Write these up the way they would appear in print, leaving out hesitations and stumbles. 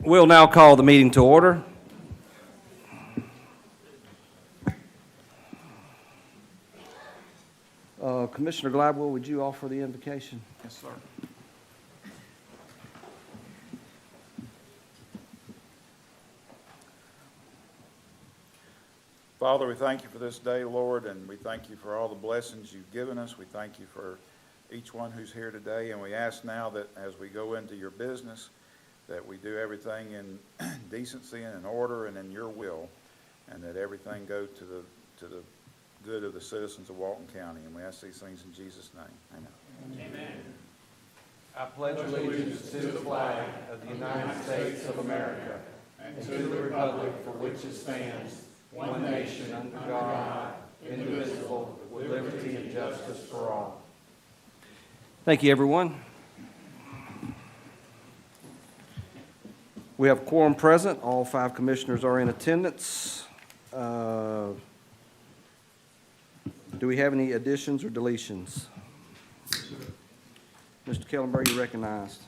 We'll now call the meeting to order. Commissioner Gladwell, would you offer the invocation? Yes, sir. Father, we thank you for this day, Lord, and we thank you for all the blessings you've given us. We thank you for each one who's here today, and we ask now that as we go into your business, that we do everything in decency and in order and in your will, and that everything go to the good of the citizens of Walton County. And we ask these things in Jesus' name. Amen. Amen. I pledge allegiance to the flag of the United States of America and to the republic for which it stands, one nation under God, indivisible, with liberty and justice for all. Thank you, everyone. We have quorum present. All 5 commissioners are in attendance. Do we have any additions or deletions? Mr. Kellenberg, you're recognized.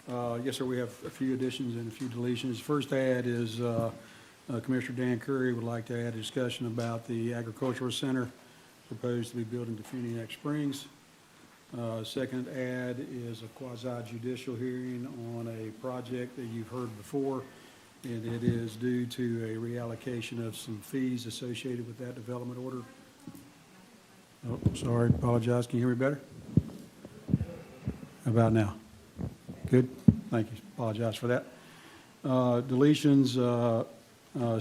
Yes, sir. We have a few additions and a few deletions. First add is Commissioner Dan Curry would like to add a discussion about the Agricultural Center proposed to be built in Defuniak Springs. Second add is a quasi-judicial hearing on a project that you've heard before, and it is due to a reallocation of some fees associated with that development order. Oh, sorry, apologize. Can you hear me better? How about now? Good? Thank you. Apologize for that. Deletions,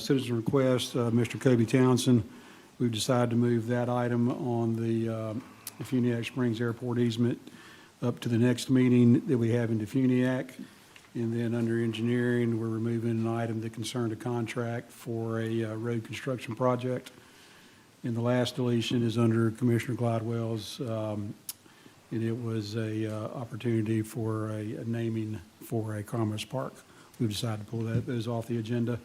citizen request, Mr. Kobe Townsend. We've decided to move that item on the Defuniak Springs Airport easement up to the next meeting that we have in Defuniak. And then under engineering, we're removing an item that concerned a contract for a road construction project. And the last deletion is under Commissioner Gladwell's, and it was a opportunity for a naming for a commerce park. We've decided to pull those off the agenda.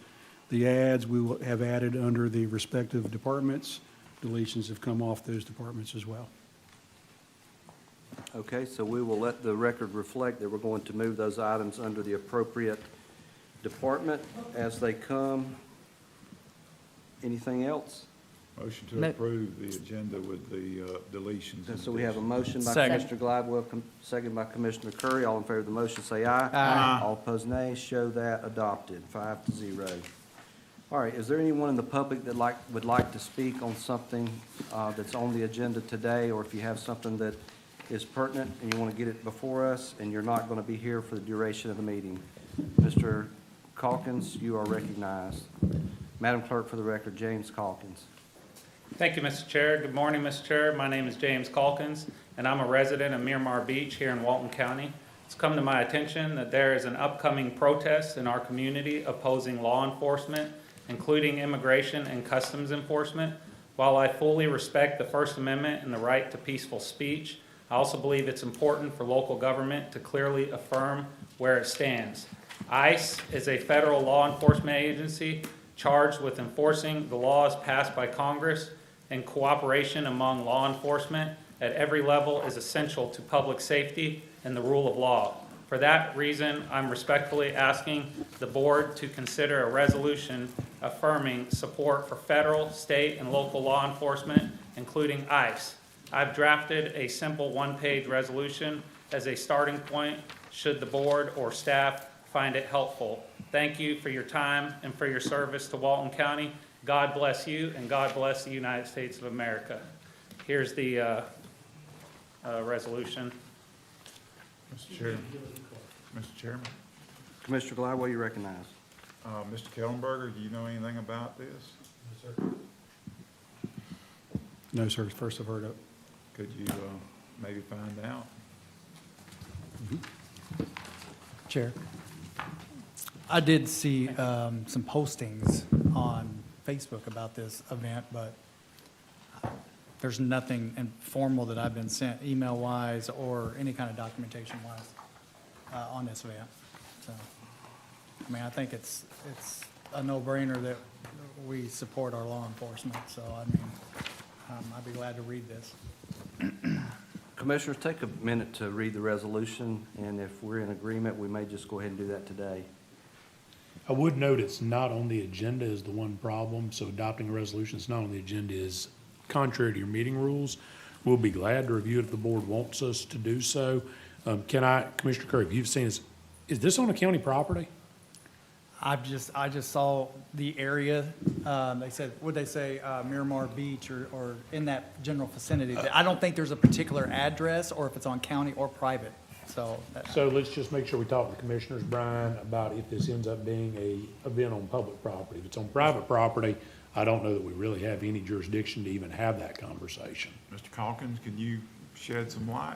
The ads we will have added under the respective departments. Deletions have come off those departments as well. Okay, so we will let the record reflect that we're going to move those items under the appropriate department as they come. Anything else? Motion to approve the agenda with the deletions. So we have a motion by Second. Commissioner Gladwell, second by Commissioner Curry. All in favor of the motion, say aye. Aye. All opposed, nay. Show that adopted, 5-0. All right, is there anyone in the public that would like to speak on something that's on the agenda today, or if you have something that is pertinent and you want to get it before us and you're not going to be here for the duration of the meeting? Mr. Calkins, you are recognized. Madam Clerk, for the record, James Calkins. Thank you, Mr. Chair. Good morning, Mr. Chair. My name is James Calkins, and I'm a resident of Miramar Beach here in Walton County. It's come to my attention that there is an upcoming protest in our community opposing law enforcement, including immigration and customs enforcement. While I fully respect the First Amendment and the right to peaceful speech, I also believe it's important for local government to clearly affirm where it stands. ICE is a federal law enforcement agency charged with enforcing the laws passed by Congress, and cooperation among law enforcement at every level is essential to public safety and the rule of law. For that reason, I'm respectfully asking the board to consider a resolution affirming support for federal, state, and local law enforcement, including ICE. I've drafted a simple one-page resolution as a starting point should the board or staff find it helpful. Thank you for your time and for your service to Walton County. God bless you, and God bless the United States of America. Here's the resolution. Mr. Chairman, Commissioner Gladwell, you recognize. Mr. Kellenberger, do you know anything about this? No, sir. First I've heard of it. Could you maybe find out? Chair, I did see some postings on Facebook about this event, but there's nothing informal that I've been sent email-wise or any kind of documentation-wise on this event. So, I mean, I think it's a no-brainer that we support our law enforcement. So, I mean, I'd be glad to read this. Commissioners, take a minute to read the resolution, and if we're in agreement, we may just go ahead and do that today. I would note it's not on the agenda is the one problem, so adopting a resolution that's not on the agenda is contrary to your meeting rules. We'll be glad to review it if the board wants us to do so. Commissioner Curry, if you've seen this, is this on a county property? I just saw the area, they said, what'd they say, Miramar Beach or in that general vicinity. I don't think there's a particular address or if it's on county or private, so. So let's just make sure we talk to the commissioners, Brian, about if this ends up being a event on public property. If it's on private property, I don't know that we really have any jurisdiction to even have that conversation. Mr. Calkins, can you shed some light?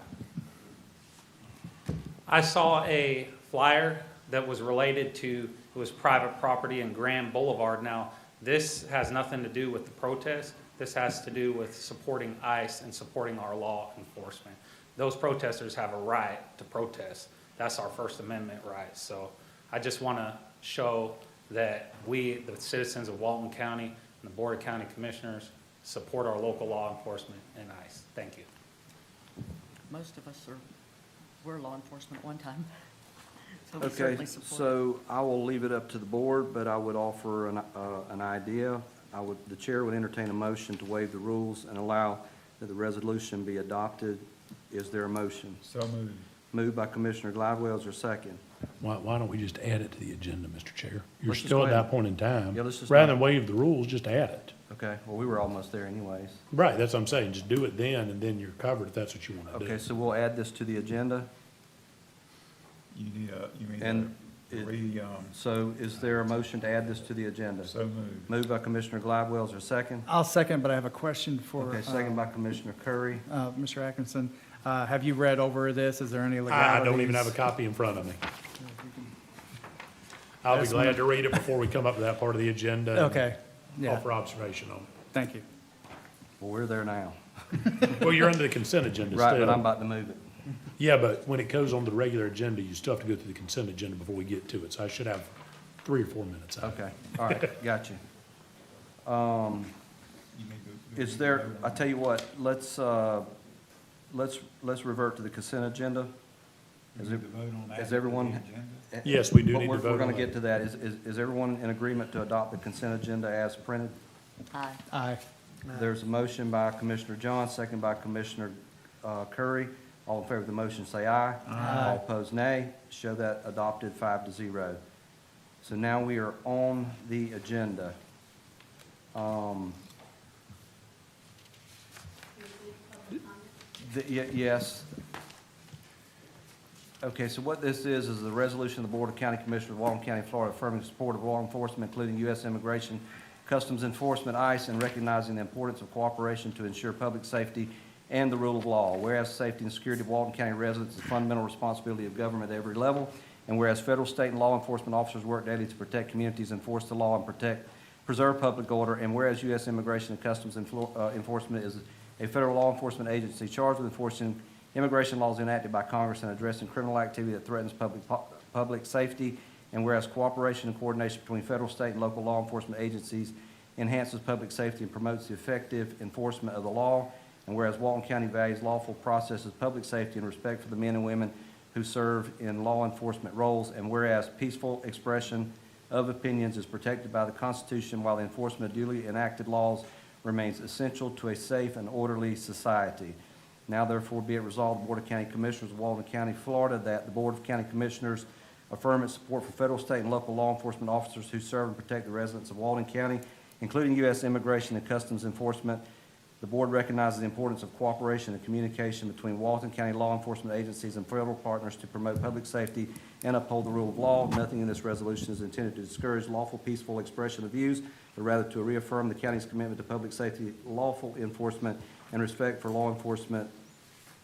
I saw a flyer that was related to, it was private property in Grand Boulevard. Now, this has nothing to do with the protest. This has to do with supporting ICE and supporting our law enforcement. Those protesters have a right to protest. That's our First Amendment right. So I just want to show that we, the citizens of Walton County and the Board of County Commissioners, support our local law enforcement and ICE. Thank you. Most of us were law enforcement at one time, so we Okay, certainly support it. so I will leave it up to the board, but I would offer an idea. The chair would entertain a motion to waive the rules and allow that the resolution be adopted. Is there a motion? So moved. Moved by Commissioner Gladwell, is there a second? Why don't we just add it to the agenda, Mr. Chair? You're Let's just still go at ahead. that point in time. Yeah, let's just- Rather than waive the rules, just add it. Okay, well, we were almost there anyways. Right, that's what I'm saying. Just do it then, and then you're covered if that's what you want to do. Okay, so we'll add this to the agenda. You need And to So is there a motion to add this to the agenda? so moved. Moved by Commissioner Gladwell, is there a second? I'll second, but I have a question for. Okay, second by Commissioner Curry. Mr. Atkinson. Have you read over this? Is there any legalities? I don't even have a copy in front of me. I'll be That's glad one- to read it before we come up to that part of the agenda. and Okay, yeah, Offer observation on thank you. Well, we're there now. it. Well, you're under the consent agenda still. Right, but I'm about to move it. Yeah, but when it goes on the regular agenda, you still have to go through the consent agenda before we get to it. So I should have 3 or 4 minutes. Okay, all right, got you. Is there, I tell you what, let's revert to the consent agenda. Is everyone? Yes, we do But need to we're- vote We're on gonna that. get to that. Is everyone in agreement to adopt the consent agenda as printed? Aye. Aye. There's a motion by Commissioner John, second by Commissioner Curry. All in favor of the motion, say aye. Aye. All opposed, nay. Show that adopted 5-0. So now we are on the agenda. Yes. Okay, so what this is the resolution of the Board of County Commissioners of Walton County, Florida, affirming support of law enforcement, including U.S. Immigration, Customs Enforcement, ICE, and recognizing the importance of cooperation to ensure public safety and the rule of law. Whereas safety and security of Walton County residents is a fundamental responsibility of government at every level, and whereas federal, state, and law enforcement officers work daily to protect communities, enforce the law, and preserve public order, and whereas U.S. Immigration and Customs Enforcement is a federal law enforcement agency charged with enforcing immigration laws enacted by Congress and addressing criminal activity that threatens public safety, and whereas cooperation and coordination between federal, state, and local law enforcement agencies enhances public safety and promotes the effective enforcement of the law, and whereas Walton County values lawful processes, public safety, and respect for the men and women who serve in law enforcement roles, and whereas peaceful expression of opinions is protected by the Constitution while the enforcement of duly enacted laws remains essential to a safe and orderly society. Now therefore be it resolved, the Board of County Commissioners of Walton County, Florida, that the Board of County Commissioners affirm its support for federal, state, and local law enforcement officers who serve and protect the residents of Walton County, including U.S. Immigration and Customs Enforcement. The Board recognizes the importance of cooperation and communication between Walton County law enforcement agencies and federal partners to promote public safety and uphold the rule of law. Nothing in this resolution is intended to discourage lawful, peaceful expression of views, but rather to reaffirm the county's commitment to public safety, lawful enforcement, and respect for law enforcement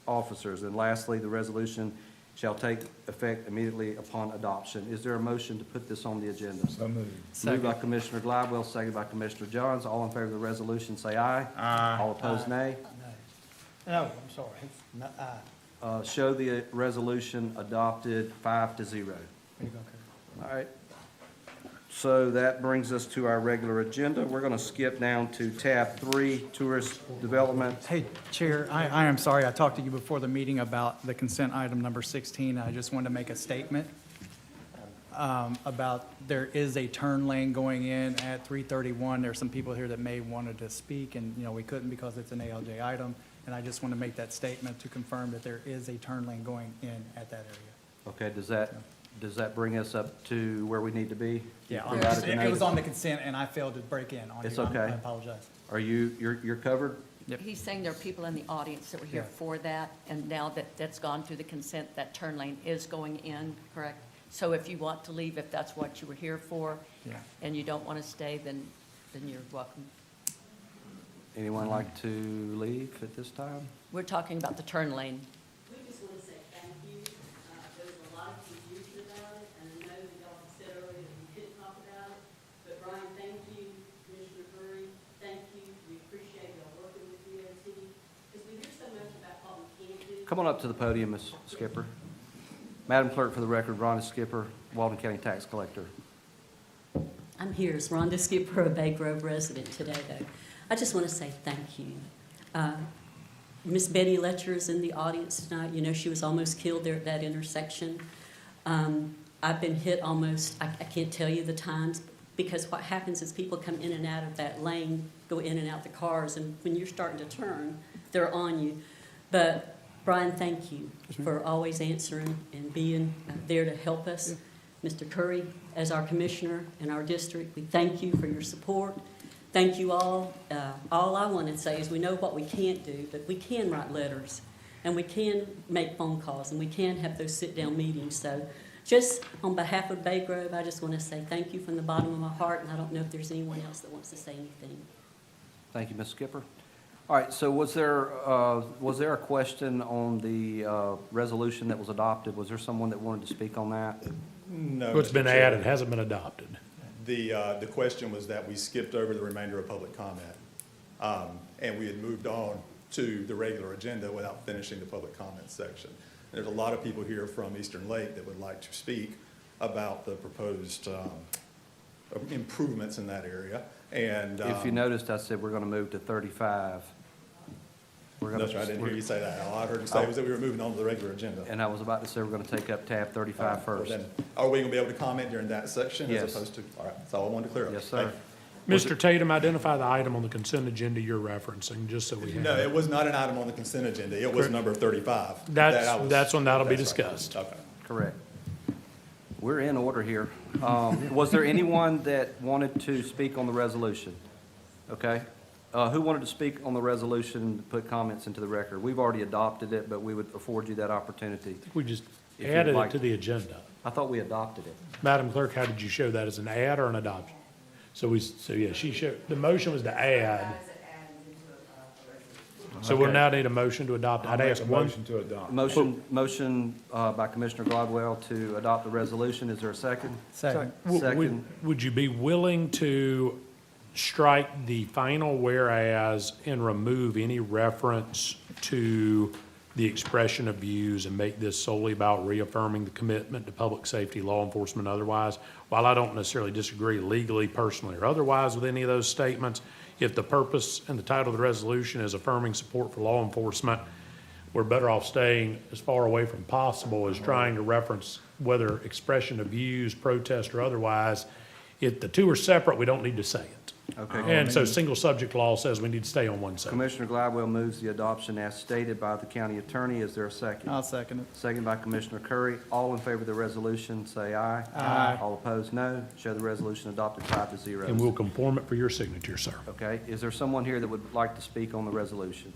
officers. And lastly, the resolution shall take effect immediately upon adoption. Is there a motion to put this on the agenda? So moved. Moved by Commissioner Gladwell, seconded by Commissioner Johns. All in favor of the resolution, say aye. Aye. All opposed, nay. No, I'm sorry, it's not, Show the resolution adopted 5-0. There you go, Kurt. All right. So that brings us to our regular agenda. We're going to skip down to tab 3, Tourist Development. Hey, Chair, I am sorry, I talked to you before the meeting about the consent item number 16. I just wanted to make a statement about there is a turn lane going in at 331. There's some people here that may wanted to speak, and, you know, we couldn't because it's an ALJ item. And I just want to make that statement to confirm that there is a turn lane going in at that area. Okay, does that bring us up to where we need to be? Yeah, Provided the it was notice? on the consent, and I failed to break in on you. It's okay. I apologize. Are you're covered? Yep. He's saying there are people in the audience that were here Yeah. for that, and now that that's gone through the consent, that turn lane is going in, correct? So if you want to leave, if that's what you were here for, Yeah. and you don't want to stay, then you're welcome. Anyone like to leave at this time? We're talking about the turn lane. We just want to say thank you. There was a lot of confusion about it, and I know that y'all said earlier that we couldn't talk about it. But Brian, thank you. Commissioner Curry, thank you. We appreciate y'all working with DOT, because we hear so much about what we can't do. Come on up to the podium, Ms. Skipper. Madam Clerk, for the record, Rhonda Skipper, Walden County Tax Collector. I'm here as Rhonda Skipper, a Bay Grove resident today, though. I just want to say thank you. Miss Betty Letcher is in the audience tonight. You know, she was almost killed there at that intersection. I've been hit almost, I can't tell you the times, because what happens is people come in and out of that lane, go in and out the cars, and when you're starting to turn, they're on you. But Brian, thank you for always answering and being there to help us. Mr. Curry, as our commissioner in our district, we thank you for your support. Thank you all. All I want to say is we know what we can't do, but we can write letters, and we can make phone calls, and we can have those sit-down meetings. So just on behalf of Bay Grove, I just want to say thank you from the bottom of my heart, and I don't know if there's anyone else that wants to say anything. Thank you, Ms. Skipper. All right, so was there a question on the resolution that was adopted? Was there someone that wanted to speak on that? No. What's been Mr. Chair. added hasn't been adopted. The question was that we skipped over the remainder of public comment, and we had moved on to the regular agenda without finishing the public comment section. There's a lot of people here from Eastern Lake that would like to speak about the proposed improvements in that area, and. If you noticed, I said we're going to move to 35. That's right, I didn't hear you say that. All I heard you say was that we were moving on to the regular agenda. And I was about to say we're going to take up tab 35 Well, first. then, are we going to be able to comment during that section Yes. as opposed to, all right, that's all I wanted to clear up. Yes, Thank sir. you. Mr. Tatum, identify the item on the consent agenda you're referencing, just so we have. No, it was not an item on the consent agenda. It was Correct. number 35. That I was- That's when that'll be that's right. discussed. Okay. Correct. We're in order here. Was there anyone that wanted to speak on the resolution? Okay. Who wanted to speak on the resolution and put comments into the record? We've already adopted it, but we would afford you that opportunity. We just If you'd added it like- to the agenda. I thought we adopted it. Madam Clerk, how did you show that, as an add or an adoption? So yeah, she showed, the motion was to add. So we'll Okay. now need a motion to adopt. I'd ask one. to adopt. Motion by Commissioner Gladwell to adopt the resolution. Is there a second? Second. Second. Would you be willing to strike the final whereas and remove any reference to the expression of views and make this solely about reaffirming the commitment to public safety, law enforcement, otherwise? While I don't necessarily disagree legally, personally, or otherwise with any of those statements, if the purpose and the title of the resolution is affirming support for law enforcement, we're better off staying as far away from possible as trying to reference whether expression of views, protest, or otherwise. If the two are separate, we don't need to say it. Okay. And so single subject law says we need to stay on one side. Commissioner Gladwell moves the adoption as stated by the county attorney. Is there a second? I'll second it. Second by Commissioner Curry. All in favor of the resolution, say aye. Aye. All opposed, no. Show the resolution adopted 5-0. And we'll conform it for your signature, sir. Okay, is there someone here that would like to speak on the resolution?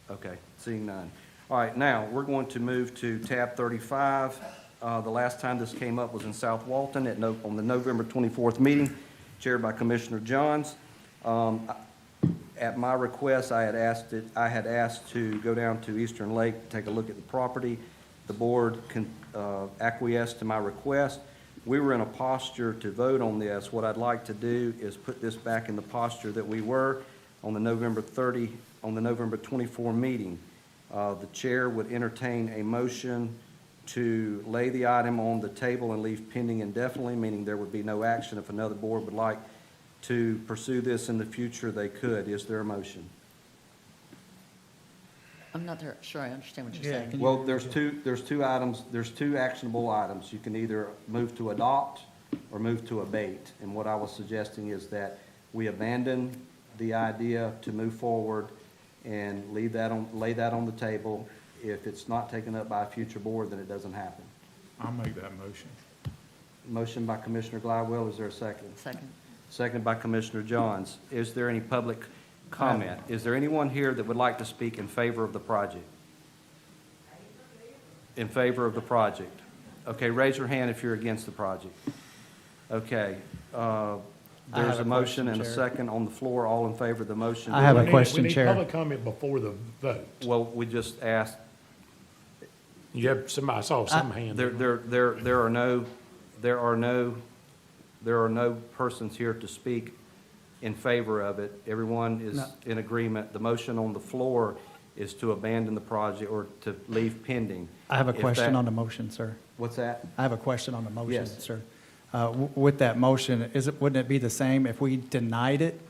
Okay, seeing none. All right, now, we're going to move to tab 35. The last time this came up was in South Walton on the November 24th meeting, chaired by Commissioner Johns. At my request, I had asked to go down to Eastern Lake, to take a look at the property. The board acquiesced to my request. We were in a posture to vote on this. What I'd like to do is put this back in the posture that we were on the November 24 meeting. The chair would entertain a motion to lay the item on the table and leave pending indefinitely, meaning there would be no action. If another board would like to pursue this in the future, they could. Is there a motion? I'm not sure I understand what you're Yeah, saying. can Well, there's two items, there's two actionable items. You can either move to adopt or move to abate. And what I was suggesting is that we abandon the idea to move forward and lay that on the table. If it's not taken up by a future board, then it doesn't happen. I'll make that motion. Motion by Commissioner Glidewell, is there a second? Second. Second by Commissioner Johns. Is there any public comment? Is there anyone here that would like to speak in favor of the project? In favor of the project? Okay, raise your hand if you're against the project. Okay, I there's have a a motion question, and a Chair. second on the floor. All in favor of the motion? I have a We need- question, We need Chair. public comment before the vote. Well, we just asked, You have somebody, I saw some hand. there are no persons here to speak in favor of it. Everyone is No. in agreement. The motion on the floor is to abandon the project or to leave pending. I have a If question that- on the motion, sir. What's that? I have a question on the motion, Yes. sir. With that motion, wouldn't it be the same if we denied it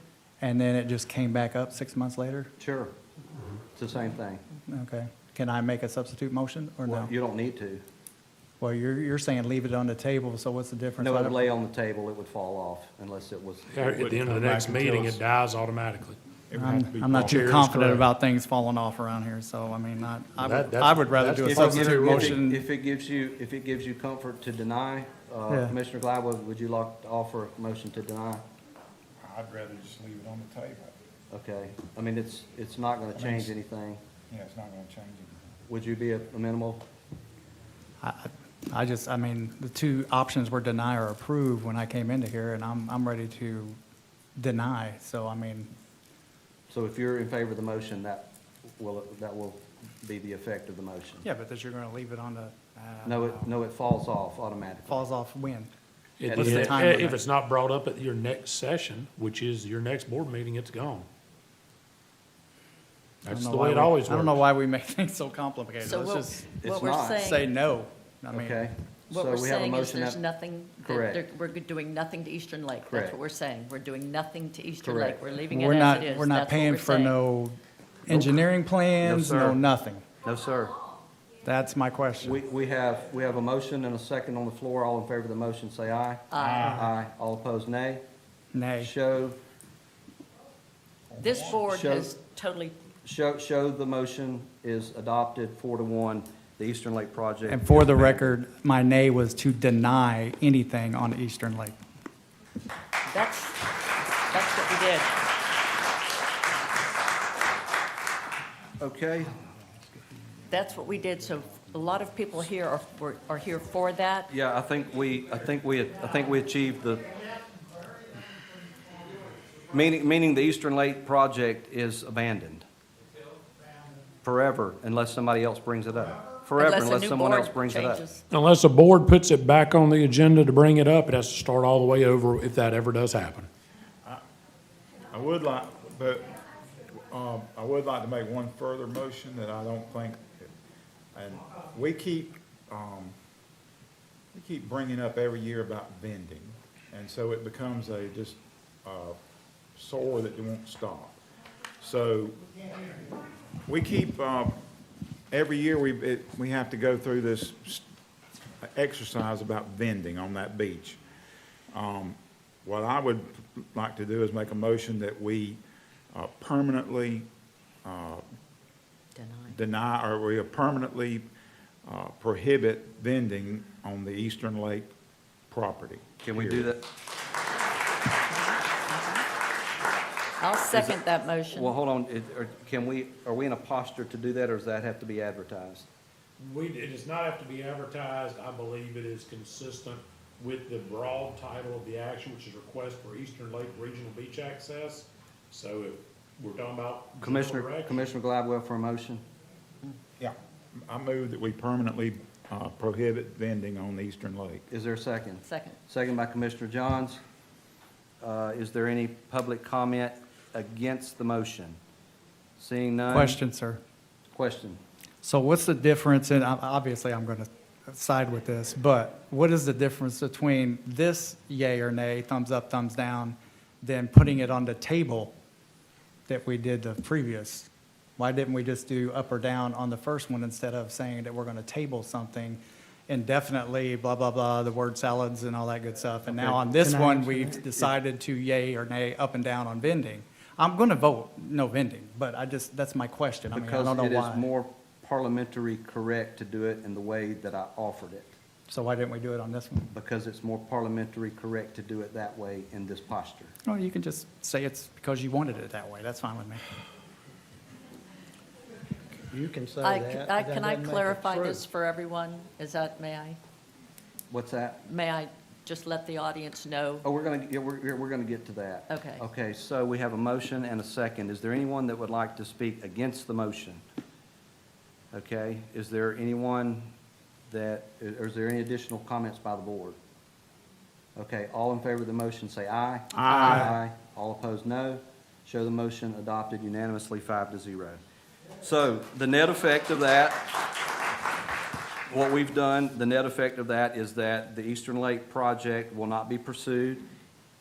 and then it just came back up 6 months later? Sure. It's the same thing. Okay. Can I make a substitute motion or Well, no? you don't need to. Well, you're saying leave it on the table, so what's the difference? No, I it would don't- lay on the table, it would fall off unless it was, At the end of the next meeting, it dies automatically. It would have to be I'm not brought- too Chair is confident correct. about things falling off around here, so I mean, That's- I would rather do a that's- substitute if motion. it gives you comfort to deny, Yeah. Commissioner Glidewell, would you like to offer a motion to deny? I'd rather just leave it on the table. Okay, I mean, it's not gonna change anything. Yeah, it's not gonna change anything. Would you be amenable? I mean, the two options were deny or approve when I came into here, and I'm ready to deny, so I mean, So if you're in favor of the motion, that will be the effect of the motion? yeah, but that you're gonna leave it on the. No, it falls off automatically. Falls off when? It- What's the it- time If limit? it's not brought up at your next session, which is your next board meeting, it's gone. I don't That's know the why way it we- always I don't know works. why we make things so complicated. So Let's what just It's we're not. saying. say no. I mean, Okay? What So we're we have a saying is motion there's that- nothing, Correct. we're doing nothing to Eastern Lake. That's Correct. what we're saying. We're doing nothing to Eastern Correct. Lake. We're leaving it We're as not, it is. we're not That's what paying we're for saying. no engineering plans, sir. no nothing. No, sir. That's my question. We have a motion and a second on the floor. All in favor of the motion, say aye. Aye. Aye. All opposed, nay. Nay. Show This board Show- has totally, Show the motion is adopted 4-1, the Eastern Lake project. And for is the abandoned. record, my nay was to deny anything on Eastern Lake. that's what we did. Okay, That's what we did. So a lot of people here are here for that. yeah, I think we achieved the, meaning the Eastern Lake project is abandoned forever unless somebody else brings it up. Forever a unless new someone board else brings it up. changes. Unless the board puts it back on the agenda to bring it up, it has to start all the way over if that ever does happen. I would like, but, I would like to make one further motion that I don't think, and we keep bringing up every year about vending, and so it becomes a just, sore that won't stop. So, we keep, every year we have to go through this exercise about vending on that beach. What I would like to do is make a motion that we permanently deny, or we permanently prohibit vending on the Eastern Lake property. Can we do period. that? I'll second that motion. Well, hold on, are we in a posture to do that, or does that have to be advertised? It does not have to be advertised. I believe it is consistent with the broad title of the action, which is request for Eastern Lake Regional Beach Access. So if we're talking about general direction- Commissioner Glidewell for a motion? Yeah, I move that we permanently prohibit vending on the Eastern Lake. Is there a second? Second. Second by Commissioner Johns. Is there any public comment against the motion? Seeing none? Question, sir. Question. So what's the difference in, obviously, I'm going to side with this, but what is the difference between this yay or nay, thumbs up, thumbs down, than putting it on the table that we did the previous? Why didn't we just do up or down on the first one instead of saying that we're going to table something indefinitely, blah, blah, blah, the word salads and all that good stuff? And now Okay. on this Can I one, answer we've decided to yay or nay, up and down on vending. I'm going to vote no vending, but that's my question. I mean, I Because don't know it is why. more parliamentary correct to do it in the way that I offered it. So why didn't we do it on this one? Because it's more parliamentary correct to do it that way in this posture. Well, you can just say it's because you wanted it that way. That's fine with me. You can say I- that. I- but that Can I doesn't make it clarify true. this for everyone? What's that? May I just let the audience know? Oh, we're gonna get to that. Okay. Okay, so we have a motion and a second. Is there anyone that would like to speak against the motion? Okay, is there anyone or is there any additional comments by the board? Okay, all in favor of the motion, say aye. Aye. All opposed, no. Show the motion adopted unanimously, 5-0. So the net effect of that, what we've done, the net effect of that is that the Eastern Lake project will not be pursued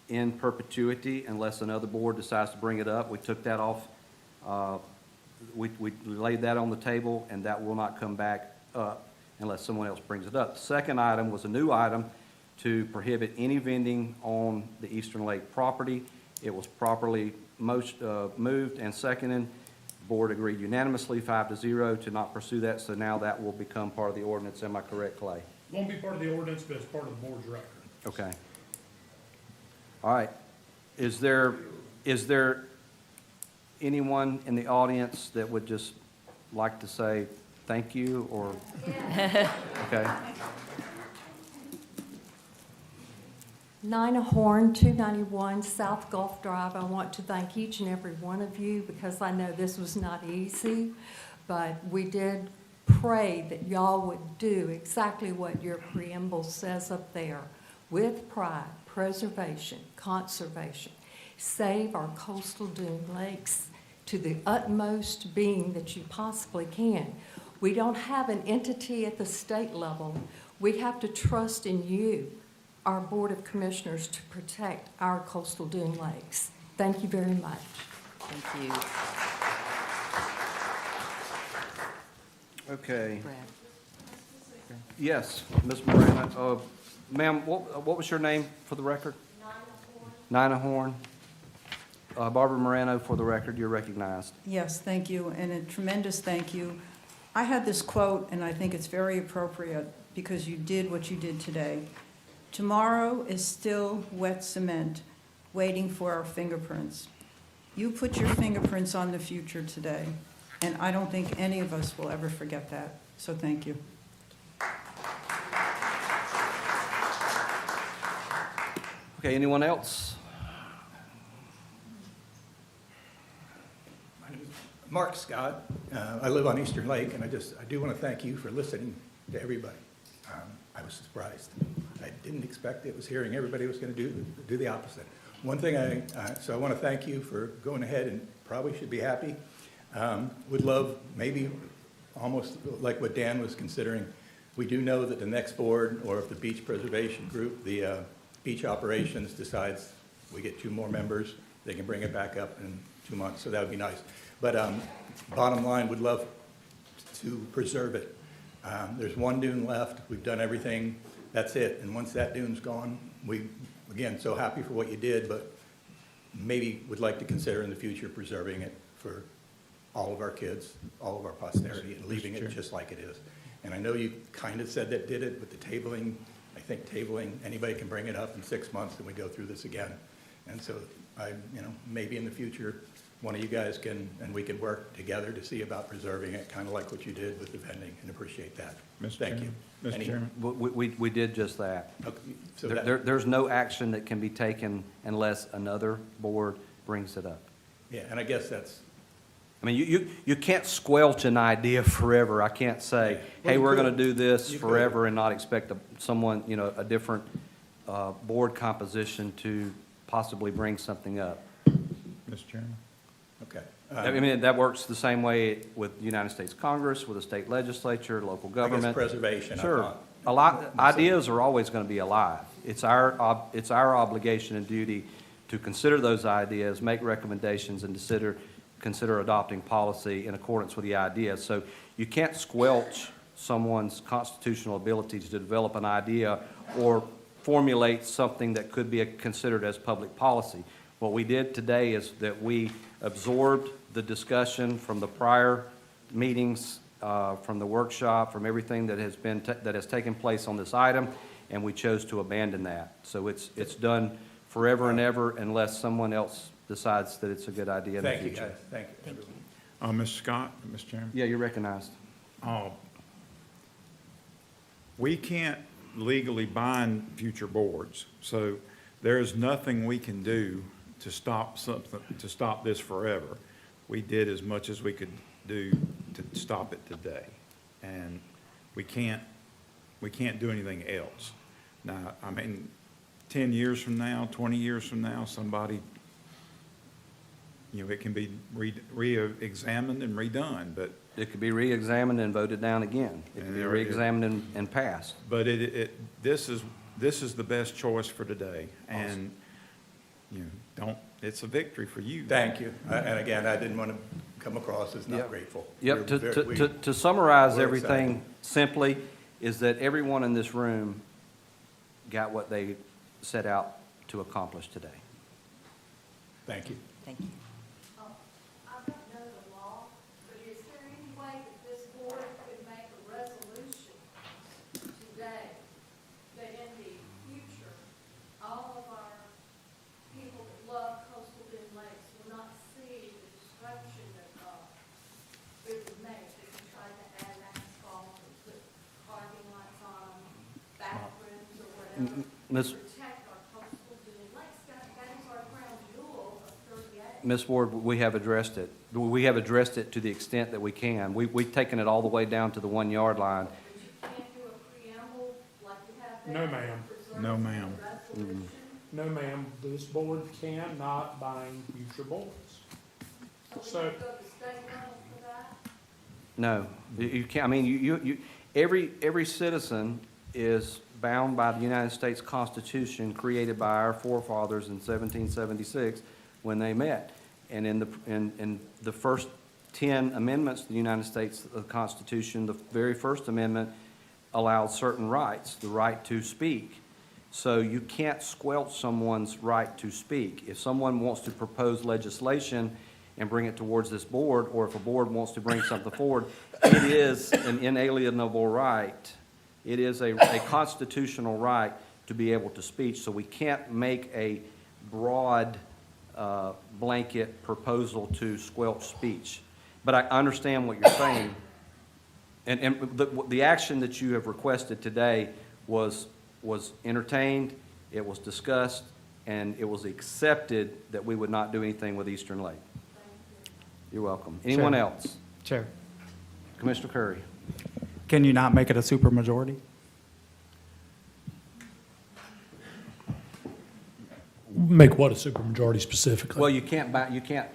in perpetuity unless another board decides to bring it up. We took that off, we laid that on the table, and that will not come back up unless someone else brings it up. The second item was a new item to prohibit any vending on the Eastern Lake property. It was properly moved and seconded. The board agreed unanimously, 5-0, to not pursue that, so now that will become part of the ordinance. Am I correct, Clay? Won't be part of the ordinance, but it's part of the board's record. Okay. All right. Is there anyone in the audience that would just like to say thank you or? Okay. Nina Horn, 291 South Gulf Drive. I want to thank each and every one of you because I know this was not easy, but we did pray that y'all would do exactly what your preamble says up there. With pride, preservation, conservation, save our coastal dune lakes to the utmost being that you possibly can. We don't have an entity at the state level. We have to trust in you, our Board of Commissioners, to protect our coastal dune lakes. Thank you very much. Thank you, Okay. Brad. Yes, Ms. Moreno. Ma'am, what was your name for the record? Nina Horn. Barbara Moreno, for the record, you're recognized. Yes, thank you, and a tremendous thank you. I had this quote, and I think it's very appropriate because you did what you did today. Tomorrow is still wet cement waiting for our fingerprints. You put your fingerprints on the future today, and I don't think any of us will ever forget that, so thank you. Okay, anyone else? Mark Scott. I live on Eastern Lake, and I do want to thank you for listening to everybody. I was surprised. I didn't expect it. Was hearing everybody was going to do the opposite. One thing so I want to thank you for going ahead and probably should be happy. Would love maybe almost like what Dan was considering. We do know that the next board, or if the beach preservation group, the beach operations decides we get 2 more members, they can bring it back up in 2 months, so that would be nice. But bottom line, would love to preserve it. There's 1 dune left. We've done everything. That's it. And once that dune's gone, we, again, so happy for what you did, but maybe would like to consider in the future preserving it for all of our kids, all of our posterity, and leaving it just like it is. And I know you kind of said that did it with the tabling. I think tabling, anybody can bring it up in 6 months and we go through this again. And so maybe in the future, one of you guys can, and we can work together to see about preserving it, kind of like what you did with the vending, and appreciate that. Thank you. Mr. Chairman? We did just that. Okay, so There's no action that can be taken unless another board brings it up. yeah, and I guess that's, I mean, you can't squelch an idea forever. I can't say, Well, hey, you we're could. going to do this You could. forever and not expect someone, a different board composition to possibly bring something up. Mr. Chairman? okay. I mean, that works the same way with the United States Congress, with the state legislature, local I guess government. preservation, I Sure. thought. ideas are always going to be alive. It's our obligation and duty to consider those ideas, make recommendations, and consider adopting policy in accordance with the ideas. So you can't squelch someone's constitutional ability to develop an idea or formulate something that could be considered as public policy. What we did today is that we absorbed the discussion from the prior meetings, from the workshop, from everything that has taken place on this item, and we chose to abandon that. So it's done forever and ever unless someone else decides that it's a good idea in the Thank you, future. guys. Thank you, everyone. Mr. Scott, Mr. Chairman? Yeah, you're recognized. We can't legally bind future boards, so there is nothing we can do to stop something, to stop this forever. We did as much as we could do to stop it today, and we can't do anything else. Now, I mean, 10 years from now, 20 years from now, somebody, it can be re-examined and redone, but It could be re-examined and voted down again. It could be re-examined and passed. But this is the best choice for today, and, it's a victory for you. Thank you. And again, I didn't want to come across as not Yep. grateful. Yep, We're to summarize we're everything simply, is that everyone in this room got what they set out to accomplish today. Thank you. Thank you. I don't know the law, but is there any way that this board could make a resolution today that in the future, all of our people that love coastal Bend Lakes will not see the destruction that it would make if you tried to add asphalt and put parking lots on them, bathrooms or whatever? Ms. Protect our coastal Bend Lakes. That is our crown jewel of 38. Ms. Ward, we have addressed it. We have addressed it to the extent that we can. We've taken it all the way down to the 1 yard line. But you can't do a preamble like you have there? No, ma'am. Preserve No, ma'am. the resolution? No, ma'am, this board cannot bind future boards. So we have to go to state level for that? No, you can't, I mean, every citizen is bound by the United States Constitution created by our forefathers in 1776 when they met. And in the first 10 amendments to the United States Constitution, the very first amendment allowed certain rights, the right to speak. So you can't squelch someone's right to speak. If someone wants to propose legislation and bring it towards this board, or if a board wants to bring something forward, it is an inalienable right. It is a constitutional right to be able to speak. So we can't make a broad blanket proposal to squelch speech. But I understand what you're saying. And the action that you have requested today was entertained, it was discussed, and it was accepted that we would not do anything with Eastern Lake. You're welcome. Anyone Chair. else? Chair, Commissioner Curry. can you not make it a supermajority? Make what a supermajority specifically? Well, you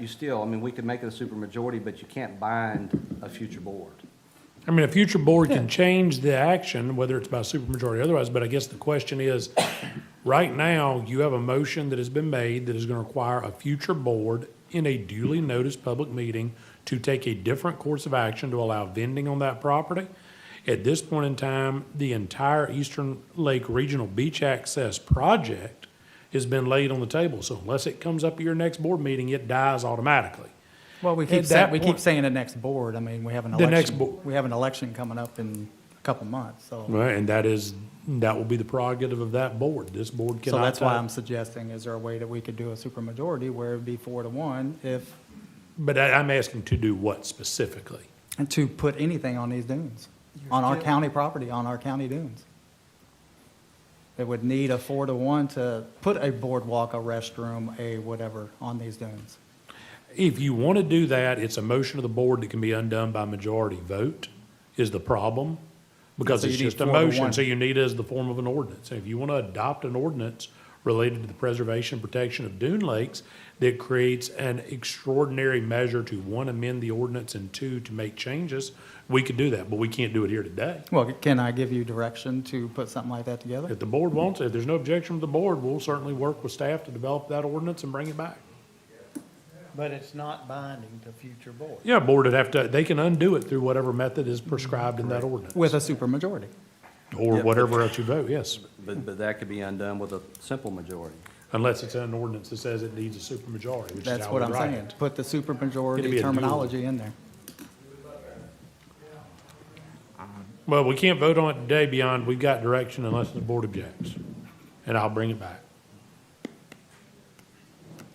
still, I mean, we could make it a supermajority, but you can't bind a future board. I mean, a future board can change the action, whether it's by supermajority or otherwise, but I guess the question is, right now, you have a motion that has been made that is going to require a future board in a duly noticed public meeting to take a different course of action to allow vending on that property. At this point in time, the entire Eastern Lake Regional Beach Access Project has been laid on the table, so unless it comes up at your next board meeting, it dies automatically. Well, we At keep that saying, point- the next board. I mean, we have an The next election, bo- we have an election coming up in a couple months, so. Right, and that will be the prerogative of that board. This board cannot. So that's why take- I'm suggesting, is there a way that we could do a supermajority where it'd be 4-1 if, But I'm asking to do what specifically? and to put anything on these dunes, on our county property, on our county dunes? It would need a 4-1 to put a boardwalk, a restroom, a whatever on these dunes. If you want to do that, it's a motion of the board that can be undone by majority vote is the problem. Because So you it's need just a 4-1. motion, so you need it as the form of an ordinance. And if you want to adopt an ordinance related to the preservation and protection of dune lakes that creates an extraordinary measure to, one, amend the ordinance, and two, to make changes, we could do that, but we can't do it here today. Well, can I give you direction to put something like that together? If the board wants it, if there's no objection from the board, we'll certainly work with staff to develop that ordinance and bring it back. But it's not binding to future boards. Yeah, board would have to, they can undo it through whatever method is prescribed in that ordinance. With a supermajority. Or Yeah, whatever else you vote, yes. But that could be undone with a simple majority. Unless it's in an ordinance that says it needs a supermajority, which is That's how what we I'm write saying, it. to put the It'd be supermajority a dual. terminology in there. Well, we can't vote on it today beyond, we've got direction unless the board objects. And I'll bring it back.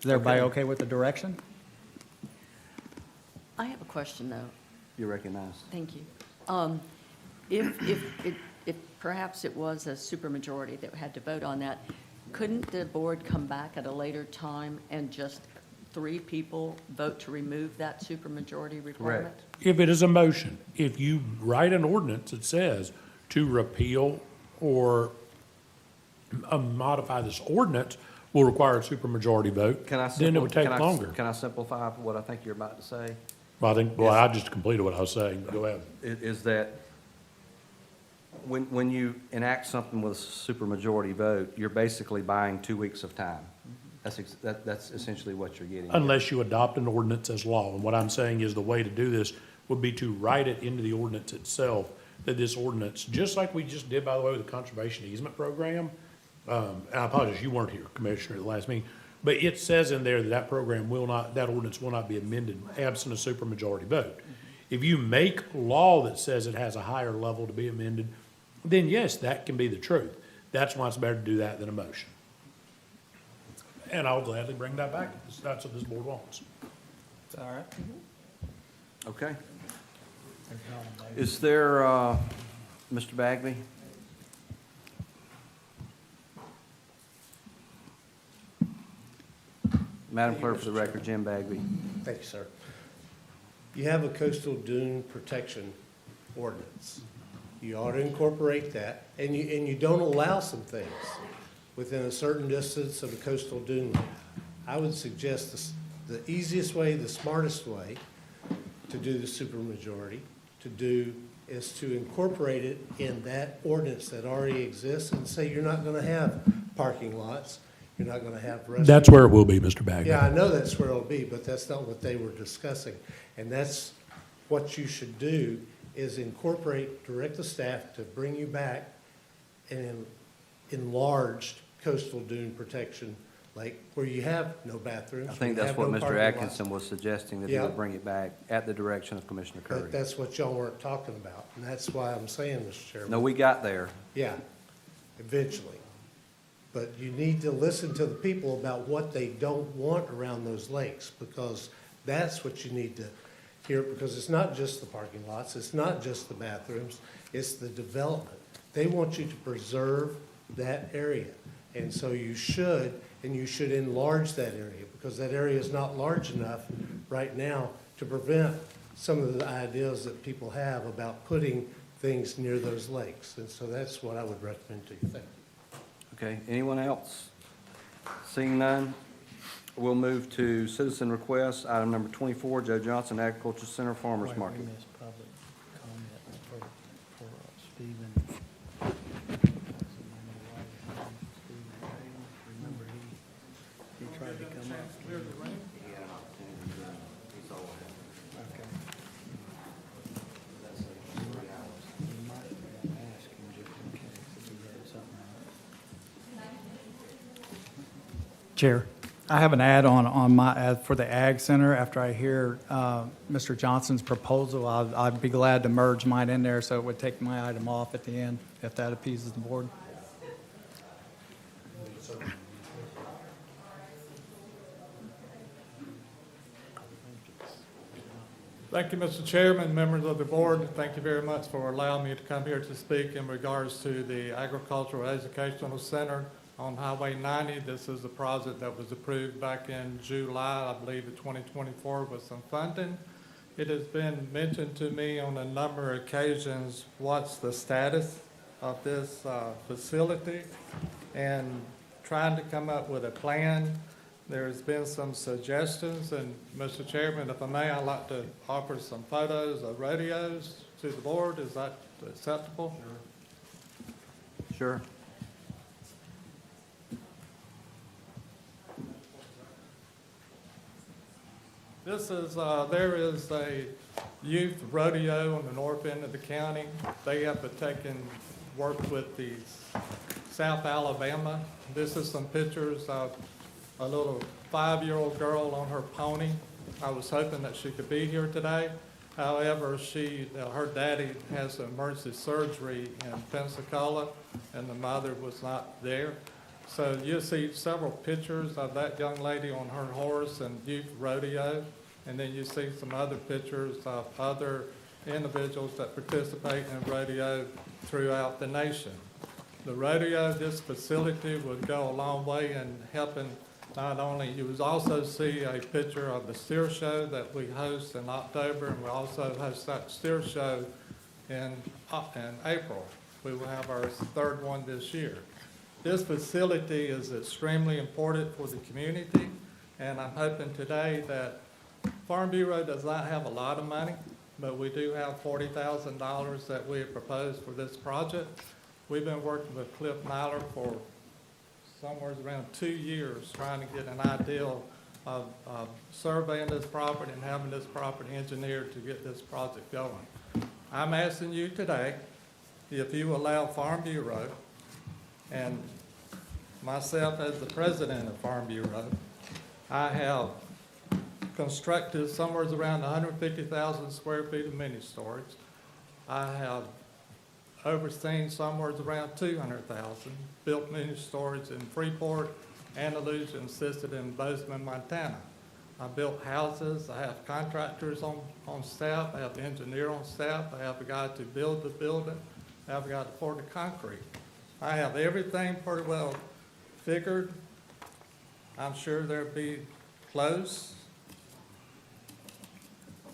Is everybody okay with the direction? I have a question, though. You recognize? Thank you. If perhaps it was a supermajority that had to vote on that, couldn't the board come back at a later time and just 3 people vote to remove that supermajority requirement? If it is a motion, if you write an ordinance that says to repeal or modify this ordinance will require a supermajority vote, Can I then it would take can I- longer. Can I simplify what I think you're about to say? Well, I just completed what I was saying. Go ahead. Is that when you enact something with a supermajority vote, you're basically buying 2 weeks of time. That's essentially what you're getting. Unless you adopt an ordinance as law. And what I'm saying is the way to do this would be to write it into the ordinance itself, that this ordinance, just like we just did, by the way, with the conservation easement program, and I apologize, you weren't here, Commissioner, at the last meeting, but it says in there that that program will not, that ordinance will not be amended absent a supermajority vote. If you make law that says it has a higher level to be amended, then yes, that can be the truth. That's why it's better to do that than a motion. And I'll gladly bring that back if that's what this board wants. All right. Okay. Is there, Mr. Bagby? Madam Clerk, for the record, Jim Bagby. Thank you, sir. You have a coastal dune protection ordinance. You ought to incorporate that, and you don't allow some things within a certain distance of a coastal dune line. I would suggest the easiest way, the smartest way to do the supermajority is to incorporate it in that ordinance that already exists and say you're not gonna have parking lots, you're not gonna have restaurants. That's where it will be, Mr. Bagley. Yeah, I know that's where it'll be, but that's not what they were discussing. And that's what you should do, is direct the staff to bring you back an enlarged coastal dune protection lake where you have no bathrooms. I think where that's you what have no Mr. parking lots. Atkinson was suggesting, that he Yeah. would bring it back at the direction of Commissioner Curry. But that's what y'all weren't talking about, and that's why I'm saying, Mr. Chairman. No, we got there. Yeah, eventually. But you need to listen to the people about what they don't want around those lakes, because that's what you need to hear, because it's not just the parking lots, it's not just the bathrooms, it's the development. They want you to preserve that area. And so you should enlarge that area, because that area is not large enough right now to prevent some of the ideas that people have about putting things near those lakes. And so that's what I would recommend to you. Thank you. Okay, anyone else? Seeing none, we'll move to citizen requests, item number 24, Joe Johnson Agriculture Center Farmers Wait, Market. we missed public comment for Stephen. Remember, he tried to come up. Okay. You might ask him just in case if he had something else. Chair, I have an ad on my ad for the Ag Center. After I hear Mr. Johnson's proposal, I'd be glad to merge mine in there so it would take my item off at the end, if that appeases the board. Thank you, Mr. Chairman, members of the board. Thank you very much for allowing me to come here to speak in regards to the Agricultural Educational Center on Highway 90. This is a project that was approved back in July, I believe, of 2024 with some funding. It has been mentioned to me on a number of occasions what's the status of this facility. And trying to come up with a plan. There's been some suggestions, and Mr. Chairman, if I may, I'd like to offer some photos of radios to the board. Is that acceptable? Sure. This is, there is a youth rodeo on the north end of the county. They have worked with the South Alabama. This is some pictures of a little 5-year-old girl on her pony. I was hoping that she could be here today. However, her daddy has emergency surgery in Pensacola, and the mother was not there. So you'll see several pictures of that young lady on her horse and youth rodeo, and then you see some other pictures of other individuals that participate in rodeo throughout the nation. The rodeo, this facility would go a long way in helping not only, you would also see a picture of the steer show that we host in October, and we also host that steer show in April. We will have our third one this year. This facility is extremely important for the community, and I'm hoping today that Farm Bureau does not have a lot of money, but we do have $40,000 that we have proposed for this project. We've been working with Cliff Nyler for somewhere around 2 years trying to get an idea of surveying this property and having this property engineered to get this project going. I'm asking you today if you allow Farm Bureau and myself as the president of Farm Bureau, I have constructed somewhere around 150,000 square feet of mini storage. I have overseen somewhere around 200,000, built mini storage in Freeport, Andalusia, and assisted in Bozeman, Montana. I built houses, I have contractors on staff, I have an engineer on staff, I have a guy to build the building, I have a guy to pour the concrete. I have everything pretty well figured. I'm sure they'll be close.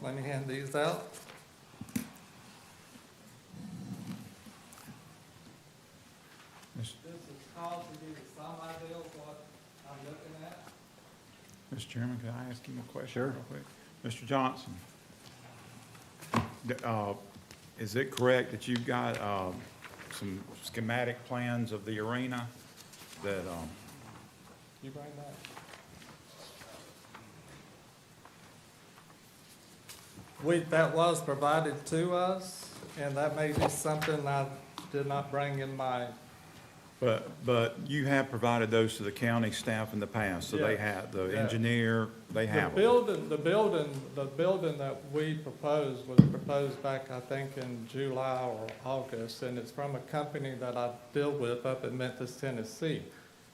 Let me hand these out. This is called to give you some idea of what I'm looking at. Mr. Chairman, can I ask you a question? Sure. Real quick? Mr. Johnson, is it correct that you've got some schematic plans of the arena that, You bring that. That was provided to us, and that may be something I did not bring in my, but you have provided those to the county staff in the past, so they Yeah. have, the Yeah. engineer, they have the them. building that we proposed was proposed back, I think, in July or August, and it's from a company that I deal with up in Memphis, Tennessee.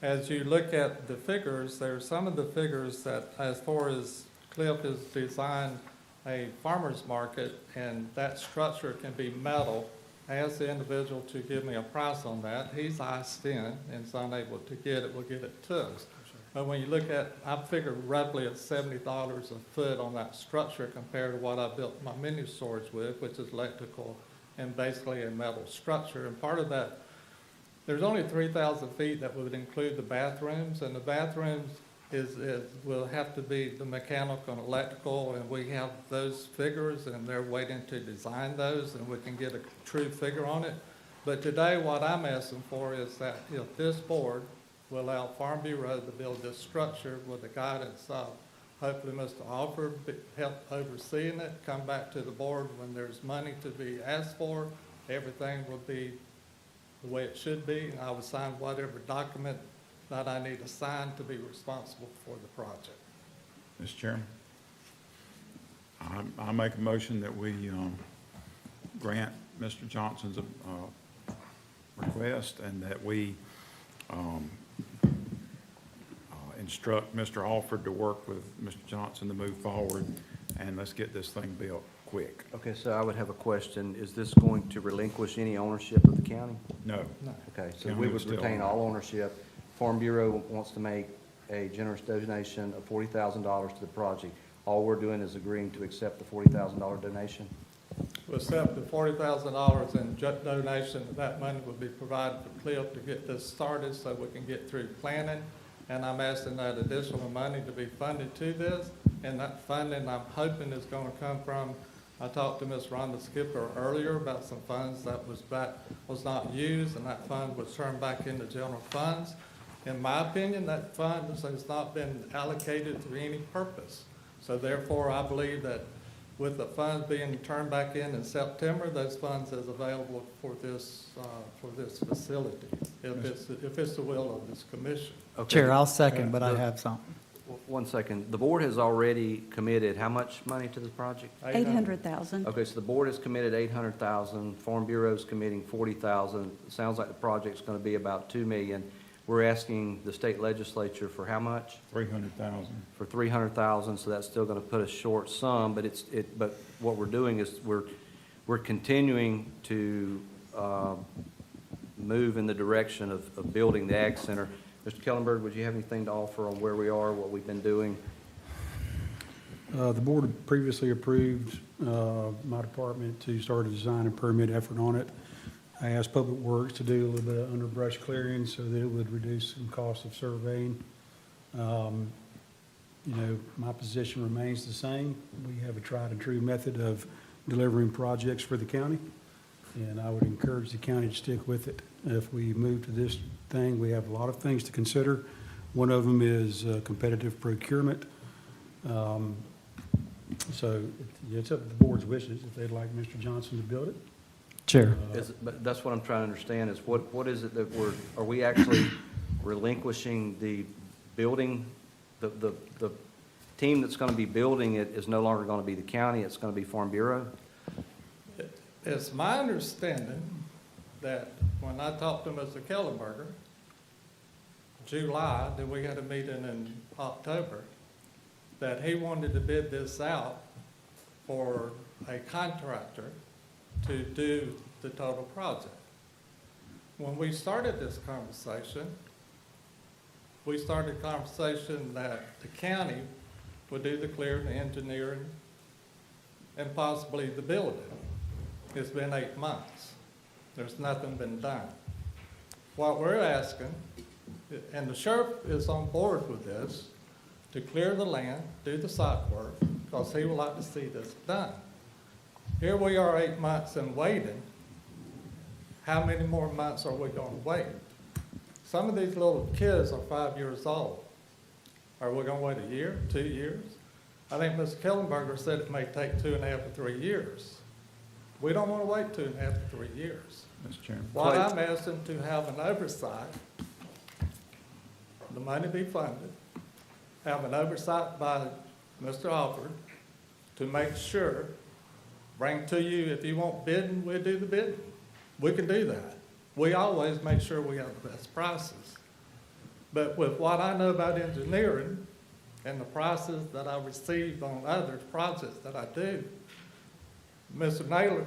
As you look at the figures, there are some of the figures that, as far as Cliff has designed a farmer's market, and that structure can be metal. I asked the individual to give me a price on that. He's iced in and is unable to get it, will get it to us. But when you look at, I figured roughly at $70 a foot on that structure compared to what I built my mini storage with, which is electrical and basically a metal structure. And part of that, there's only 3,000 feet that would include the bathrooms, and the bathrooms will have to be the mechanical and electrical, and we have those figures, and they're waiting to design those, and we can get a true figure on it. But today, what I'm asking for is that if this board will allow Farm Bureau to build this structure with the guidance of hopefully Mr. Alford help overseeing it, come back to the board when there's money to be asked for, everything will be the way it should be, and I will sign whatever document that I need to sign to be responsible for the project. Mr. Chairman, I make a motion that we grant Mr. Johnson's request, and that we instruct Mr. Alford to work with Mr. Johnson to move forward, and let's get this thing built quick. Okay, so I would have a question. Is this going to relinquish any ownership of the county? No. Okay, so County we will would still retain own it. all ownership. Farm Bureau wants to make a generous donation of $40,000 to the project. All we're doing is agreeing to accept the $40,000 donation? we accepted $40,000 in donation. That money will be provided for Cliff to get this started so we can get through planning. And I'm asking that additional money to be funded to this. And that funding, I'm hoping, is going to come from, I talked to Ms. Rhonda Skipper earlier about some funds that was not used, and that fund was turned back into general funds. In my opinion, that fund has not been allocated to any purpose. So therefore, I believe that with the funds being turned back in September, those funds is available for this facility, if it's the will of this commission. Okay. Chair, I'll second, but I have something. One second. The board has already committed how much money to this project? 800,000. Okay, so the board has committed 800,000, Farm Bureau's committing 40,000. Sounds like the project's going to be about 2 million. We're asking the state legislature for how much? 300,000. For 300,000, so that's still going to put us short some, but but what we're doing is we're continuing to move in the direction of building the Ag Center. Mr. Kellenberg, would you have anything to offer on where we are, what we've been doing? The board had previously approved my department to start a design and permit effort on it. I asked Public Works to do a little bit of underbrush clearing so that it would reduce some cost of surveying. You know, my position remains the same. We have a tried and true method of delivering projects for the county, and I would encourage the county to stick with it. If we move to this thing, we have a lot of things to consider. One of them is competitive procurement. So it's up to the board's wishes if they'd like Mr. Johnson to build it. Chair. But that's what I'm trying to understand is what is it that are we actually relinquishing the building, the team that's going to be building it is no longer going to be the county, it's going to be Farm Bureau? It's my understanding that when I talked to Mr. Kellenberger, July, then we had a meeting in October, that he wanted to bid this out for a contractor to do the total project. When we started this conversation, we started a conversation that the county would do the clearing, the engineering, and possibly the building. It's been 8 months. There's nothing been done. What we're asking, and the sheriff is on board with this, to clear the land, do the site work, because he would like to see this done. Here we are 8 months and waiting. How many more months are we going to wait? Some of these little kids are 5 years old. Are we going to wait a year, 2 years? I think Mr. Kellenberger said it may take 2.5 to 3 years. We don't want to wait 2.5 to 3 years. Mr. Chairman. What I'm asking to have an oversight, the money be funded, have an oversight by Mr. Alford to make sure, bring to you, if you want bidding, we'll do the bidding. We can do that. We always make sure we have the best prices. But with what I know about engineering and the prices that I received on other projects that I do, Mr. Naylor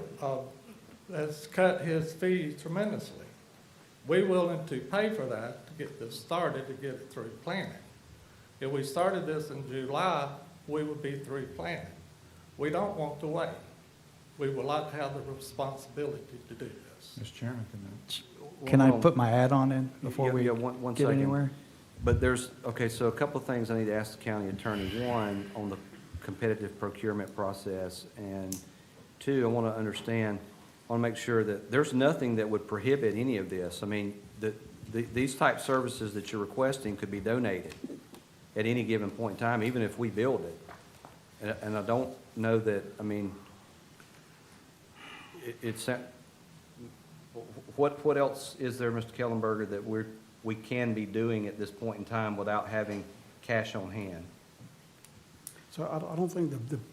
has cut his fees tremendously. We're willing to pay for that to get this started, to get it through planning. If we started this in July, we would be through planning. We don't want to wait. We would like to have the responsibility to do this. Mr. Chairman, Can I put my add on in before we one get second. anywhere? But okay, so a couple of things I need to ask the county attorney. One, on the competitive procurement process, and two, I want to understand, I want to make sure that there's nothing that would prohibit any of this. I mean, these type services that you're requesting could be donated at any given point in time, even if we build it. And I don't know that, I mean, what else is there, Mr. Kellenberger, that we can be doing at this point in time without having cash on hand? So I don't think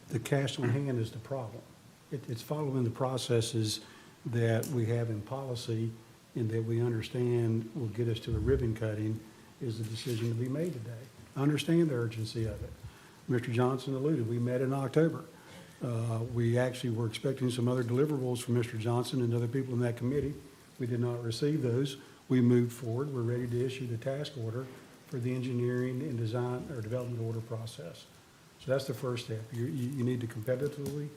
the cash on hand is the problem. It's following the processes that we have in policy and that we understand will get us to the ribbon cutting is the decision to be made today. I understand the urgency of it. Mr. Johnson alluded, we met in October. We actually were expecting some other deliverables from Mr. Johnson and other people in that committee. We did not receive those. We moved forward. We're ready to issue the task order for the engineering and design or development order process. So that's the first step. You need to competitively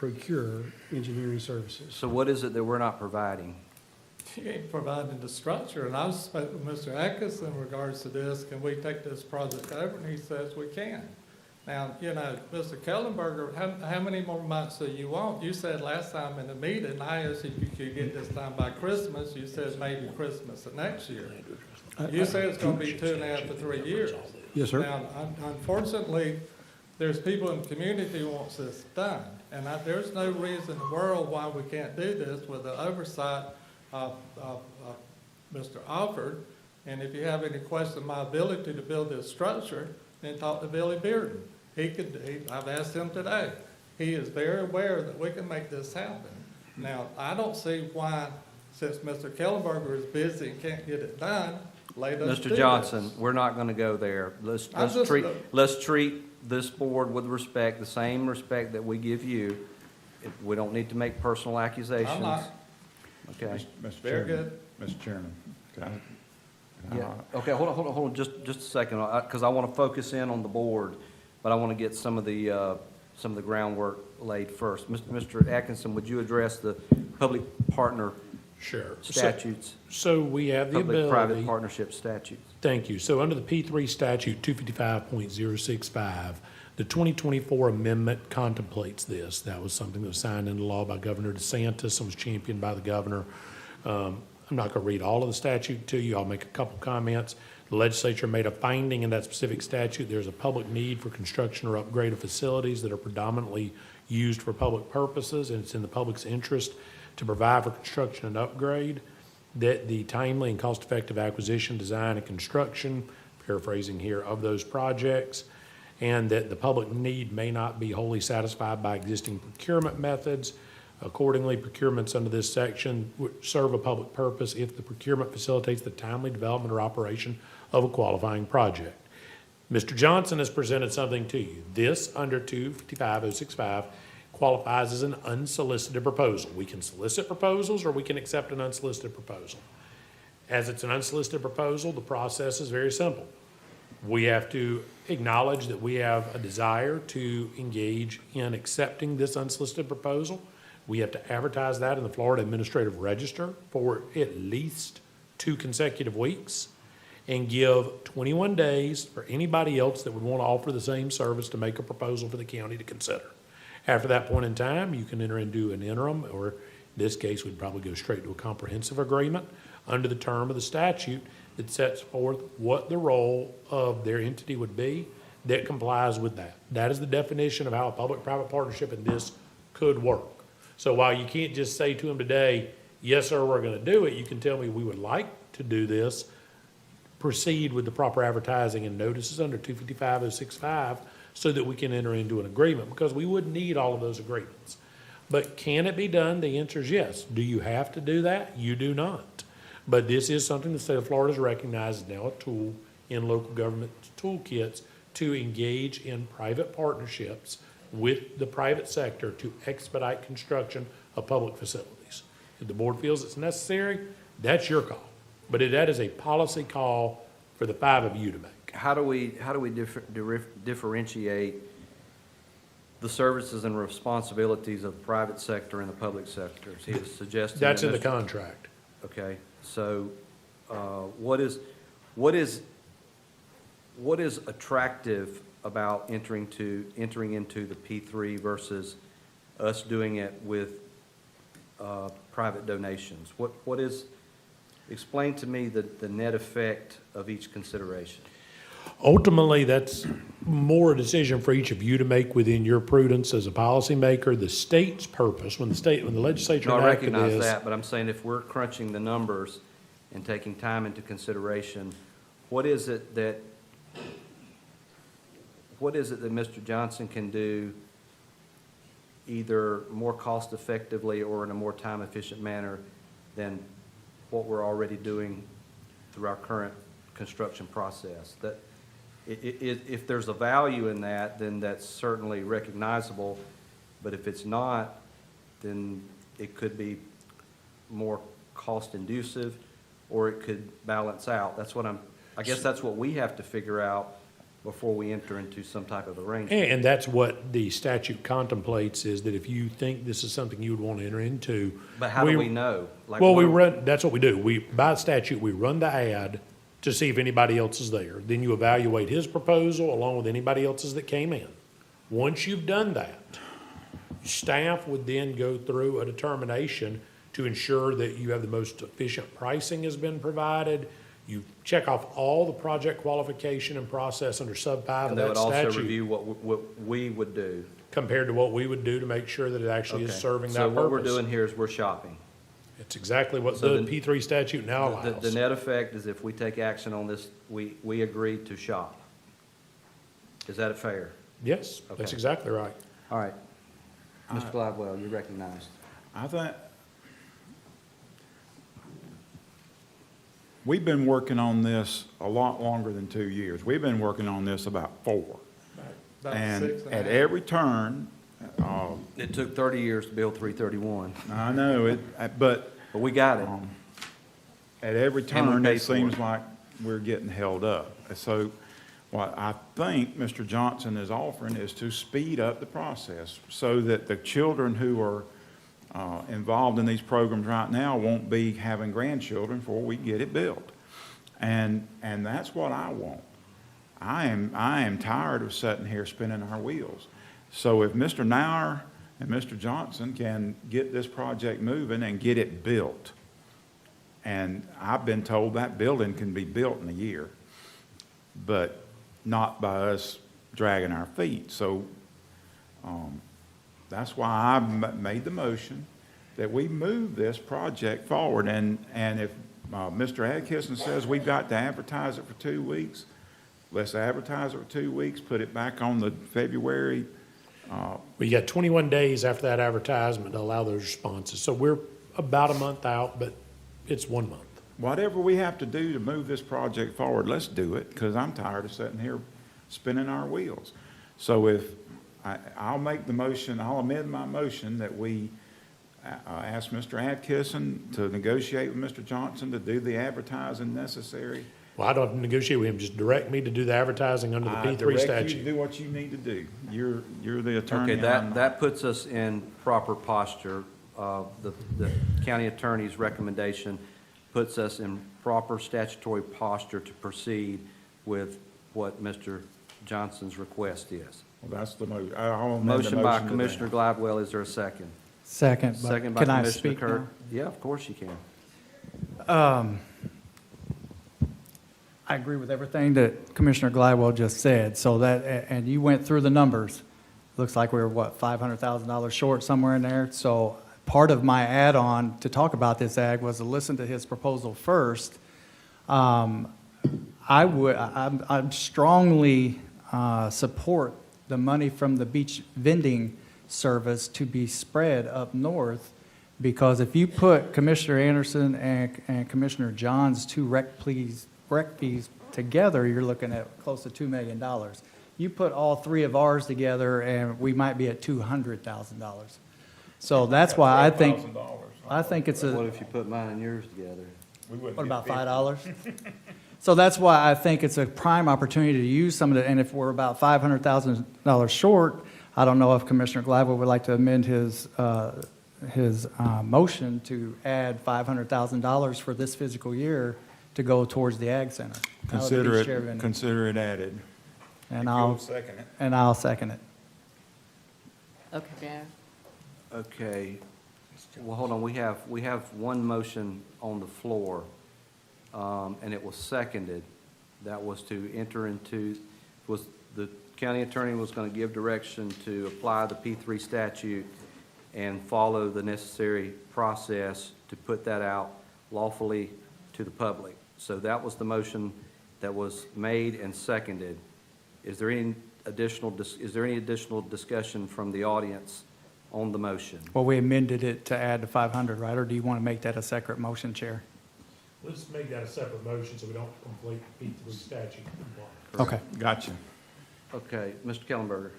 procure engineering services. So what is it that we're not providing? He ain't providing the structure, and I've spoken with Mr. Atkins in regards to this, can we take this project over, and he says we can. Now, you know, Mr. Kellenberger, how many more months do you want? You said last time in the meeting, I asked if you could get this done by Christmas, you said maybe Christmas of next year. You said it's gonna be 2.5 to 3 years. Yes, sir. Now, unfortunately, there's people in the community who wants this done, and there's no reason in the world why we can't do this with the oversight of Mr. Alford. And if you have any question of my ability to build this structure, then talk to Billy Bearden. I've asked him today. He is very aware that we can make this happen. Now, I don't see why, since Mr. Kellenberger is busy and can't get it done, let us do Mr. this. Johnson, we're not gonna go there. Let's treat this board with respect, the same respect that we give you. We don't need to make personal accusations. I'm not. Okay. Mr. Very Chairman. good. Mr. Chairman, can I? Yeah, okay, hold on, just a second, because I want to focus in on the board, but I want to get some of the groundwork laid first. Mr. Atkinson, would you address the public partner Sure. statutes? So we have the ability. Public-private partnership statutes. Thank you. So under the P3 statute 255.065, the 2024 amendment contemplates this. That was something that was signed into law by Governor DeSantis and was championed by the governor. I'm not going to read all of the statute to you. I'll make a couple comments. The legislature made a finding in that specific statute. There's a public need for construction or upgrade of facilities that are predominantly used for public purposes, and it's in the public's interest to provide for construction and upgrade, that the timely and cost-effective acquisition, design, and construction, paraphrasing here, of those projects, and that the public need may not be wholly satisfied by existing procurement methods. Accordingly, procurements under this section would serve a public purpose if the procurement facilitates the timely development or operation of a qualifying project. Mr. Johnson has presented something to you. This, under 255.065, qualifies as an unsolicited proposal. We can solicit proposals or we can accept an unsolicited proposal. As it's an unsolicited proposal, the process is very simple. We have to acknowledge that we have a desire to engage in accepting this unsolicited proposal. We have to advertise that in the Florida Administrative Register for at least 2 consecutive weeks and give 21 days for anybody else that would want to offer the same service to make a proposal for the county to consider. After that point in time, you can enter into an interim, or in this case, we'd probably go straight to a comprehensive agreement under the term of the statute that sets forth what the role of their entity would be that complies with that. That is the definition of how a public-private partnership in this could work. So while you can't just say to them today, yes, sir, we're going to do it, you can tell me we would like to do this, proceed with the proper advertising and notices under 255.065 so that we can enter into an agreement, because we would need all of those agreements. But can it be done? The answer is yes. Do you have to do that? You do not. But this is something the state of Florida has recognized now a tool in local government toolkits to engage in private partnerships with the private sector to expedite construction of public facilities. If the board feels it's necessary, that's your call. But that is a policy call for the 5 of you to make. How do we differentiate the services and responsibilities of the private sector and the public sector? He was suggesting That's in the contract. Okay, so what is attractive about entering into the P3 versus us doing it with private donations? What is, explain to me the net effect of each consideration. Ultimately, that's more a decision for each of you to make within your prudence as a policymaker. The state's purpose, when the legislature No, I enacted recognize this. that, but I'm saying if we're crunching the numbers and taking time into consideration, what is it that Mr. Johnson can do either more cost effectively or in a more time efficient manner than what we're already doing through our current construction process? That if there's a value in that, then that's certainly recognizable, but if it's not, then it could be more cost inducive or it could balance out. That's what I guess that's what we have to figure out before we enter into some type of arrangement. And that's what the statute contemplates, is that if you think this is something you would want to enter into. But how do we know? Like, Well, what- that's what we do. By statute, we run the ad to see if anybody else is there. Then you evaluate his proposal along with anybody else's that came in. Once you've done that, staff would then go through a determination to ensure that you have the most efficient pricing has been provided. You check off all the project qualification and process under sub 5 of And they that would also statute review what we would do. compared to what we would do to make sure that it actually is Okay. serving that So purpose. what we're doing here is we're shopping. It's exactly what So the the- P3 statute now The allows. net effect is if we take action on this, we agree to shop. Is that fair? Yes, that's Okay. exactly right. All right. Mr. Gladwell, you're recognized. I think, we've been working on this a lot longer than 2 years. We've been working on this about 4. About And 6 and a at half. every turn, It took 30 years to build 331, I know it, but but we got it. at every And we turn, paid it for seems it. like we're getting held up. So what I think Mr. Johnson is offering is to speed up the process so that the children who are involved in these programs right now won't be having grandchildren before we get it built. And that's what I want. I am tired of sitting here spinning our wheels. So if Mr. Nauer and Mr. Johnson can get this project moving and get it built, and I've been told that building can be built in a year, but not by us dragging our feet. So that's why I made the motion that we move this project forward. And if Mr. Adkisson says we've got to advertise it for 2 weeks, let's advertise it for 2 weeks, put it back on the February. We got 21 days after that advertisement to allow those responses. So we're about a month out, but it's 1 month. Whatever we have to do to move this project forward, let's do it, because I'm tired of sitting here spinning our wheels. So if, I'll make the motion, I'll amend my motion that we ask Mr. Adkisson to negotiate with Mr. Johnson to do the advertising necessary. Well, I don't have to negotiate with him, just direct me to do the advertising under the I P3 direct you to statute. do what you need to do. You're the attorney. Okay, and I'm not. that puts us in proper posture. The county attorney's recommendation puts us in proper statutory posture to proceed with what Mr. Johnson's request is. Well, that's the motion. I'll amend the Motion by to that. Commissioner Gladwell, is there a second? Second, Second but by can I Commissioner speak Kirk. now? Yeah, of course you can. I agree with everything that Commissioner Gladwell just said, so that, and you went through the numbers. Looks like we were, what, $500,000 short somewhere in there? So part of my add-on to talk about this ag was to listen to his proposal first. I'm strongly support the money from the beach vending service to be spread up north, because if you put Commissioner Anderson and Commissioner John's two rec fees together, you're looking at close to $2 million. You put all three of ours together, and we might be at $200,000. So that's why I think it's What a, if you put mine and yours together? what about $5? So that's why I think it's a prime opportunity to use some of it, and if we're about $500,000 short, I don't know if Commissioner Gladwell would like to amend his motion to add $500,000 for this fiscal year to go towards the Ag Center. Consider it added. And You'll I'll second it. second it. Okay, Dan. Okay, well, hold on, we have one motion on the floor, and it was seconded. That was to enter into, the county attorney was going to give direction to apply the P3 statute and follow the necessary process to put that out lawfully to the public. So that was the motion that was made and seconded. Is there any additional discussion from the audience on the motion? Well, we amended it to add the 500, right? Or do you want to make that a separate motion, Chair? Let's make that a separate motion so we don't complete the P3 statute. Okay. Gotcha. Okay, Mr. Kellenberger.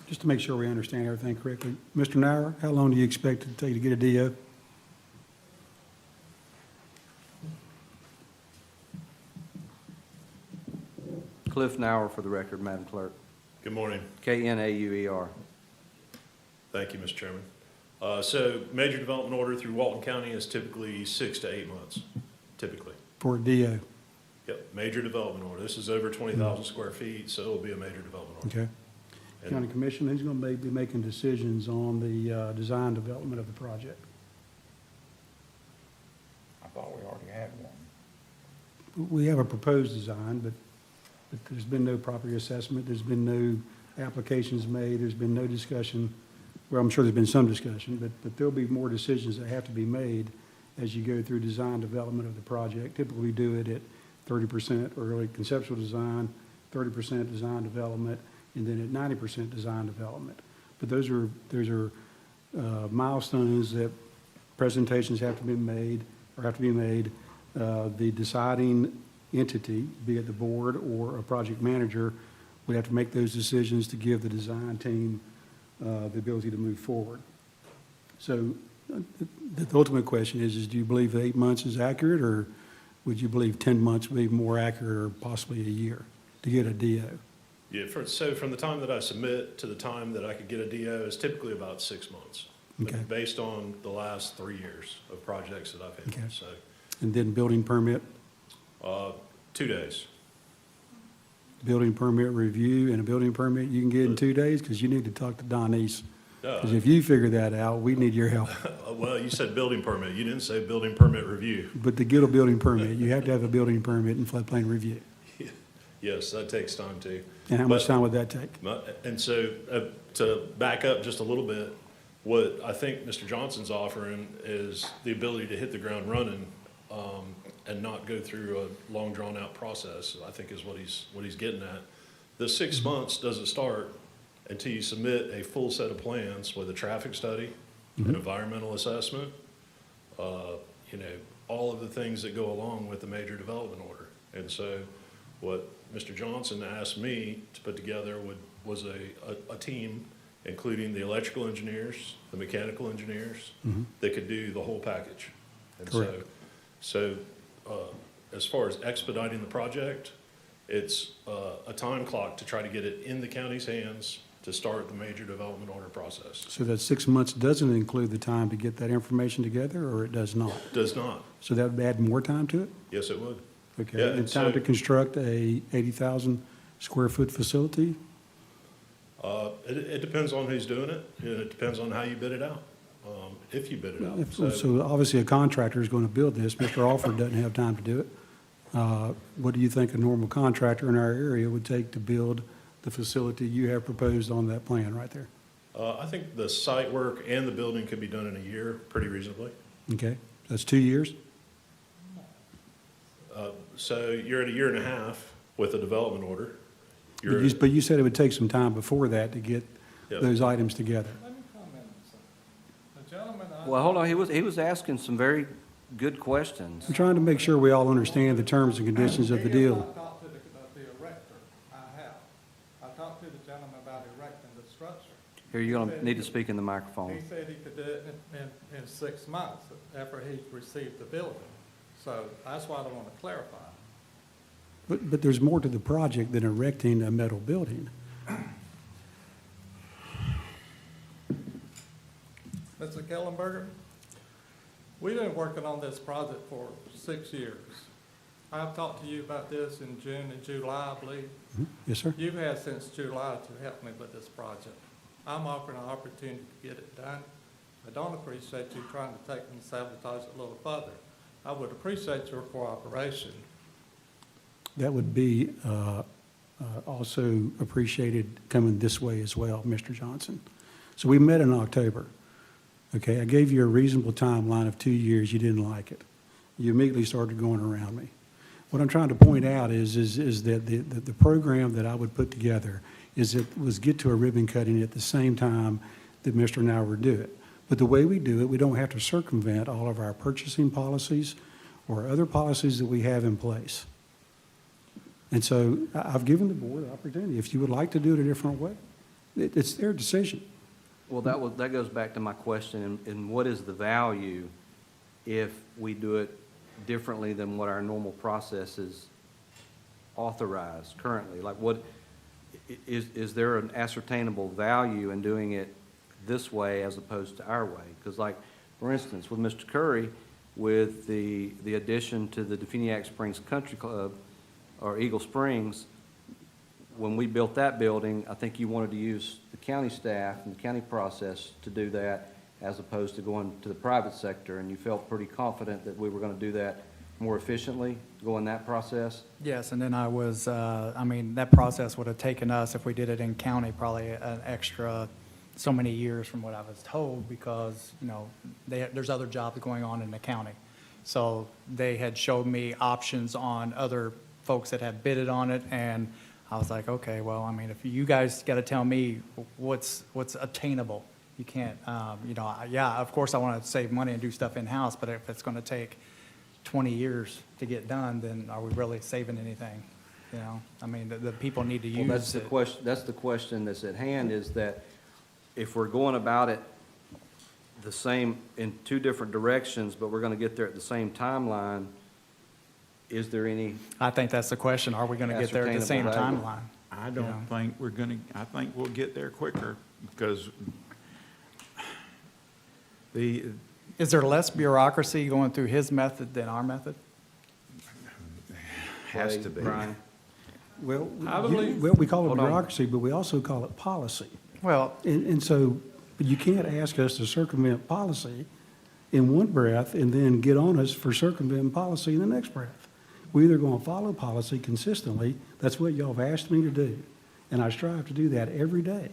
Just to make sure we understand everything correctly, Mr. Nauer, how long do you expect it to take to get a DO? Cliff Nauer for the record, Madam Clerk. Good morning. Knauer. Thank you, Mr. Chairman. So major development order through Walton County is typically 6 to 8 months, typically. For DO, Yep, major development order. This is over 20,000 square feet, so it'll be a major development order. okay. And- County Commission, who's going to be making decisions on the design development of the project? I thought we already had one. We have a proposed design, but there's been no property assessment, there's been no applications made, there's been no discussion. Well, I'm sure there's been some discussion, but there'll be more decisions that have to be made as you go through design development of the project. Typically, we do it at 30% early conceptual design, 30% design development, and then at 90% design development. But those are milestones that presentations have to be made, or have to be made. The deciding entity, be it the board or a project manager, would have to make those decisions to give the design team the ability to move forward. So the ultimate question is do you believe that 8 months is accurate, or would you believe 10 months would be more accurate, or possibly a year to get a DO? Yeah, so from the time that I submit to the time that I could get a DO is typically about 6 months. But Okay. based on the last 3 years of projects that I've Okay. had, so, And then building permit, 2 days. building permit review, and a building permit you can get in 2 days, because you need to talk to Don East. Because if you figure that out, we need your help. Well, you said building permit, you didn't say building permit review. But to get a building permit, you have to have a building permit and floodplain review. Yes, that takes time too. And how much But- time would that take? And so, to back up just a little bit, what I think Mr. Johnson's offering is the ability to hit the ground running, and not go through a long drawn-out process, I think is what he's getting at. The 6 months doesn't start until you submit a full set of plans with a traffic study, an environmental assessment, all of the things that go along with the major development order. And so what Mr. Johnson asked me to put together was a team, including the electrical engineers, the mechanical engineers, that could do the whole package. And Correct. So, as far as expediting the project, it's a time clock to try to get it in the county's hands to start the major development order process. So that 6 months doesn't include the time to get that information together, or it does not? Does not. So that would add more time to it? Yes, it would. Okay, Yeah, and and time so- to construct a 80,000 square foot facility? It depends on who's doing it, and it depends on how you bid it out, if you bid it out. So obviously a contractor is going to build this. Mr. Alford doesn't have time to do it. What do you think a normal contractor in our area would take to build the facility you have proposed on that plan right there? I think the site work and the building could be done in a year, pretty reasonably. Okay, that's 2 years? So you're at a year and a half with a development order. But you said it would take some time before that to get Yep. those items together. Let me comment on something. The gentleman, Well, hold on, he was asking some very good questions. I'm trying to make sure we all understand the terms and conditions of the deal. I talked to the erector, I have. I talked to the gentleman about erecting the structure. Here, you're going to need to speak in the microphone. He said he could do it in 6 months after he received the building. So that's why I want to clarify. But there's more to the project than erecting a metal building. Mr. Kellenberger, we've been working on this project for 6 years. I've talked to you about this in June and July, I believe. Yes, sir? You've had since July to help me with this project. I'm offering an opportunity to get it done. I don't appreciate you trying to take and sabotage it a little further. I would appreciate your cooperation. That would be also appreciated coming this way as well, Mr. Johnson. So we met in October. Okay, I gave you a reasonable timeline of 2 years. You didn't like it. You immediately started going around me. What I'm trying to point out is that the program that I would put together was get to a ribbon cutting at the same time that Mr. Nauer would do it. But the way we do it, we don't have to circumvent all of our purchasing policies or other policies that we have in place. And so I've given the board the opportunity. If you would like to do it a different way, it's their decision. Well, that goes back to my question, and what is the value if we do it differently than what our normal process is authorized currently? Like what, is there an ascertainable value in doing it this way as opposed to our way? Because like, for instance, with Mr. Curry, with the addition to the Definiak Springs Country Club, or Eagle Springs, when we built that building, I think you wanted to use the county staff and the county process to do that as opposed to going to the private sector, and you felt pretty confident that we were going to do that more efficiently, go in that process? Yes, and then I was, I mean, that process would have taken us, if we did it in county, probably an extra so many years from what I was told, because, you know, there's other jobs going on in the county. So they had showed me options on other folks that had bidded on it, and I was like, okay, well, I mean, if you guys got to tell me what's attainable. You can't, you know, yeah, of course I want to save money and do stuff in-house, but if it's going to take 20 years to get done, then are we really saving anything? You know, I mean, the people need to Well, use it. that's the question that's at hand, is that if we're going about it the same, in two different directions, but we're going to get there at the same timeline, is there any? I think that's the question. Are we going to get there at the same Ascertainable timeline? I Yeah. don't think we're gonna, I think we'll get there quicker because Is there less bureaucracy going through his method than our method? has to be. Brian? Well, I believe- we call it Hold on. bureaucracy, but we also call it policy. Well, And so, but you can't ask us to circumvent policy in one breath and then get on us for circumventing policy in the next breath. We're either going to follow policy consistently, that's what y'all have asked me to do, and I strive to do that every day.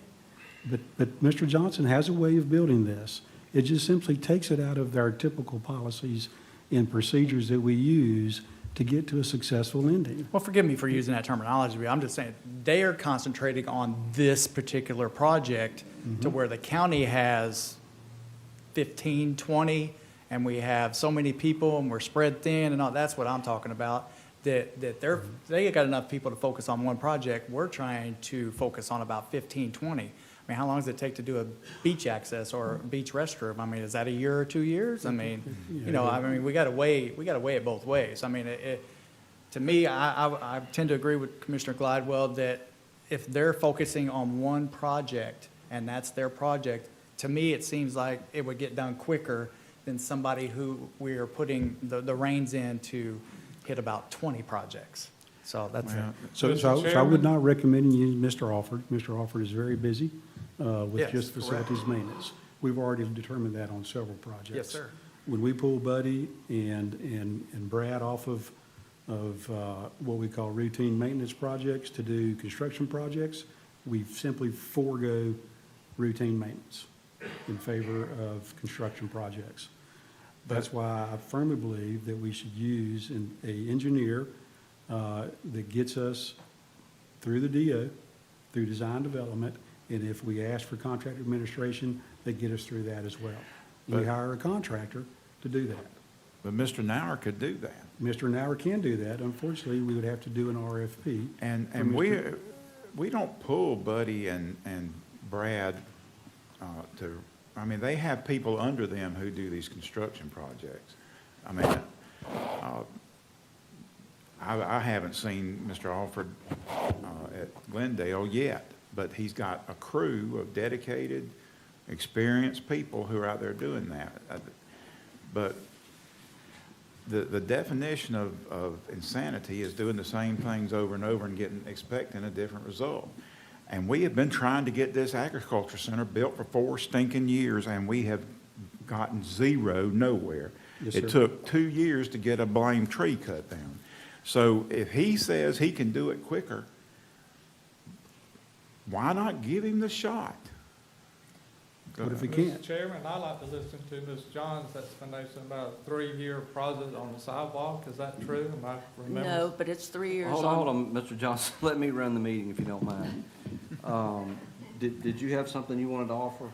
But Mr. Johnson has a way of building this. It just simply takes it out of our typical policies and procedures that we use to get to a successful ending. well, forgive me for using that terminology, but I'm just saying, they are concentrating on this particular project to where the county has 15, 20, and we have so many people, and we're spread thin, and all, that's what I'm talking about, that they got enough people to focus on one project. We're trying to focus on about 15, 20. I mean, how long does it take to do a beach access or a beach restroom? I mean, is that a year or 2 years? I mean, you know, I mean, we got to weigh it both ways. I mean, to me, I tend to agree with Commissioner Glidewell that if they're focusing on one project and that's their project, to me, it seems like it would get done quicker than somebody who we are putting the reins in to hit about 20 projects. So that's it. Well, So Mr. I would Chairman? not recommend you use Mr. Alford. Mr. Alford is very busy with Yes, just correct. facilities maintenance. We've already determined that on several projects. Yes, sir. When we pull Buddy and Brad off of what we call routine maintenance projects to do construction projects, we simply forego routine maintenance in favor of construction projects. That's why I firmly believe that we should use an engineer that gets us through the DO, through design development, and if we ask for contract administration, they get us through that as well. We But- hire a contractor to do that. But Mr. Nauer could do that. Mr. Nauer can do that. Unfortunately, we would have to do an RFP. And for Mr. we don't pull Buddy and Brad I mean, they have people under them who do these construction projects. I mean, I haven't seen Mr. Alford at Glendale yet, but he's got a crew of dedicated, experienced people who are out there doing that. But the definition of insanity is doing the same things over and over and expecting a different result. And we have been trying to get this agriculture center built for 4 stinking years, and we have gotten zero nowhere. Yes, It sir. took 2 years to get a blame tree cut down. So if he says he can do it quicker, why not give him the shot? What if we Mr. can't? Chairman, I'd like to listen to Ms. John's explanation about a 3-year project on the sidewalk. Is that true? Am I remembering? No, but it's 3 years Hold on, Mr. Johnson, let me run the meeting if you don't mind. Did you have something you wanted to offer?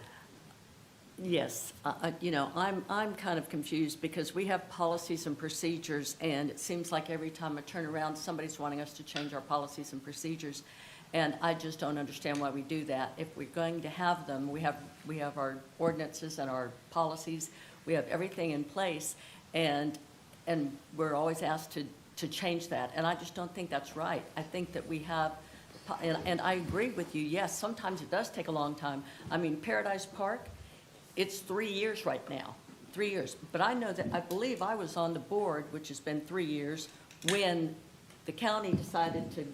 Yes, you know, I'm kind of confused because we have policies and procedures, and it seems like every time I turn around, somebody's wanting us to change our policies and procedures. And I just don't understand why we do that. If we're going to have them, we have our ordinances and our policies, we have everything in place, and we're always asked to change that, and I just don't think that's right. I think that we have, and I agree with you, yes, sometimes it does take a long time. I mean, Paradise Park, it's 3 years right now, 3 years. But I know that, I believe I was on the board, which has been 3 years, when the county decided to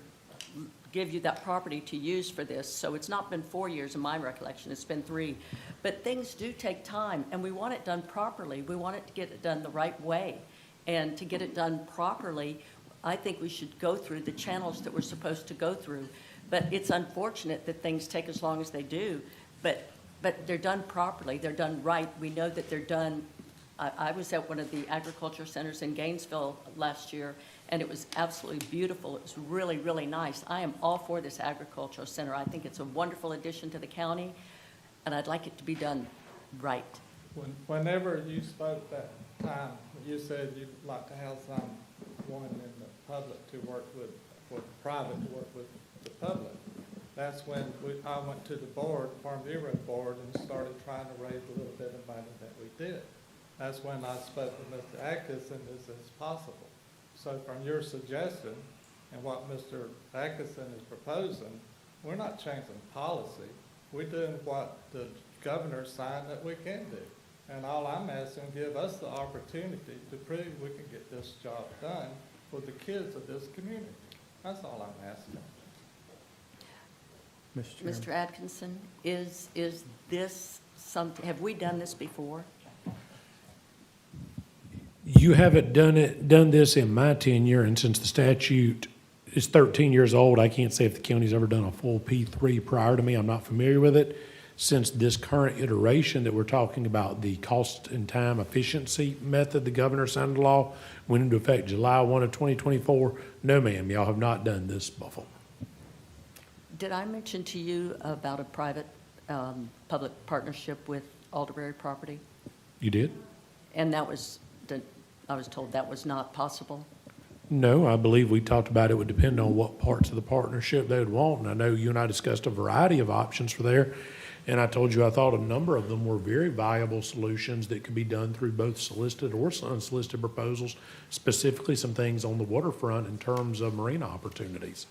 give you that property to use for this. So it's not been 4 years in my recollection, it's been 3. But things do take time, and we want it done properly. We want it to get it done the right way. And to get it done properly, I think we should go through the channels that we're supposed to go through. But it's unfortunate that things take as long as they do, but they're done properly, they're done right. We know that they're done. I was at one of the agriculture centers in Gainesville last year, and it was absolutely beautiful. It was really, really nice. I am all for this agricultural center. I think it's a wonderful addition to the county, and I'd like it to be done right. Whenever you spoke that time, you said you'd like to have someone in the public to work with, or private to work with the public. That's when I went to the board, Farm Bureau Board, and started trying to raise a little bit of money that we did. That's when I spoke with Mr. Atkinson, this is possible. So from your suggestion and what Mr. Atkinson is proposing, we're not changing policy. We're doing what the governor signed that we can do. And all I'm asking, give us the opportunity to prove we can get this job done for the kids of this community. That's all I'm asking. Mr. Atkinson, is this something, have we done this before? You haven't done this in my tenure, and since the statute is 13 years old, I can't say if the county's ever done a full P3 prior to me. I'm not familiar with it. Since this current iteration that we're talking about, the cost and time efficiency method, the governor signed into law, went into effect July 1 of 2024. No, ma'am, y'all have not done this before. Did I mention to you about a private, public partnership with Alderberry Property? You did? And that was, I was told that was not possible? No, I believe we talked about it would depend on what parts of the partnership they would want. And I know you and I discussed a variety of options for there. And I told you I thought a number of them were very viable solutions that could be done through both solicited or unsolicited proposals, specifically some things on the waterfront in terms of marina opportunities.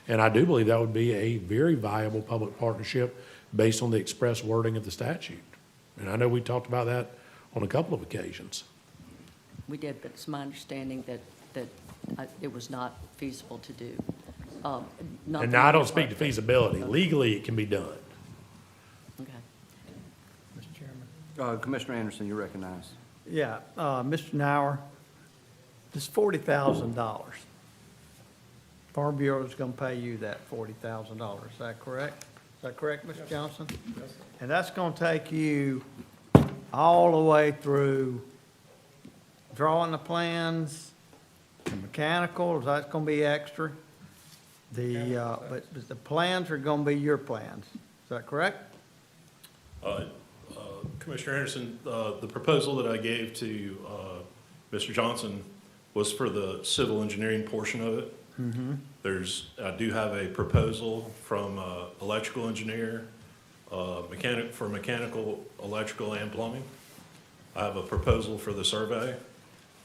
And I do believe that would be a very viable public partnership based on the express wording of the statute. And I know we talked about that on a couple of occasions. We did, but it's my understanding that it was not feasible to do. And now I don't speak to feasibility. Legally, it can be done. Okay. Mr. Chairman. Commissioner Anderson, you're recognized. Yeah, Mr. Nauer, this $40,000. Farm Bureau is going to pay you that $40,000. Is that correct? Is that correct, Mr. Johnson? Yes. And that's going to take you all the way through drawing the plans, the mechanical, that's going to be extra. But the plans are going to be your plans. Is that correct? Commissioner Anderson, the proposal that I gave to Mr. Johnson was for the civil engineering portion of it. Mm-hmm. I do have a proposal from electrical engineer, for mechanical, electrical, and plumbing. I have a proposal for the survey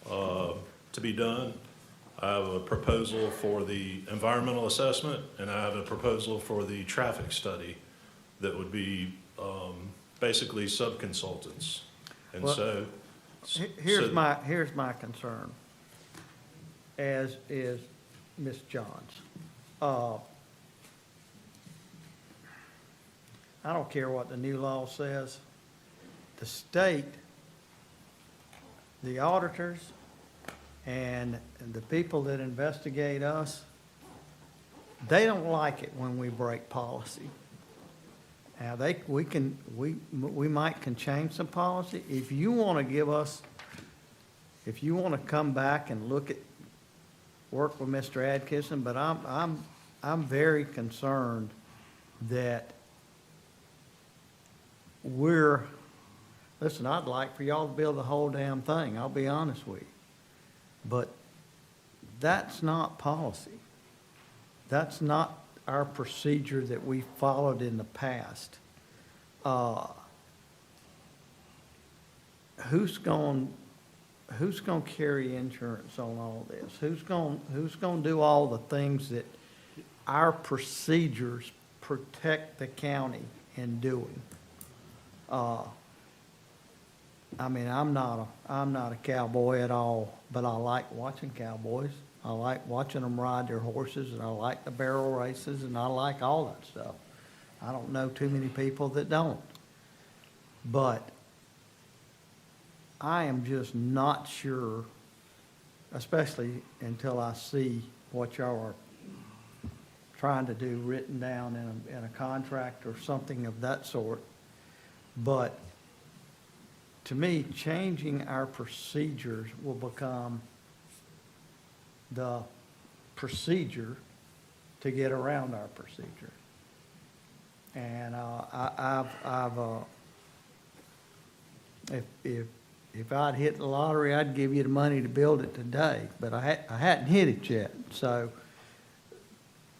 to be done. I have a proposal for the environmental assessment, and I have a proposal for the traffic study that would be basically sub-consultants. And Well, so. Here's my concern, as is Ms. Johns. I don't care what the new law says. The state, the auditors, and the people that investigate us, they don't like it when we break policy. Now, we might can change some policy. If you want to give us, if you want to come back and work with Mr. Atkinson, but I'm very concerned that listen, I'd like for y'all to build the whole damn thing, I'll be honest with you. But that's not policy. That's not our procedure that we followed in the past. Who's going who's gonna carry insurance on all this? Who's gonna do all the things that our procedures protect the county in doing? I mean, I'm not a cowboy at all, but I like watching cowboys. I like watching them ride their horses, and I like the barrel races, and I like all that stuff. I don't know too many people that don't. But I am just not sure, especially until I see what y'all are trying to do written down in a contract or something of that sort. But to me, changing our procedures will become the procedure to get around our procedure. And if I'd hit the lottery, I'd give you the money to build it today, but I hadn't hit it yet. So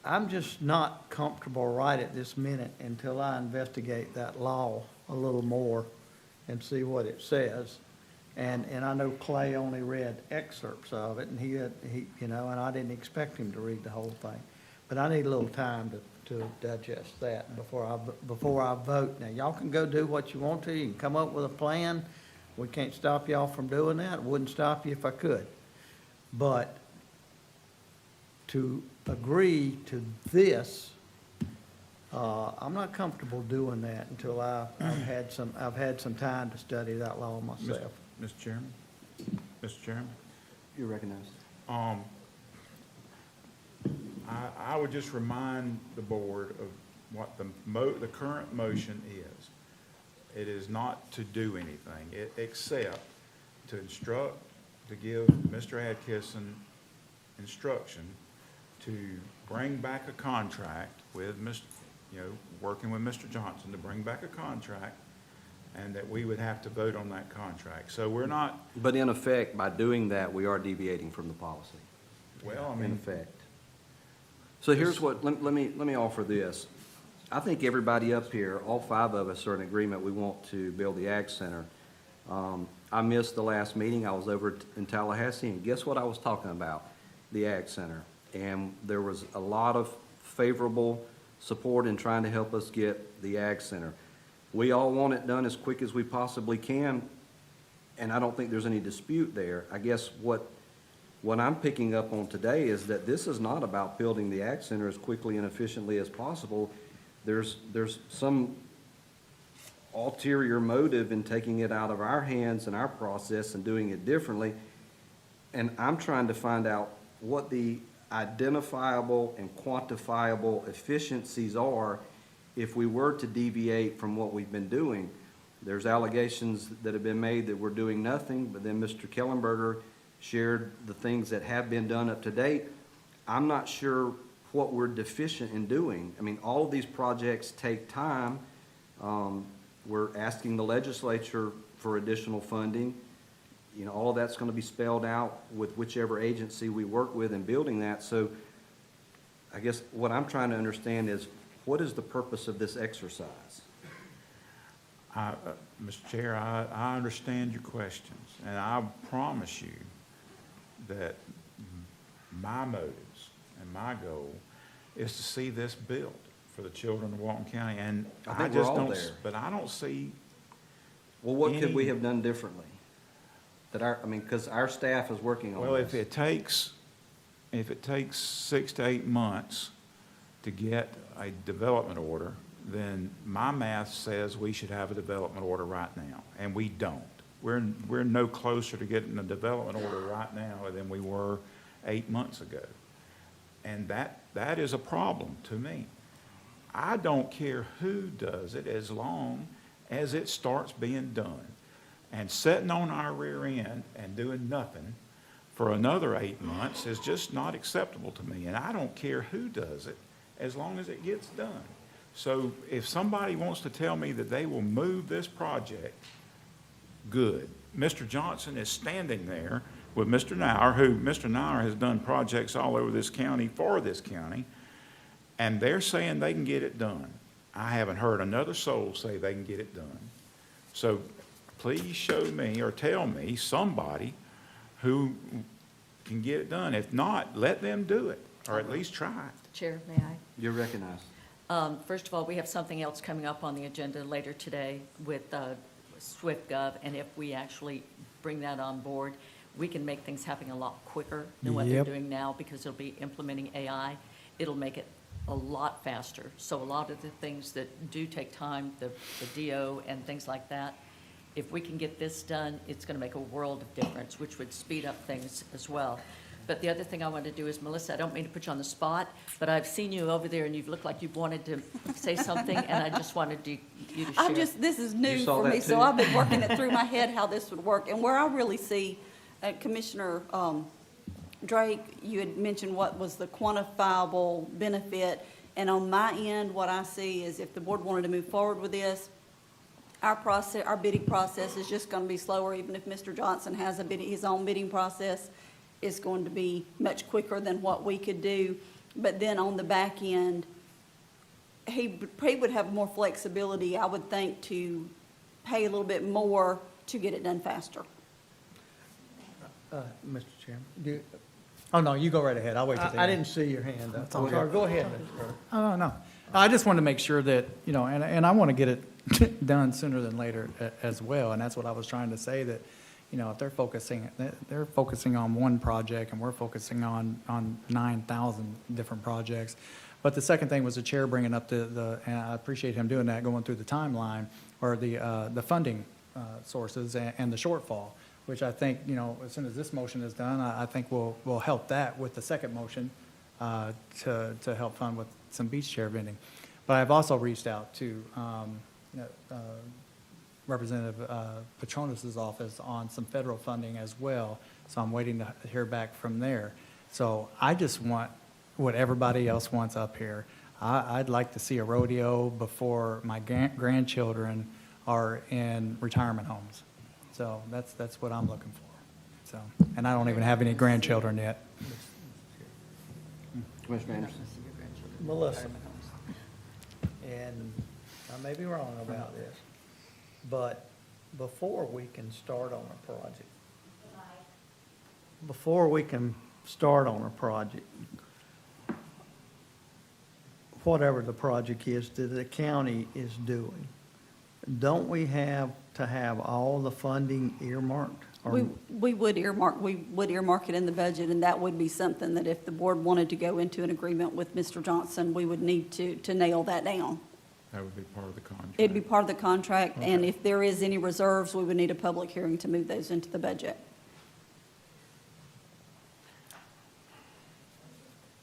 I'm just not comfortable right at this minute until I investigate that law a little more and see what it says. And I know Clay only read excerpts of it, and he, you know, and I didn't expect him to read the whole thing. But I need a little time to digest that before I vote. Now, y'all can go do what you want to. You can come up with a plan. We can't stop y'all from doing that. Wouldn't stop you if I could. But to agree to this, I'm not comfortable doing that until I've had some time to study that law myself. Mr. Chairman? Mr. Chairman? You're recognized. I would just remind the board of what the current motion is. It is not to do anything, except to instruct, to give Mr. Adkisson instruction to bring back a contract with working with Mr. Johnson to bring back a contract, and that we would have to vote on that contract. So we're not, But in effect, by doing that, we are deviating from the policy. well, I In mean, effect. So here's what, let me offer this. I think everybody up here, all five of us are in agreement we want to build the Ag Center. I missed the last meeting. I was over in Tallahassee, and guess what I was talking about? The Ag Center. And there was a lot of favorable support in trying to help us get the Ag Center. We all want it done as quick as we possibly can, and I don't think there's any dispute there. I guess what I'm picking up on today is that this is not about building the Ag Center as quickly and efficiently as possible. There's some ulterior motive in taking it out of our hands and our process and doing it differently. And I'm trying to find out what the identifiable and quantifiable efficiencies are if we were to deviate from what we've been doing. There's allegations that have been made that we're doing nothing, but then Mr. Kellenberger shared the things that have been done up to date. I'm not sure what we're deficient in doing. I mean, all of these projects take time. We're asking the legislature for additional funding. You know, all of that's going to be spelled out with whichever agency we work with in building that. So I guess what I'm trying to understand is, what is the purpose of this exercise? Mr. Chair, I understand your questions, and I promise you that my motives and my goal is to see this built for the children of Walton County, and I think I just we're all don't, there. but I don't see, Well, what could we any- have done differently? Because our staff is working on well, this. if it takes 6 to 8 months to get a development order, then my math says we should have a development order right now, and we don't. We're no closer to getting a development order right now than we were 8 months ago. And that is a problem to me. I don't care who does it as long as it starts being done. And sitting on our rear end and doing nothing for another 8 months is just not acceptable to me. And I don't care who does it as long as it gets done. So if somebody wants to tell me that they will move this project, good. Mr. Johnson is standing there with Mr. Nauer, who Mr. Nauer has done projects all over this county for this county, and they're saying they can get it done. I haven't heard another soul say they can get it done. So please show me or tell me somebody who can get it done. If not, let them do it, or at least try it. Chair, may I? You're recognized. First of all, we have something else coming up on the agenda later today with SwiftGov, and if we actually bring that on board, we can make things happen a lot quicker than what they're Yep. doing now, because it'll be implementing AI. It'll make it a lot faster. So a lot of the things that do take time, the DO and things like that, if we can get this done, it's going to make a world of difference, which would speed up things as well. But the other thing I want to do is, Melissa, I don't mean to put you on the spot, but I've seen you over there and you've looked like you wanted to say something, and I just wanted you to share. This is You new saw for that me, so too? I've been working it through my head how this would work. And where I really see, Commissioner Drake, you had mentioned what was the quantifiable benefit. And on my end, what I see is if the board wanted to move forward with this, our process, our bidding process is just going to be slower. Even if Mr. Johnson has his own bidding process, it's going to be much quicker than what we could do. But then on the back end, he would have more flexibility, I would think, to pay a little bit more to get it done faster. Mr. Chairman, Oh, no, you go right ahead. I'll wait till the I end. didn't see your hand up. all I'm sorry, good. go ahead, Mr. Earl. Oh, no. I just wanted to make sure that, and I want to get it done sooner than later as well. And that's what I was trying to say, that, if they're focusing on one project and we're focusing on 9,000 different projects. But the second thing was the chair bringing up and I appreciate him doing that, going through the timeline or the funding sources and the shortfall, which I think, as soon as this motion is done, I think we'll help that with the second motion to help fund with some beach chair vending. But I've also reached out to Representative Petronis's office on some federal funding as well, so I'm waiting to hear back from there. So I just want what everybody else wants up here. I'd like to see a rodeo before my grandchildren are in retirement homes. So that's what I'm looking for. So, and I don't even have any grandchildren yet. Commissioner Anderson. Melissa, and I may be wrong about this, but before we can start on a project, whatever the project is that the county is doing, don't we have to have all the funding earmarked? Or- We would earmark it in the budget, and that would be something that if the board wanted to go into an agreement with Mr. Johnson, we would need to nail that down. That would be part of the contract. It'd be part of the contract, and if there is any reserves, we would need a public hearing to move those into the budget.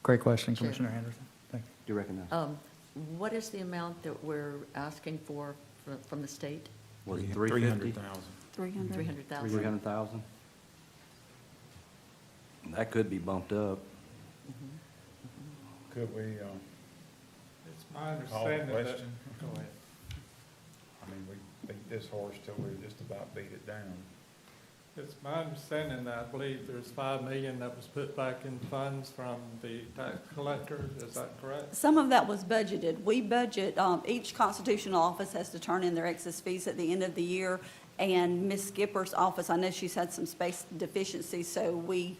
Great question, Sure. Commissioner Anderson. Thank you. You recognize. What is the amount that we're asking for from the state? Was it 350? 300,000. 300. 300,000? 300,000? That could be bumped up. Could we, It's my call the understanding that, question? go ahead. I mean, we beat this horse till we just about beat it down. It's my understanding that I believe there's 5 million that was put back in funds from the tax collector, is that correct? Some of that was budgeted. We budget, each constitutional office has to turn in their excess fees at the end of the year. And Ms. Skipper's office, I know she's had some space deficiencies, so we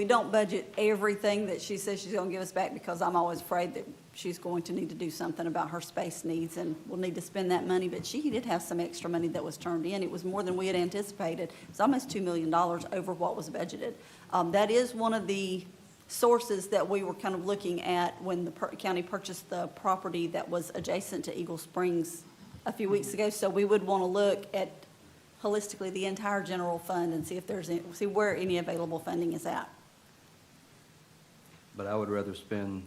don't budget everything that she says she's gonna give us back, because I'm always afraid that she's going to need to do something about her space needs and we'll need to spend that money. But she did have some extra money that was turned in. It was more than we had anticipated. It's almost $2 million over what was budgeted. That is one of the sources that we were kind of looking at when the county purchased the property that was adjacent to Eagle Springs a few weeks ago. So we would want to look at holistically the entire general fund and see if see where any available funding is at. But I would rather spend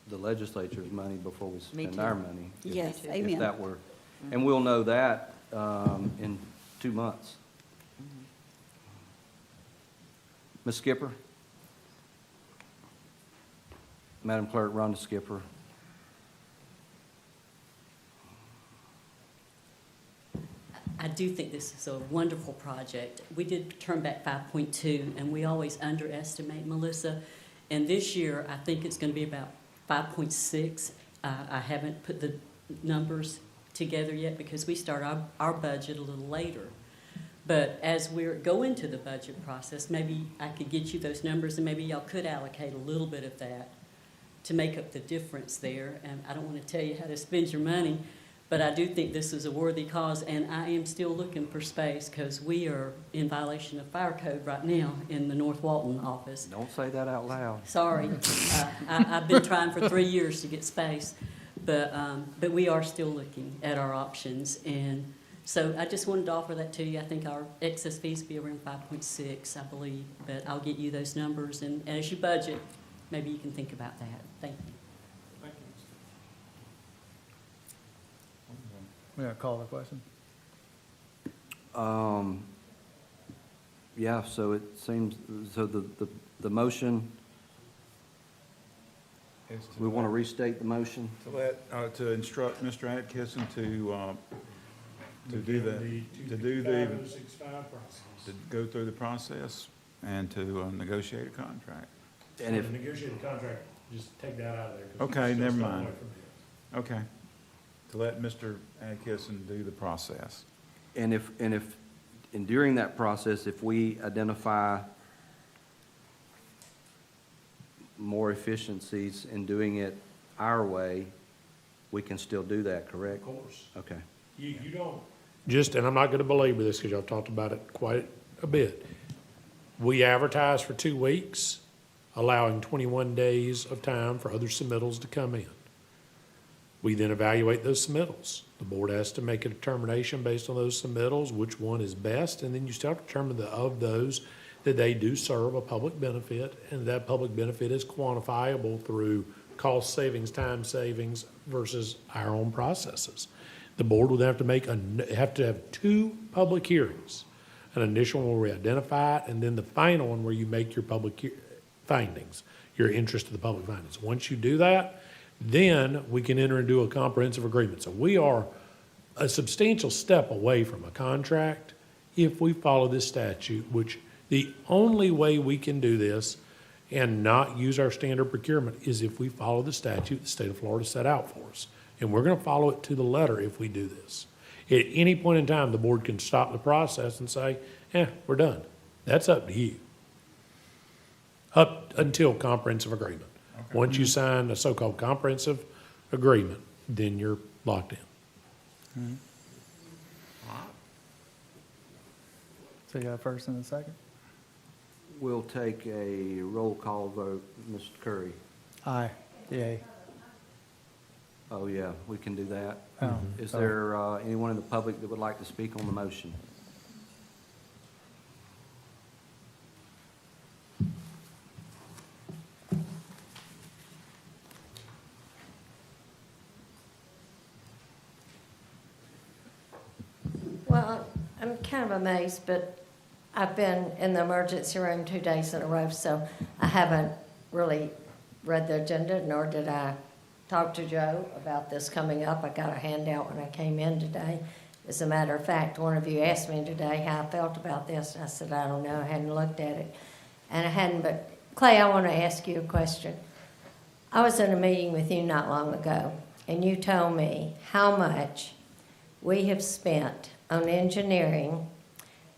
the legislature's money before we Me spend too. our money. if- Yes, too. amen. If that were, and we'll know that in 2 months. Ms. Skipper? Madam Clerk, Rhonda Skipper. I do think this is a wonderful project. We did turn back 5.2, and we always underestimate, Melissa. And this year, I think it's going to be about 5.6. I haven't put the numbers together yet because we start our budget a little later. But as we're going to the budget process, maybe I could get you those numbers, and maybe y'all could allocate a little bit of that to make up the difference there. And I don't want to tell you how to spend your money, but I do think this is a worthy cause, and I am still looking for space because we are in violation of fire code right now in the North Walton office. Don't say that out loud. Sorry, I've been trying for 3 years to get space, but we are still looking at our options. And so I just wanted to offer that to you. I think our excess fees will be around 5.6, I believe, but I'll get you those numbers. And as you budget, maybe you can think about that. Thank you. We're gonna call the question. Yeah, so it seems, so the motion, we want to restate the motion? To instruct Mr. Atkinson to do to go through the process and to negotiate a contract. And if, Negotiated contract, just take that out of there. 'cause Okay, it's never just mind. away from it. Okay. To let Mr. Atkinson do the process. and during that process, if we identify more efficiencies in doing it our way, we can still do that, correct? Of course. Okay. You don't. Just, and I'm not gonna belabor this because y'all talked about it quite a bit. We advertise for 2 weeks, allowing 21 days of time for other submittals to come in. We then evaluate those submittals. The board has to make a determination based on those submittals, which one is best, and then you still have to determine of those that they do serve a public benefit, and that public benefit is quantifiable through cost savings, time savings versus our own processes. The board would have to have 2 public hearings. An initial one where we identify it, and then the final one where you make your findings, your interest to the public findings. Once you do that, then we can enter into a comprehensive agreement. So we are a substantial step away from a contract if we follow this statute, which the only way we can do this and not use our standard procurement is if we follow the statute the state of Florida set out for us. And we're going to follow it to the letter if we do this. At any point in time, the board can stop the process and say, we're done. That's up to you. Up until comprehensive agreement. Once you sign a so-called comprehensive agreement, then you're locked in. So you have first and a second? We'll take a roll call vote. Mr. Curry? Aye. Yay. Oh, yeah, we can do that. Oh, Is sorry. there anyone in the public that would like to speak on the motion? Well, I'm kind of amazed, but I've been in the emergency room 2 days in a row, so I haven't really read the agenda, nor did I talk to Joe about this coming up. I got a handout when I came in today. As a matter of fact, one of you asked me today how I felt about this, and I said, I don't know, I hadn't looked at it. And I hadn't, but Clay, I want to ask you a question. I was in a meeting with you not long ago, and you told me how much we have spent on engineering,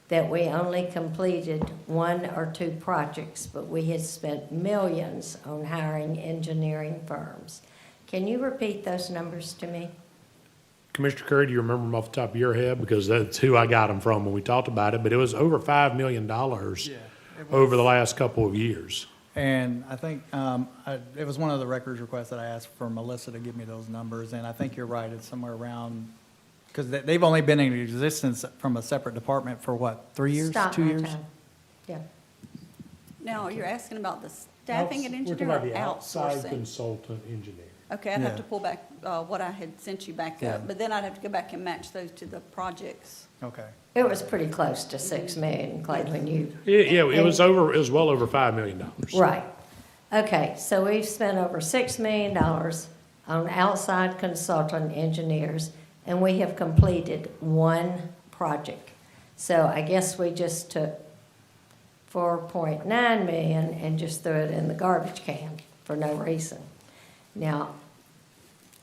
that we only completed 1 or 2 projects, but we had spent millions on hiring engineering firms. Can you repeat those numbers to me? Commissioner Curry, do you remember them off the top of your head? Because that's who I got them from when we talked about it, but it was over $5 million over the last couple of years. And I think it was one of the records requests that I asked for Melissa to give me those numbers, and I think you're right, it's somewhere around, because they've only been in existence from a separate department for what, 3 years, Stop 2 my years? time. Yeah. Now, you're asking about the staffing and We're talking engineering about or the outside outsourcing? consultant engineer. Okay, I'd have Yeah. to pull back what I had sent you back Yeah. up, but then I'd have to go back and match those to the projects. Okay. It was pretty close to 6 million, Clay, when you. Yeah, it was well over $5 million. Right. Okay, so we've spent over $6 million on outside consultant engineers, and we have completed 1 project. So I guess we just took 4.9 million and just threw it in the garbage can for no reason. Now,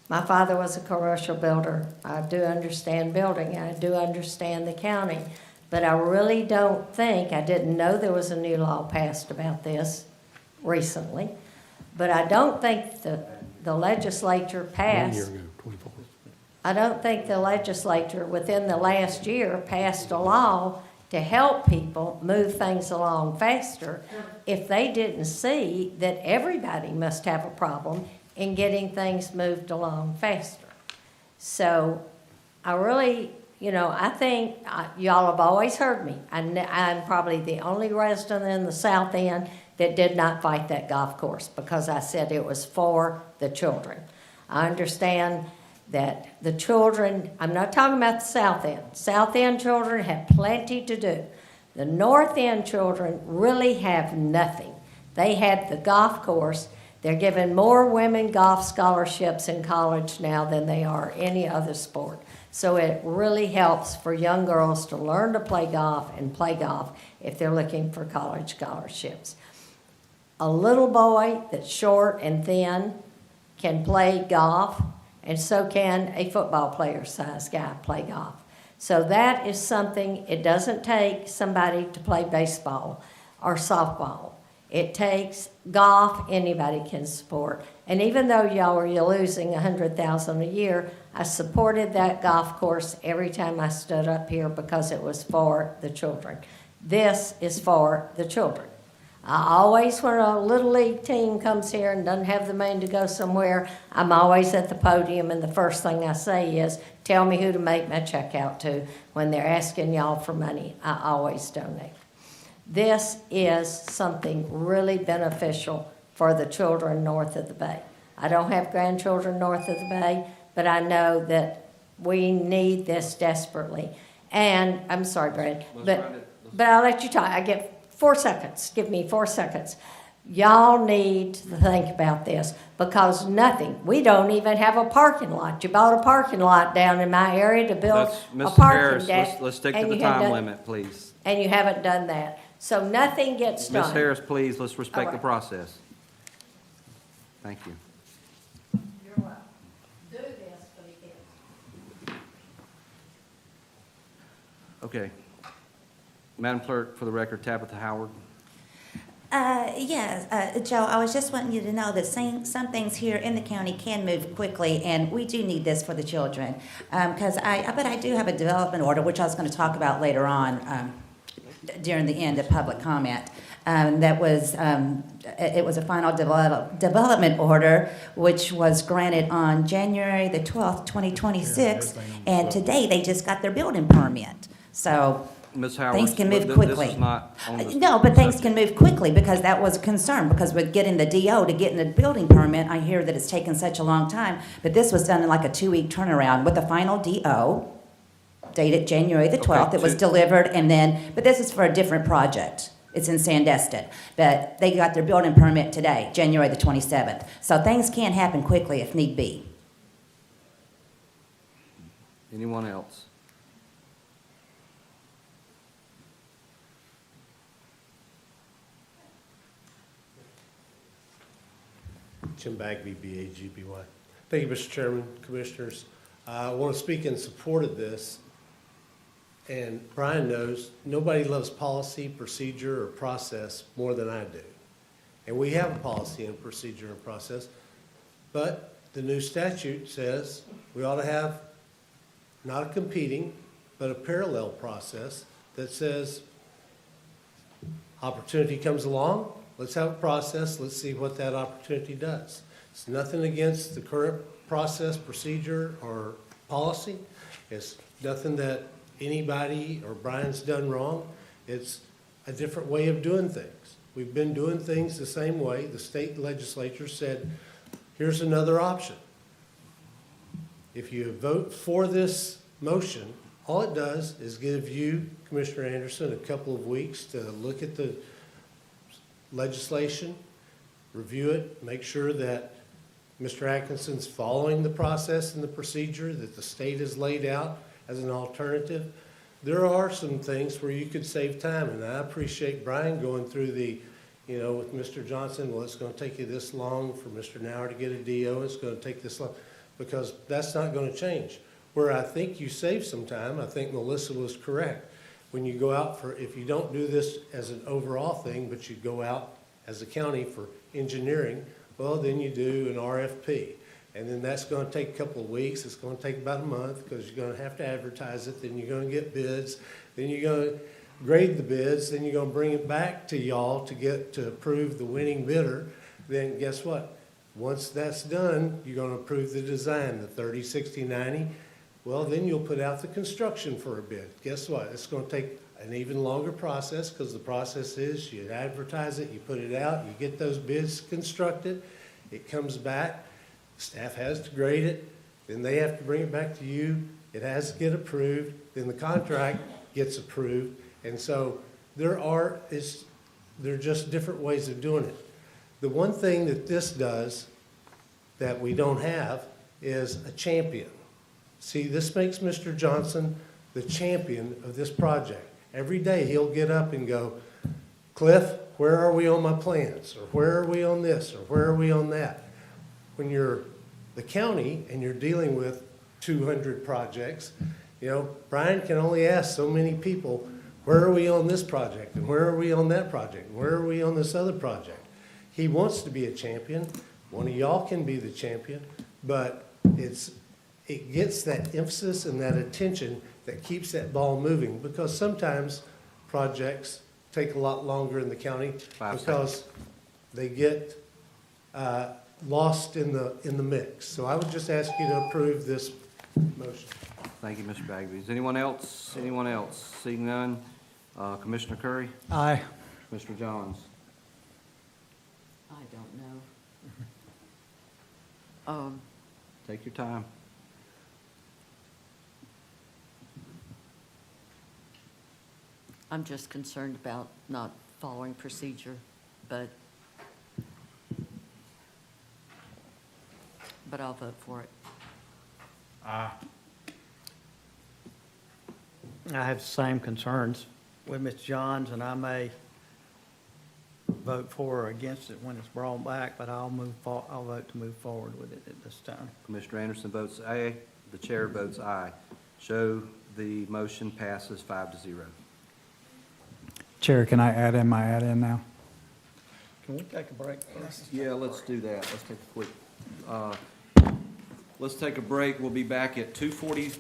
my father was a commercial builder. I do understand building, and I do understand the county, But I really don't think, I didn't know there was a new law passed about this recently, but I don't think the legislature 1 passed. year ago, 24. I don't think the legislature within the last year passed a law to help people move things along faster if they didn't see that everybody must have a problem in getting things moved along faster. So I really, I think y'all have always heard me. I'm probably the only resident in the South End that did not fight that golf course because I said it was for the children. I understand that the children, I'm not talking about the South End. South End children have plenty to do. The North End children really have nothing. They had the golf course. They're giving more women golf scholarships in college now than they are any other sport. So it really helps for young girls to learn to play golf and play golf if they're looking for college scholarships. A little boy that's short and thin can play golf, and so can a football player-sized guy play golf. So that is something, it doesn't take somebody to play baseball or softball. It takes golf, anybody can support. And even though y'all are losing $100,000 a year, I supported that golf course every time I stood up here because it was for the children. This is for the children. I always, when a Little League team comes here and doesn't have the money to go somewhere, I'm always at the podium, and the first thing I say is, tell me who to make my check out to. When they're asking y'all for money, I always donate. This is something really beneficial for the children north of the Bay. I don't have grandchildren north of the Bay, but I know that we need this desperately. And, I'm sorry, Brad, but I'll let you talk. I get 4 seconds. Give me 4 seconds. Y'all need to think about this because we don't even have a parking lot. You bought a parking lot down in my area to build a parking deck. Let's stick to the time limit, please. And you haven't done that. So nothing gets done. Ms. Harris, please, let's respect the right. process. Thank you. You're welcome. Do this for the kids. Okay. Madam Clerk, for the record, Tabitha Howard. Yes, Joe, I was just wanting you to know that some things here in the county can move quickly, and we do need this for the children. But I do have a development order, which I was going to talk about later on during the end of public comment. It was a final development order, which was granted on January the 12th, 2026, and today they just got their building permit. So Ms. Howard, things can move this quickly. is not on the No, but things can move quickly because that was a concern, because with getting the DO to getting the building permit, I hear that it's taken such a long time, but this was done in like a 2-week turnaround with the final DO dated January the 12th. It was delivered, but this is for a different project. It's in Sandestin, but they got their building permit today, January the 27th. So things can happen quickly if need be. Anyone else? Jim Bagby, BAGBY. Thank you, Mr. Chairman, Commissioners. I want to speak in support of this. And Brian knows, nobody loves policy, procedure, or process more than I do. And we have a policy and procedure and process, but the new statute says we ought to have not a competing, but a parallel process that says opportunity comes along, let's have a process, let's see what that opportunity does. It's nothing against the current process, procedure, or policy. It's nothing that anybody or Brian's done wrong. It's a different way of doing things. We've been doing things the same way. The state legislature said, here's another option. If you vote for this motion, all it does is give you, Commissioner Anderson, a couple of weeks to look at the legislation, review it, make sure that Mr. Atkinson's following the process and the procedure that the state has laid out as an alternative. There are some things where you could save time, and I appreciate Brian going through with Mr. Johnson, well, it's going to take you this long for Mr. Nauer to get a DO, it's going to take this long, because that's not going to change. Where I think you save some time, I think Melissa was correct. when you go out for, if you don't do this as an overall thing, but you go out as a county for engineering, well, then you do an RFP. And then that's gonna take a couple of weeks, it's gonna take about a month, because you're gonna have to advertise it, then you're gonna get bids, then you're gonna grade the bids, then you're gonna bring it back to y'all to approve the winning bidder. Then guess what? Once that's done, you're gonna approve the design, the 30, 60, 90. Well, then you'll put out the construction for a bid. Guess what? It's gonna take an even longer process, because the process is you advertise it, you put it out, you get those bids constructed, it comes back, staff has to grade it, then they have to bring it back to you, it has to get approved, then the contract gets approved. And so there are just different ways of doing it. The one thing that this does that we don't have is a champion. See, this makes Mr. Johnson the champion of this project. Every day he'll get up and go, Cliff, where are we on my plans? Or where are we on this? Or where are we on that? When you're the county and you're dealing with 200 projects, you know, Brian can only ask so many people, where are we on this project? And where are we on that project? Where are we on this other project? He wants to be a champion. One of y'all can be the champion, but it gets that emphasis and that attention that keeps that ball moving, because sometimes projects take a lot longer in the county because they get lost in the mix. So I would just ask you to approve this motion. Thank you, Mr. Bagby. Is anyone else? Anyone else? Seeing none. Commissioner Curry? Aye. Mr. Johns? I don't know. Take your time. I'm just concerned about not following procedure, but I'll vote for it. I have the same concerns with Ms. Johns, and I may vote for or against it when it's brought back, but I'll vote to move forward with it at this time. Commissioner Anderson votes aye. The chair votes aye. Show the motion passes 5-0. Chair, can I add in my add-in now? Can we take a break first? Yeah, let's do that. Let's take a quick, let's take a break. We'll be back at 2:40.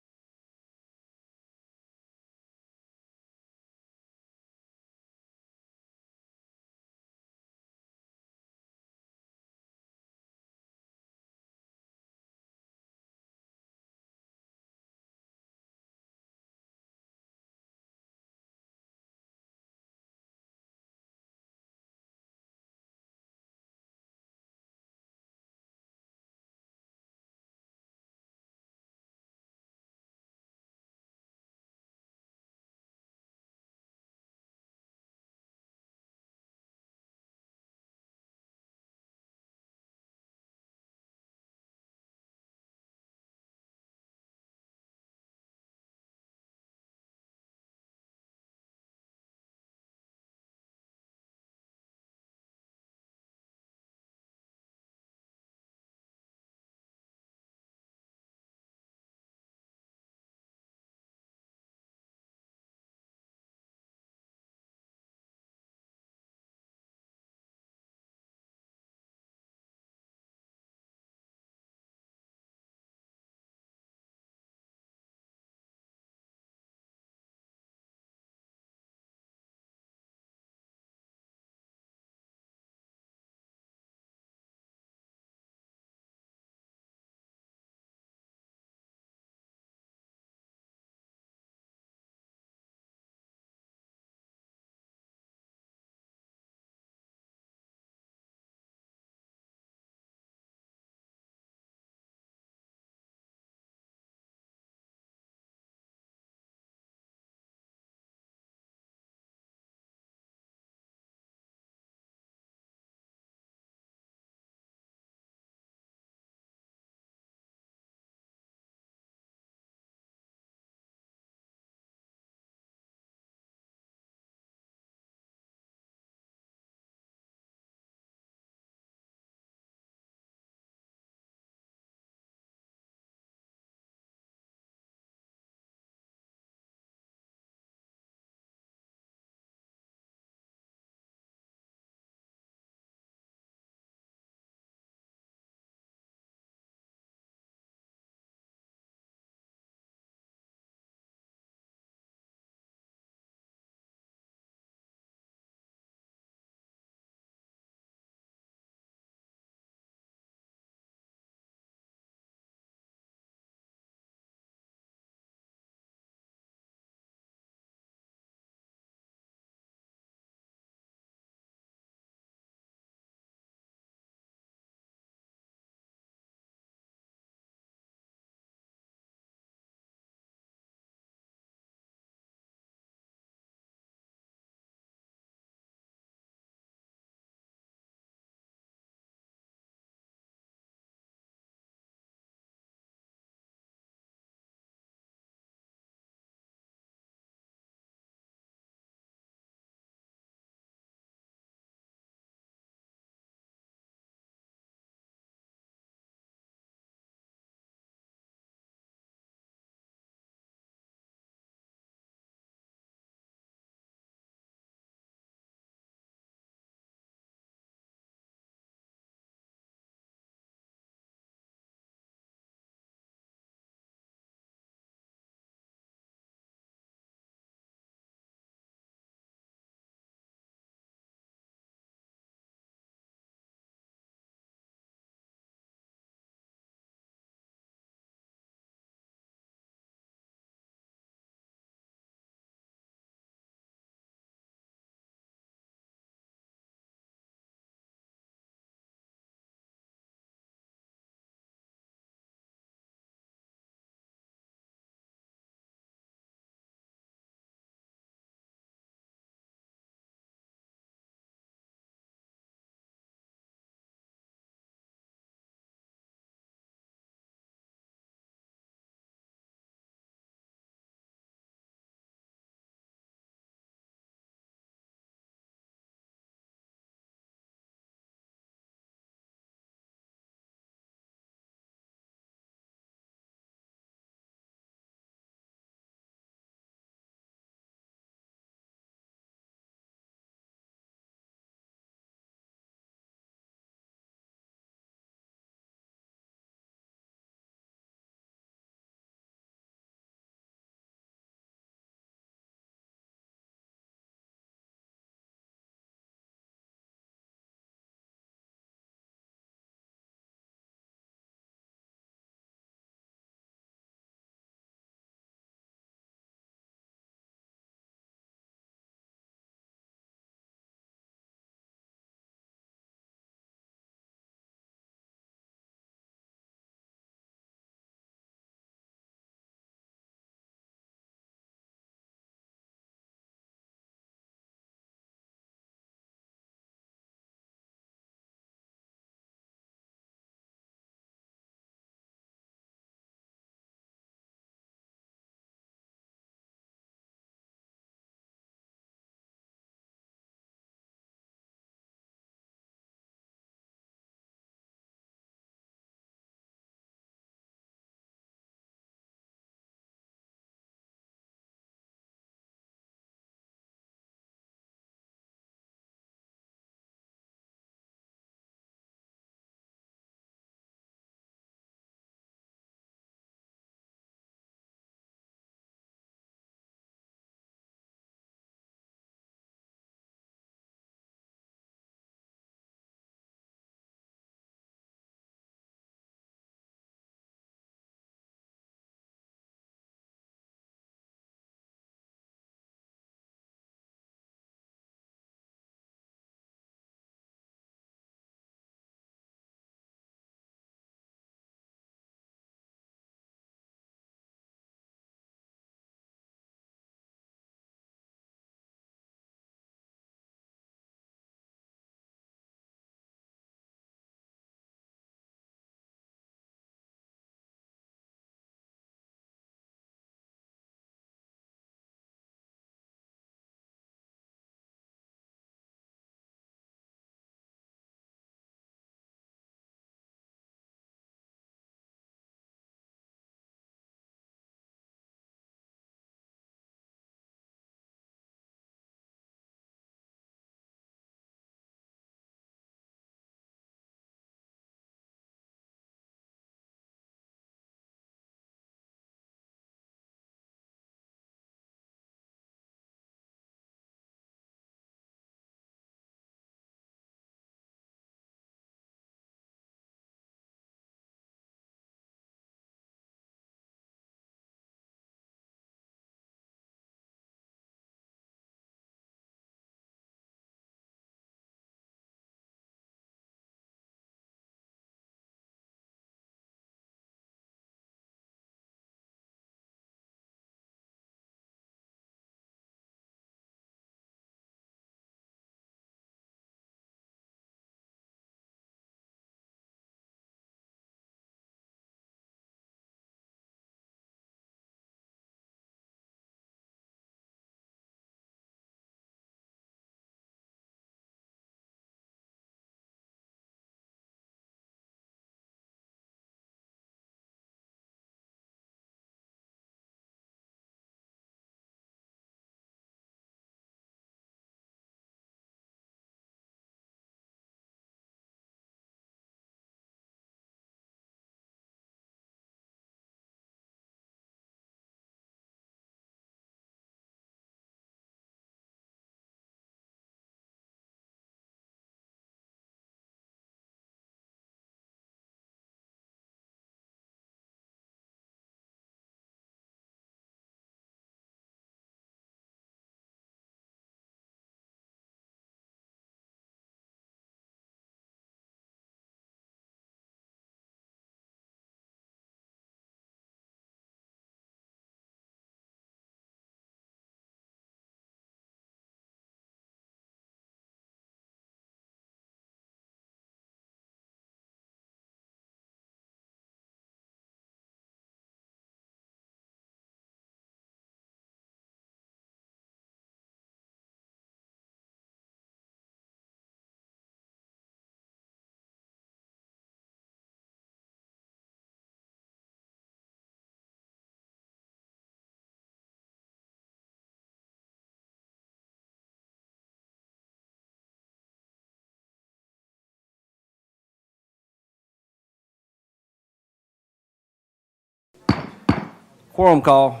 Quorum call.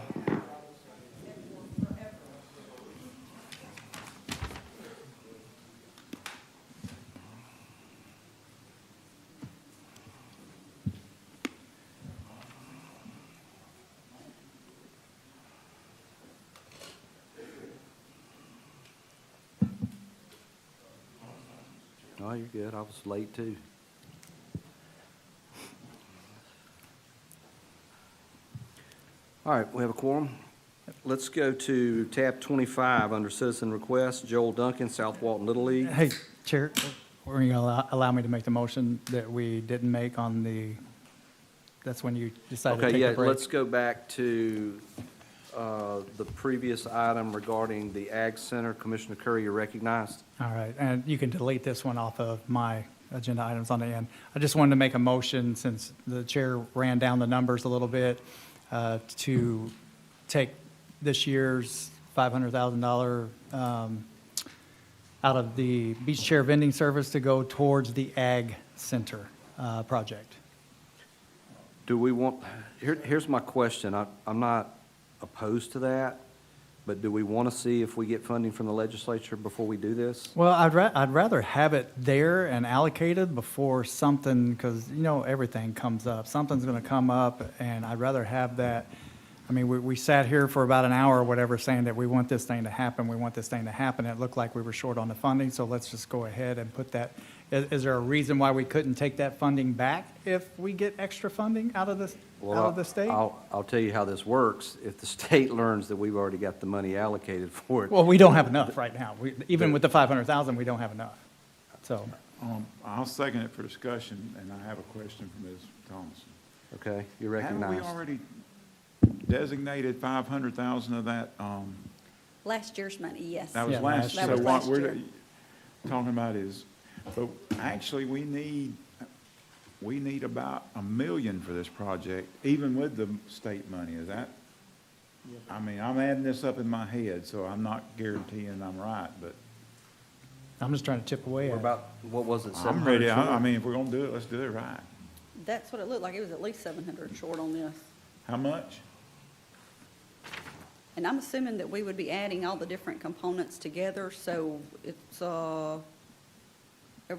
Oh, you're good. I was late too. All right, we have a quorum. Let's go to tab 25 under citizen requests. Joel Duncan, South Walton Little League. Hey, Chair, were you going to allow me to make the motion that we didn't make on the, that's when you decided to Okay, take yeah, a break? let's go back to the previous item regarding the Ag Center. Commissioner Curry, you're recognized. All right, and you can delete this one off of my agenda items on the end. I just wanted to make a motion, since the chair ran down the numbers a little bit, to take this year's $500,000 out of the beach chair vending service to go towards the Ag Center project. Do we want, here's my question. I'm not opposed to that, but do we want to see if we get funding from the legislature before we do this? Well, I'd rather have it there and allocated before something, because, you know, everything comes up. Something's going to come up, and I'd rather have that. I mean, we sat here for about an hour or whatever saying that we want this thing to happen, we want this thing to happen. It looked like we were short on the funding, so let's just go ahead and put that. Is there a reason why we couldn't take that funding back if we get extra funding out of the state? I'll tell you how this works. If the state learns that we've already got the money allocated for it. Well, we don't have enough right now. Even with the 500,000, we don't have enough. So, I'll second it for discussion, and I have a question for Ms. Thompson. Okay, you're Haven't recognized. we already designated 500,000 of that? Last year's money, yes. That was Yeah, last, that so was what last we're year. talking about is, but actually, we need about $1 million for this project, even with the state money. Is that? I mean, I'm adding this up in my head, so I'm not guaranteeing I'm right, but I'm just trying to chip away We're at it. about, what was it, I'm ready. 700 I short? mean, if we're gonna do it, let's do it right. That's what it looked like. It was at least 700 short on this. How much? And I'm assuming that we would be adding all the different components together, so it's over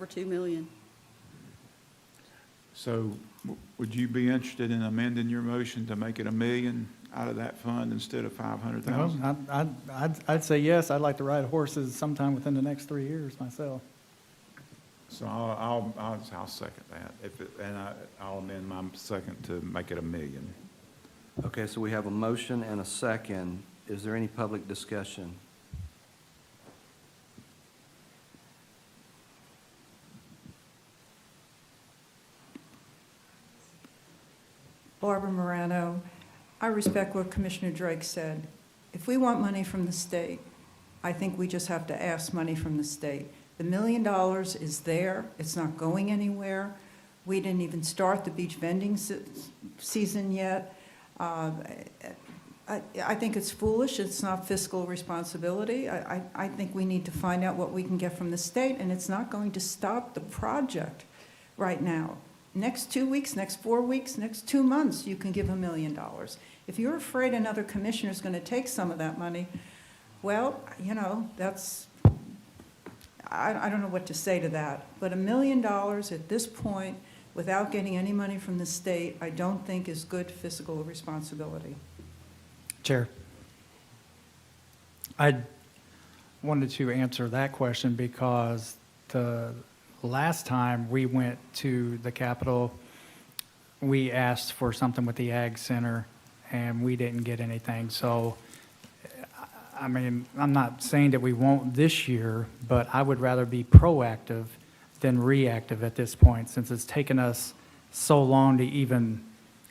2 million. So would you be interested in amending your motion to make it $1 million out of that fund instead of 500,000? Well, I'd say yes. I'd like to ride horses sometime within the next 3 years myself. So I'll second that. I'll amend my second to make it $1 million. Okay, so we have a motion and a second. Is there any public discussion? Barbara Morano, I respect what Commissioner Drake said. If we want money from the state, I think we just have to ask money from the state. The $1 million is there, it's not going anywhere. We didn't even start the beach vending season yet. I think it's foolish, it's not fiscal responsibility. I think we need to find out what we can get from the state, and it's not going to stop the project right now. Next 2 weeks, next 4 weeks, next 2 months, you can give $1 million. If you're afraid another commissioner is going to take some of that money, well, you know, that's, I don't know what to say to that. But $1 million at this point, without getting any money from the state, I don't think is good fiscal responsibility. Chair, I wanted to answer that question because the last time we went to the Capitol, we asked for something with the Ag Center, and we didn't get anything. So, I mean, I'm not saying that we won't this year, but I would rather be proactive than reactive at this point, since it's taken us so long to even,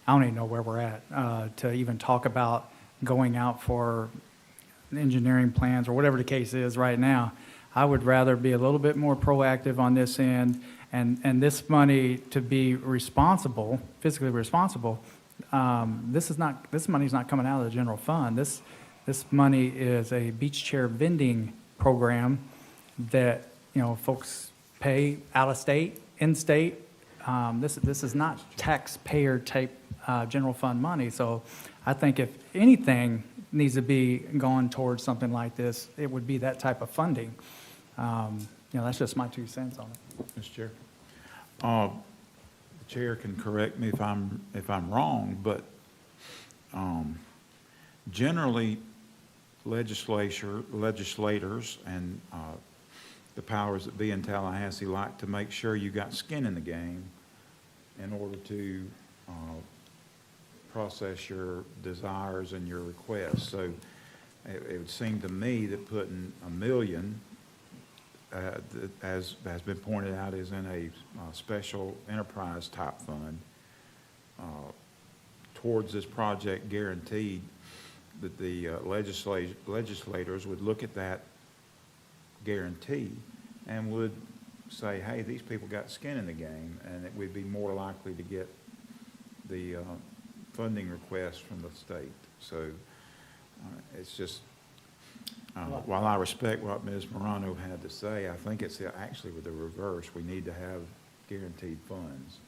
I don't even know where we're at, to even talk about going out for engineering plans or whatever the case is right now. I would rather be a little bit more proactive on this end, and this money to be responsible, fiscally responsible. This money's not coming out of the general fund. This money is a beach chair vending program that, you know, folks pay out of state, in state, This is not taxpayer type general fund money. So I think if anything needs to be gone towards something like this, it would be that type of funding. That's just my 2 cents on it. Mr. Chair. The chair can correct me if I'm wrong, but generally, legislators and the powers that be in Tallahassee like to make sure you got skin in the game in order to process your desires and your requests. So it would seem to me that putting $1 million, as has been pointed out, is in a special enterprise type fund towards this project, guaranteed that the legislators would look at that guarantee and would say, hey, these people got skin in the game, and that we'd be more likely to get the funding request from the state. So it's just, while I respect what Ms. Morano had to say, I think it's actually with the reverse. We need to have guaranteed funds.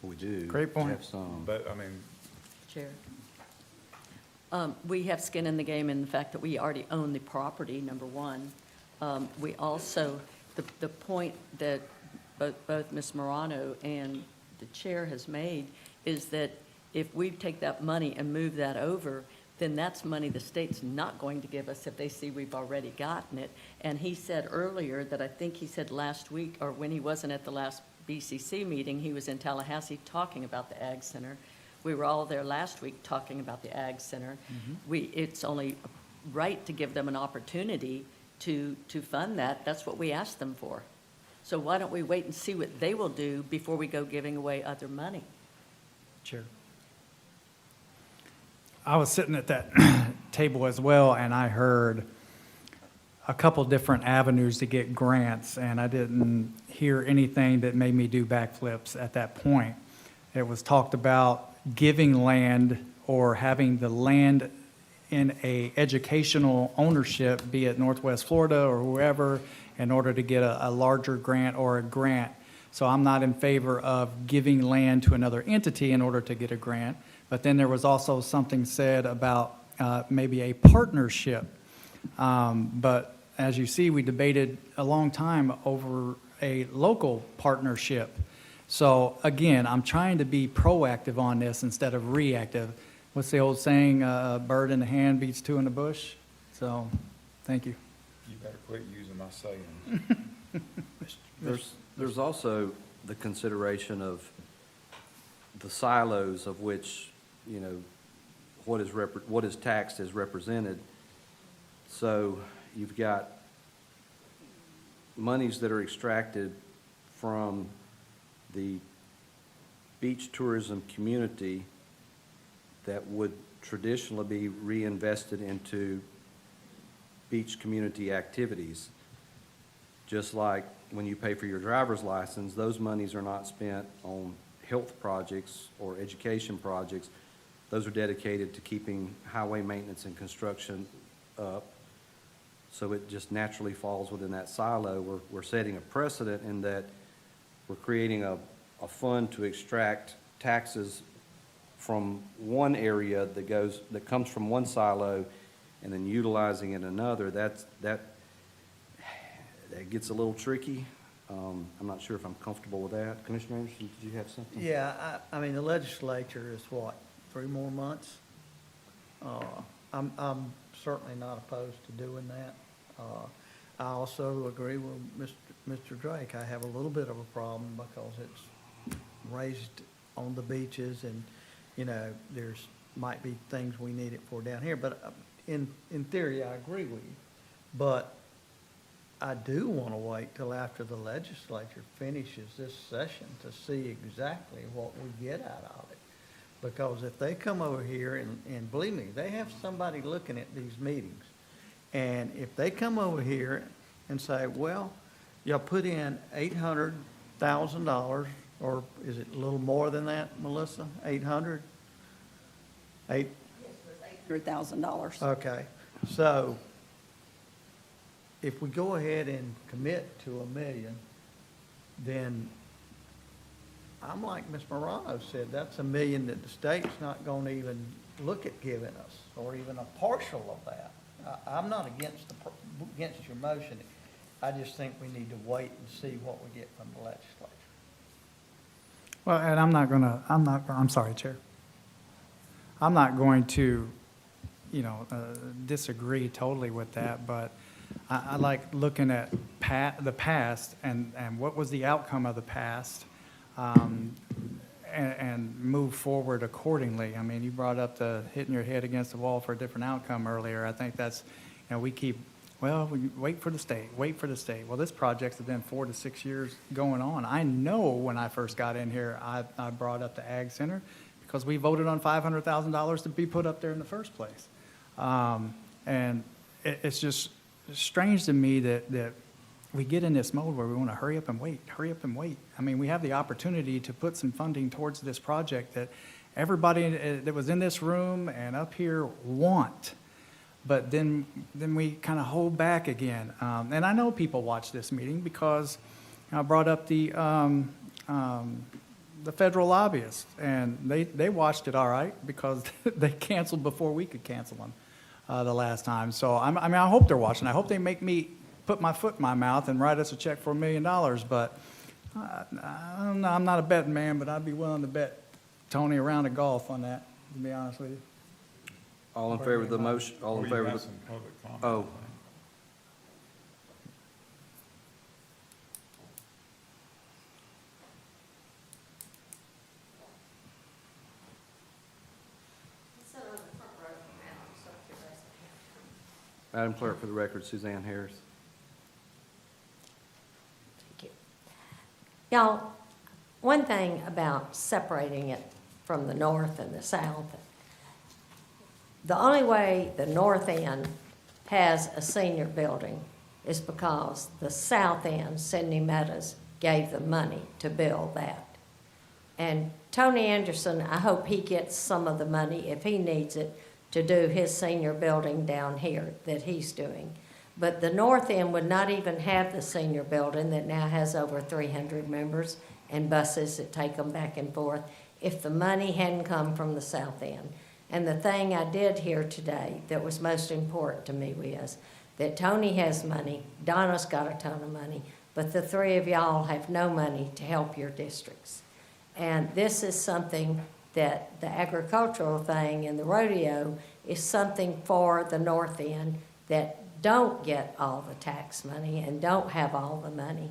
We do. Great point. Have some. But, I mean, Chair. We have skin in the game in the fact that we already own the property, number one. We also, the point that both Ms. Morano and the chair has made is that if we take that money and move that over, then that's money the state's not going to give us if they see we've already gotten it. And he said earlier that I think he said last week, or when he wasn't at the last BCC meeting, he was in Tallahassee talking about the Ag Center. We were all there last week talking about the Ag Center. It's only right to give them an opportunity to fund that. That's what we asked them for. So why don't we wait and see what they will do before we go giving away other money? Sure. I was sitting at that table as well, and I heard a couple different avenues to get grants, and I didn't hear anything that made me do backflips at that point. It was talked about giving land or having the land in a educational ownership, be it Northwest Florida or whoever, in order to get a larger grant or a grant. So I'm not in favor of giving land to another entity in order to get a grant. But then there was also something said about maybe a partnership. But as you see, we debated a long time over a local partnership. So again, I'm trying to be proactive on this instead of reactive. What's the old saying, a bird in the hand beats two in the bush? So, thank you. you better quit using my sayings. There's also the consideration of the silos of which, what is taxed is represented. So you've got monies that are extracted from the beach tourism community that would traditionally be reinvested into beach community activities. Just like when you pay for your driver's license, those monies are not spent on health projects or education projects. Those are dedicated to keeping highway maintenance and construction up. So it just naturally falls within that silo. We're setting a precedent in that we're creating a fund to extract taxes from one area that comes from one silo and then utilizing it in another. That gets a little tricky. I'm not sure if I'm comfortable with that. Commissioner Anderson, did you have something? Yeah, I mean, the legislature is what, 3 more months? I'm certainly not opposed to doing that. I also agree with Mr. Drake. I have a little bit of a problem because it's raised on the beaches and, there's might be things we need it for down here. But in theory, I agree with you. But I do want to wait till after the legislature finishes this session to see exactly what we get out of it. Because if they come over here, and believe me, they have somebody looking at these meetings. And if they come over here and say, well, y'all put in $800,000, or is it a little more than that, Melissa? 800? $800,000. Okay, so if we go ahead and commit to $1 million, then I'm like Ms. Morano said, that's $1 million that the state's not gonna even look at giving us, or even a partial of that. I'm not against against your motion. I just think we need to wait and see what we get from the legislature. Well, and I'm sorry, Chair. I'm not going to, disagree totally with that, but I like looking at the past and what was the outcome of the past, and move forward accordingly. I mean, you brought up the hitting your head against the wall for a different outcome earlier. I think that's, we keep, we wait for the state, wait for the state. Well, this project's been 4 to 6 years going on. I know when I first got in here, I brought up the Ag Center because we voted on $500,000 to be put up there in the first place. And it's just strange to me that we get in this mode where we want to hurry up and wait. I mean, we have the opportunity to put some funding towards this project that everybody that was in this room and up here want. But then we kind of hold back again. And I know people watch this meeting because I brought up the federal lobbyists, and they watched it all right because they canceled before we could cancel them the last time. So I hope they're watching. I hope they make me put my foot in my mouth and write us a check for $1 million. But I don't know, I'm not a betting man, but I'd be willing to bet Tony a round of golf on that, to be honest with you. All in favor of the motion, all in favor of the, oh. Madam Clerk, for the record, Suzanne Harris. Thank you. Y'all, one thing about separating it from the north and the south, the only way the north end has a senior building is because the south end, Sidney Meadows, gave the money to build that. And Tony Anderson, I hope he gets some of the money, if he needs it, to do his senior building down here that he's doing. But the north end would not even have the senior building that now has over 300 members and buses that take them back and forth if the money hadn't come from the south end. And the thing I did hear today that was most important to me was that Tony has money, Donna's got a ton of money, but the three of y'all have no money to help your districts. And this is something that the agricultural thing and the rodeo is something for the north end that don't get all the tax money and don't have all the money.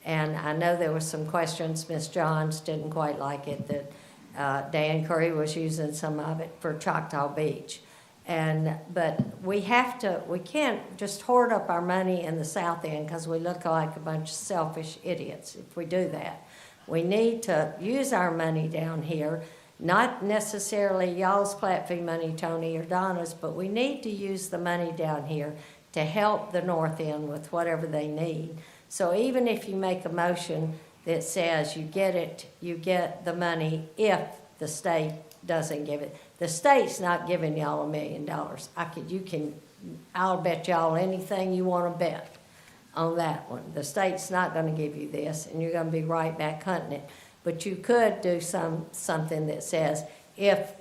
And I know there was some questions, Ms. Johns didn't quite like it, that Dan Curry was using some of it for Choctaw Beach. But we can't just hoard up our money in the south end because we look like a bunch of selfish idiots if we do that. We need to use our money down here, not necessarily y'all's plat fee money, Tony or Donna's, but we need to use the money down here to help the north end with whatever they need. So even if you make a motion that says you get the money if the state doesn't give it. The state's not giving y'all $1 million. I'll bet y'all anything you want to bet on that one. The state's not going to give you this, and you're going to be right back hunting it. But you could do something that says, if,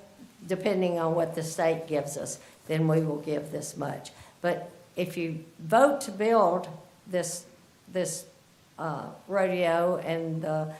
depending on what the state gives us, then we will give this much. But if you vote to build this rodeo and the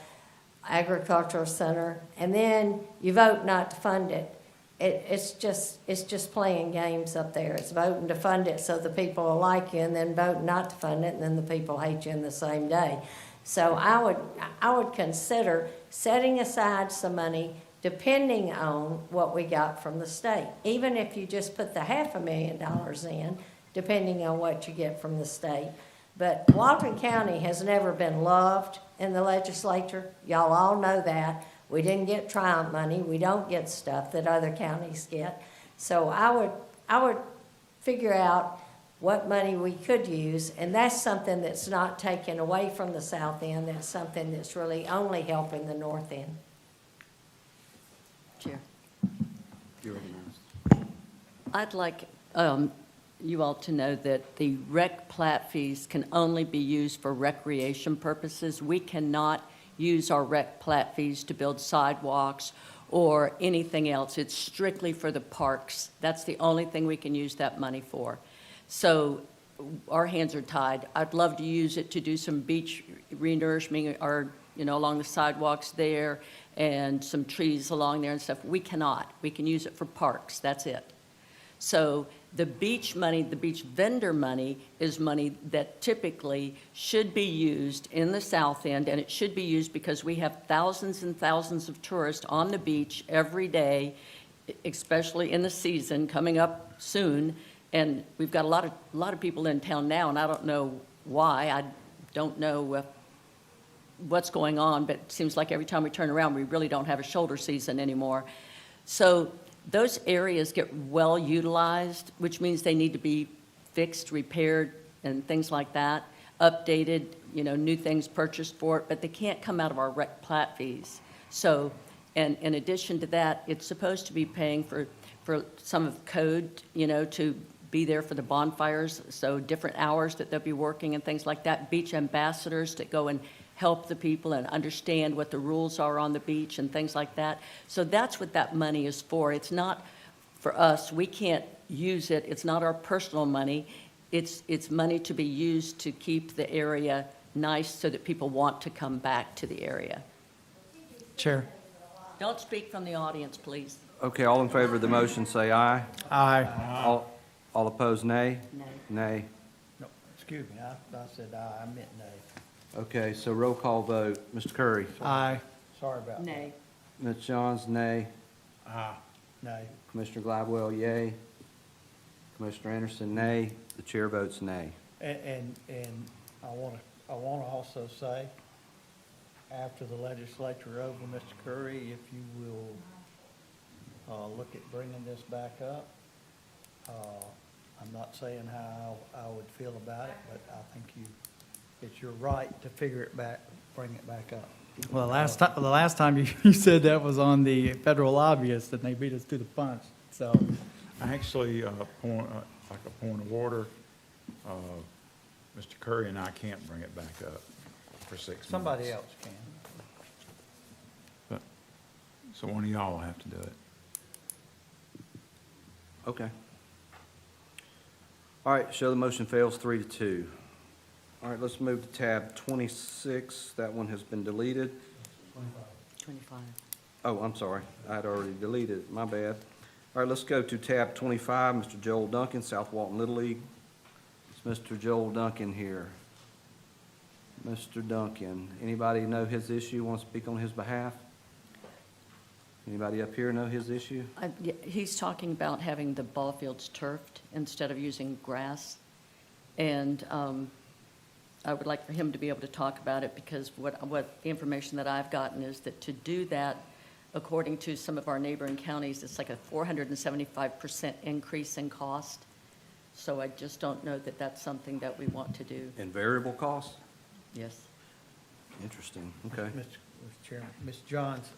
agricultural center, and then you vote not to fund it, it's just playing games up there. It's voting to fund it so the people will like you, and then vote not to fund it, and then the people hate you in the same day. So I would consider setting aside some money depending on what we got from the state. Even if you just put the $500,000 in, depending on what you get from the state. But Walton County has never been loved in the legislature. Y'all all know that. We didn't get Triumph money. We don't get stuff that other counties get. So I would figure out what money we could use, and that's something that's not taken away from the south end. That's something that's really only helping the north end. Chair. You're recognized. I'd like you all to know that the rec plat fees can only be used for recreation purposes. We cannot use our rec plat fees to build sidewalks or anything else. It's strictly for the parks. That's the only thing we can use that money for. So our hands are tied. I'd love to use it to do some beach renourishment or, along the sidewalks there and some trees along there and stuff. We cannot. We can use it for parks. That's it. So the beach money, the beach vendor money is money that typically should be used in the south end, and it should be used because we have thousands and thousands of tourists on the beach every day, especially in the season coming up soon. And we've got a lot of people in town now, and I don't know why. I don't know what's going on, but it seems like every time we turn around, we really don't have a shoulder season anymore. So those areas get well utilized, which means they need to be fixed, repaired, and things like that, updated, new things purchased for it, but they can't come out of our rec plat fees. So, and in addition to that, it's supposed to be paying for some of code, to be there for the bonfires, so different hours that they'll be working and things like that, beach ambassadors that go and help the people and understand what the rules are on the beach and things like that. So that's what that money is for. It's not for us. We can't use it. It's not our personal money. It's money to be used to keep the area nice so that people want to come back to the area. Chair. Don't speak from the audience, please. Okay, all in favor of the motion, say aye. Aye. All opposed, nay? No. Nay. No, excuse me, I said aye, I meant nay. Okay, so roll call vote. Mr. Curry? Aye. Sorry about that. Nay. Ms. Johns, nay. Nay. Commissioner Gladwell, yay. Commissioner Anderson, nay. The chair votes nay. And I want to also say, after the legislature over, Mr. Curry, if you will look at bringing this back up, I'm not saying how I would feel about it, but I think it's your right to figure it back, bring it back up. Well, the last time you said that was on the federal lobbyists, and they beat us to the punch, so. Actually, like a point of order, Mr. Curry and I can't bring it back up for 6 months. Somebody else can. So one of y'all will have to do it. Okay. All right, show the motion fails 3-2. All right, let's move to tab 26. That one has been deleted. 25. Oh, I'm sorry. I had already deleted it. My bad. All right, let's go to tab 25, Mr. Joel Duncan, South Walton Little League. Is Mr. Joel Duncan here? Mr. Duncan, anybody know his issue, want to speak on his behalf? Anybody up here know his issue? Yeah, he's talking about having the ball fields turfed instead of using grass. And I would like for him to be able to talk about it because what the information that I've gotten is that to do that, according to some of our neighboring counties, it's like a 475% increase in cost. So I just don't know that that's something that we want to do. And variable costs? Yes. Interesting, okay. Mr. Chairman, Ms. Johns,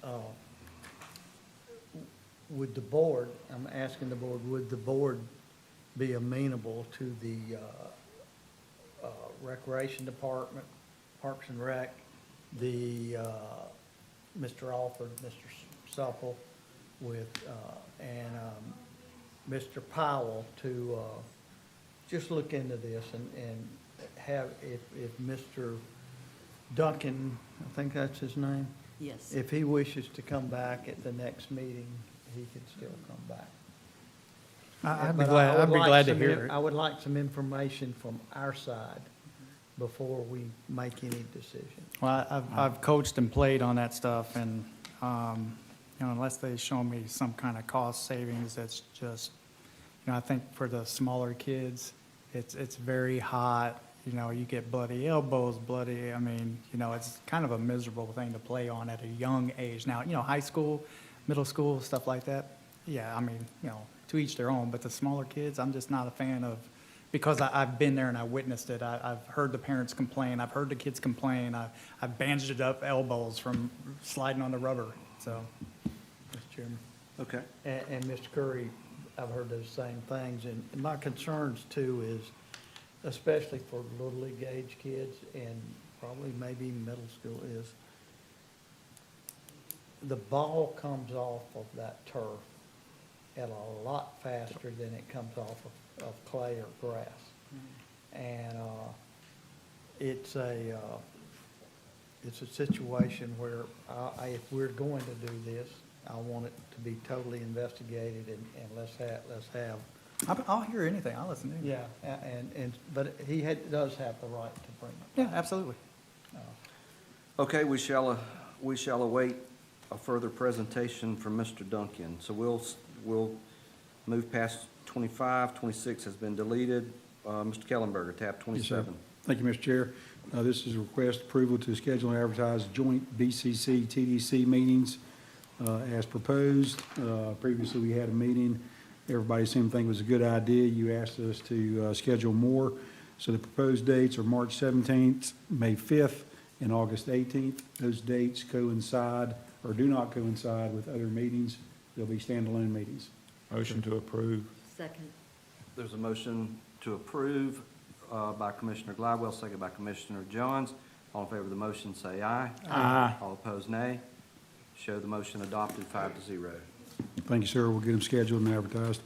would the board, I'm asking the board, would the board be amenable to the Recreation Department, Parks and Rec, the Mr. Alford, Mr. Supple, with, and Mr. Powell to just look into this and have, if Mr. Duncan, I think that's his name? Yes. If he wishes to come back at the next meeting, he can still come back. I'd be But glad, I I'd would be like glad to some hear I it. would like some information from our side before we make any decision. Well, I've coached and played on that stuff, and, unless they show me some kind of cost savings, that's just, I think for the smaller kids, it's very hot, you get bloody elbows, it's kind of a miserable thing to play on at a young age. Now, high school, middle school, stuff like that, yeah, to each their own, but the smaller kids, I'm just not a fan of, because I've been there and I witnessed it. I've heard the parents complain, I've heard the kids complain, I've bandaged up elbows from sliding on the rubber, so. Mr. Chairman. Okay. And Mr. Curry, I've heard those same things, and my concerns too is, especially for Little League age kids and probably maybe middle school, is the ball comes off of that turf at a lot faster than it comes off of clay or grass. And it's a situation where if we're going to do this, I want it to be totally investigated and let's have. I'll hear anything, I'll listen to you. Yeah, but he does have the right to bring it. Yeah, absolutely. Okay, we shall await a further presentation from Mr. Duncan. So we'll move past 25, 26 has been deleted. Mr. Kellenberger, tab Yes, sir. 27. Thank you, Mr. Chair. This is a request approval to schedule and advertise joint BCC TDC meetings as proposed. Previously, we had a meeting. Everybody seemed to think it was a good idea. You asked us to schedule more. So the proposed dates are March 17th, May 5th, and August 18th. Those dates coincide or do not coincide with other meetings. They'll be standalone meetings. Motion to approve. Second. There's a motion to approve by Commissioner Gladwell, second by Commissioner Johns. All in favor of the motion, say aye. Aye. All opposed, nay. Show the motion adopted 5-0. Thank you, sir. We'll get them scheduled and advertised.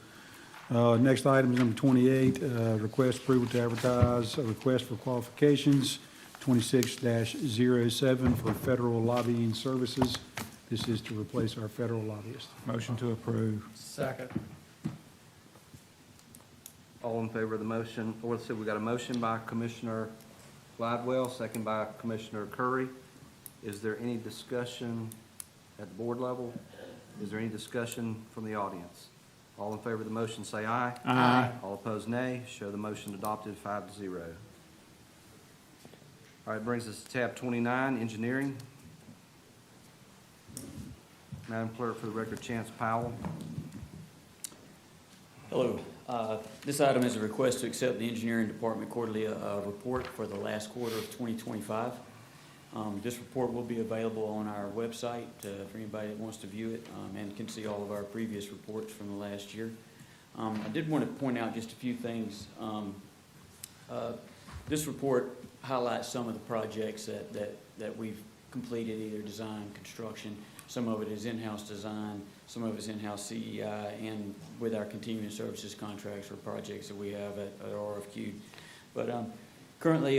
Next item is number 28, request approval to advertise a request for qualifications, 26-07 for federal lobbying services. This is to replace our federal lobbyist. Motion to approve. Second. All in favor of the motion, or let's see, we got a motion by Commissioner Gladwell, second by Commissioner Curry. Is there any discussion at the board level? Is there any discussion from the audience? All in favor of the motion, say aye. Aye. All opposed, nay. Show the motion adopted 5-0. All right, brings us to tab 29, engineering. Madam Clerk, for the record, Chance Powell. Hello. This item is a request to accept the Engineering Department quarterly report for the last quarter of 2025. This report will be available on our website for anybody that wants to view it and can see all of our previous reports from the last year. I did want to point out just a few things. This report highlights some of the projects that we've completed, either design, construction. Some of it is in-house design, some of it is in-house CEI, and with our continuing services contracts or projects that we have at RFQ. But currently,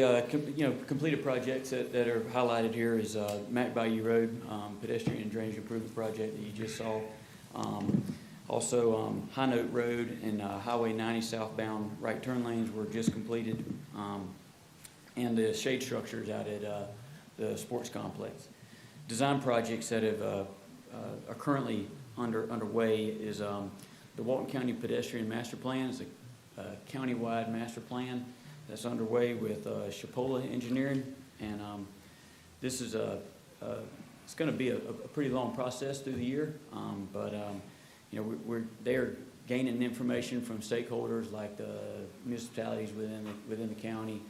completed projects that are highlighted here is Mac Bayou Road, pedestrian and drainage improvement project that you just saw. Also, High Note Road and Highway 90 southbound right turn lanes were just completed, and the shade structures out at the sports complex. Design projects that are currently underway is the Walton County Pedestrian Master Plan. It's a county-wide master plan that's underway with Chipola Engineering, and this is it's going to be a pretty long process through the year, but they're gaining information from stakeholders like the municipalities within the county,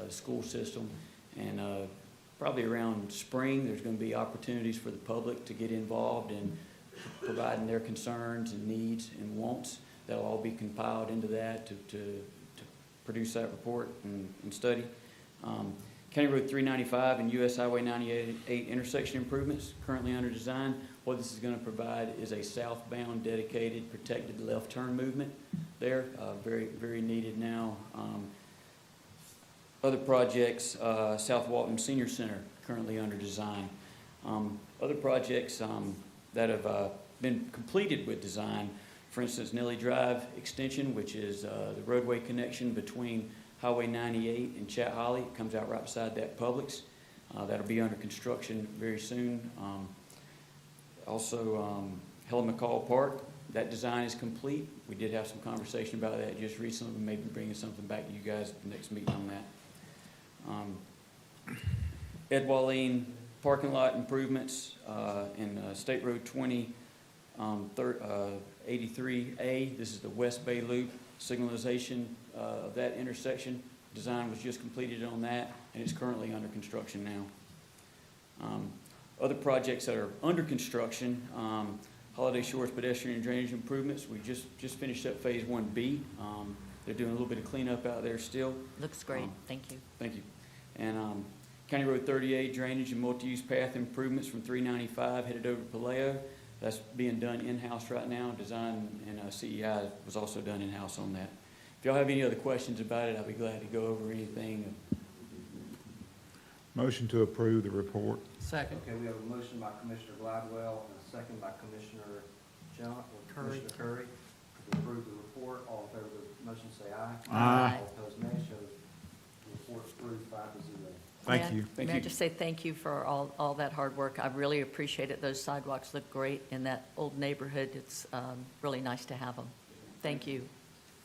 school system, and probably around spring there's going to be opportunities for the public to get involved in providing their concerns and needs and wants. That'll all be compiled into that to produce that report and study. County Road 395 and US Highway 98 intersection improvements currently under design. What this is going to provide is a southbound dedicated protected left turn movement there, very, very needed now. Other projects, South Walton Senior Center currently under design. Other projects that have been completed with design, for instance, Nelly Drive Extension, which is the roadway connection between Highway 98 and Chat Holly. It comes out right beside that Publix. That'll be under construction very soon. Also, Helen McCall Park, that design is complete. We did have some conversation about that just recently. We may be bringing something back to you guys at the next meeting on that. Ed Walleen parking lot improvements in State Road 20, 83A. This is the West Bay Loop signalization of that intersection. Design was just completed on that, and it's currently under construction now. Other projects that are under construction, Holiday Shores pedestrian and drainage improvements. We just finished up Phase 1B. They're doing a little bit of cleanup out there still. Looks great. Thank you. Thank you. And County Road 38 drainage and multi-use path improvements from 395 headed over to Paleo. That's being done in-house right now. Design and CEI was also done in-house on that. If y'all have any other questions about it, I'll be glad to go over anything. Motion to approve the report. Second. Okay, we have a motion by Commissioner Gladwell and a second by Commissioner Commissioner Curry to approve the report. All in favor of the motion say aye. Aye. All opposed, nay. Show the report approved 5-0. Thank you. May I just say thank you for all that hard work? I really appreciate it. Those sidewalks look great in that old neighborhood. It's really nice to have them. Thank you.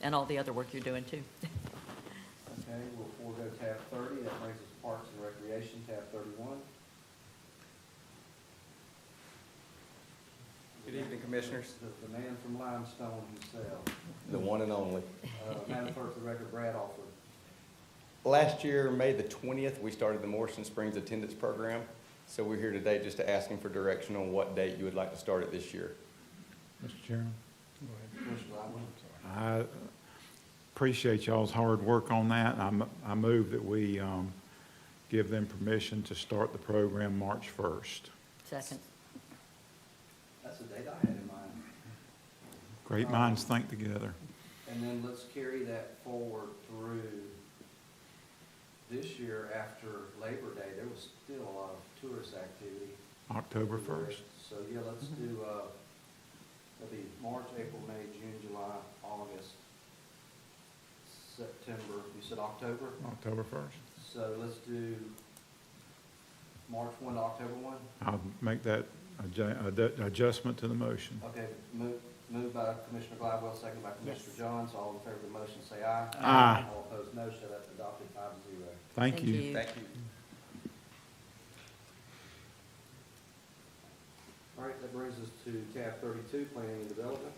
And all the other work you're doing, too. Okay, we'll forego tab 30. That brings us to Parks and Recreation, tab 31. Good evening, Commissioners. The man from Limestone himself. The one and only. Madam Clerk, for the record, Brad Alford. Last year, May the 20th, we started the Morrison Springs Attendance Program. So we're here today just to ask for direction on what date you would like to start it this year. Mr. Chairman. Commissioner Gladwell. I appreciate y'all's hard work on that. I move that we give them permission to start the program March 1st. Second. That's the date I had in mind. Great minds think together. And then let's carry that forward through this year after Labor Day. There was still a lot of tourist activity. October 1st. So, yeah, let's do, it'll be March, April, May, June, July, August, September. You said October? October 1st. So let's do March 1 to October 1? I'll make that adjustment to the motion. Okay, moved by Commissioner Gladwell, second by Commissioner Johns. All in favor of the motion, say aye. Aye. All opposed, no. Show that adopted 5-0. Thank you. Thank you. All right, that brings us to tab 32, Planning and Development.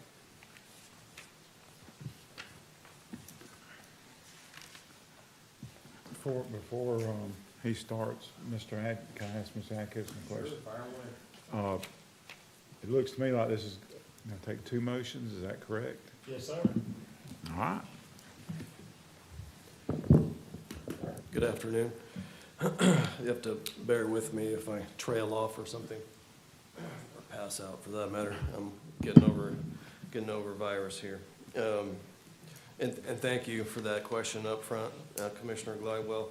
Before he starts, can I ask Mr. Atkins a question? Fire away. It looks to me like this is going to take two motions, is that correct? Yes, sir. All right. Good afternoon. You have to bear with me if I trail off or something, or pass out for that matter. I'm getting over virus here. And thank you for that question up front, Commissioner Glidewell.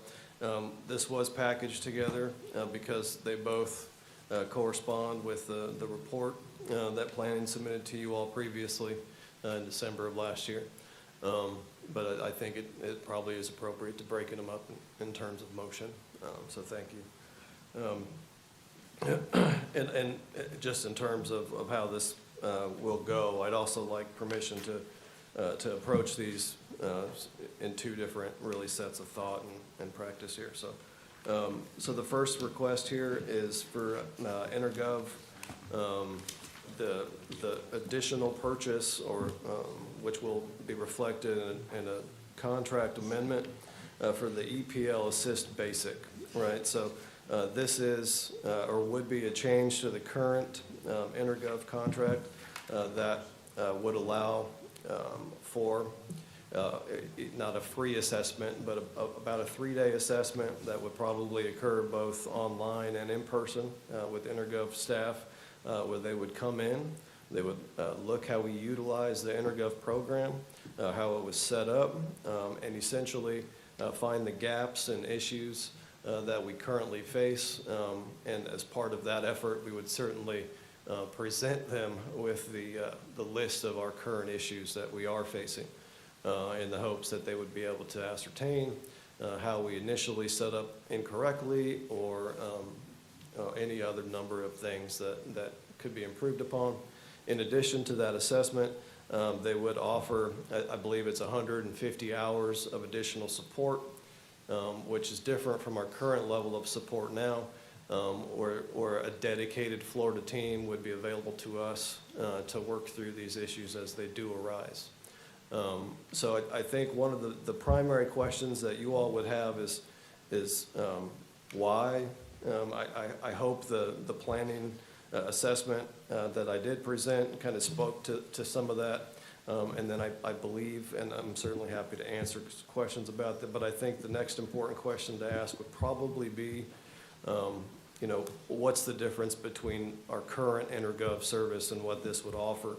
This was packaged together because they both correspond with the report that planning submitted to you all previously in December of last year. But I think it probably is appropriate to breaking them up in terms of motion, so thank you. And just in terms of how this will go, I'd also like permission to approach these in two different really sets of thought and practice here. So the first request here is for Intergov, the additional purchase or which will be reflected in a contract amendment for the EPL Assist Basic, right? So this is or would be a change to the current Intergov contract that would allow for not a free assessment, but about a 3-day assessment that would probably occur both online and in person with Intergov staff, where they would come in, they would look how we utilize the Intergov program, how it was set up, and essentially find the gaps and issues that we currently face. And as part of that effort, we would certainly present them with the list of our current issues that we are facing, in the hopes that they would be able to ascertain how we initially set up incorrectly or any other number of things that could be improved upon. In addition to that assessment, they would offer, I believe it's 150 hours of additional support, which is different from our current level of support now, where a dedicated Florida team would be available to us to work through these issues as they do arise. So I think one of the primary questions that you all would have is why. I hope the planning assessment that I did present kind of spoke to some of that. And then I believe, and I'm certainly happy to answer questions about that, but I think the next important question to ask would probably be you know, what's the difference between our current EnerGov service and what this would offer?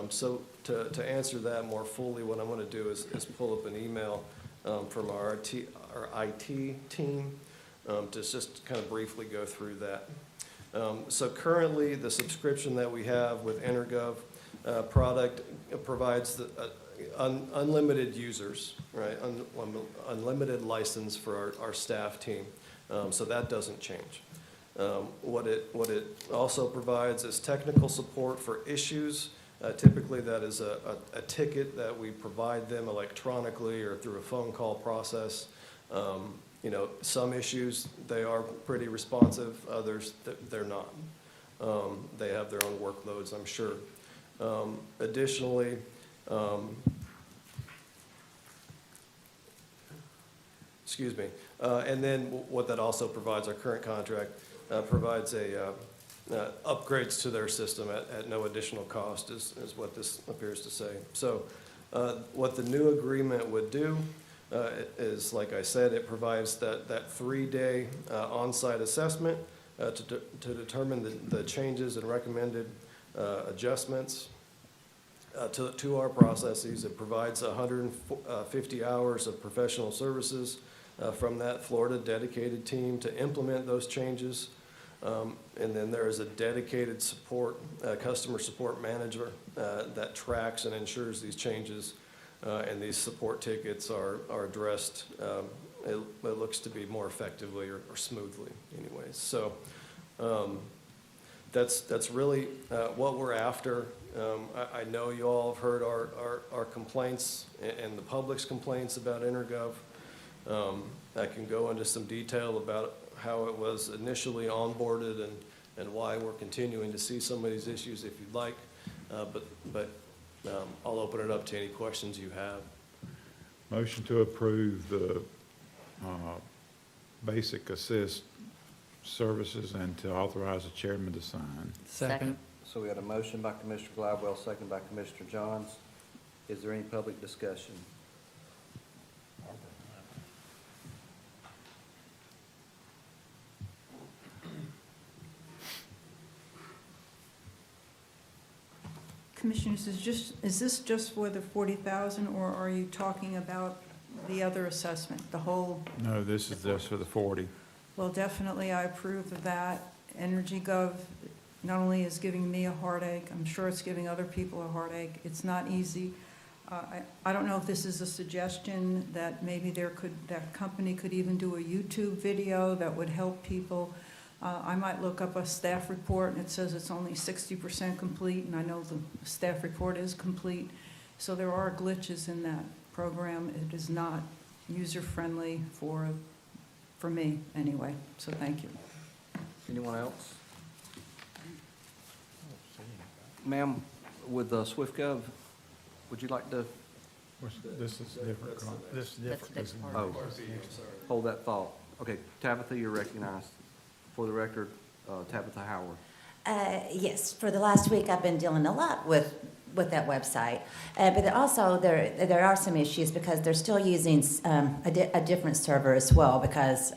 So to answer that more fully, what I'm going to do is pull up an email from our IT team to just kind of briefly go through that. So currently, the subscription that we have with EnerGov product provides the, unlimited users, right? Unlimited license for our staff team. So that doesn't change. What it also provides is technical support for issues. Typically, that is a ticket that we provide them electronically or through a phone call process. You know, some issues, they are pretty responsive, others, they're not. They have their own workloads, I'm sure. Additionally, excuse me, and then what that also provides, our current contract provides upgrades to their system at no additional cost is what this appears to say. So what the new agreement would do is, like I said, it provides that 3-day on-site assessment to determine the changes and recommended adjustments to our processes. It provides 150 hours of professional services from that Florida dedicated team to implement those changes. And then there is a dedicated customer support manager that tracks and ensures these changes, and these support tickets are addressed, it looks to be more effectively or smoothly anyways. So that's really what we're after. I know you all have heard our complaints and the public's complaints about EnerGov. I can go into some detail about how it was initially onboarded and why we're continuing to see some of these issues if you'd like, but I'll open it up to any questions you have. Motion to approve the Basic Assist services and to authorize the chairman to sign. Second. So we had a motion by Commissioner Gladwell, second by Commissioner Johns. Is there any public discussion? Commissioners, is this just for the 40,000, or are you talking about the other assessment, the whole? No, this is just for the 40. Well, definitely, I approve of that. EnergyGov not only is giving me a heartache, I'm sure it's giving other people a heartache. It's not easy. I don't know if this is a suggestion that maybe that company could even do a YouTube video that would help people. I might look up a staff report and it says it's only 60% complete, and I know the staff report is complete. So there are glitches in that program. It is not user-friendly for me anyway, so thank you. Anyone else? Ma'am, with SwiftGov, would you like to? This is different. This is different. That's part Oh, hold that thought. Okay, Tabitha, you're recognized. For the record, Tabitha Howard. Yes, for the last week, I've been dealing a lot with that website. But also, there are some issues because they're still using a different server as well, because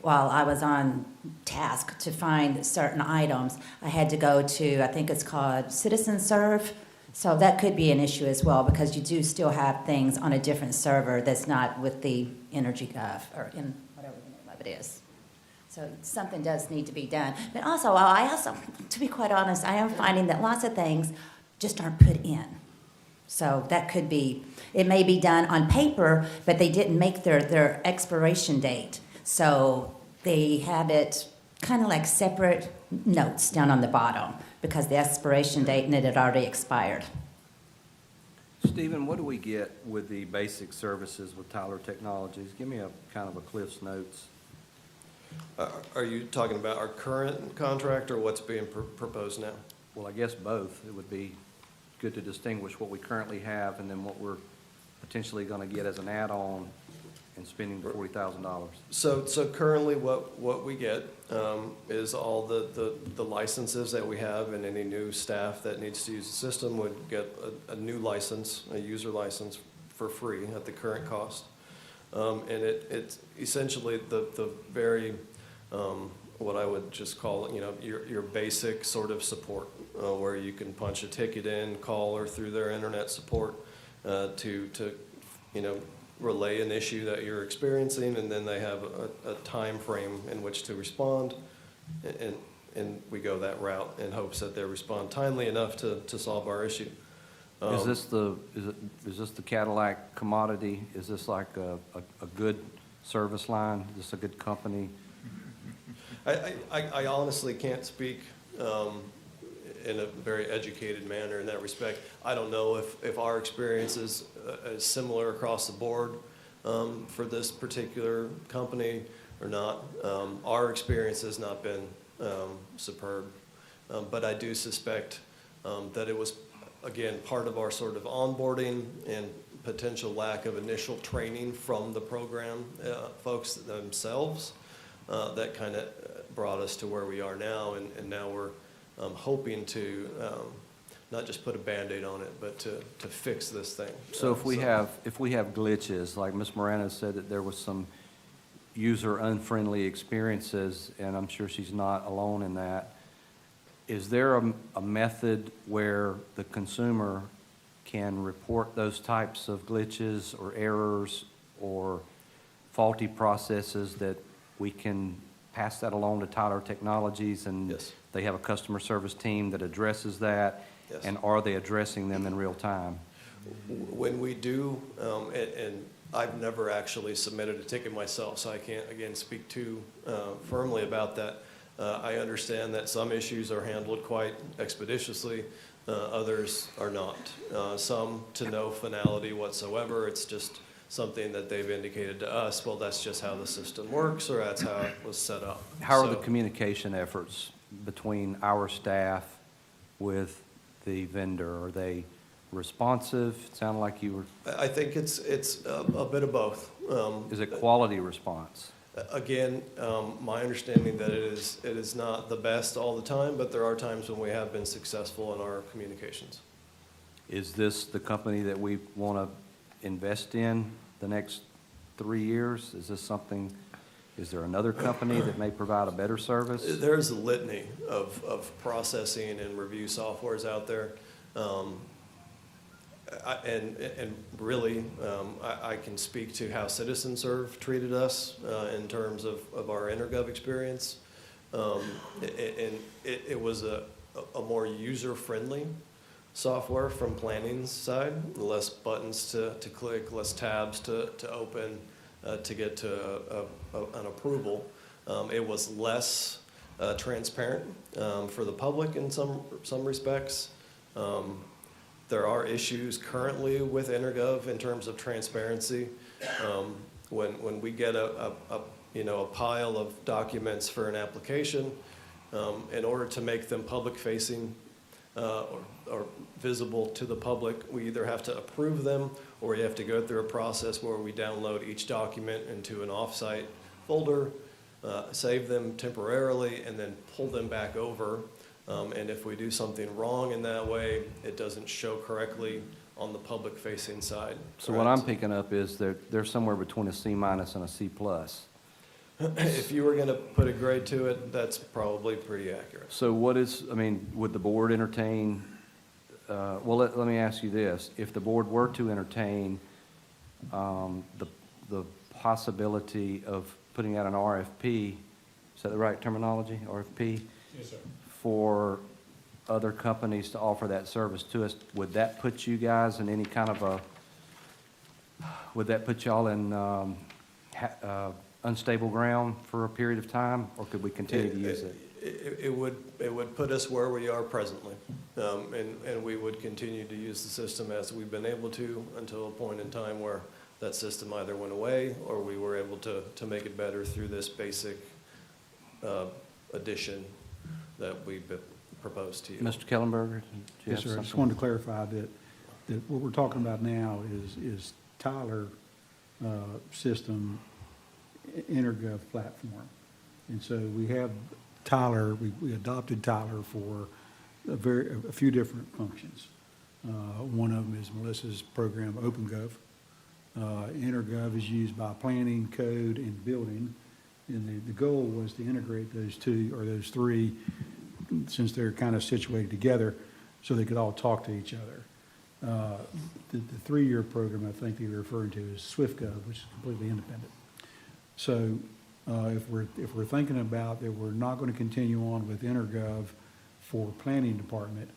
while I was on task to find certain items, I had to go to, I think it's called CitizenServe. So that could be an issue as well, because you do still have things on a different server that's not with the EnergyGov, or in whatever the name of it is. So something does need to be done. But also, to be quite honest, I am finding that lots of things just aren't put in. So that could be, it may be done on paper, but they didn't make their expiration date. So they have it kind of like separate notes down on the bottom because the expiration date and it had already expired. Stephen, what do we get with the basic services with Tyler Technologies? Give me a kind of a Cliff's Notes. Are you talking about our current contract or what's being proposed now? Well, I guess both. It would be good to distinguish what we currently have and then what we're potentially going to get as an add-on and spending the $40,000. So currently what we get is all the licenses that we have, and any new staff that needs to use the system would get a new license, a user license for free at the current cost. And it's essentially the very what I would just call, your basic sort of support, where you can punch a ticket in, call or through their internet support, to relay an issue that you're experiencing, and then they have a time frame in which to respond, and we go that route in hopes that they respond timely enough to solve our issue. Is this the Cadillac commodity? Is this like a good service line? Is this a good company? I honestly can't speak in a very educated manner in that respect. I don't know if our experience is similar across the board for this particular company or not. Our experience has not been superb, but I do suspect that it was, again, part of our sort of onboarding and potential lack of initial training from the program folks themselves that kind of brought us to where we are now, and now we're hoping to not just put a Band-Aid on it, but to fix this thing. So if we have glitches, like Ms. Morano said that there was some user unfriendly experiences, and I'm sure she's not alone in that, is there a method where the consumer can report those types of glitches or errors or faulty processes that we can pass that along to Tyler Technologies, and Yes. they have a customer service team that addresses that? Yes. And are they addressing them in real time? When we do, and I've never actually submitted a ticket myself, so I can't, again, speak too firmly about that. I understand that some issues are handled quite expeditiously, others are not. Some to no finality whatsoever. It's just something that they've indicated to us, well, that's just how the system works, or that's how it was set up. How are the So- communication efforts between our staff with the vendor? Are they responsive? It sounded like you were, I think it's a bit of both. is it quality response? Again, my understanding that it is not the best all the time, but there are times when we have been successful in our communications. Is this the company that we want to invest in the next 3 years? Is this something, is there another company that may provide a better service? There's a litany of processing and review softwares out there. And really, I can speak to how CitizenServe treated us in terms of our Intergov experience. And it was a more user-friendly software from planning's side, less buttons to click, less tabs to open to get to an approval. It was less transparent for the public in some respects. There are issues currently with Intergov in terms of transparency. When we get a pile of documents for an application, in order to make them public-facing or visible to the public, we either have to approve them or we have to go through a process where we download each document into an off-site folder, save them temporarily, and then pull them back over. And if we do something wrong in that way, it doesn't show correctly on the public-facing side. So what I'm picking up is they're somewhere between a C- and a C+. If you were going to put a grade to it, that's probably pretty accurate. So would the board entertain, well, let me ask you this. If the board were to entertain the possibility of putting out an RFP, is that the right terminology, RFP? Yes, sir. For other companies to offer that service to us, would that put you guys in any kind of would that put y'all in unstable ground for a period of time, or could we continue to use it? It would put us where we are presently, and we would continue to use the system as we've been able to until a point in time where that system either went away or we were able to make it better through this basic addition that we proposed to you. Mr. Kellenberger, do you Yes, have sir. I just something? wanted to clarify that what we're talking about now is Tyler system Intergov platform. And so we have Tyler, we adopted Tyler for a few different functions. One of them is Melissa's program, OpenGov. Intergov is used by planning, code, and building. And the goal was to integrate those two, or those three, since they're kind of situated together, so they could all talk to each other. The 3-year program, I think that you're referring to, is SwiftGov, which is completely independent. So if we're thinking about that we're not going to continue on with InterGov for planning department,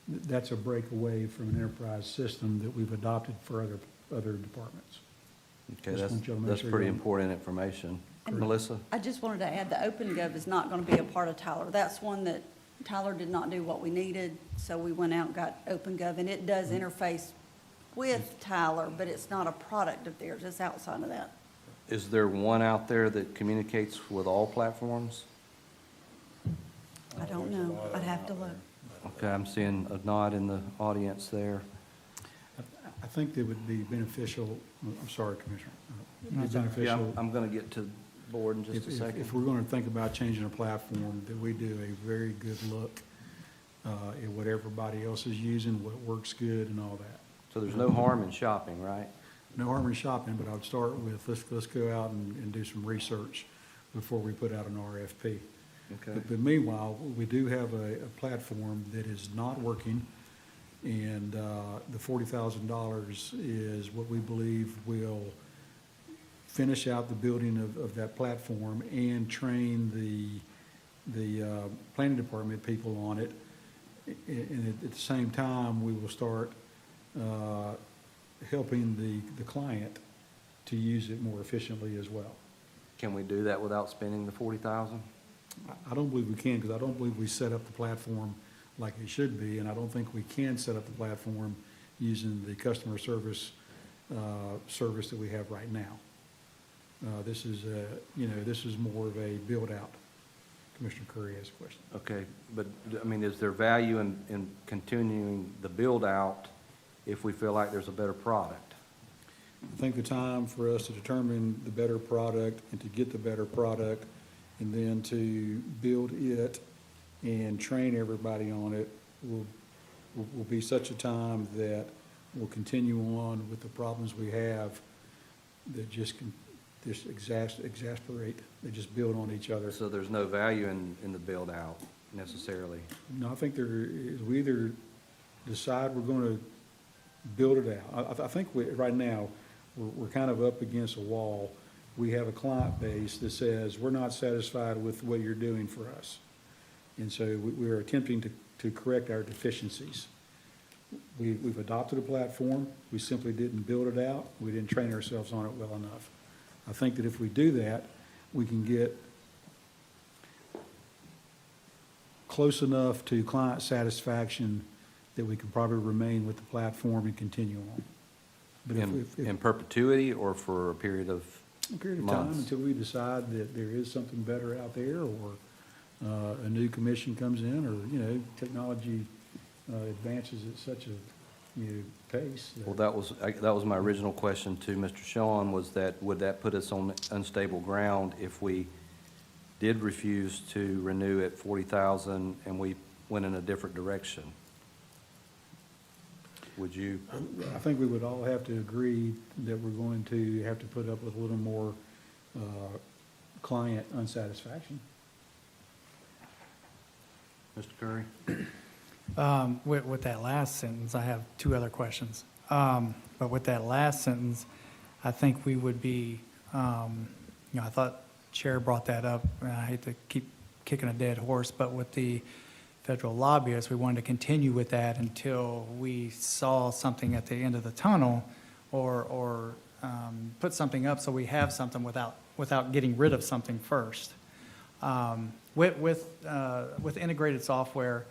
that's a break away from an enterprise system that we've adopted for other departments. Okay, Just want y'all to make that's sure pretty you're- important information. Melissa? I just wanted to add, the OpenGov is not going to be a part of Tyler. That's one that Tyler did not do what we needed, so we went out and got OpenGov, and it does interface with Tyler, but it's not a product of theirs. It's outside of that. Is there one out there that communicates with all platforms? I don't know. I'd have to look. Okay, I'm seeing a nod in the audience there. I think that would be beneficial, I'm sorry, Commissioner. It'd be Yeah, beneficial I'm going to get to board in just a second. if we're going to think about changing a platform, that we do a very good look at what everybody else is using, what works good and all that. So there's no harm in shopping, right? No harm in shopping, but I would start with, let's go out and do some research before we put out an RFP. Okay. But meanwhile, we do have a platform that is not working, and the $40,000 is what we believe will finish out the building of that platform and train the planning department people on it. And at the same time, we will start helping the client to use it more efficiently as well. Can we do that without spending the 40,000? I don't believe we can, because I don't believe we set up the platform like it should be, and I don't think we can set up the platform using the customer service service that we have right now. This is more of a build-out. Commissioner Curry has a question. Okay, but, I mean, is there value in continuing the build-out if we feel like there's a better product? I think the time for us to determine the better product and to get the better product and then to build it and train everybody on it will be such a time that we'll continue on with the problems we have that just exasperate, they just build on each other. So there's no value in the build-out necessarily? No, I think there is, we either decide we're going to build it out. I think right now, we're kind of up against a wall. We have a client base that says, we're not satisfied with what you're doing for us. And so we are attempting to correct our deficiencies. We've adopted a platform. We simply didn't build it out. We didn't train ourselves on it well enough. I think that if we do that, we can get close enough to client satisfaction that we can probably remain with the platform and continue on. But In perpetuity or for a period of a period of time months? until we decide that there is something better out there, or a new commission comes in, or, technology advances at such a, pace. Well, that was my original question to Mr. Shawn, was that, would that put us on unstable ground if we did refuse to renew at 40,000 and we went in a different direction? Would you? I think we would all have to agree that we're going to have to put up with a little more client unsatisfaction. Mr. Curry? With that last sentence, I have two other questions. But with that last sentence, I think we would be, I thought Chair brought that up, and I hate to keep kicking a dead horse, but with the federal lobbyists, we wanted to continue with that until we saw something at the end of the tunnel, or put something up so we have something without getting rid of something first. With integrated software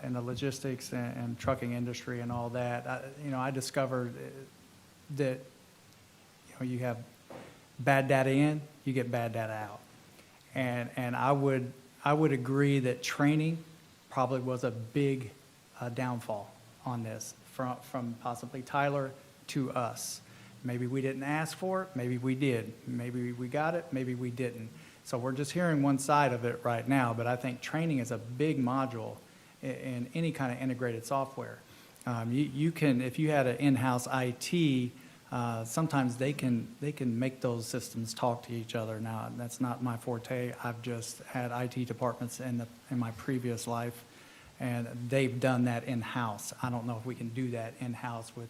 in the logistics and trucking industry and all that, I discovered that you have bad data in, you get bad data out, and I would agree that training probably was a big downfall on this from possibly Tyler to us. Maybe we didn't ask for it, maybe we did. Maybe we got it, maybe we didn't. So we're just hearing one side of it right now, but I think training is a big module in any kind of integrated software. You can, if you had an in-house IT sometimes they can make those systems talk to each other. Now, that's not my forte. I've just had IT departments in my previous life, and they've done that in-house. I don't know if we can do that in-house with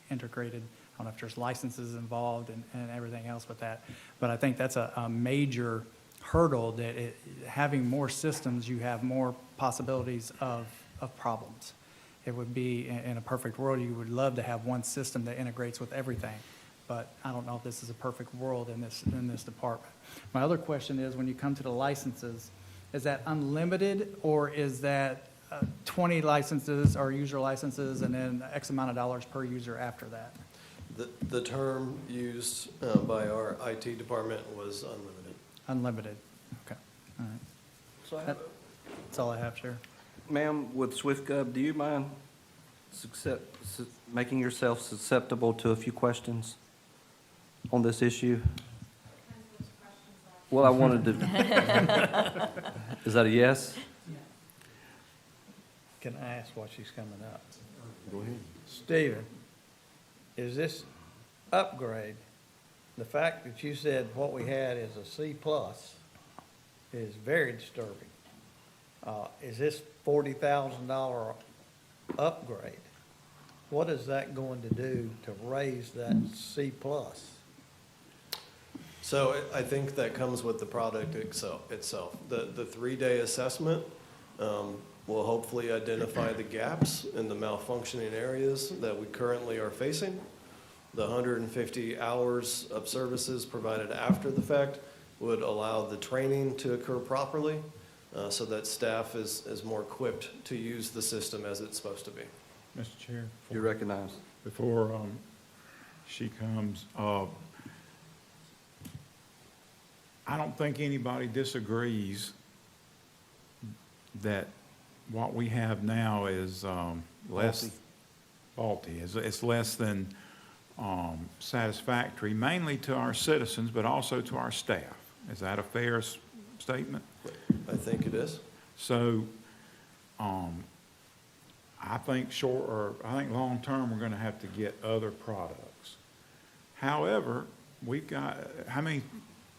integrated, I don't know if there's licenses involved and everything else with that. But I think that's a major hurdle, that having more systems, you have more possibilities of problems. It would be, in a perfect world, you would love to have one system that integrates with everything. But I don't know if this is a perfect world in this department. My other question is, when you come to the licenses, is that unlimited, or is that 20 licenses or user licenses and then X amount of dollars per user after that? The term used by our IT department was unlimited. Unlimited, okay, all right. That's all I have, Chair. Ma'am, with SwiftGov, do you mind making yourself susceptible to a few questions on this issue? Well, I wanted to, is that a yes? Can I ask why she's coming up? Go ahead. Stephen, is this upgrade, the fact that you said what we had is a C+ is very disturbing. Is this $40,000 upgrade? What is that going to do to raise that C+? So I think that comes with the product itself. The 3-day assessment will hopefully identify the gaps in the malfunctioning areas that we currently are facing. The 150 hours of services provided after the fact would allow the training to occur properly, so that staff is more equipped to use the system as it's supposed to be. Mr. Chair? You're recognized. Before she comes, I don't think anybody disagrees that what we have now is less faulty. It's less than satisfactory, mainly to our citizens, but also to our staff. Is that a fair statement? I think it is. So, I think long-term, we're gonna have to get other products. However, we've got,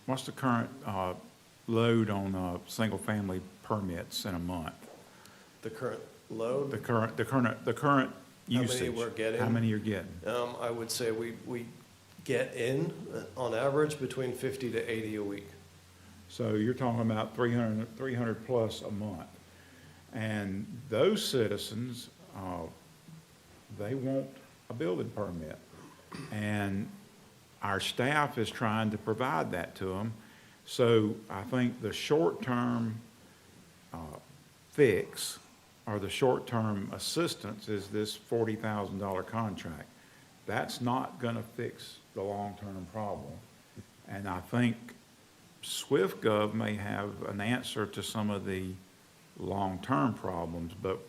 what's the current, load on, single-family permits in a month? The current load? The current usage. How many we're getting? How many you're getting? I would say we get in, on average, between 50 to 80 a week. So you're talking about 300 plus a month. And those citizens, they want a building permit. And our staff is trying to provide that to them. So I think the short-term fix or the short-term assistance is this $40,000 contract. That's not going to fix the long-term problem. And I think SwiftGov may have an answer to some of the long-term problems, but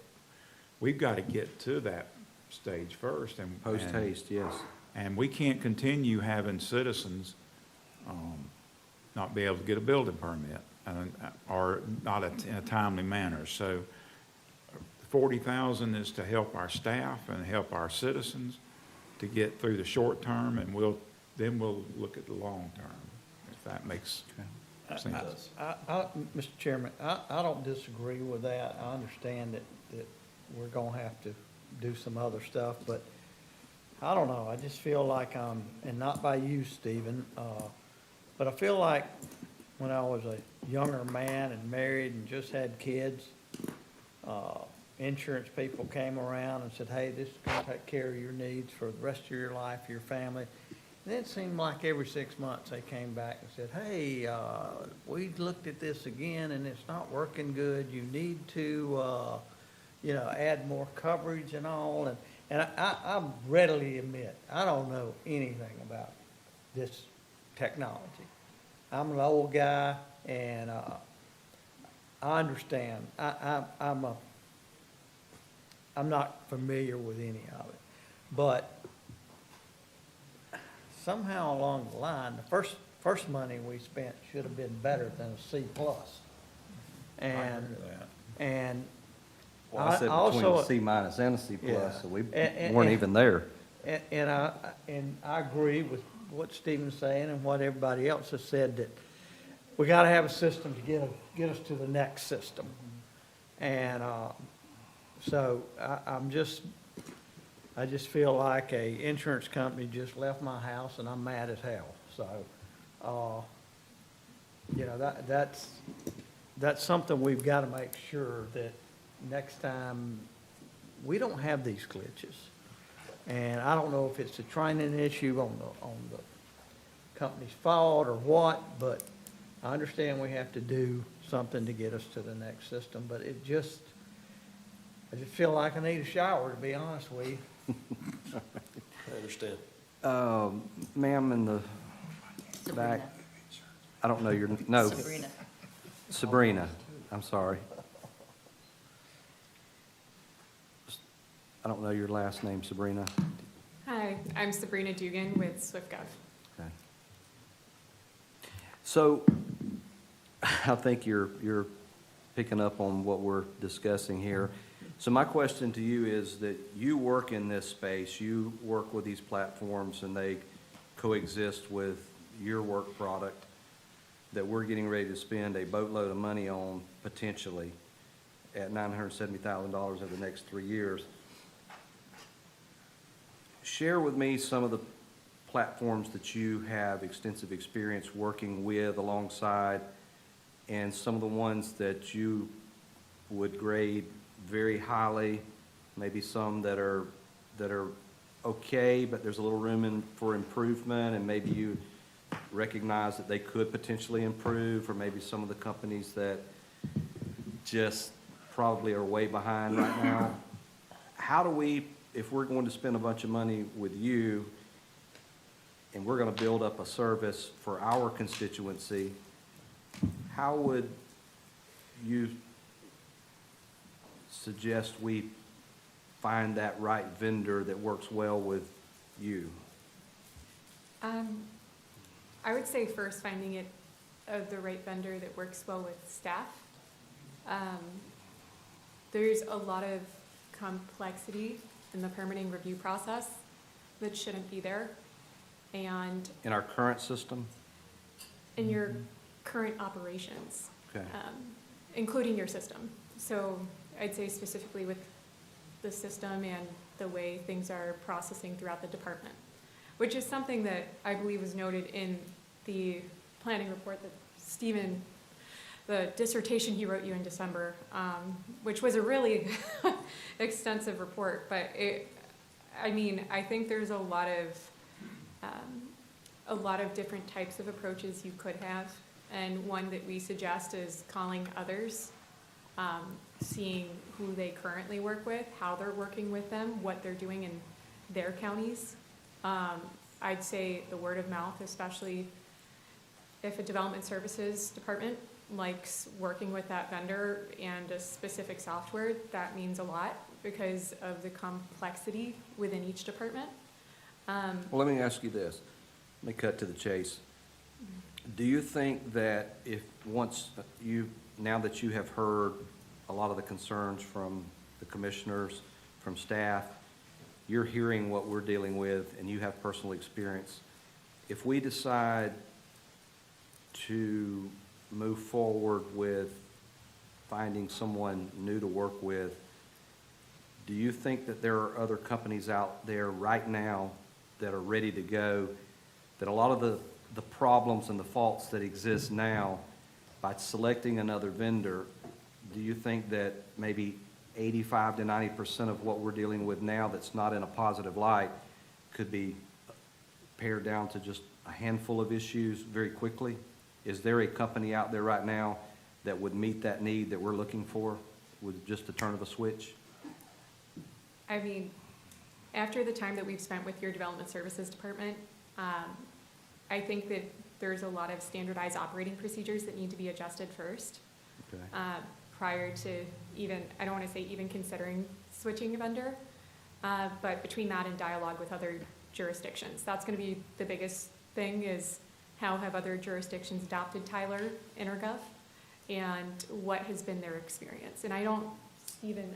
we've got to get to that stage first. And Post-haste, yes. And we can't continue having citizens not be able to get a building permit or not in a timely manner. So $40,000 is to help our staff and help our citizens to get through the short term, and then we'll look at the long term, if that makes sense. Mr. Chairman, I don't disagree with that. I understand that we're gonna have to do some other stuff, but I don't know, I just feel like and not by you, Stephen, but I feel like when I was a younger man and married and just had kids, insurance people came around and said, hey, this is gonna take care of your needs for the rest of your life, your family. And it seemed like every 6 months they came back and said, hey, we looked at this again and it's not working good. You need to, add more coverage and all. And I readily admit, I don't know anything about this technology. I'm an old guy and I understand. I'm not familiar with any of it. But somehow along the line, the first money we spent should have been better than a C+. Well, I said between a C- and a C+, so we weren't even there. And I agree with what Stephen's saying and what everybody else has said, that we gotta have a system to get us to the next system. And, so I just feel like a insurance company just left my house and I'm mad as hell. So, you know, that's something we've got to make sure that next time we don't have these glitches. And I don't know if it's a training issue on the company's fault or what, but I understand we have to do something to get us to the next system, but I just feel like I need a shower, to be honest with you. I understand. Ma'am in the back, I don't know your, no. Sabrina. Sabrina, I'm sorry. I don't know your last name, Sabrina. Hi, I'm Sabrina Dugan with SwiftGov. Okay. So, I think you're picking up on what we're discussing here. So my question to you is that you work in this space, you work with these platforms, and they coexist with your work product that we're getting ready to spend a boatload of money on, potentially, at $970,000 over the next 3 years. Share with me some of the platforms that you have extensive experience working with alongside, and some of the ones that you would grade very highly, maybe some that are okay, but there's a little room for improvement, and maybe you recognize that they could potentially improve, or maybe some of the companies that just probably are way behind right now. How do we, if we're going to spend a bunch of money with you and we're going to build up a service for our constituency, how would you suggest we find that right vendor that works well with you? I would say first finding the right vendor that works well with staff. There's a lot of complexity in the permitting review process that shouldn't be there. And In our current system? in your current operations, Okay. including your system. So I'd say specifically with the system and the way things are processing throughout the department, which is something that I believe was noted in the planning report that Stephen, the dissertation he wrote you in December, which was a really extensive report. But I think there's a lot of different types of approaches you could have. And one that we suggest is calling others, seeing who they currently work with, how they're working with them, what they're doing in their counties. I'd say the word of mouth, especially if a development services department likes working with that vendor and a specific software, that means a lot because of the complexity within each department. Well, let me ask you this. Let me cut to the chase. Do you think that now that you have heard a lot of the concerns from the commissioners, from staff, you're hearing what we're dealing with, and you have personal experience, if we decide to move forward with finding someone new to work with, do you think that there are other companies out there right now that are ready to go, that a lot of the problems and the faults that exist now, by selecting another vendor, do you think that maybe 85 to 90% of what we're dealing with now that's not in a positive light could be pared down to just a handful of issues very quickly? Is there a company out there right now that would meet that need that we're looking for with just the turn of a switch? I mean, after the time that we've spent with your development services department, I think that there's a lot of standardized operating procedures that need to be adjusted first. Okay. Prior to even, I don't want to say even considering switching a vendor, but between that and dialogue with other jurisdictions. That's going to be the biggest thing, is how have other jurisdictions adopted Tyler Intergov and what has been their experience. And I don't even,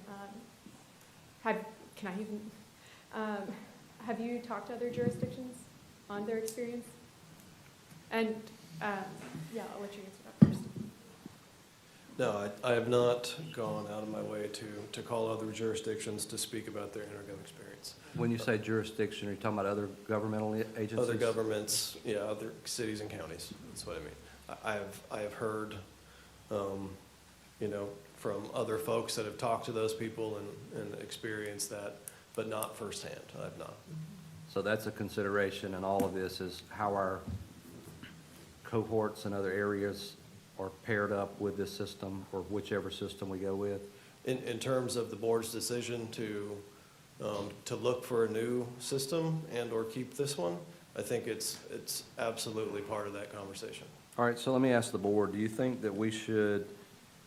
Have you talked to other jurisdictions on their experience? And, yeah, I'll let you answer that first. No, I have not gone out of my way to call other jurisdictions to speak about their intergov experience. When you say jurisdiction, are you talking about other governmental agencies? Other governments, yeah, other cities and counties, that's what I mean. I have heard, you know, from other folks that have talked to those people and experienced that, but not firsthand, I've not. So that's a consideration in all of this, is how our cohorts and other areas are paired up with this system, or whichever system we go with. In terms of the board's decision to look for a new system and/or keep this one, I think it's absolutely part of that conversation. All right, so let me ask the board, do you think that we should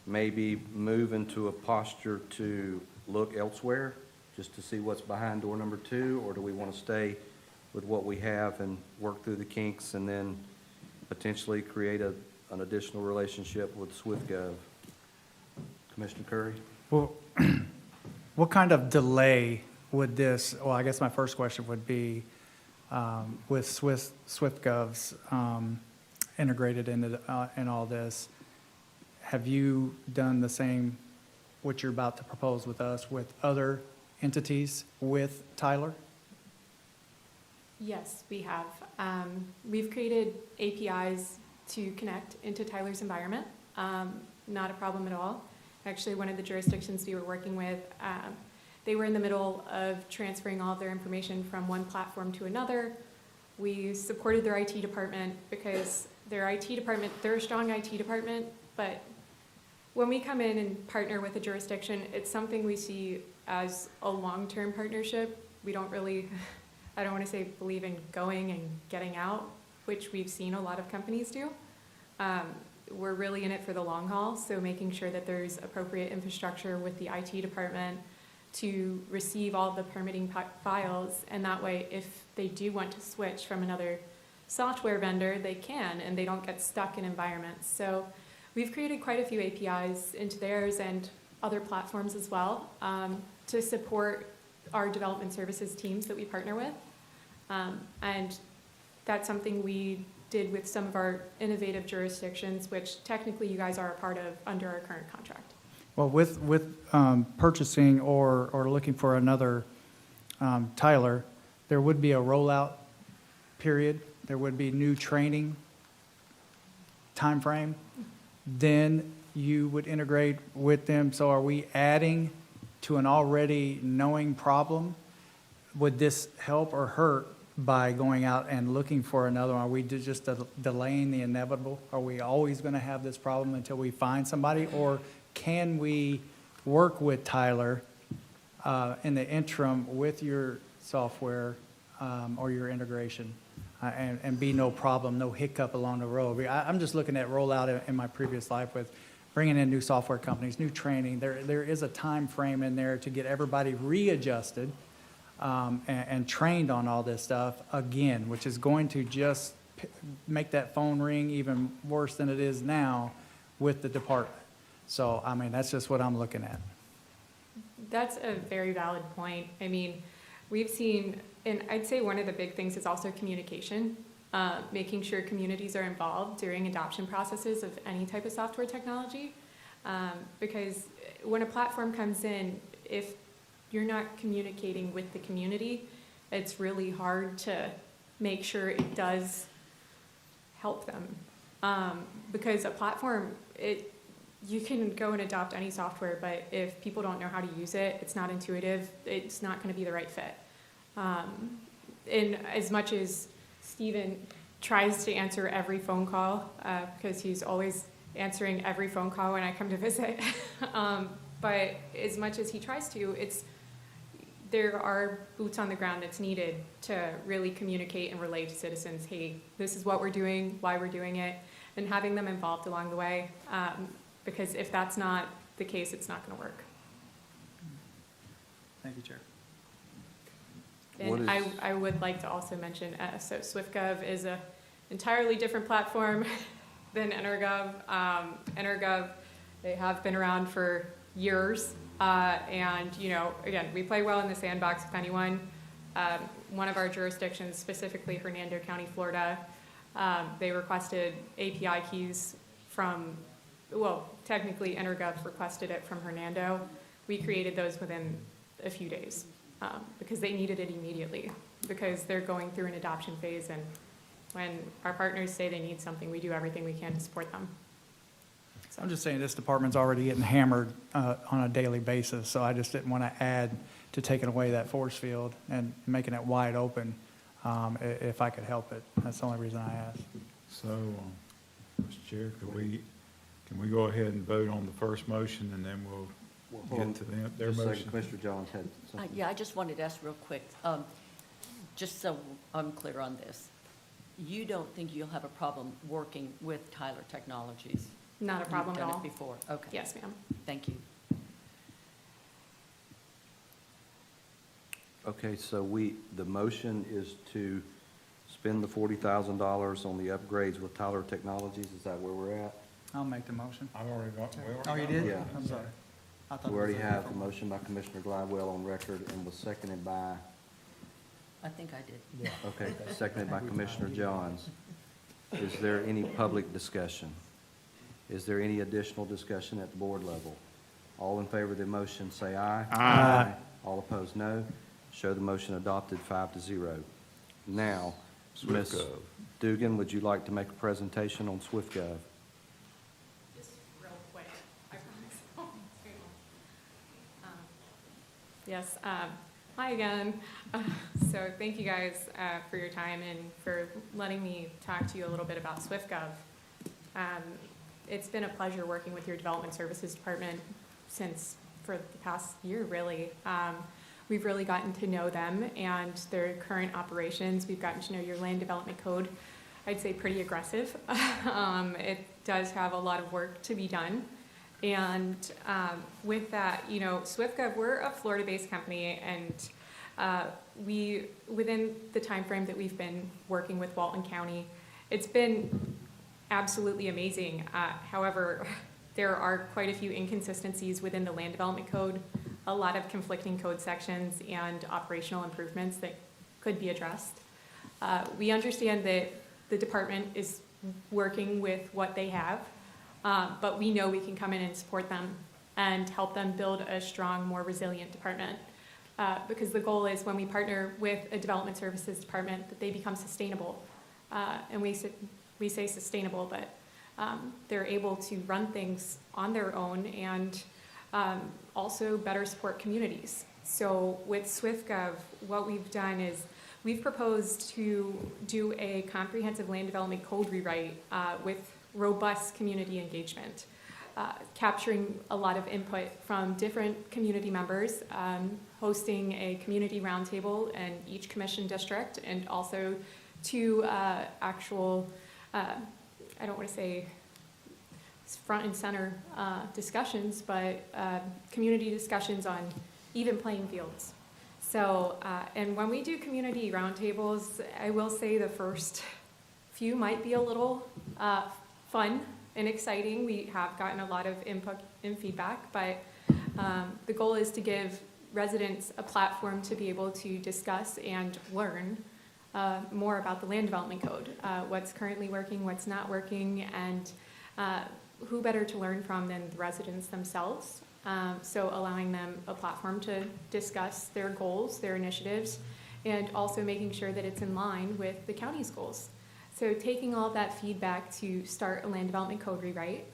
maybe move into a posture to look elsewhere, just to see what's behind door number 2, or do we want to stay with what we have and work through the kinks and then potentially create an additional relationship with SwiftGov? Commissioner Curry? Well, what kind of delay would this, well, I guess my first question would be, with SwiftGov's integrated into in all this, have you done the same, what you're about to propose with us, with other entities with Tyler? Yes, we have. We've created APIs to connect into Tyler's environment. Not a problem at all. Actually, one of the jurisdictions we were working with, they were in the middle of transferring all of their information from one platform to another. We supported their IT department because their IT department, they're a strong IT department, but when we come in and partner with a jurisdiction, it's something we see as a long-term partnership. We don't really, I don't want to say believe in going and getting out, which we've seen a lot of companies do. We're really in it for the long haul, so making sure that there's appropriate infrastructure with the IT department to receive all the permitting files, and that way if they do want to switch from another software vendor, they can, and they don't get stuck in environments. So we've created quite a few APIs into theirs and other platforms as well to support our development services teams that we partner with. And that's something we did with some of our innovative jurisdictions, which technically you guys are a part of under our current contract. Well, with purchasing or looking for another Tyler, there would be a rollout period. There would be new training timeframe. Then you would integrate with them. So are we adding to an already knowing problem? Would this help or hurt by going out and looking for another one? Are we just delaying the inevitable? Are we always going to have this problem until we find somebody? Or can we work with Tyler in the interim with your software or your integration and be no problem, no hiccup along the road? I'm just looking at rollout in my previous life with bringing in new software companies, new training. There is a time frame in there to get everybody readjusted and trained on all this stuff again, which is going to just make that phone ring even worse than it is now with the department. So, I mean, that's just what I'm looking at. That's a very valid point. I mean, we've seen, and I'd say one of the big things is also communication, making sure communities are involved during adoption processes of any type of software technology. Because when a platform comes in, if you're not communicating with the community, it's really hard to make sure it does help them. Because a platform, you can go and adopt any software, but if people don't know how to use it, it's not intuitive, it's not going to be the right fit. And as much as Stephen tries to answer every phone call, because he's always answering every phone call when I come to visit, but as much as he tries to, there are boots on the ground that's needed to really communicate and relate to citizens, hey, this is what we're doing, why we're doing it, and having them involved along the way. Because if that's not the case, it's not going to work. Thank you, Chair. And I would like to also mention, so SwiftGov is an entirely different platform than EnerGov. EnerGov, they have been around for years. And, you know, again, we play well in the sandbox with anyone. one of our jurisdictions, specifically Hernando County, Florida, they requested API keys from, well, technically EnerGov requested it from Hernando. We created those within a few days because they needed it immediately because they're going through an adoption phase, and when our partners say they need something, we do everything we can to support them. So I'm just saying this department's already getting hammered on a daily basis, so I just didn't want to add to taking away that force field and making it wide open if I could help it. That's the only reason I asked. So, Mr. Chair, can we go ahead and vote on the first motion, and then we'll get to their Just a second, motion? Commissioner Johns had something. Yeah, I just wanted to ask real quick, just so I'm clear on this. You don't think you'll have a problem working with Tyler Technologies? Not a problem at You've all. done it before? Okay. Yes, ma'am. Thank you. Okay, so the motion is to spend the $40,000 on the upgrades with Tyler Technologies. Is that where we're at? I'll make the motion. I've already got, Oh, you did? Yeah. I'm sorry. I thought We it already was- have the motion by Commissioner Glidewell on record and was seconded by, I think I did. okay, seconded by Commissioner Johns. Is there any public discussion? Is there any additional discussion at the board level? All in favor of the motion, say aye. Aye. All opposed, no. Show the motion adopted 5-0. Now, Ms. SwiftGov. Dugan, would you like to make a presentation on SwiftGov? Just real quick, I promise. Yes, hi again. So thank you guys for your time and for letting me talk to you a little bit about SwiftGov. It's been a pleasure working with your Development Services Department for the past year, really. We've really gotten to know them and their current operations. We've gotten to know your land development code. I'd say pretty aggressive. It does have a lot of work to be done. And with that, SwiftGov, we're a Florida-based company, and within the time frame that we've been working with Walton County, it's been absolutely amazing. However, there are quite a few inconsistencies within the land development code, a lot of conflicting code sections and operational improvements that could be addressed. We understand that the department is working with what they have, but we know we can come in and support them and help them build a strong, more resilient department. Because the goal is when we partner with a development services department that they become sustainable. And we say sustainable, but they're able to run things on their own and also better support communities. So with SwiftGov, what we've done is we've proposed to do a comprehensive land development code rewrite with robust community engagement, capturing a lot of input from different community members, hosting a community roundtable in each commission district, and also two actual, I don't want to say front and center discussions, but community discussions on even playing fields. So, and when we do community roundtables, I will say the first few might be a little fun and exciting. We have gotten a lot of input and feedback, but the goal is to give residents a platform to be able to discuss and learn more about the land development code, what's currently working, what's not working, and who better to learn from than the residents themselves. So allowing them a platform to discuss their goals, their initiatives, and also making sure that it's in line with the county's goals. So taking all of that feedback to start a land development code rewrite,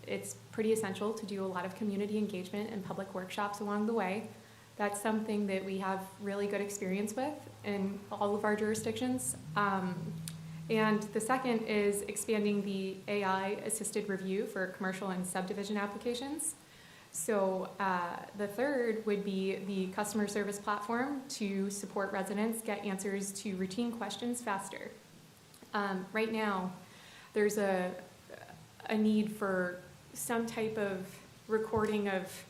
it's pretty essential to do a lot of community engagement and public workshops along the way. That's something that we have really good experience with in all of our jurisdictions. And the second is expanding the AI-assisted review for commercial and subdivision applications. So the third would be the customer service platform to support residents get answers to routine questions faster. Right now, there's a need for some type of recording of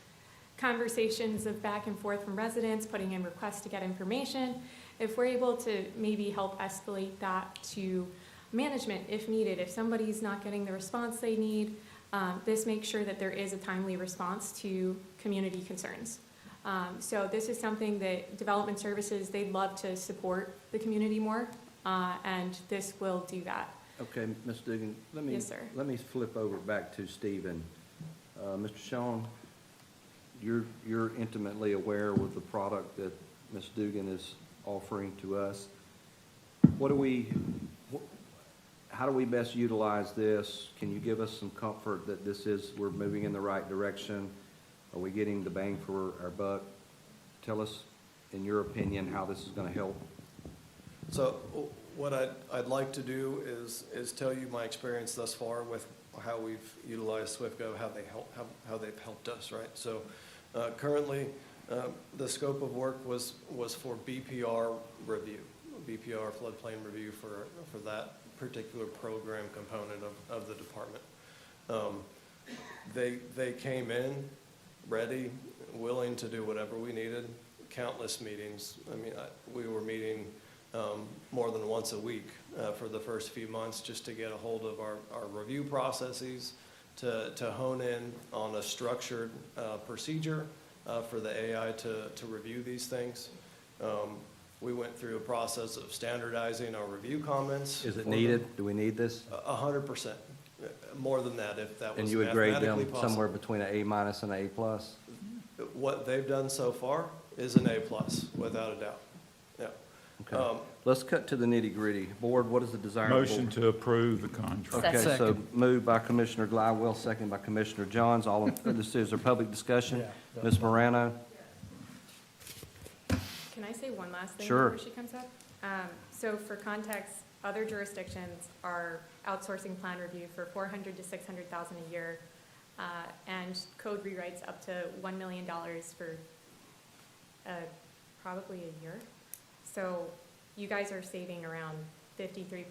conversations of back and forth from residents, putting in requests to get information. If we're able to maybe help escalate that to management if needed, if somebody's not getting the response they need, this makes sure that there is a timely response to community concerns. So this is something that Development Services, they'd love to support the community more, and this will do that. Okay, Ms. Dugan, Yes, sir. let me flip over back to Stephen. Mr. Shawn, you're intimately aware with the product that Ms. Dugan is offering to us. How do we best utilize this? Can you give us some comfort that we're moving in the right direction? Are we getting the bang for our buck? Tell us, in your opinion, how this is going to help. So what I'd like to do is tell you my experience thus far with how we've utilized SwiftGov, how they've helped us, right? So currently, the scope of work was for BPR review, BPR floodplain review for that particular program component of the department. They came in ready, willing to do whatever we needed, countless meetings. I mean, we were meeting more than once a week for the first few months just to get a hold of our review processes, to hone in on a structured procedure for the AI to review these things. We went through a process of standardizing our review comments. Is it needed? Do we need this? 100%. More than that, if that was And you would grade mathematically them possible. somewhere between an A- and an A+? What they've done so far is an A+, without a doubt. Yeah. Okay. Let's cut to the nitty-gritty. Board, what is the desire of the Motion board? to approve the contract. Okay, so Second. moved by Commissioner Glidewell, second by Commissioner Johns. This is a public discussion. Yeah. Ms. Morano? Can I say one last thing Sure. before she comes up? So for context, other jurisdictions are outsourcing plan review for $400,000 to $600,000 a year, and code rewrites up to $1 million for probably a year. So you guys are saving around 53%.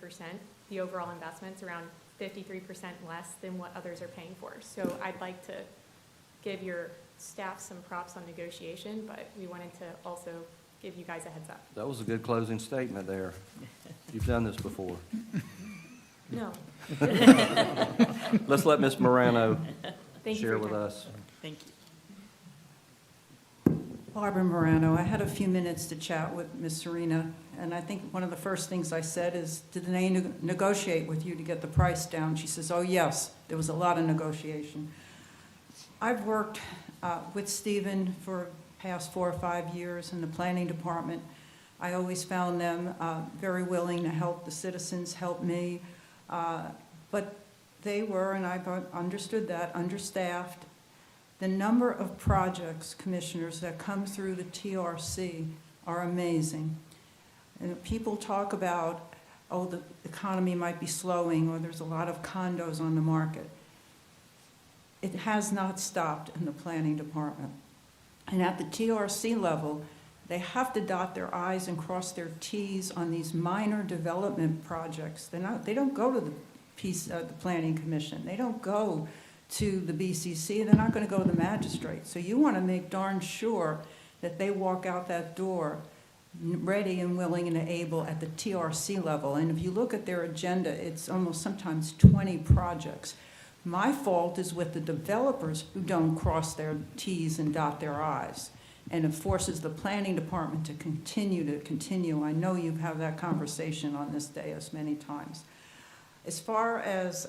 The overall investment's around 53% less than what others are paying for. So I'd like to give your staff some props on negotiation, but we wanted to also give you guys a heads up. That was a good closing statement there. You've done this before. No. Let's let Ms. Morano Thank you share for with your time. us. Thank you. Barbara Morano, I had a few minutes to chat with Ms. Serena, and I think one of the first things I said is, did they negotiate with you to get the price down? She says, oh, yes, there was a lot of negotiation. I've worked with Stephen for past 4 or 5 years in the planning department. I always found them very willing to help the citizens, help me, but they were, and I've understood that, understaffed. The number of projects, commissioners, that come through the TRC are amazing. And people talk about, oh, the economy might be slowing, or there's a lot of condos on the market. It has not stopped in the planning department. And at the TRC level, they have to dot their I's and cross their T's on these minor development projects. They don't go to the Planning Commission. They don't go to the BCC. They're not going to go to the magistrate. So you want to make darn sure that they walk out that door ready and willing and able at the TRC level. And if you look at their agenda, it's almost sometimes 20 projects. My fault is with the developers who don't cross their T's and dot their I's. And it forces the planning department to continue. I know you've had that conversation on this dais many times. As far as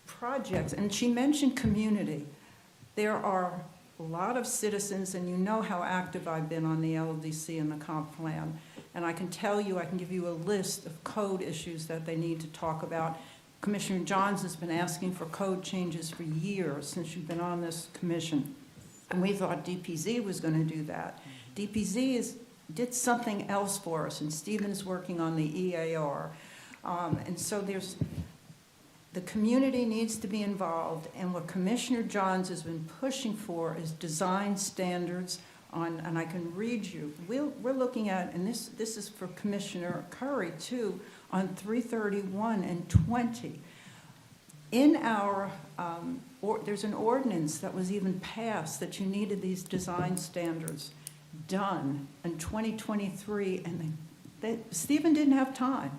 projects, and she mentioned community, there are a lot of citizens, and you know how active I've been on the LDC and the comp plan, and I can tell you, I can give you a list of code issues that they need to talk about. Commissioner Johns has been asking for code changes for years since you've been on this commission, and we thought DPZ was going to do that. DPZ did something else for us, and Stephen's working on the EAR. And so the community needs to be involved, and what Commissioner Johns has been pushing for is design standards on, and I can read you, we're looking at, and this is for Commissioner Curry too, on 331 and 20. In our, there's an ordinance that was even passed that you needed these design standards done in 2023, and Stephen didn't have time.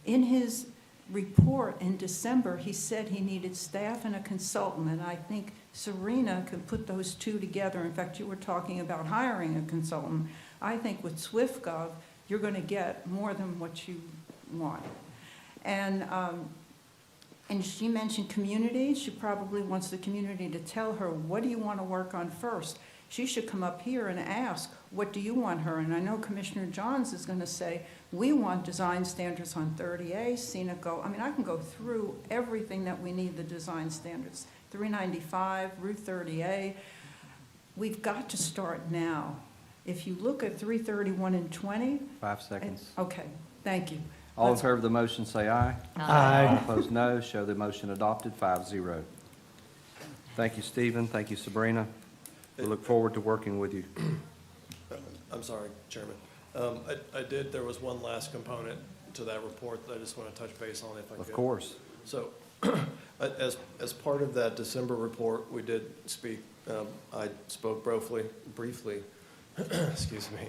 In his report in December, he said he needed staff and a consultant, and I think Serena can put those two together. In fact, you were talking about hiring a consultant. I think with SwiftGov, you're going to get more than what you want. And she mentioned community. She probably wants the community to tell her, what do you want to work on first? She should come up here and ask, what do you want her? And I know Commissioner Johns is going to say, we want design standards on 30A, scenic I mean, I can go through everything that we need, the design standards. 395, Route 30A. We've got to start now. If you look at 331 and 20. 5 seconds. Okay, thank you. All in favor of the motion, say aye. Aye. All opposed, no. Show the motion adopted, 5-0. Thank you, Stephen. Thank you, Sabrina. We look forward to working with you. I'm sorry, Chairman. There was one last component to that report that I just want to touch base on if I could. Of course. So, as part of that December report, we did speak, I spoke briefly, excuse me,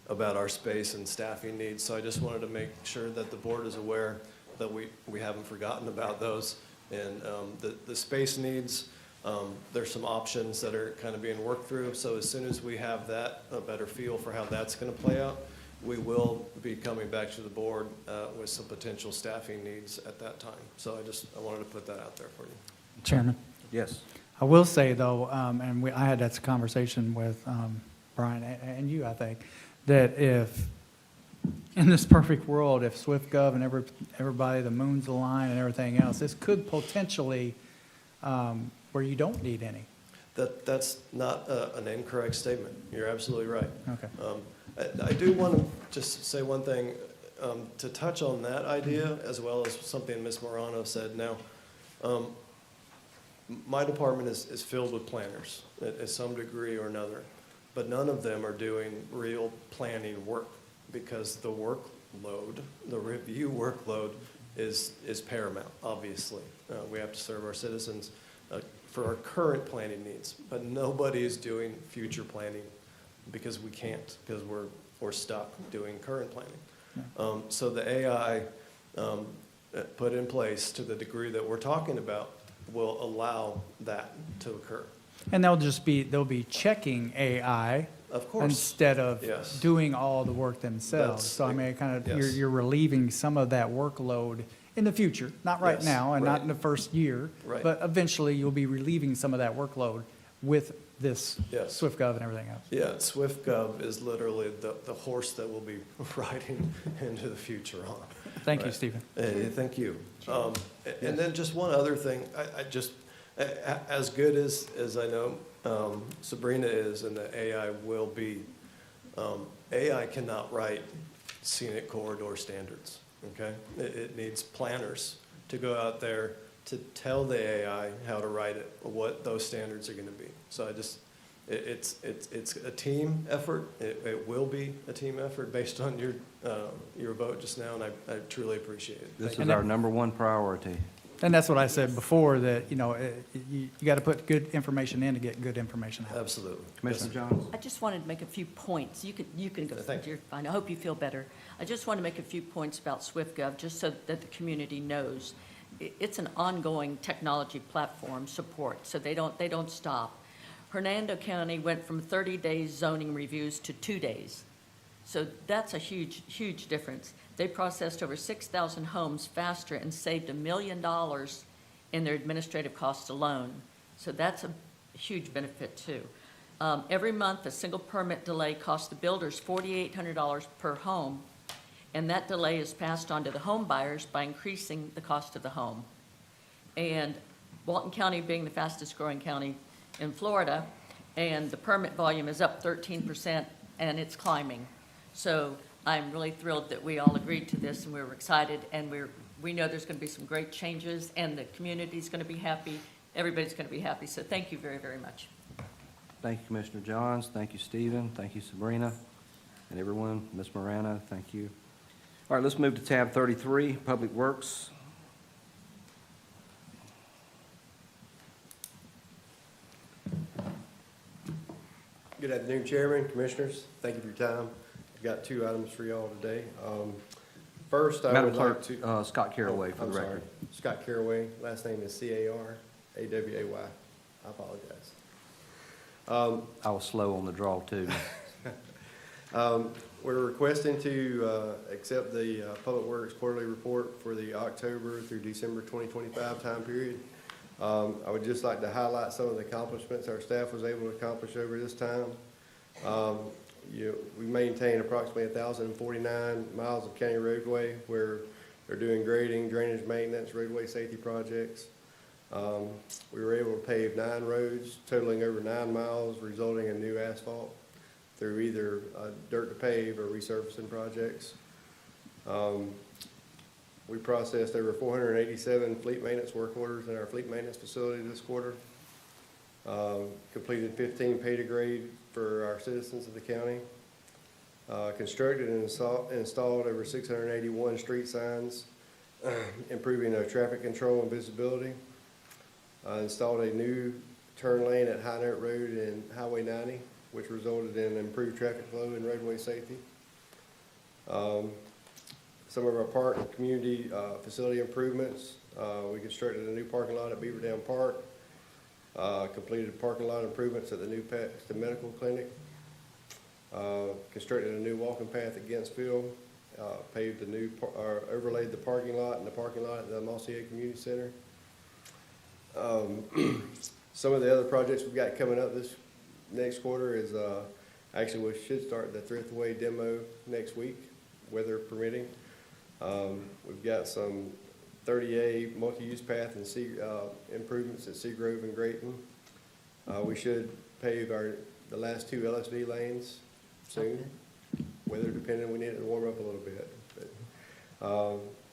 about our space and staffing needs. So I just wanted to make sure that the board is aware that we haven't forgotten about those. And the space needs, there's some options that are kind of being worked through. So as soon as we have that, a better feel for how that's going to play out, we will be coming back to the board with some potential staffing needs at that time. So I wanted to put that out there for you. Chairman, Yes. I will say, though, and I had that conversation with Brian and you, I think, that if, in this perfect world, if SwiftGov and everybody, the moon's aligned and everything else, this could potentially, where you don't need any. That's not an incorrect statement. You're absolutely right. Okay. I do want to just say one thing, to touch on that idea, as well as something Ms. Morano said. Now, my department is filled with planners at some degree or another, but none of them are doing real planning work because the workload, the review workload is paramount, obviously. We have to serve our citizens for our current planning needs, but nobody is doing future planning because we can't, because we're stuck doing current planning. So the AI put in place, to the degree that we're talking about, will allow that to occur. And they'll be checking AI. Of course. Instead of Yes. doing all the work themselves. So I mean, Yes. you're relieving some of that workload in the future, not right Yes, now and not right. in the first year. Right. But eventually you'll be relieving some of that workload with this Yes. SwiftGov and everything else. Yeah, SwiftGov is literally the horse that we'll be riding into the future on. Thank you, Right. Stephen. Thank you. And then just one other thing, I just, as good as I know Sabrina is and the AI will be, AI cannot write scenic corridor standards, okay? It needs planners to go out there to tell the AI how to write it, or what those standards are gonna be. So it's a team effort. It will be a team effort based on your vote just now, and I truly appreciate it. This Thank is you. our number one priority. And that's what I said before, that, you got to put good information in to get good information out. Absolutely. Commissioner Johns? I just wanted to make a few points. You can go, Thank you. you're fine. I hope you feel better. I just want to make a few points about SwiftGov, just so that the community knows. It's an ongoing technology platform support, so they don't stop. Hernando County went from 30 days zoning reviews to 2 days. So that's a huge, huge difference. They processed over 6,000 homes faster and saved $1 million in their administrative costs alone. So that's a huge benefit too. Every month, a single permit delay costs the builders $4,800 per home, and that delay is passed on to the home buyers by increasing the cost of the home. And Walton County being the fastest growing county in Florida, and the permit volume is up 13%, and it's climbing. So I'm really thrilled that we all agreed to this, and we were excited, and we know there's going to be some great changes, and the community's going to be happy, everybody's going to be happy. So thank you very, very much. Thank you, Commissioner Johns. Thank you, Stephen. Thank you, Sabrina. And everyone, Ms. Morano, thank you. All right, let's move to tab 33, Public Works. Good afternoon, Chairman, Commissioners. Thank you for your time. I've got 2 items for y'all today. First, I Madam would like Clerk, to. Scott Caraway for I'm the sorry. record. Scott Caraway, last name is Caraway. I apologize. I was slow on the draw, too. We're requesting to accept the Public Works quarterly report for the October through December 2025 time period. I would just like to highlight some of the accomplishments our staff was able to accomplish over this time. We maintain approximately 1,049 miles of county roadway where they're doing grading, drainage maintenance, roadway safety projects. We were able to pave 9 roads totaling over 9 miles, resulting in new asphalt through either dirt to pave or resurfacing projects. We processed over 487 fleet maintenance work orders in our fleet maintenance facility this quarter. Completed 15 pay to grade for our citizens of the county. Constructed and installed over 681 street signs, improving our traffic control and visibility. Installed a new turn lane at High Note Road and Highway 90, which resulted in improved traffic flow and roadway safety. Some of our park and community facility improvements. We constructed a new parking lot at Beaver Dam Park. Completed parking lot improvements at the new Paxton Medical Clinic. Constructed a new walking path at Gentsville. Paved the new, overlaid the parking lot and the parking lot at the Mossier Community Center. Some of the other projects we've got coming up this next quarter is, actually we should start the Thriftway demo next week, weather permitting. We've got some 30A multi-use path and improvements at Seagrove and Grayton. We should pave the last 2 LSV lanes soon. Weather dependent, we need it to warm up a little bit.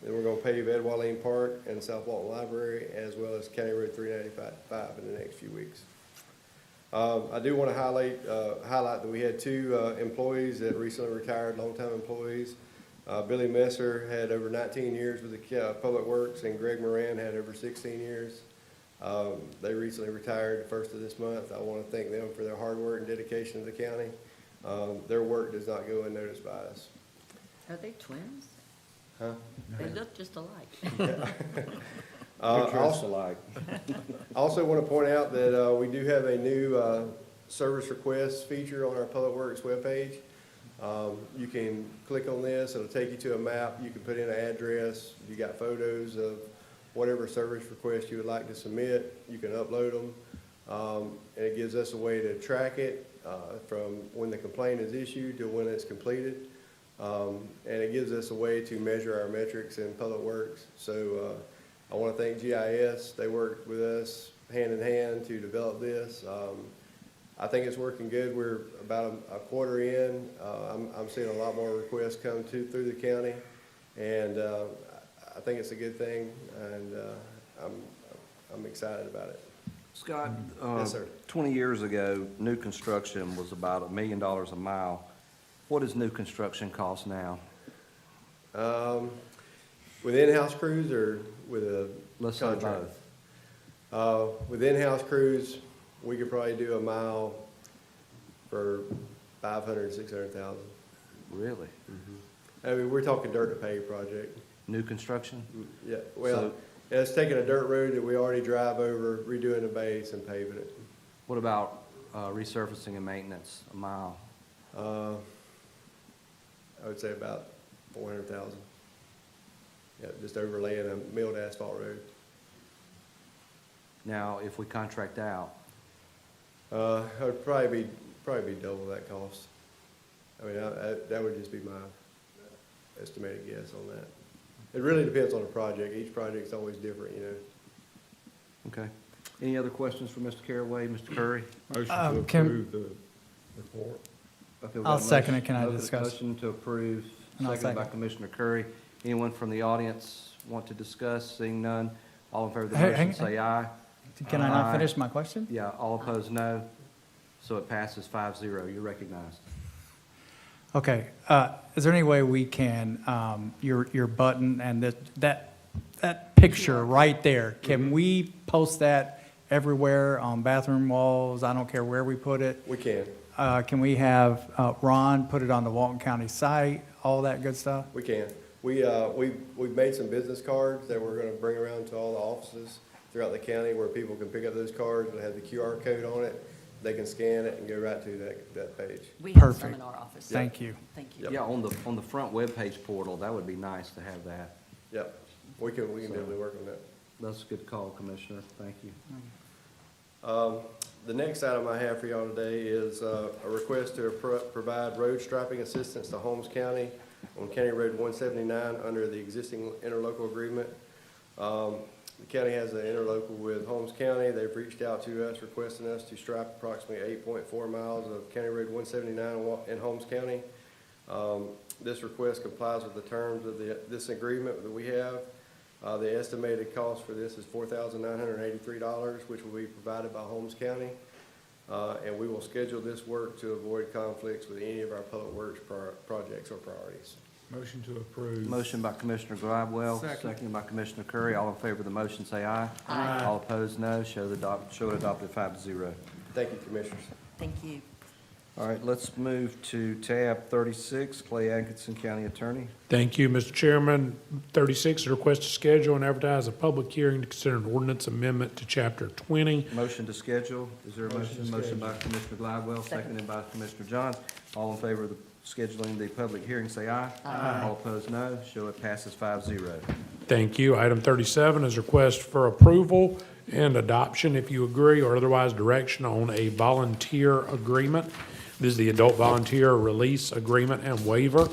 Then we're going to pave Ed Walleen Park and South Walton Library, as well as County Road 395 in the next few weeks. I do want to highlight that we had 2 employees that recently retired, longtime employees. Billy Messer had over 19 years with the Public Works, and Greg Moran had over 16 years. They recently retired the first of this month. I want to thank them for their hard work and dedication to the county. Their work does not go unnoticed by us. Are they twins? Huh? They look just alike. I also want to point out that we do have a new service request feature on our Public Works webpage. You can click on this, it'll take you to a map, you can put in an address, you got photos of whatever service request you would like to submit, you can upload them, and it gives us a way to track it from when the complaint is issued to when it's completed, and it gives us a way to measure our metrics in Public Works. So I want to thank GIS, they worked with us hand in hand to develop this. I think it's working good. We're about a quarter in. I'm seeing a lot more requests come through the county, and I think it's a good thing, and I'm excited about it. Scott, Yes, sir. 20 years ago, new construction was about $1 million a mile. What does new construction cost now? With in-house crews or with a Let's say contract? both. With in-house crews, we could probably do a mile for 500, 600,000. Really? I mean, we're talking dirt to pave project. New construction? Yeah, well, it's taking a dirt road that we already drive over, redoing the base and paving it. What about resurfacing and maintenance, a mile? I would say about 400,000. Yeah, just overlaying a milled asphalt road. Now, if we contract out, It would probably be double that cost. I mean, that would just be my estimated guess on that. It really depends on the project. Each project's always different, you know. okay. Any other questions for Mr. Caraway, Mr. Curry? Motion to Can- approve the report. Okay, we've I'll got a second motion- it. Can I okay, discuss? Motion to approve, And I'll seconded by second. Commissioner Curry. Anyone from the audience want to discuss? Seeing none, all in favor of the Hey, motion, hang- say aye. Can I not Aye. finish my question? Yeah, all opposed, no. So it passes 5-0. You're recognized. Okay, is there any way we can, your button and that picture right there, can we post that everywhere on bathroom walls? I don't care where we put it. We can. Can we have Ron put it on the Walton County site, all that good stuff? We can. We've made some business cards that we're gonna bring around to all the offices throughout the county where people can pick up those cards and have the QR code on it. They can scan it and go right to that page. We have some Perfect. in our office. Thank you. Thank you. Yeah, on the front webpage portal, that would be nice to have that. Yep, we can definitely work on that. That's a good call, Commissioner. Thank you. The next item I have for y'all today is a request to provide road striping assistance to Holmes County on County Road 179 under the existing interlocal agreement. The county has an interlocal with Holmes County. They've reached out to us requesting us to stripe approximately 8.4 miles of County Road 179 in Holmes County. This request complies with the terms of this agreement that we have. The estimated cost for this is $4,983, which will be provided by Holmes County. And we will schedule this work to avoid conflicts with any of our public works projects or priorities. Motion to approve. Motion by Commissioner Gladwell, second by Commissioner Curry. All in favor of the motion, say aye. Aye. All opposed, no. Show it adopted 5-0. Thank you, Commissioners. Thank you. All right, let's move to tab 36, Clay Atkinson, County Attorney. Thank you, Mr. Chairman. 36, a request to schedule and advertise a public hearing to consider an ordinance amendment to Chapter 20. Motion to schedule. Is there a motion? Motion to Motion by Commissioner Gladwell, seconded by Commissioner Johns. All in favor of scheduling the public hearing, say aye. Aye. All opposed, no. Show it passes 5-0. Thank you. Item 37 is request for approval and adoption, if you agree, or otherwise direction on a volunteer agreement. This is the Adult Volunteer Release Agreement and Waiver.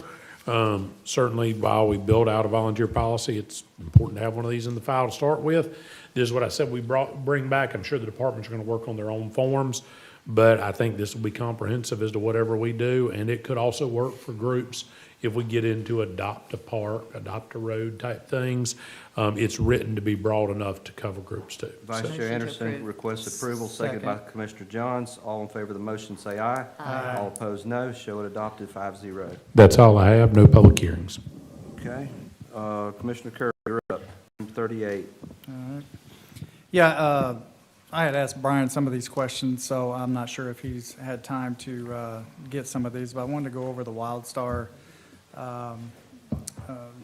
Certainly, while we build out a volunteer policy, it's important to have one of these in the file to start with. This is what I said we bring back. I'm sure the departments are going to work on their own forms, but I think this will be comprehensive as to whatever we do, and it could also work for groups if we get into adopt a park, adopt a road type things. It's written to be broad enough to cover groups too. Vice Motion Chair to Anderson approve. requests approval, seconded by Commissioner Johns. All in favor of the motion, say aye. Aye. All opposed, no. Show it adopted 5-0. That's all I have. No public hearings. Okay. Commissioner Curry, you're up. 38. All right. Yeah, I had asked Brian some of these questions, so I'm not sure if he's had time to get some of these, but I wanted to go over the WildStar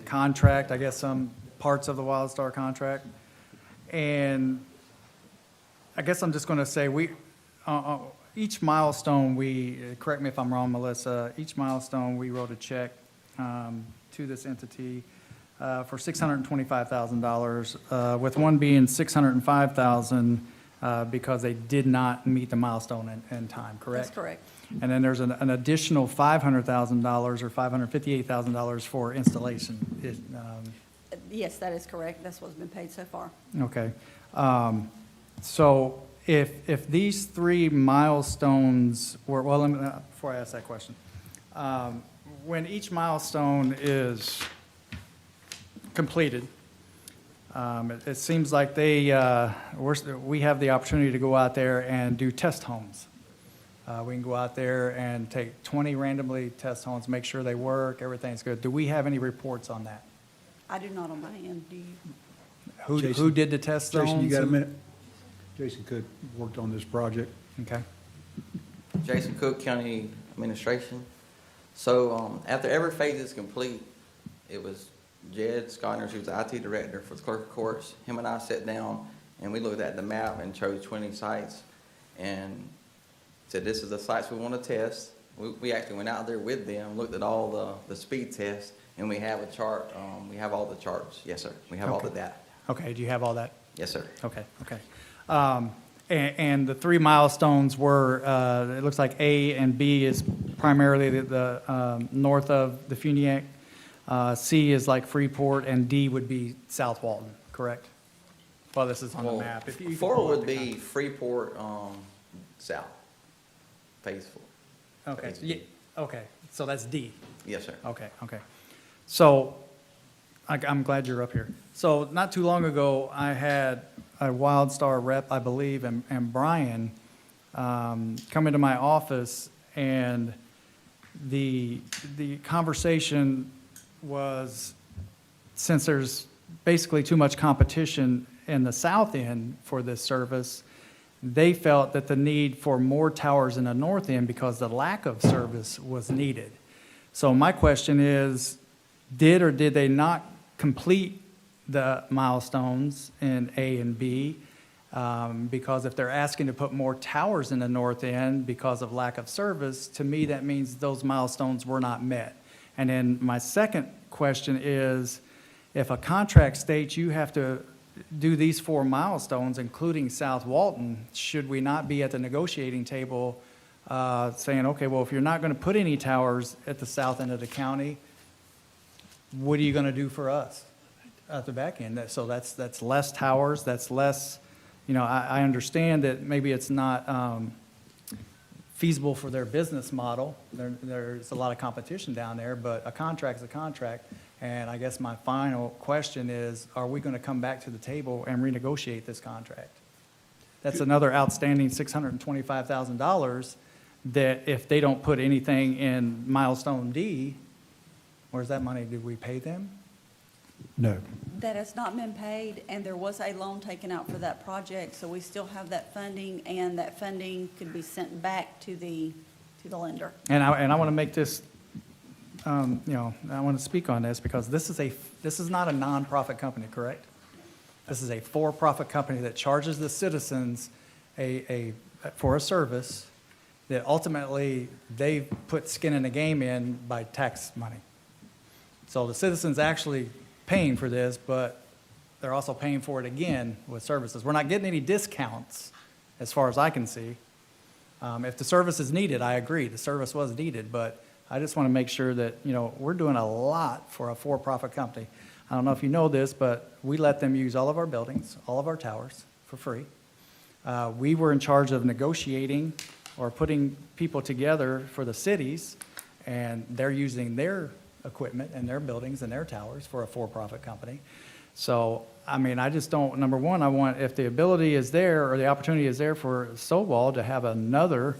contract, I guess some parts of the WildStar contract. And I guess I'm just going to say, each milestone correct me if I'm wrong, Melissa, each milestone we wrote a check to this entity for $625,000, with one being $605,000 because they did not meet the milestone in time, correct? That's correct. And then there's an additional $500,000 or $558,000 for installation. Yes, that is correct. That's what's been paid so far. Okay. So if these three milestones were, well, before I ask that question, when each milestone is completed, it seems like we have the opportunity to go out there and do test homes. We can go out there and take 20 randomly test homes, make sure they work, everything's good. Do we have any reports on that? I do not on my end, do you? Who Jason- did the test zones? Jason, you got a minute? Jason Cook worked on this project. Okay. Jason Cook, County Administration. So after every phase is complete, it was Jed Sconners, who's the IT director for the clerk of courts. Him and I sat down and we looked at the map and chose 20 sites and said, this is the sites we want to test. We actually went out there with them, looked at all the speed tests, and we have a chart. We have all the charts. Yes, sir. We have all the data. Okay, do you have all that? Yes, sir. Okay. And the three milestones were, it looks like A and B is primarily the north of the Funiac. C is like Freeport, and D would be South Walton, correct? Well, this is on the map. If you can 4 pull up would the be Freeport south, phase 4. Okay, okay, so that's D. Yes, sir. Okay. So I'm glad you're up here. So not too long ago, I had a WildStar rep, I believe, and Brian come into my office, and the conversation was, since there's basically too much competition in the south end for this service, they felt that the need for more towers in the north end because the lack of service was needed. So my question is, did or did they not complete the milestones in A and B? Because if they're asking to put more towers in the north end because of lack of service, to me, that means those milestones were not met. And then my second question is, if a contract states you have to do these 4 milestones, including South Walton, should we not be at the negotiating table saying, okay, well, if you're not going to put any towers at the south end of the county, what are you going to do for us at the back end? So that's less towers, that's less, you know, I understand that maybe it's not feasible for their business model. There's a lot of competition down there, but a contract's a contract. And I guess my final question is, are we going to come back to the table and renegotiate this contract? That's another outstanding $625,000 that if they don't put anything in milestone D, where's that money? Did we pay them? No. That has not been paid, and there was a loan taken out for that project, so we still have that funding, and that funding could be sent back to the lender. And I want to make this, you know, I want to speak on this because this is not a nonprofit company, correct? This is a for-profit company that charges the citizens for a service that ultimately they put skin in the game in by tax money. So the citizens actually paying for this, but they're also paying for it again with services. We're not getting any discounts as far as I can see. If the service is needed, I agree, the service was needed, but I just want to make sure that, you know, we're doing a lot for a for-profit company. I don't know if you know this, but we let them use all of our buildings, all of our towers for free. We were in charge of negotiating or putting people together for the cities, and they're using their equipment and their buildings and their towers for a for-profit company. So, I mean, I just don't, number one, I want, if the ability is there or the opportunity is there for Stovall to have another,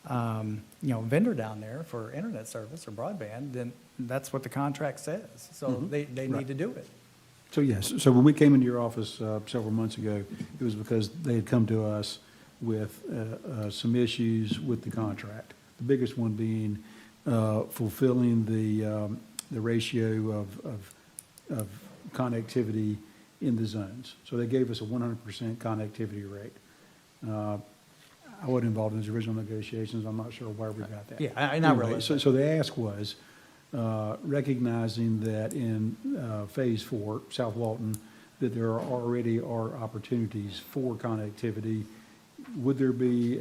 you know, vendor down there for internet service or broadband, then that's what the contract says. So they need to do it. So yes, so when we came into your office several months ago, it was because they had come to us with some issues with the contract. The biggest one being fulfilling the ratio of connectivity in the zones. So they gave us a 100% connectivity rate. I wasn't involved in those original negotiations. I'm not sure where we got that. Yeah, I not really. So the ask was, recognizing that in Phase 4, South Walton, that there already are opportunities for connectivity, would there be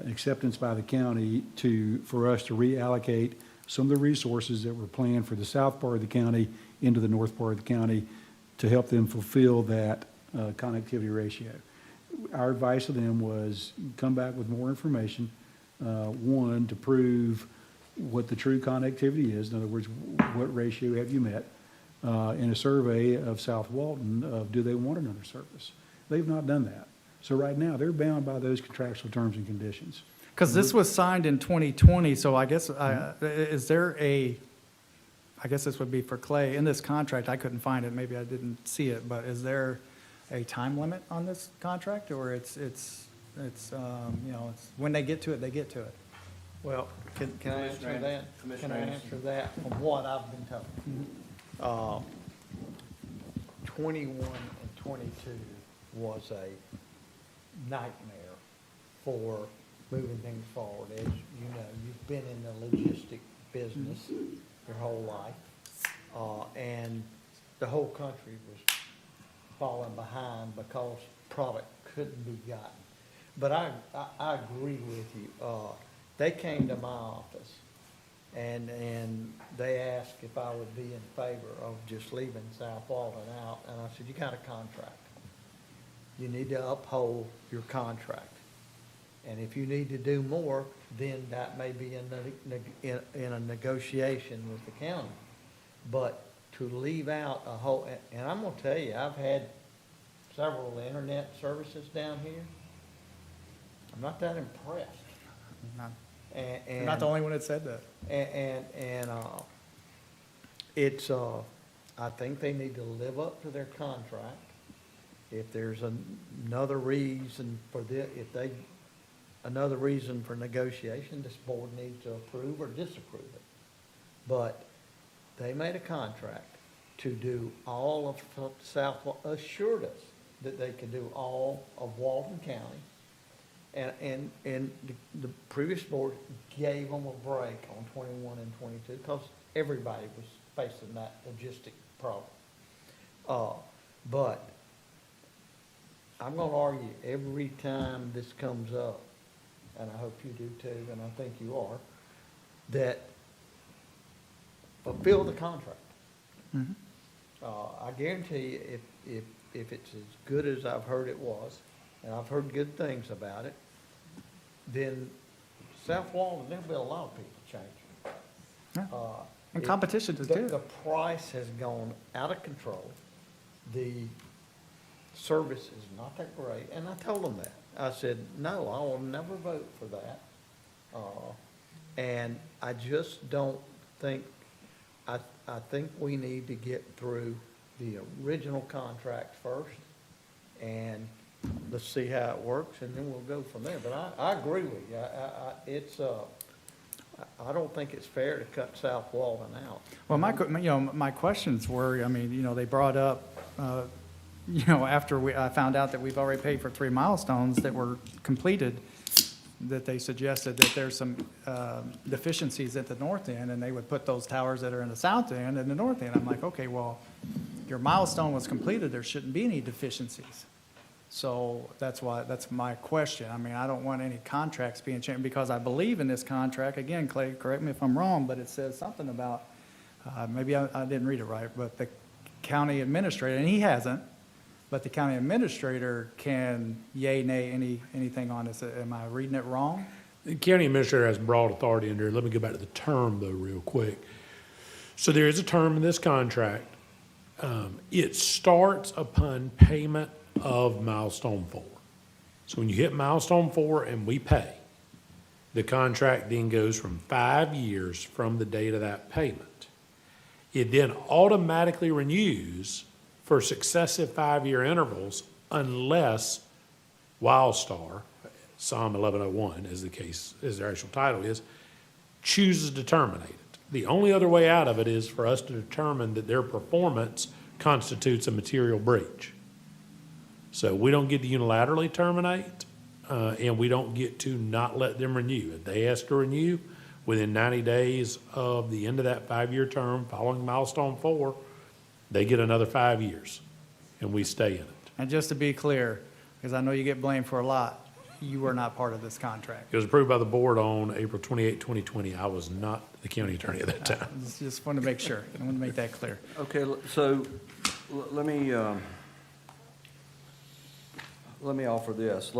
acceptance by the county for us to reallocate some of the resources that were planned for the south part of the county into the north part of the county to help them fulfill that connectivity ratio? Our advice to them was come back with more information, one, to prove what the true connectivity is. In other words, what ratio have you met? In a survey of South Walton of do they want another service? They've not done that. So right now, they're bound by those contractual terms and conditions. Because this was signed in 2020, so I guess, is there I guess this would be for Clay, in this contract, I couldn't find it, maybe I didn't see it, but is there a time limit on this contract, or it's you know, it's when they get to it, they get to it? Well, can I answer that? Can I answer that from what I've been told? 21 and 22 was a nightmare for moving things forward. As you know, you've been in the logistic business your whole life, and the whole country was falling behind because product couldn't be gotten. But I agree with you. They came to my office and they asked if I would be in favor of just leaving South Walton out, and I said, you got a contract. You need to uphold your contract. And if you need to do more, then that may be in a negotiation with the county. But to leave out a whole, and I'm gonna tell you, I've had several internet services down here. I'm not that impressed. You're not the only one that said that. It's, I think they need to live up to their contract. If there's another reason for another reason for negotiation, this board needs to approve or disapprove it. but they made a contract to do all of South, assured us that they could do all of Walton County. And the previous board gave them a break on 21 and 22 because everybody was facing that logistic problem. But I'm gonna argue every time this comes up, and I hope you do too, and I think you are, that fulfill the contract. Mhm. I guarantee you, if it's as good as I've heard it was, and I've heard good things about it, then South Walton, there'll be a lot of people changing. Yeah. And competition is good. The price has gone out of control. The service is not that great, and I told them that. I said, no, I will never vote for that. And I just don't think, I think we need to get through the original contract first, and let's see how it works, and then we'll go from there. But I agree with you. I don't think it's fair to cut South Walton out. Well, my questions were, I mean, they brought up, after I found out that we've already paid for 3 milestones that were completed, that they suggested that there's some deficiencies at the north end, and they would put those towers that are in the south end and the north end. I'm like, okay, well, your milestone was completed, there shouldn't be any deficiencies. So that's my question. I mean, I don't want any contracts being changed, because I believe in this contract. Again, Clay, correct me if I'm wrong, but it says something about, maybe I didn't read it right, but the county administrator, and he hasn't, but the county administrator can yay, nay, anything on this. Am I reading it wrong? The county administrator has broad authority in there. Let me go back to the term, though, real quick. So there is a term in this contract. It starts upon payment of milestone 4. So when you hit milestone 4 and we pay, the contract then goes from 5 years from the date of that payment. It then automatically renews for successive 5-year intervals unless Wildstar, Psalm 1101 as the case, as their actual title is, chooses to terminate it. The only other way out of it is for us to determine that their performance constitutes a material breach. So we don't get to unilaterally terminate, and we don't get to not let them renew. If they ask to renew within 90 days of the end of that 5-year term following milestone 4, they get another 5 years, and we stay in it. And just to be clear, because I know you get blamed for a lot, you were not part of this contract. It was approved by the board on April 28, 2020. I was not the county attorney at that time. Just wanted to make sure. I want to make that clear. Okay, so let me offer this.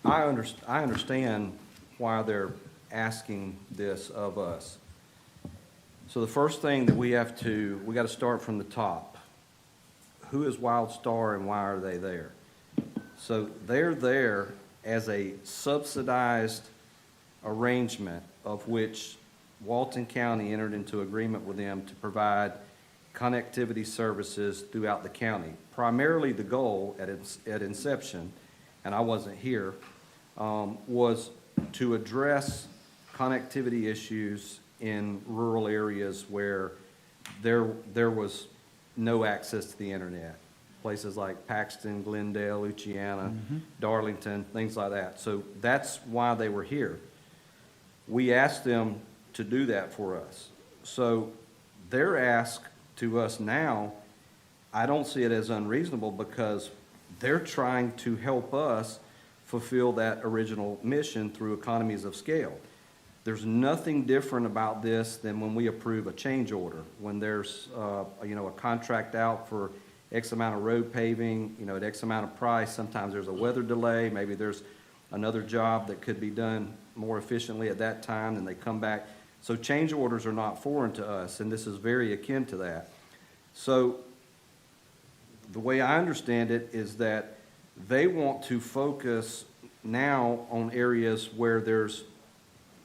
I understand why they're asking this of us. So the first thing that we got to start from the top. Who is Wildstar and why are they there? So they're there as a subsidized arrangement of which Walton County entered into agreement with them to provide connectivity services throughout the county. Primarily the goal at inception, and I wasn't here, was to address connectivity issues in rural areas where there was no access to the internet. Places like Paxton, Glendale, Luciana, Darlington, things like that. So that's why they were here. We asked them to do that for us. So their ask to us now, I don't see it as unreasonable because they're trying to help us fulfill that original mission through economies of scale. There's nothing different about this than when we approve a change order. When there's a contract out for X amount of road paving, at X amount of price, sometimes there's a weather delay, maybe there's another job that could be done more efficiently at that time, and they come back. So change orders are not foreign to us, and this is very akin to that. So the way I understand it is that they want to focus now on areas where there's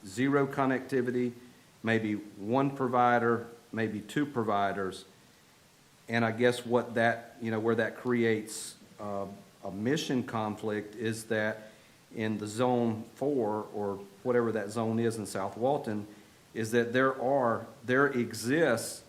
zero connectivity, maybe one provider, maybe 2 providers. And I guess what that, where that creates a mission conflict is that in the zone 4, or whatever that zone is in South Walton, is that there exists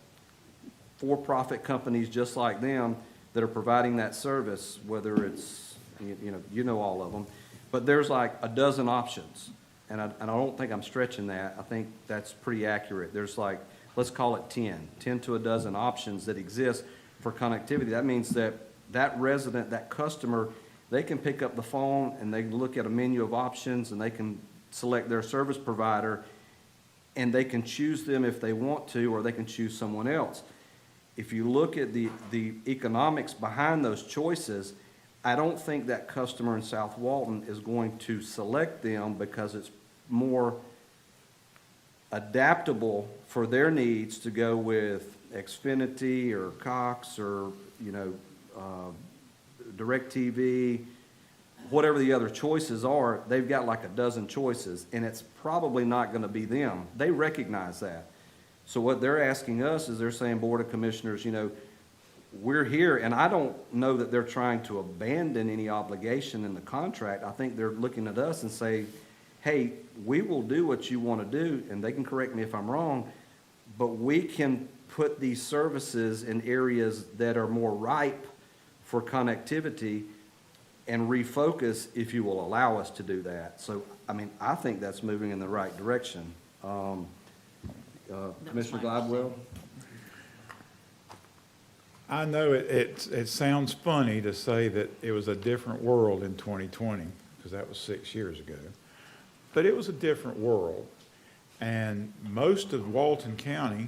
for-profit companies just like them that are providing that service, whether it's, you know all of them, but there's like a dozen options. And I don't think I'm stretching that. I think that's pretty accurate. There's like, let's call it 10 to a dozen options that exist for connectivity. That means that that resident, that customer, they can pick up the phone and they can look at a menu of options and they can select their service provider and they can choose them if they want to, or they can choose someone else. If you look at the economics behind those choices, I don't think that customer in South Walton is going to select them because it's more adaptable for their needs to go with Xfinity or Cox or, DirecTV, whatever the other choices are. They've got like a dozen choices, and it's probably not going to be them. They recognize that. So what they're asking us is they're saying, Board of Commissioners, we're here, and I don't know that they're trying to abandon any obligation in the contract. I think they're looking at us and say, hey, we will do what you want to do, and they can correct me if I'm wrong, but we can put these services in areas that are more ripe for connectivity and refocus if you will allow us to do that. So, I think that's moving in the right direction. Commissioner Gladwell? I know it sounds funny to say that it was a different world in 2020, because that was 6 years ago. But it was a different world. And most of Walton County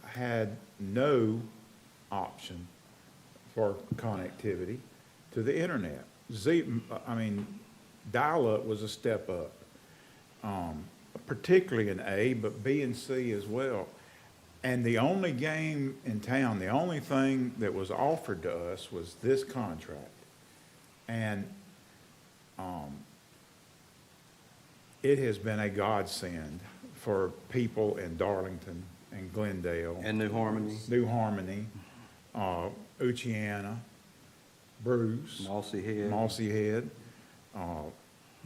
had no option for connectivity to the internet. Dial-up was a step up, particularly in A, but B and C as well. And the only game in town, the only thing that was offered to us was this contract. And it has been a godsend for people in Darlington and Glendale. And New Harmony. New Harmony, Uchiana, Bruce. Mossy Head.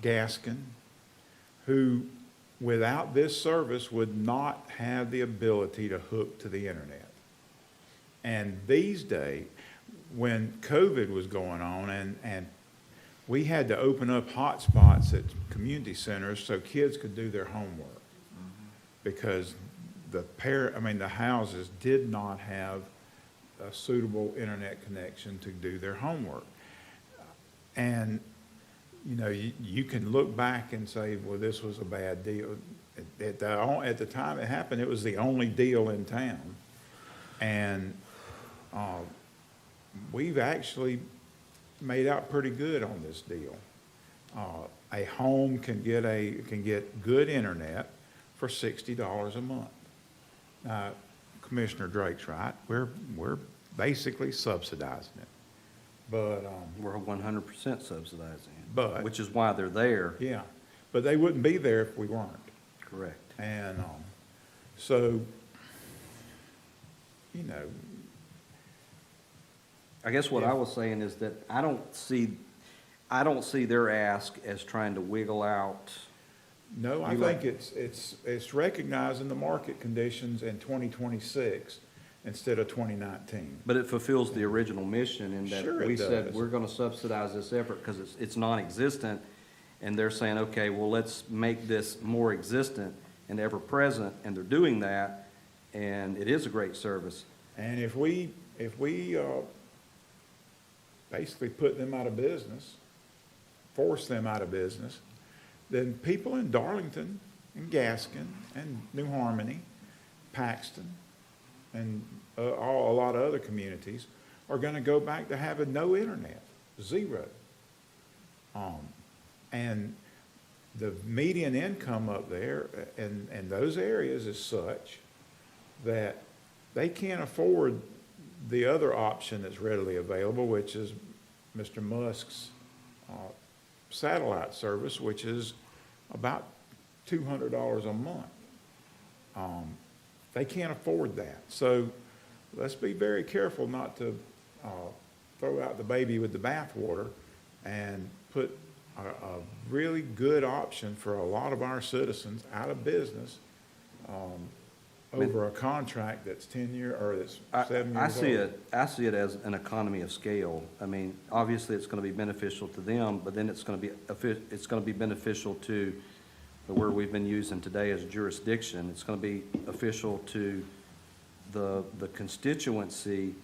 Gaskin, who without this service would not have the ability to hook to the internet. And these days, when COVID was going on and we had to open up hotspots at community centers so kids could do their homework, because the houses did not have a suitable internet connection to do their homework. And you can look back and say, well, this was a bad deal. At the time it happened, it was the only deal in town. And we've actually made out pretty good on this deal. A home can get good internet for $60 a month. Commissioner Drake's right. We're basically subsidizing it. But we're 100% subsidizing it, but which is why they're there. Yeah, but they wouldn't be there if we weren't. Correct. And so, I guess what I was saying is that I don't see their ask as trying to wiggle out. No, I think it's recognizing the market conditions in 2026 instead of 2019. But it fulfills the original mission in that Sure we it said does. we're going to subsidize this effort because it's non-existent, and they're saying, okay, well, let's make this more existent and ever-present, and they're doing that, and it is a great service. And if we basically put them out of business, force them out of business, then people in Darlington and Gaskin and New Harmony, Paxton, and a lot of other communities are going to go back to having no internet, zero. And the median income up there in those areas is such that they can't afford the other option that's readily available, which is Mr. Musk's satellite service, which is about $200 a month. They can't afford that. So let's be very careful not to throw out the baby with the bathwater and put a really good option for a lot of our citizens out of business over a contract that's 10-year, or that's 7 years old. I see it as an economy of scale. I mean, obviously, it's gonna be beneficial to them, but then it's gonna be beneficial to the word we've been using today as jurisdiction. It's gonna be official to the constituency.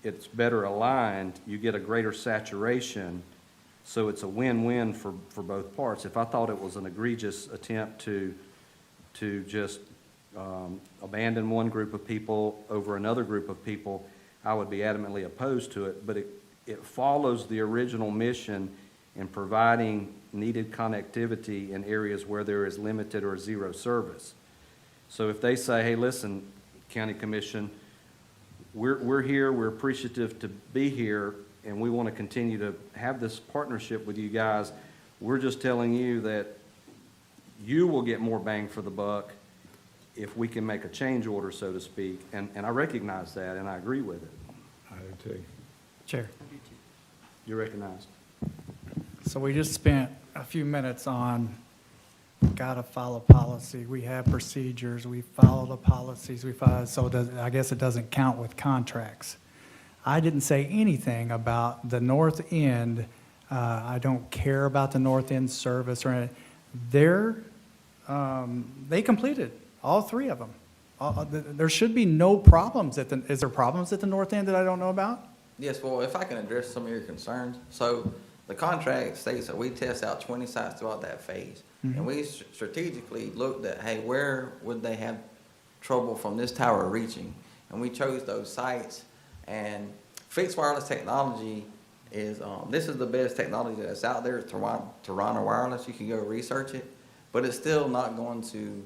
It's better aligned, you get a greater saturation, so it's a win-win for both parts. If I thought it was an egregious attempt to just abandon one group of people over another group of people, I would be adamantly opposed to it, but it follows the original mission in providing needed connectivity in areas where there is limited or zero service. So if they say, hey, listen, County Commission, we're here, we're appreciative to be here, and we want to continue to have this partnership with you guys, we're just telling you that you will get more bang for the buck if we can make a change order, so to speak, and I recognize that, and I agree with it. I do too. Chair. You're recognized. So we just spent a few minutes on, gotta follow policy. We have procedures, we follow the policies, I guess it doesn't count with contracts. I didn't say anything about the north end. I don't care about the north end service or anything. They completed, all three of them. There should be no problems is there problems at the north end that I don't know about? Yes, well, if I can address some of your concerns. So the contract states that we test out 20 sites throughout that phase. And we strategically looked at, hey, where would they have trouble from this tower reaching? And we chose those sites. And fixed wireless technology is, this is the best technology that's out there, Toronto Wireless. You can go research it. But it's still not going to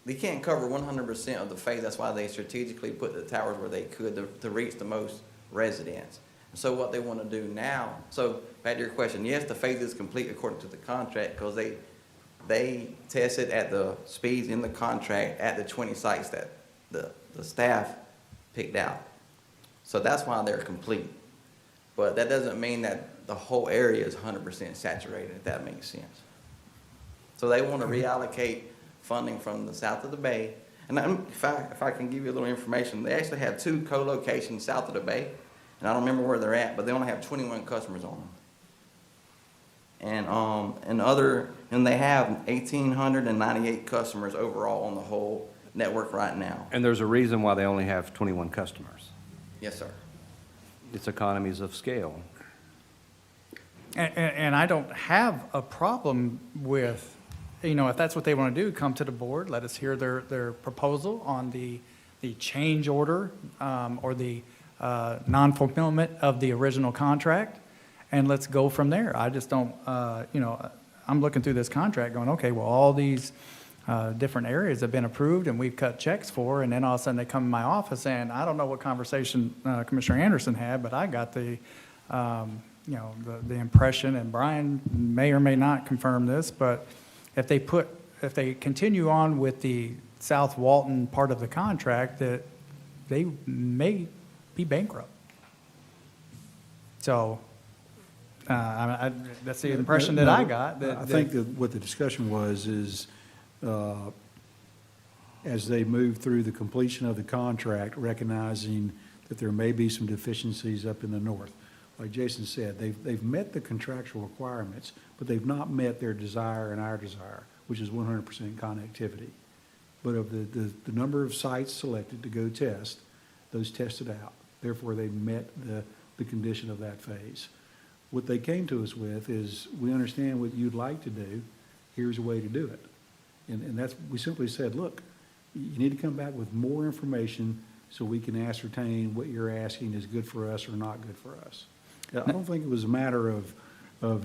they can't cover 100% of the phase. That's why they strategically put the towers where they could to reach the most residents. So what they want to do now, so back to your question, yes, the phase is complete according to the contract because they tested at the speeds in the contract at the 20 sites that the staff picked out. So that's why they're complete. But that doesn't mean that the whole area is 100% saturated, if that makes sense. So they want to reallocate funding from the south of the bay. And if I can give you a little information, they actually have 2 co-locations south of the bay. And I don't remember where they're at, but they only have 21 customers on them. And they have 1,898 customers overall on the whole network right now. And there's a reason why they only have 21 customers. Yes, sir. It's economies of scale. And I don't have a problem with, if that's what they want to do, come to the board, let us hear their proposal on the change order or the non-fulfillment of the original contract, and let's go from there. I just don't, I'm looking through this contract going, okay, well, all these different areas have been approved and we've cut checks for, and then all of a sudden they come in my office and I don't know what conversation Commissioner Anderson had, but I got the impression, and Brian may or may not confirm this, but if they continue on with the South Walton part of the contract, that they may be bankrupt. So, that's the impression that I got. I think that what the discussion was is, as they move through the completion of the contract, recognizing that there may be some deficiencies up in the north. Like Jason said, they've met the contractual requirements, but they've not met their desire and our desire, which is 100% connectivity. But of the number of sites selected to go test, those tested out. Therefore, they met the condition of that phase. What they came to us with is, we understand what you'd like to do, here's a way to do it. And that's, we simply said, look, you need to come back with more information so we can ascertain what you're asking is good for us or not good for us. I don't think it was a matter of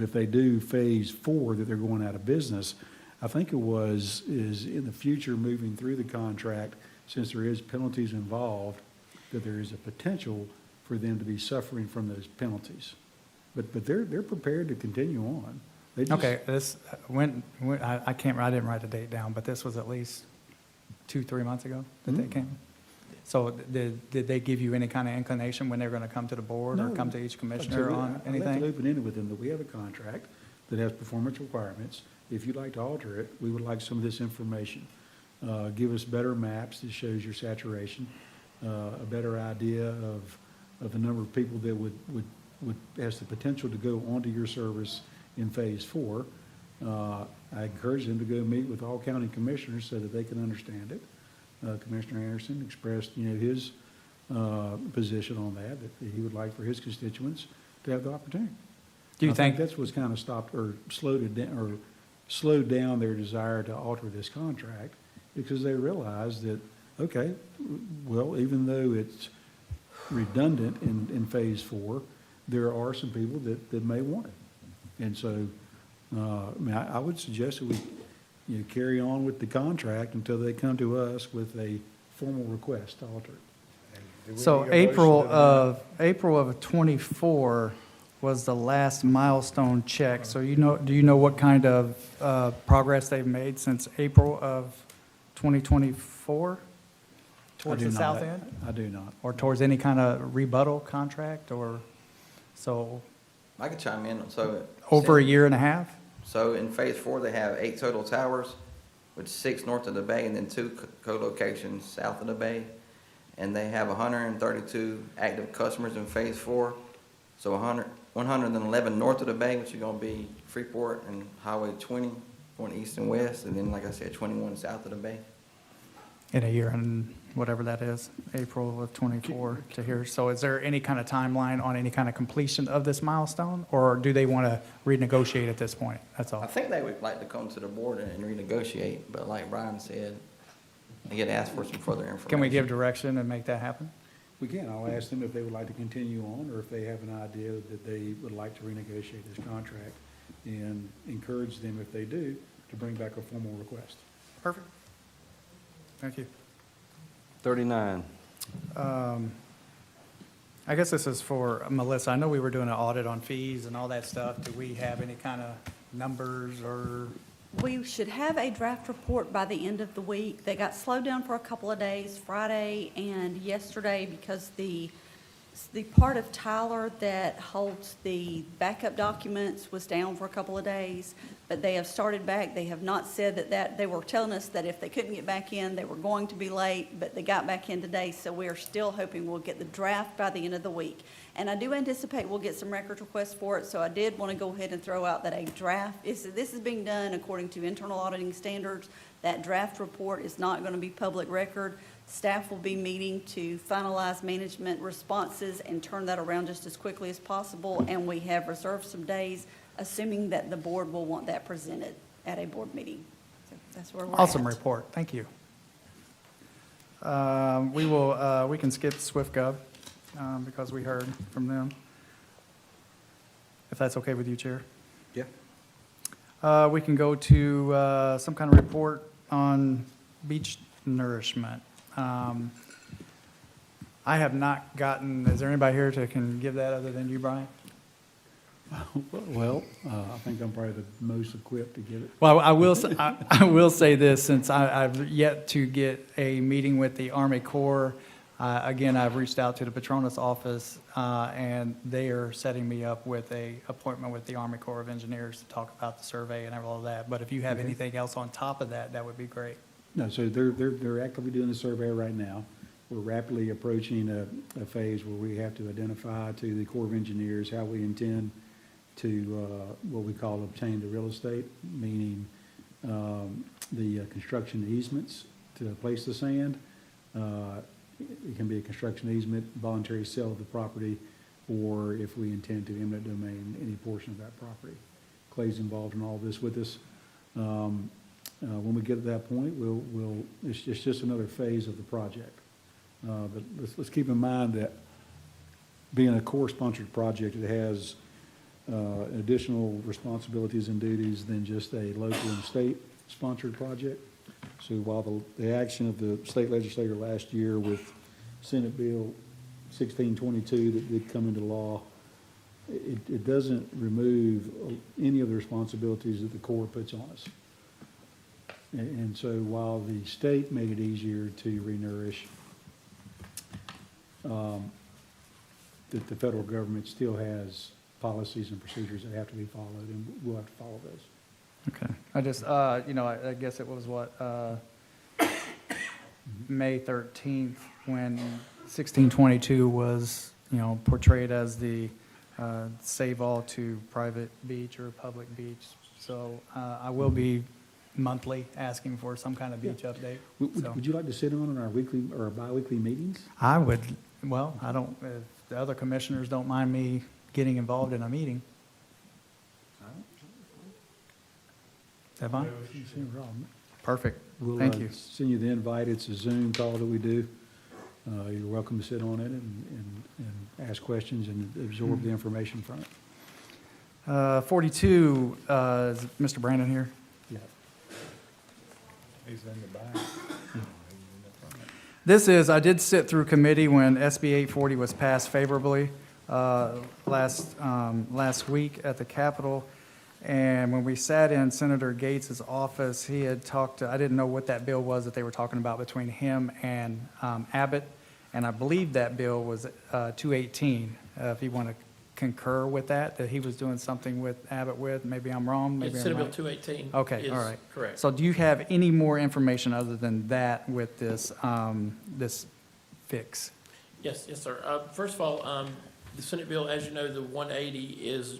if they do phase 4 that they're going out of business. I think it is in the future, moving through the contract, since there is penalties involved, that there is a potential for them to be suffering from those penalties. But they're prepared to continue on. They just, Okay, I didn't write the date down, but this was at least 2-3 months ago that they came? So did they give you any kind of inclination when they were going to come to the board or come to each commissioner on anything? I left it open-ended with them that we have a contract that has performance requirements, if you'd like to alter it, we would like some of this information. Give us better maps that shows your saturation, a better idea of the number of people that would has the potential to go onto your service in phase 4. I encourage them to go meet with all county commissioners so that they can understand it. Commissioner Anderson expressed, his position on that he would like for his constituents to have the opportunity. Do you I think that's what's kind of stopped or slowed down their desire to alter this contract, because they realize that, okay, well, even though it's redundant in phase 4, there are some people that may want it. And so, I would suggest that we carry on with the contract until they come to us with a formal request to alter it. So April of '24 was the last milestone check. So do you know what kind of progress they've made since April of 2024? Towards the south end? I do not. Or towards any kind of rebuttal contract, or, so, I could chime in. So over a year and a half? So in phase 4, they have 8 total towers, with 6 north of the bay and then 2 co-locations south of the bay. And they have 132 active customers in phase 4. So 111 north of the bay, which is going to be Freeport and Highway 20 going east and west. And then, like I said, 21 south of the bay. In a year and whatever that is, April of '24 to here. So is there any kind of timeline on any kind of completion of this milestone? Or do they want to renegotiate at this point? That's all. I think they would like to come to the board and renegotiate, but like Brian said, they get asked for some further information. Can we give direction and make that happen? We can. I'll ask them if they would like to continue on, or if they have an idea that they would like to renegotiate this contract, and encourage them, if they do, to bring back a formal request. Perfect. Thank you. 39. I guess this is for Melissa. I know we were doing an audit on fees and all that stuff. Do we have any kind of numbers or? We should have a draft report by the end of the week. They got slowed down for a couple of days, Friday and yesterday, because the part of Tyler that holds the backup documents was down for a couple of days, but they have started back. They have not said that they were telling us that if they couldn't get back in, they were going to be late, but they got back in today, so we are still hoping we'll get the draft by the end of the week. And I do anticipate we'll get some records requests for it, so I did want to go ahead and throw out that a draft, this is being done according to internal auditing standards. That draft report is not going to be public record. Staff will be meeting to finalize management responses and turn that around just as quickly as possible, and we have reserved some days, assuming that the board will want that presented at a board meeting. So that's where we're at. Awesome report. Thank you. We can skip SwiftGov because we heard from them. If that's okay with you, Chair. Yeah. We can go to some kind of report on beach nourishment. I have not gotten, is there anybody here that can give that other than you, Brian? Well, I think I'm probably the most equipped to give it. Well, I will say this, since I've yet to get a meeting with the Army Corps. Again, I've reached out to the Petronas office, and they are setting me up with a appointment with the Army Corps of Engineers to talk about the survey and all of that. But if you have anything else on top of that, that would be great. No, so they're actively doing the survey right now. We're rapidly approaching a phase where we have to identify to the Corps of Engineers how we intend to, what we call obtain the real estate, meaning the construction easements to place the sand. It can be a construction easement, voluntary sale of the property, or if we intend to eminent domain any portion of that property. Clay's involved in all this with us. When we get to that point, it's just another phase of the project. But let's keep in mind that being a Corps-sponsored project, it has additional responsibilities and duties than just a local and state-sponsored project. So while the action of the state legislature last year with Senate Bill 1622 that did come into law, it doesn't remove any of the responsibilities that the Corps puts on us. And so while the state made it easier to renourish, that the federal government still has policies and procedures that have to be followed, and we'll have to follow those. Okay. I just, I guess it was what, May 13th, when 1622 was, portrayed as the save all to private beach or public beach. So I will be monthly asking for some kind of beach update. So Would you like to sit on our weekly or bi-weekly meetings? I would, well, I don't, if the other commissioners don't mind me getting involved in a meeting. Is that fine? Perfect. We'll, Thank you. send you the invite. It's a Zoom call that we do. You're welcome to sit on it and ask questions and absorb the information from it. 42, is Mr. Brandon here? Yeah. He's in the back. This is, I did sit through committee when SB 840 was passed favorably last week at the Capitol. And when we sat in Senator Gates' office, he had talked to, I didn't know what that bill was that they were talking about between him and Abbott. And I believe that bill was 218, if you want to concur with that he was doing something with Abbott with. Maybe I'm wrong, maybe It's I'm Senate Bill right. 218. Okay, is all right. Correct. So do you have any more information other than that with this, this fix? Yes, sir. First of all, the Senate bill, as you know, the 180 is,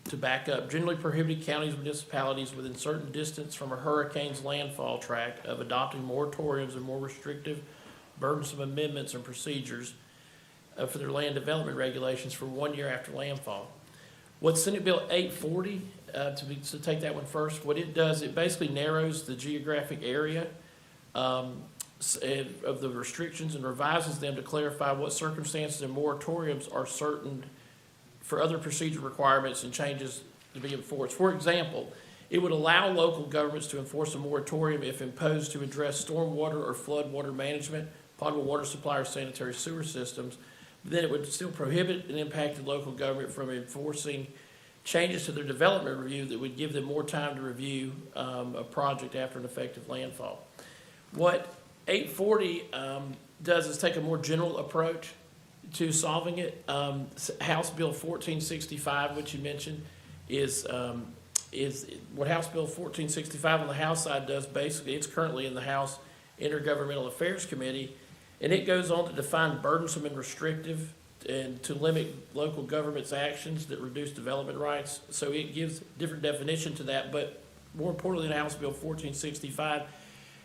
to back up, generally prohibited counties and municipalities within certain distance from a hurricane's landfall tract of adopting moratoriums and more restrictive, burdensome amendments and procedures for their land development regulations for 1 year after landfall. What Senate Bill 840, to take that one first, what it does, it basically narrows the geographic area of the restrictions and revises them to clarify what circumstances and moratoriums are certain for other procedure requirements and changes to be enforced. For example, it would allow local governments to enforce a moratorium if imposed to address stormwater or flood water management, potable water supply, or sanitary sewer systems. But then it would still prohibit an impacted local government from enforcing changes to their development review that would give them more time to review a project after an effective landfall. What 840 does is take a more general approach to solving it. House Bill 1465, which you mentioned, is what House Bill 1465 on the House side does. Basically, it's currently in the House Intergovernmental Affairs Committee, and it goes on to define burdensome and restrictive and to limit local government's actions that reduce development rights. So it gives different definition to that, but more importantly, in House Bill 1465,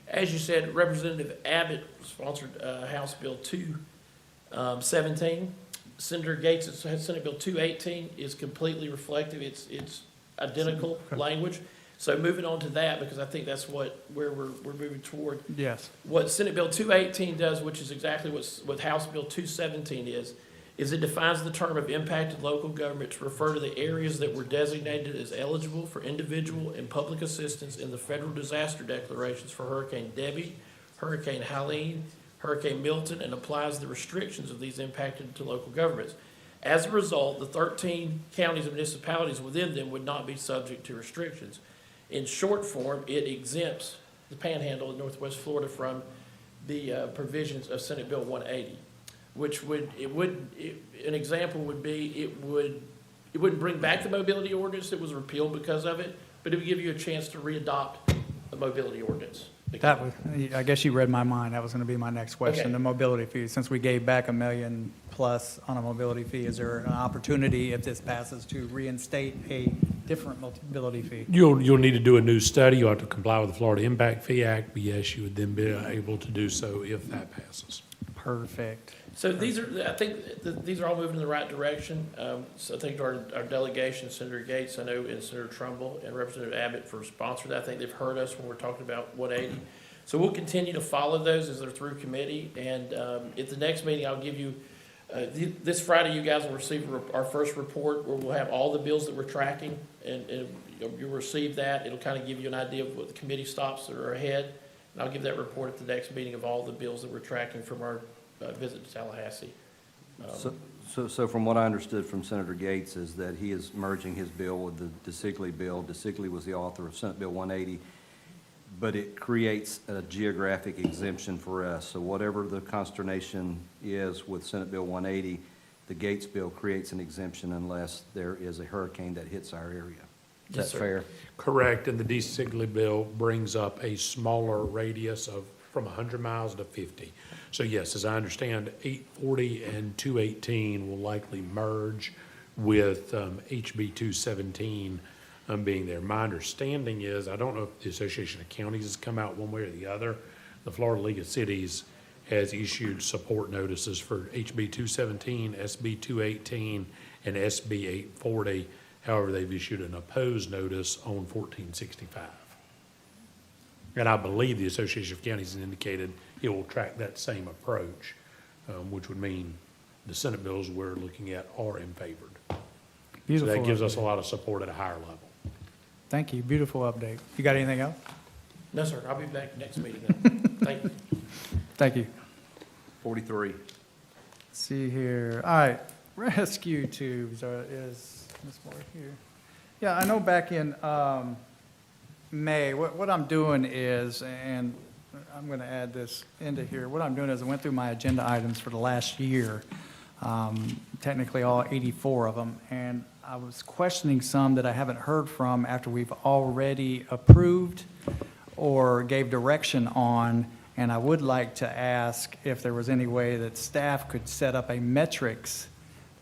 as you said, Representative Abbott sponsored House Bill 217. Senator Gates' Senate Bill 218 is completely reflective. It's identical language. So moving on to that, because I think that's where we're moving toward. Yes. What Senate Bill 218 does, which is exactly what House Bill 217 is it defines the term of impacted local government to refer to the areas that were designated as eligible for individual and public assistance in the federal disaster declarations for Hurricane Debbie, Hurricane Helene, Hurricane Milton, and applies the restrictions of these impacted to local governments. As a result, the 13 counties and municipalities within them would not be subject to restrictions. In short form, it exempts the Panhandle in Northwest Florida from the provisions of Senate Bill 180, which an example would be it wouldn't bring back the mobility ordinance that was repealed because of it, but it would give you a chance to readopt a mobility ordinance. That was, I guess you read my mind. That was going to be my next question, Okay. the mobility fee. Since we gave back $1 million plus on a mobility fee, is there an opportunity, if this passes, to reinstate a different mobility fee? You'll need to do a new study. You'll have to comply with the Florida Impact Fee Act, but yes, you would then be able to do so if that passes. Perfect. So I think these are all moving in the right direction. So I think our delegation, Senator Gates, I know, and Senator Trumbull and Representative Abbott for sponsoring that. I think they've heard us when we're talking about 180. So we'll continue to follow those as they're through committee. And at the next meeting, I'll give you, this Friday, you guys will receive our first report where we'll have all the bills that we're tracking. And you'll receive that. It'll kind of give you an idea of what the committee stops that are ahead. And I'll give that report at the next meeting of all the bills that we're tracking from our visit to Tallahassee. So from what I understood from Senator Gates is that he is merging his bill with the DeSigley bill. DeSigley was the author of Senate Bill 180, but it creates a geographic exemption for us. So whatever the consternation is with Senate Bill 180, the Gates bill creates an exemption unless there is a hurricane that hits our area. Is Yes, that sir. fair? Correct, and the DCIGLY bill brings up a smaller radius of from 100 miles to 50. So yes, as I understand, 840 and 218 will likely merge with HB 217 being there. My understanding is, I don't know if the Association of Counties has come out one way or the other. The Florida League of Cities has issued support notices for HB 217, SB 218, and SB 840. However, they've issued an opposed notice on 1465. And I believe the Association of Counties has indicated it will track that same approach, which would mean the Senate bills we're looking at are in favored. So Beautiful. that gives us a update. lot of support at a higher level. Thank you. Beautiful update. You got anything else? No, sir, I'll be back next meeting then. Thank you. Thank you. 43. Let's see here. All right, rescue tubes is Ms. Moore here. Yeah, I know back in May, what I'm doing is, and I'm going to add this into here, what I'm doing is I went through my agenda items for the last year, technically all 84 of them, and I was questioning some that I haven't heard from after we've already approved or gave direction on, and I would like to ask if there was any way that staff could set up a metrics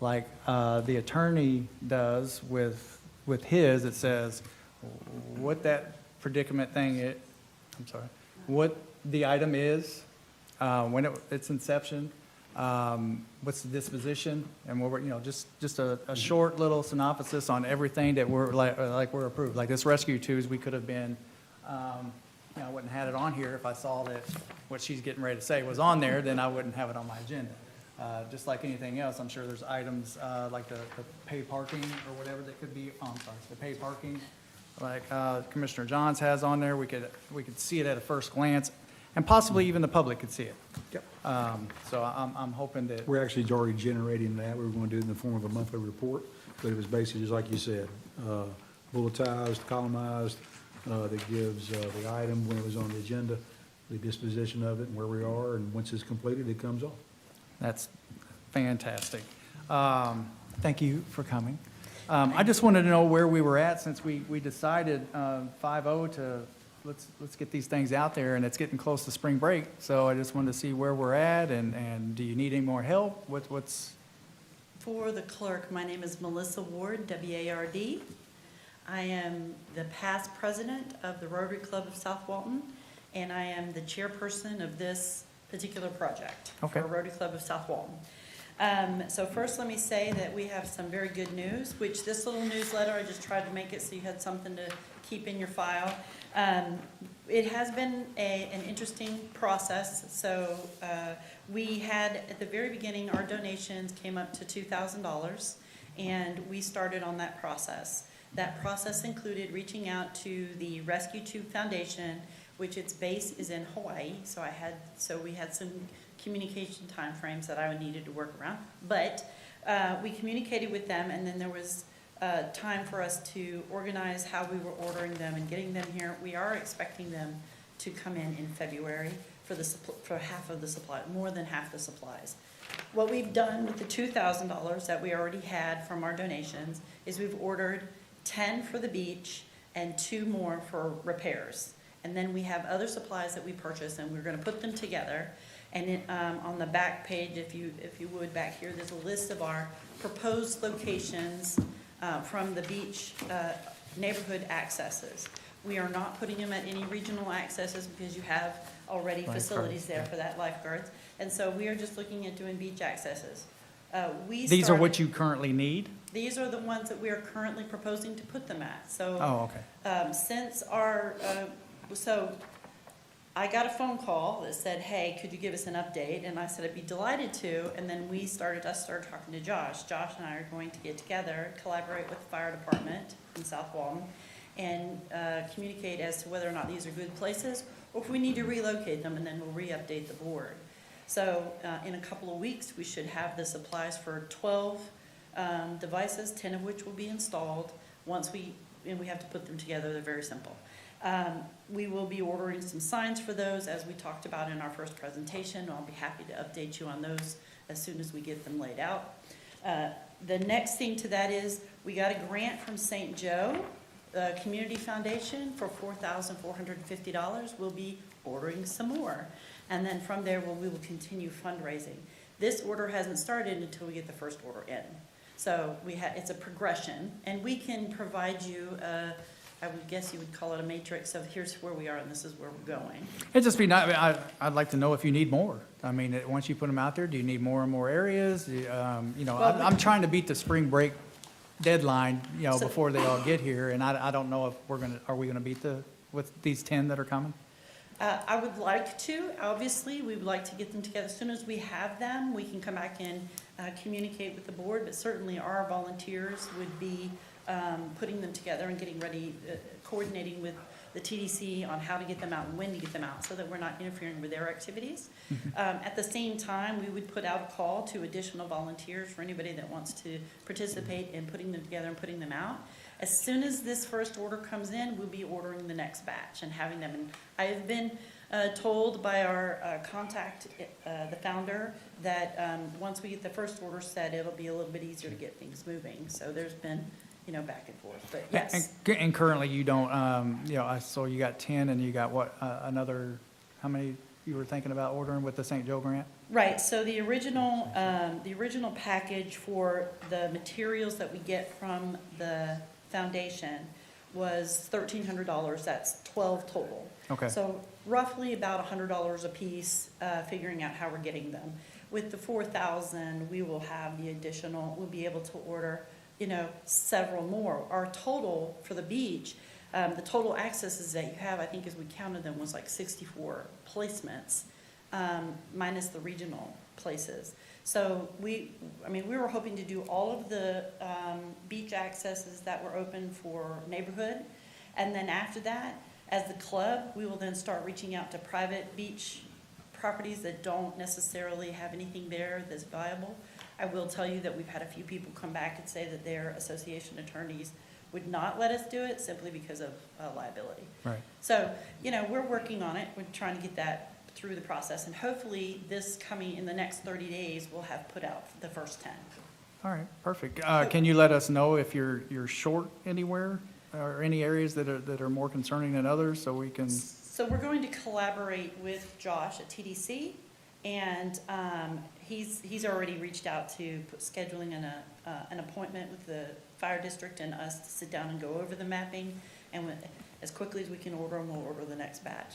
like the attorney does with his, it says what that predicament thing is, I'm sorry, what the item is, when its inception, what's the disposition, and what we're, just a short little synopsis on everything that we're, like we're approved. Like this rescue tubes, we could have been, I wouldn't have had it on here if I saw that what she's getting ready to say was on there, then I wouldn't have it on my agenda. Just like anything else, I'm sure there's items like the pay parking or whatever that could be, the pay parking, like Commissioner Johns has on there. We could see it at a first glance, and possibly even the public could see it. Yep. So I'm hoping that, We're actually already generating that. We were going to do it in the form of a monthly report, but it was basically just like you said, bulletized, columnized, that gives the item when it was on the agenda, the disposition of it and where we are, and once it's completed, it comes off. that's fantastic. Thank you for coming. I just wanted to know where we were at since we decided 5-0 to let's get these things out there, and it's getting close to spring break. So I just wanted to see where we're at, and do you need any more help? What's For the clerk, my name is Melissa Ward, W-A-R-D. I am the past president of the Rotary Club of South Walton, and I am the chairperson of this particular project Okay. for Rotary Club of South Walton. So first, let me say that we have some very good news, which this little newsletter, I just tried to make it so you had something to keep in your file. It has been an interesting process. So we had, at the very beginning, our donations came up to $2,000, and we started on that process. That process included reaching out to the Rescue Tube Foundation, which its base is in Hawaii. So we had some communication timeframes that I needed to work around. But we communicated with them, and then there was time for us to organize how we were ordering them and getting them here. We are expecting them to come in February for half of the supply, more than half the supplies. What we've done with the $2,000 that we already had from our donations is we've ordered 10 for the beach and 2 more for repairs. And then we have other supplies that we purchased, and we're gonna put them together. And on the back page, if you would, back here, there's a list of our proposed locations from the beach neighborhood accesses. We are not putting them at any regional accesses because you have already facilities there for that, lifeguards. And so we are just looking at doing beach accesses. these are what you currently need? These are the ones that we are currently proposing to put them at. So Oh, okay. since our, so I got a phone call that said, hey, could you give us an update? And I said, I'd be delighted to. And then I started talking to Josh. Josh and I are going to get together, collaborate with the fire department in South Walton, and communicate as to whether or not these are good places, or if we need to relocate them, and then we'll re-update the board. So in a couple of weeks, we should have the supplies for 12 devices, 10 of which will be installed. And we have to put them together, they're very simple. We will be ordering some signs for those, as we talked about in our first presentation. I'll be happy to update you on those as soon as we get them laid out. The next thing to that is, we got a grant from St. Joe the Community Foundation for $4,450. We'll be ordering some more. And then from there, we will continue fundraising. This order hasn't started until we get the first order in. So it's a progression, and we can provide you, I would guess you would call it a matrix of here's where we are and this is where we're going. It'd just be nice, I'd like to know if you need more. I mean, once you put them out there, do you need more and more areas? Well, I'm trying to beat the spring break deadline, So- before they all get here, and I don't know if are we gonna beat with these 10 that are coming? I would like to, obviously, we would like to get them together. As soon as we have them, we can come back and communicate with the board, but certainly our volunteers would be putting them together and getting ready, coordinating with the TDC on how to get them out and when to get them out, so that we're not interfering with their activities. At the same time, we would put out a call to additional volunteers for anybody that wants to participate in putting them together and putting them out. As soon as this first order comes in, we'll be ordering the next batch and having them. And I have been told by our contact, the founder, that once we get the first order set, it'll be a little bit easier to get things moving. So there's been, back and forth, but yes. And currently you don't, I saw you got 10 and you got another, how many you were thinking about ordering with the St. Joe grant? Right, so the original package for the materials that we get from the foundation was $1,300, that's 12 total. Okay. So roughly about $100 a piece, figuring out how we're getting them. With the 4,000, we will have the additional, we'll be able to order, several more. Our total for the beach, the total accesses that you have, I think as we counted them, was like 64 placements, minus the regional places. So we were hoping to do all of the beach accesses that were open for neighborhood. And then after that, as the club, we will then start reaching out to private beach properties that don't necessarily have anything there that's viable. I will tell you that we've had a few people come back and say that their association attorneys would not let us do it simply because of liability. Right. So, we're working on it. We're trying to get that through the process, and hopefully this coming in the next 30 days, we'll have put out the first 10. All right, perfect. Can you let us know if you're short anywhere or any areas that are more concerning than others so we can? So we're going to collaborate with Josh at TDC, and he's already reached out to scheduling an appointment with the fire district and us to sit down and go over the mapping, and as quickly as we can order them, we'll order the next batch.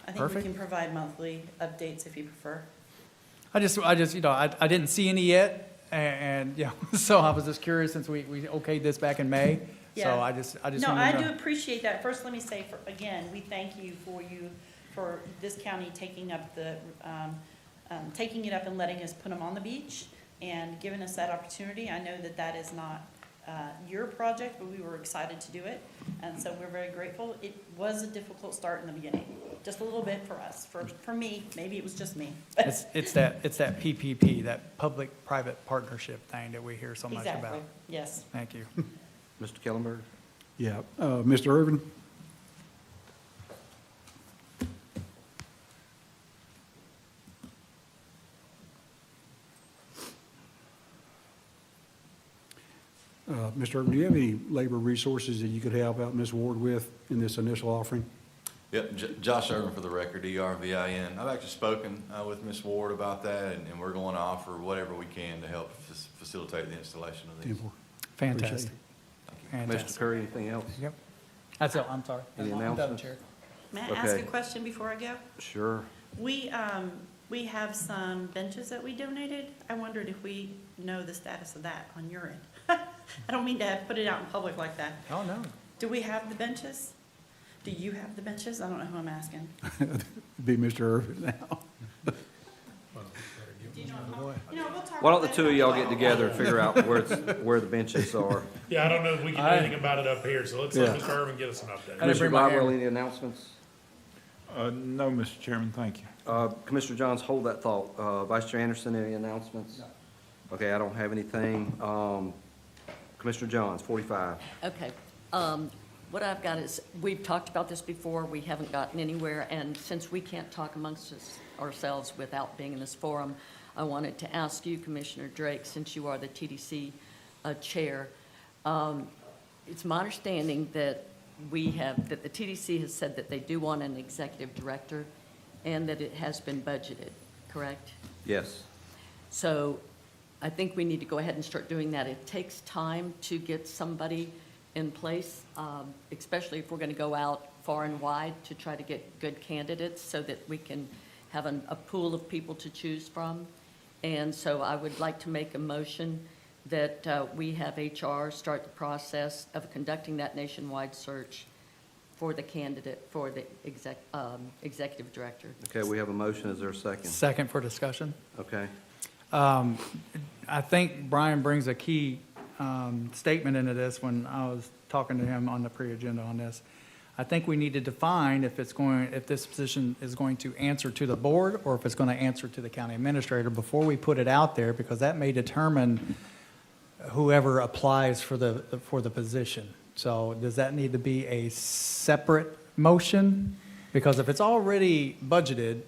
I think Perfect. we can provide monthly updates if you prefer. I didn't see any yet, and so I was just curious since we okayed this back in May. So Yeah. I just No, wanted to I know. do appreciate that. First, let me say, again, we thank you for this county taking up taking it up and letting us put them on the beach and giving us that opportunity. I know that is not your project, but we were excited to do it, and so we're very grateful. It was a difficult start in the beginning, just a little bit for us. For me, maybe it was just me. It's that PPP, that public-private partnership thing that we hear so much about. Exactly, yes. Thank you. Mr. Kellenberg? Yeah, Mr. Irvin? Mr. Irvin, do you have any labor resources that you could help out Ms. Ward with in this initial offering? Yep, Josh Irvin for the record, E-R-V-I-N. I've actually spoken with Ms. Ward about that, and we're going to offer whatever we can to help facilitate the installation of these. Fantastic. Mr. Curry, anything else? Yep. That's it, I'm sorry. Any I'm done, announcements? Chair. May I ask a Okay. question before I go? Sure. We have some benches that we donated. I wondered if we know the status of that on your end. I don't mean to put it out in public like that. Oh, no. Do we have the benches? Do you have the benches? I don't know who I'm asking. Be Mr. Irvin now. Why don't the two of y'all get together and figure out where the benches are? Yeah, I don't know if we can do anything about it up here, so let's let Mr. Irvin get us an update. Commissioner Gladwell, any announcements? No, Mr. Chairman, thank you. Commissioner Johns, hold that thought. Vice Chair Anderson, any announcements? Okay, I don't have anything. Commissioner Johns, 45. Okay. What I've got is, we've talked about this before, we haven't gotten anywhere, and since we can't talk amongst ourselves without being in this forum, I wanted to ask you, Commissioner Drake, since you are the TDC chair, it's my understanding that that the TDC has said that they do want an executive director and that it has been budgeted, correct? Yes. So I think we need to go ahead and start doing that. It takes time to get somebody in place, especially if we're going to go out far and wide to try to get good candidates so that we can have a pool of people to choose from. And so I would like to make a motion that we have HR start the process of conducting that nationwide search for the candidate for the executive director. Okay, we have a motion. Is there a second? Second for discussion. Okay. I think Brian brings a key statement into this when I was talking to him on the pre-agenda on this. I think we need to define if this position is going to answer to the board or if it's going to answer to the county administrator before we put it out there, because that may determine whoever applies for the position. So does that need to be a separate motion? Because if it's already budgeted,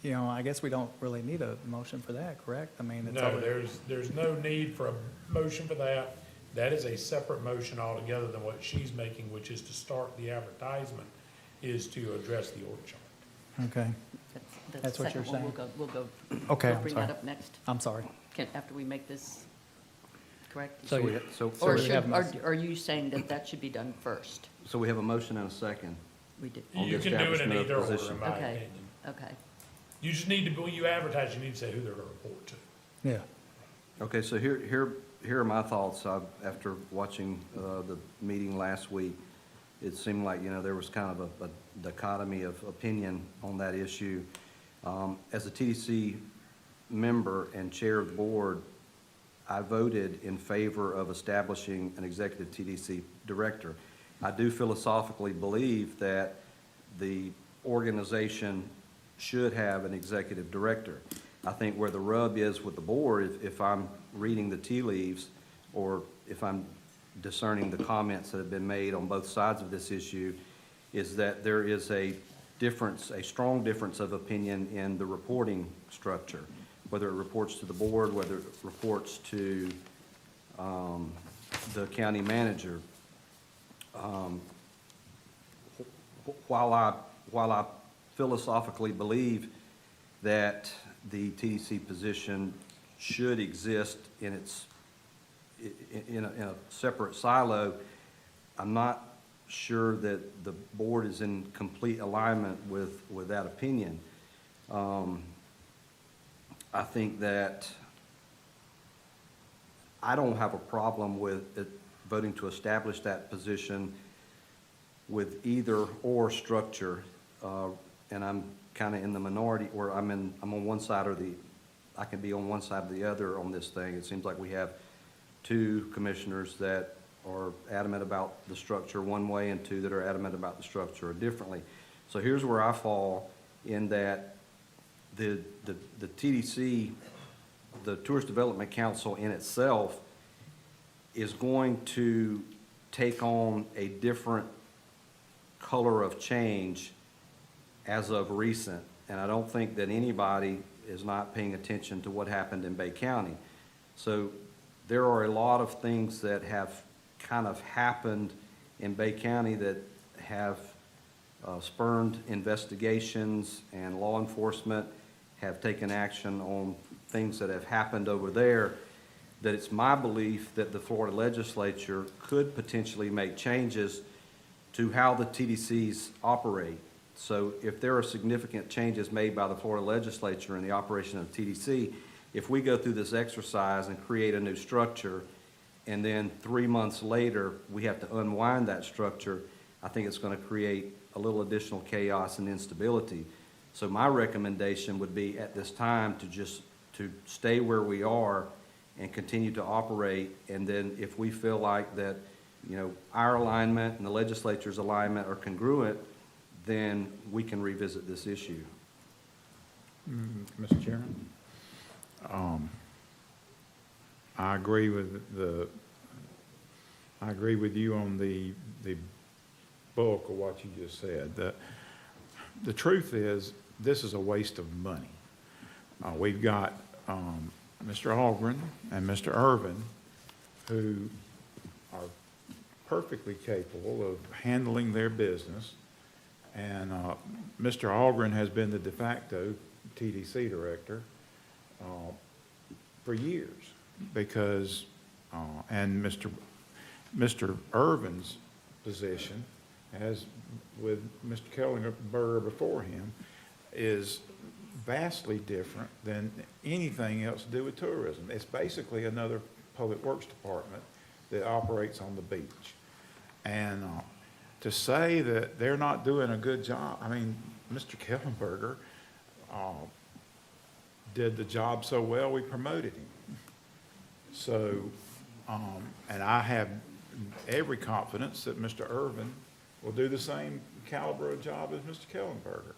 I guess we don't really need a motion for that, correct? I mean, it's No, already. there's no need for a motion for that. That is a separate motion altogether than what she's making, which is to start the advertisement, is to address the org chart. Okay. That's what you're saying? We'll go. Okay, We'll I'm bring sorry. that up next. I'm sorry. After we make this, correct? So Or we have are you saying that should be done first? So we have a motion and a second. We did. On the You can do it in establishment of either order, position. in my Okay. opinion. Okay. You just need to, when you advertise, you need to say who they're gonna report to. Yeah. Okay, so here are my thoughts. After watching the meeting last week, it seemed like, there was kind of a dichotomy of opinion on that issue. As a TDC member and chair of the board, I voted in favor of establishing an executive TDC director. I do philosophically believe that the organization should have an executive director. I think where the rub is with the board, if I'm reading the tea leaves, or if I'm discerning the comments that have been made on both sides of this issue, is that there is a strong difference of opinion in the reporting structure, whether it reports to the board, whether it reports to the county manager. While I philosophically believe that the TDC position should exist in a separate silo, I'm not sure that the board is in complete alignment with that opinion. I think that I don't have a problem with it voting to establish that position with either or structure, and I'm kind of in the minority, or I'm on one side I can be on one side or the other on this thing. It seems like we have two commissioners that are adamant about the structure one way and two that are adamant about the structure differently. So here's where I fall in that the TDC, the Tourist Development Council in itself, is going to take on a different color of change as of recent. And I don't think that anybody is not paying attention to what happened in Bay County. So there are a lot of things that have kind of happened in Bay County that have spurned investigations, and law enforcement have taken action on things that have happened over there, that it's my belief that the Florida legislature could potentially make changes to how the TDCs operate. So if there are significant changes made by the Florida legislature in the operation of the TDC, if we go through this exercise and create a new structure, and then 3 months later, we have to unwind that structure, I think it's going to create a little additional chaos and instability. So my recommendation would be at this time to stay where we are and continue to operate. And then if we feel like that, our alignment and the legislature's alignment are congruent, then we can revisit this issue. Mr. Chairman? I agree with you on the bulk of what you just said. The truth is, this is a waste of money. We've got Mr. Algren and Mr. Irvin, who are perfectly capable of handling their business. And Mr. Algren has been the de facto TDC director for years because, and Mr. Irvin's position, as with Mr. Kellenberger before him, is vastly different than anything else to do with tourism. It's basically another public works department that operates on the beach. And to say that they're not doing a good job, I mean, Mr. Kellenberger did the job so well, we promoted him. So, and I have every confidence that Mr. Irvin will do the same caliber of job as Mr. Kellenberger.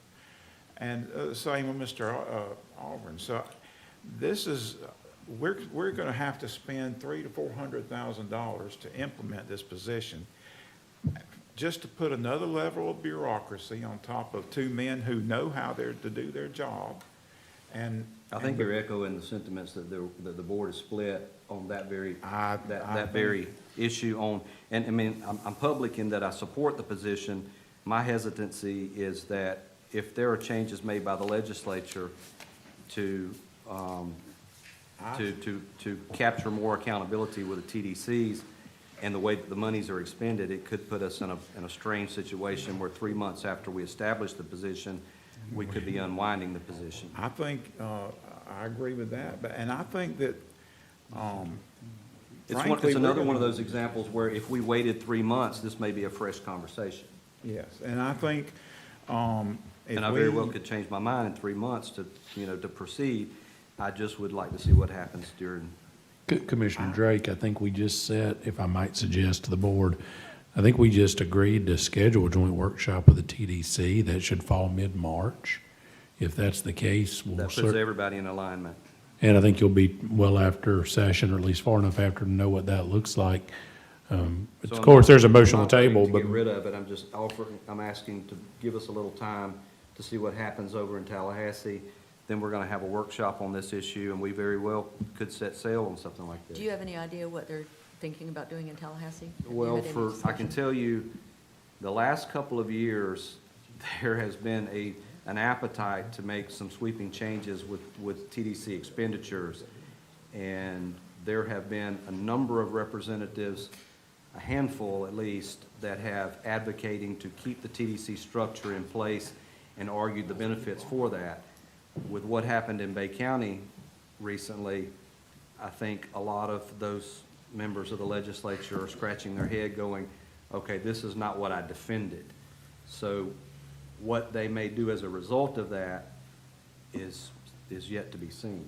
And the same with Mr. Algren. So this is, we're going to have to spend $300,000 to $400,000 to implement this position, just to put another level of bureaucracy on top of two men who know how they're to do their job. And I think you're echoing the sentiments that the board is split on that very, that very issue on, and I mean, I'm public in that I support the position. My hesitancy is that if there are changes made by the legislature to capture more accountability with the TDCs and the way that the monies are expended, it could put us in a strange situation where 3 months after we establish the position, we could be unwinding the position. I think, I agree with that, and I think that, frankly, It's another one of those examples where if we waited 3 months, this may be a fresh conversation. yes, and I think, if And I very we- well could change my mind in 3 months to proceed. I just would like to see what happens during. Commissioner Drake, I think we just said, if I might suggest to the board, I think we just agreed to schedule a joint workshop with the TDC. That should fall mid-March. If that's the case, we'll That puts everybody in alignment. and I think you'll be well after session, or at least far enough after to know what that looks like. Of course, there's a motion on the table, To but get rid of it, I'm just offering, I'm asking to give us a little time to see what happens over in Tallahassee. Then we're gonna have a workshop on this issue, and we very well could set sail on something like this. Do you have any idea what they're thinking about doing in Tallahassee? Have you Well, had any I can discussion? tell you, the last couple of years, there has been an appetite to make some sweeping changes with TDC expenditures. And there have been a number of representatives, a handful at least, that have advocating to keep the TDC structure in place and argued the benefits for that. With what happened in Bay County recently, I think a lot of those members of the legislature are scratching their head going, okay, this is not what I defended. So what they may do as a result of that is yet to be seen.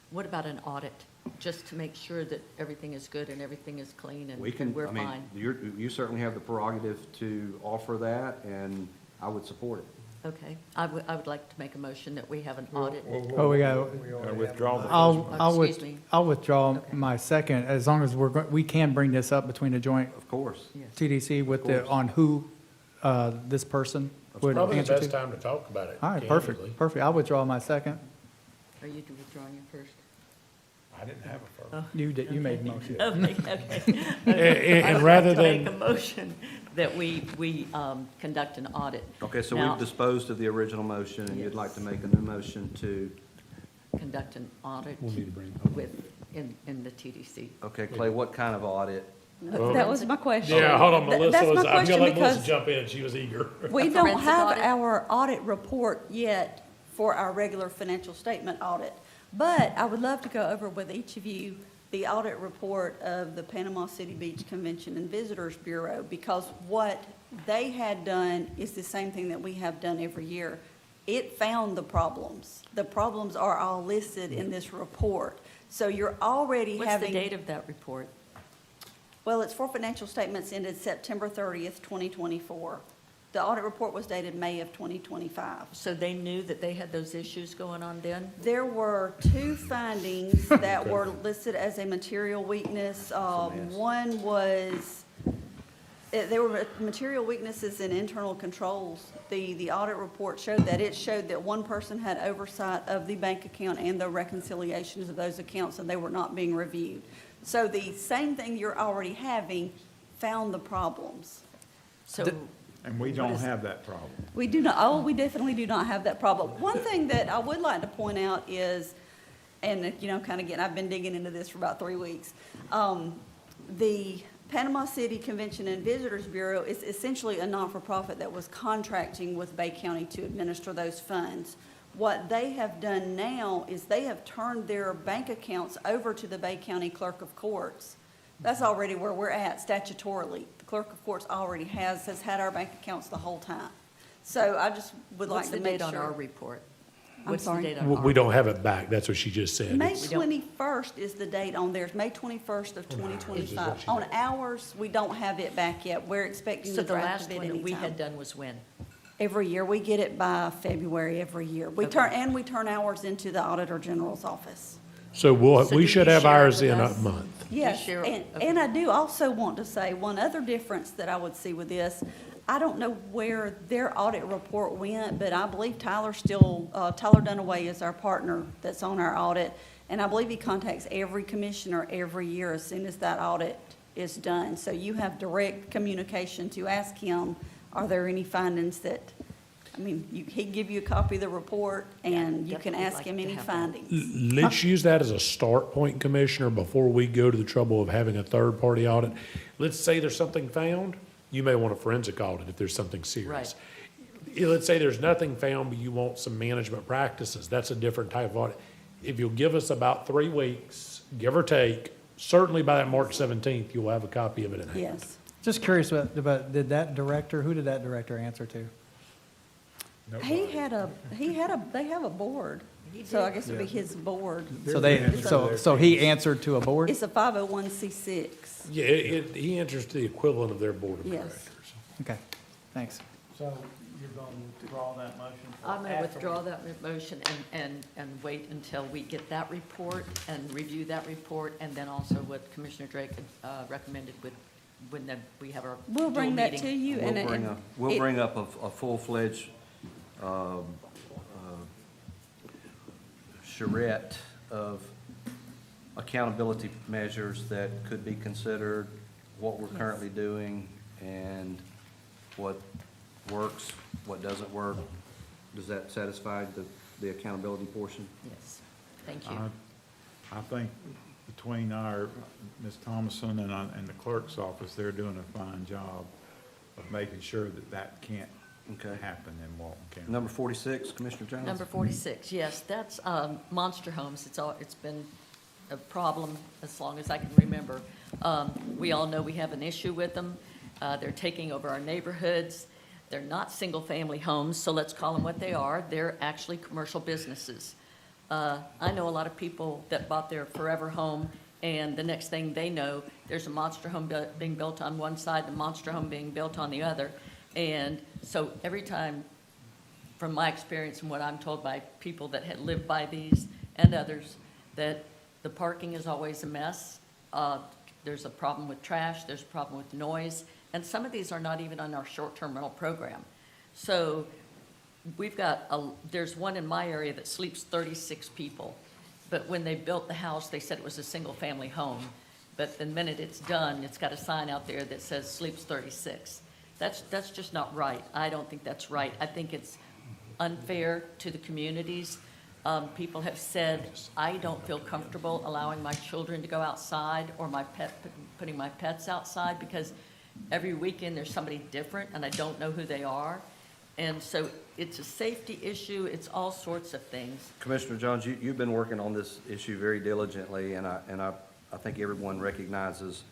What about an audit, just to make sure that everything is good and everything is clean and We can, and we're I mean, fine? you certainly have the prerogative to offer that, and I would support it. Okay, I would like to make a motion that we have an audit. Oh, we got, withdraw the Excuse me. I'll withdraw my second, as long as we can bring this up between the joint Of course. TDC with Of course. on who, this person would probably the answer best to. time to talk about it. All right, candidly. perfect. I'll withdraw my second. Are you withdrawing your first? I didn't have a first. You did, you made the motion. Okay. And I'd rather like to make than- a motion that we conduct an audit. Okay, so Now- we've disposed of the original motion, and you'd like to make a new motion to, Conduct an audit We'll need to bring. in the TDC. okay, Clay, what kind of audit? That was my question. Yeah, hold on, Melissa That's my was, I'm question gonna let Melissa because jump in, she was eager. we A don't forensic have audit? our audit report yet for our regular financial statement audit. But I would love to go over with each of you the audit report of the Panama City Beach Convention and Visitors Bureau, because what they had done is the same thing that we have done every year. It found the problems. The problems are all listed in this report. So you're already What's the having. date of that report? Well, it's for financial statements ended September 30th, 2024. The audit report was dated May of 2025. So they knew that they had those issues going on then? There were 2 findings that were listed as a material weakness. One was, there were material weaknesses in internal controls. The audit report showed that. It showed that one person had oversight of the bank account and the reconciliations of those accounts, and they were not being reviewed. So the same thing you're already having found the problems. So, And we don't have that problem. We do not, oh, we definitely do not have that problem. One thing that I would like to point out is, and, you know, kind of again, I've been digging into this for about 3 weeks. The Panama City Convention and Visitors Bureau is essentially a non-for-profit that was contracting with Bay County to administer those funds. What they have done now is they have turned their bank accounts over to the Bay County Clerk of Courts. That's already where we're at statutorily. The Clerk of Courts already has had our bank accounts the whole time. So I just would like what's to the make date sure. on our report? I'm What's the sorry? date on our? We don't have it back, that's what she just said. May It's- 21st is the date on theirs, May 21st of 2025. On ours, we don't have it back yet. We're expecting So the the draft last of it one that we had anytime. done was when? Every year, we get it by February every year. We Okay. we turn ours into the Auditor General's office. So So we do should you have share it ours with in a us? month. Yes, share- and I do also want to say one other difference that I would see with this. I don't know where their audit report went, but I believe Tyler Dunaway is our partner that's on our audit. And I believe he contacts every commissioner every year as soon as that audit is done. So you have direct communication to ask him, are there any findings that, I mean, he'd give you a copy of the report and you can definitely ask like him to any have that. findings. Let's use that as a start point, Commissioner, before we go to the trouble of having a third-party audit. Let's say there's something found, you may want a forensic audit if there's something serious. Let's say there's nothing found, but you want some management practices, that's a different type of audit. If you'll give us about 3 weeks, give or take, certainly by that March 17th, you'll have a copy of it in hand. Yes. Just curious about, did that director, who did that director answer to? They have a board, so I guess it'd be his board. So he answered to a board? It's a 501c6. Yeah, he enters the equivalent of their board of Yes. directors. Okay, thanks. So you're going to withdraw that motion? for I'm going to after- withdraw that motion and wait until we get that report and review that report, and then also what Commissioner Drake recommended with, when we have our We'll dual bring that meeting. to you and. We'll bring up a full-fledged charrette of accountability measures that could be considered, what we're currently doing, and what works, what doesn't work. Does that satisfy the accountability portion? Yes, thank you. I think between Ms. Thomason and the clerk's office, they're doing a fine job of making sure that can't Okay. happen in Walton County. Number 46, Commissioner Jones? Number 46, yes, that's monster homes. It's been a problem as long as I can remember. We all know we have an issue with them. They're taking over our neighborhoods. They're not single-family homes, so let's call them what they are. They're actually commercial businesses. I know a lot of people that bought their forever home, and the next thing they know, there's a monster home being built on one side, the monster home being built on the other. And so every time, from my experience and what I'm told by people that had lived by these and others, that the parking is always a mess. There's a problem with trash, there's a problem with noise, and some of these are not even on our short-term rental program. So we've got, there's one in my area that sleeps 36 people. But when they built the house, they said it was a single-family home. But the minute it's done, it's got a sign out there that says sleeps 36. That's just not right. I don't think that's right. I think it's unfair to the communities. People have said, I don't feel comfortable allowing my children to go outside or putting my pets outside because every weekend there's somebody different and I don't know who they are. And so it's a safety issue. It's all sorts of things. Commissioner Jones, you've been working on this issue very diligently, and I think everyone recognizes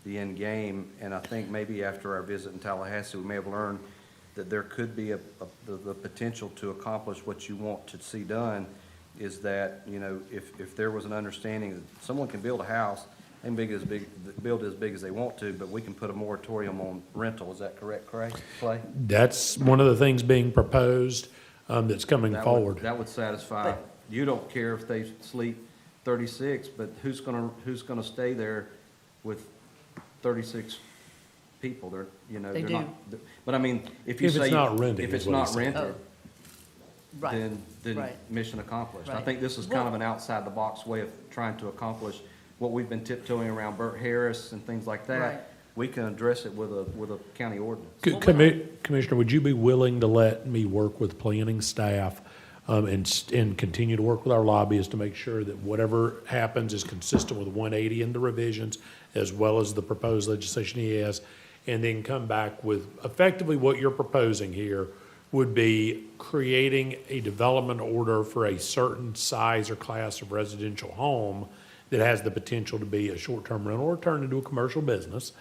the end game, and I think maybe after our visit in Tallahassee, we may have learned that there could be the potential to accomplish what you want to see done, is that, you know, if there was an understanding that someone can build a house, and build as big as they want to, but we can put a moratorium on rental. Is that correct, Clay? That's one of the things being proposed, that's coming forward. That would satisfy, you don't care if they sleep 36, but who's gonna stay there with 36 people? They're, you know, They they're do. not. But I mean, if you If it's say. not renting If it's is what not he said. rented, Right, then right. mission accomplished. I Right. think this is kind of an outside-the-box way of trying to accomplish what we've been tiptoeing around Burt Harris and things like Right. that. we can address it with a county ordinance. Commissioner, would you be willing to let me work with planning staff and continue to work with our lobbyists to make sure that whatever happens is consistent with 180 and the revisions, as well as the proposed legislation he has, and then come back with effectively what you're proposing here would be creating a development order for a certain size or class of residential home that has the potential to be a short-term rental or turn into a commercial business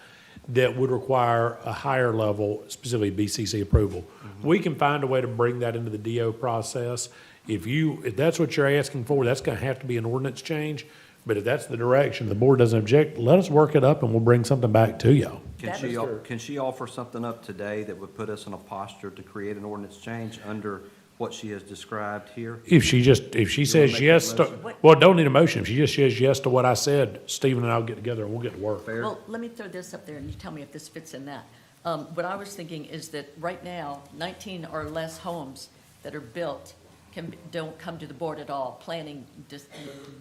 that would require a higher level, specifically BCC approval. We can find a way to bring that into the DO process. If that's what you're asking for, that's gonna have to be an ordinance change. But if that's the direction, the board doesn't object, let us work it up and we'll bring something back to you. Can she offer something up today that would put us in a posture to create an ordinance change under what she has described here? If she says yes to, well, don't need a motion. If she just says yes to what I said, Stephen and I'll get together and we'll get to work. Well, let me throw this up there and you tell me if this fits in that. What I was thinking is that right now, 19 or less homes that are built don't come to the board at all. Planning just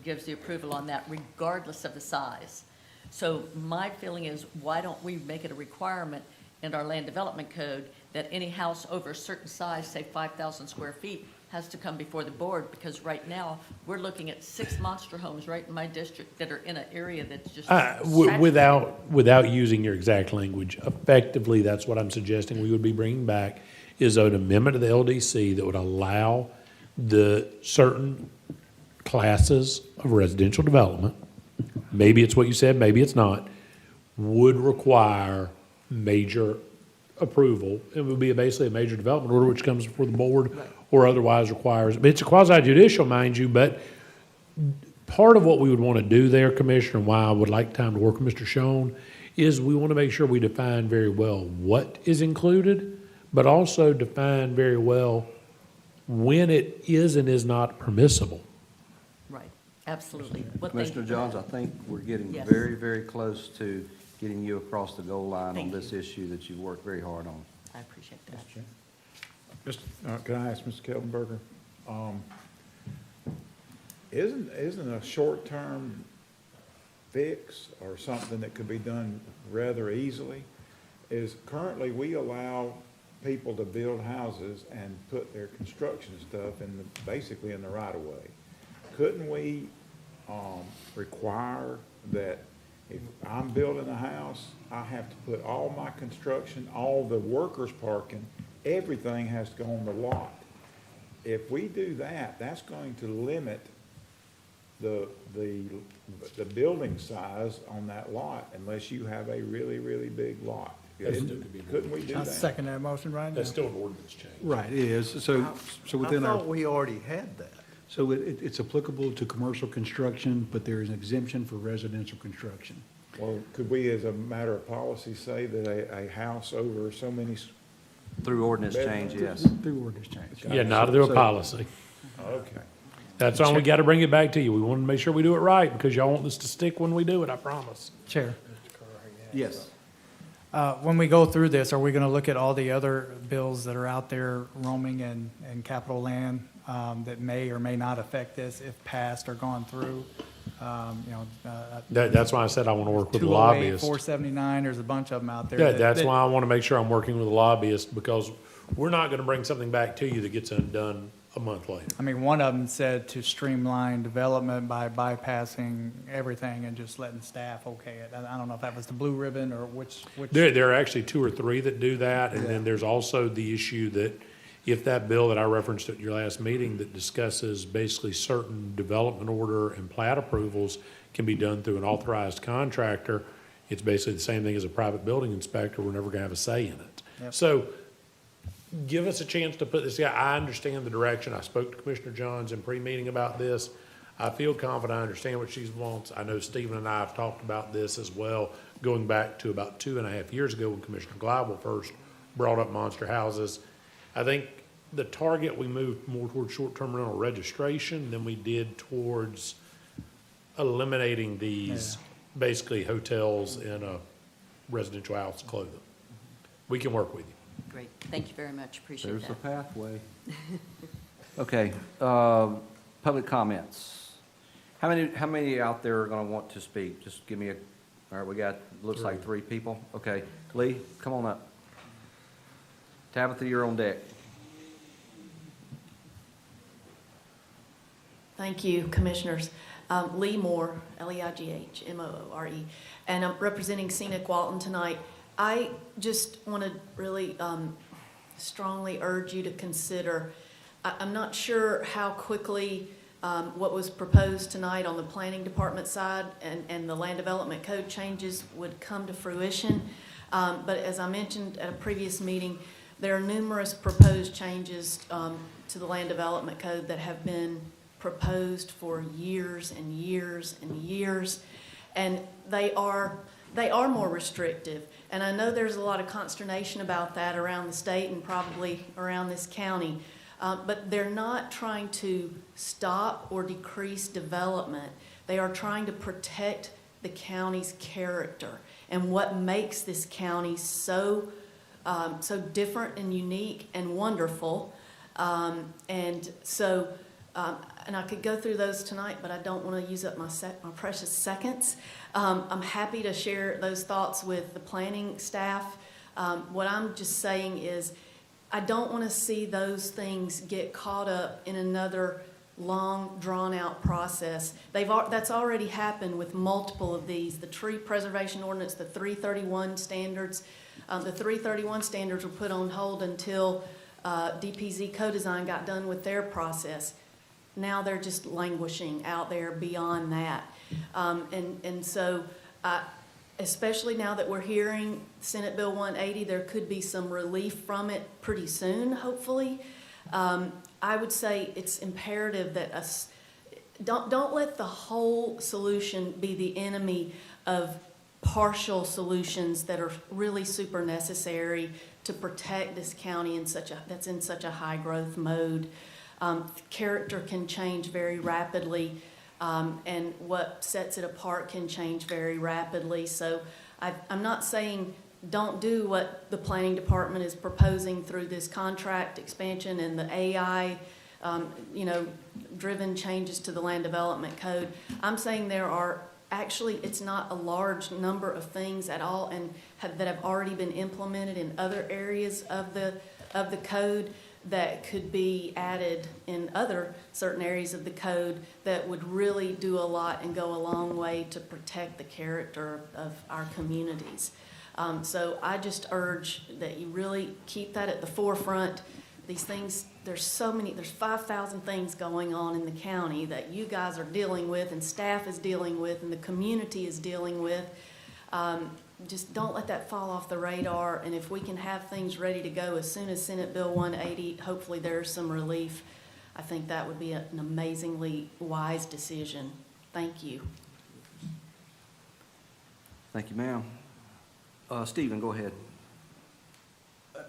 gives the approval on that regardless of the size. So my feeling is, why don't we make it a requirement in our land development code that any house over a certain size, say 5,000 square feet, has to come before the board? Because right now, we're looking at 6 monster homes right in my district that are in an area that's just saturated. Without using your exact language, effectively, that's what I'm suggesting we would be bringing back, is an amendment to the LDC that would allow the certain classes of residential development, maybe it's what you said, maybe it's not, would require major approval. It would be basically a major development order which comes before the board or otherwise requires, it's a quasi judicial, mind you, but part of what we would want to do there, Commissioner, and why I would like time to work with Mr. Schoen, is we want to make sure we define very well what is included, but also define very well when it is and is not permissible. Right, absolutely. Well, thank Commissioner you. Johns, I think we're getting Yes. very, very close to getting you across the goal line on Thank this issue that you've worked very hard on. I appreciate that. Can I ask Mr. Kellenberger? Isn't a short-term fix or something that could be done rather easily? Is currently we allow people to build houses and put their construction stuff basically in the right of way. Couldn't we, require that if I'm building a house, I have to put all my construction, all the workers parking, everything has to go on the lot. If we do that, that's going to limit the building size on that lot unless you have a really, really big lot. Couldn't we do I'll that? second that motion right now. That's still an ordinance change. Right, it is. So within I our. thought we already had that. So it's applicable to commercial construction, but there is an exemption for residential construction. Well, could we, as a matter of policy, say that a house over so many? Through ordinance change, yes. Through ordinance change. Yeah, not through a policy. Okay. That's why we got to bring it back to you. We want to make sure we do it right because y'all want this to stick when we do it, I promise. Chair, Yes. when we go through this, are we going to look at all the other bills that are out there roaming in capital land that may or may not affect this if passed or gone through? That's why I said I want to work with the 208, lobbyists. 479, there's a bunch of them out there. Yeah, that- that's that- why I want to make sure I'm working with the lobbyists because we're not going to bring something back to you that gets undone a month later. I mean, one of them said to streamline development by bypassing everything and just letting staff okay it. I don't know if that was the blue ribbon or which. There are actually 2 or 3 that do that, and then there's also the issue that if that bill that I referenced at your last meeting that discusses basically certain development order and plat approvals can be done through an authorized contractor, it's basically the same thing as a private building inspector. We're never going to have a say in it. Yep. So give us a chance to put this, I understand the direction. I spoke to Commissioner Johns in pre-meeting about this. I feel confident I understand what she wants. I know Stephen and I have talked about this as well, going back to about 2.5 years ago when Commissioner Glidewell first brought up monster houses. I think the target, we moved more towards short-term rental registration than we did towards eliminating these basically hotels in a residential house clothing. We can work with you. Great, thank you very much, appreciate There's that. the pathway. Okay, public comments. How many out there are going to want to speak? Just give me All right, we got, looks like 3 people. Okay, Lee, come on up. Tabitha, you're on deck. Thank you, Commissioners. Lee Moore, Leigh-Moore, and I'm representing Scenic Walton tonight. I just want to really strongly urge you to consider, I'm not sure how quickly what was proposed tonight on the Planning Department side and the Land Development Code changes would come to fruition. But as I mentioned at a previous meeting, there are numerous proposed changes to the Land Development Code that have been proposed for years and years and years, and they are more restrictive. And I know there's a lot of consternation about that around the state and probably around this county, but they're not trying to stop or decrease development. They are trying to protect the county's character and what makes this county so different and unique and wonderful. And I could go through those tonight, but I don't want to use up my precious seconds. I'm happy to share those thoughts with the planning staff. What I'm just saying is I don't want to see those things get caught up in another long, drawn-out process. That's already happened with multiple of these. The tree preservation ordinance, the 331 standards. The 331 standards were put on hold until DPZ co-design got done with their process. Now they're just languishing out there beyond that. So especially now that we're hearing Senate Bill 180, there could be some relief from it pretty soon, hopefully. I would say it's imperative that don't let the whole solution be the enemy of partial solutions that are really super necessary to protect this county that's in such a high growth mode. Character can change very rapidly, and what sets it apart can change very rapidly. So I'm not saying don't do what the planning department is proposing through this contract expansion and the AI, driven changes to the land development code. I'm saying there are actually, it's not a large number of things at all and that have already been implemented in other areas of the code that could be added in other certain areas of the code that would really do a lot and go a long way to protect the character of our communities. So I just urge that you really keep that at the forefront. These things, there's 5,000 things going on in the county that you guys are dealing with and staff is dealing with and the community is dealing with. Just don't let that fall off the radar, and if we can have things ready to go as soon as Senate Bill 180, hopefully there's some relief. I think that would be an amazingly wise decision. Thank you. Thank you, ma'am. Stephen, go ahead.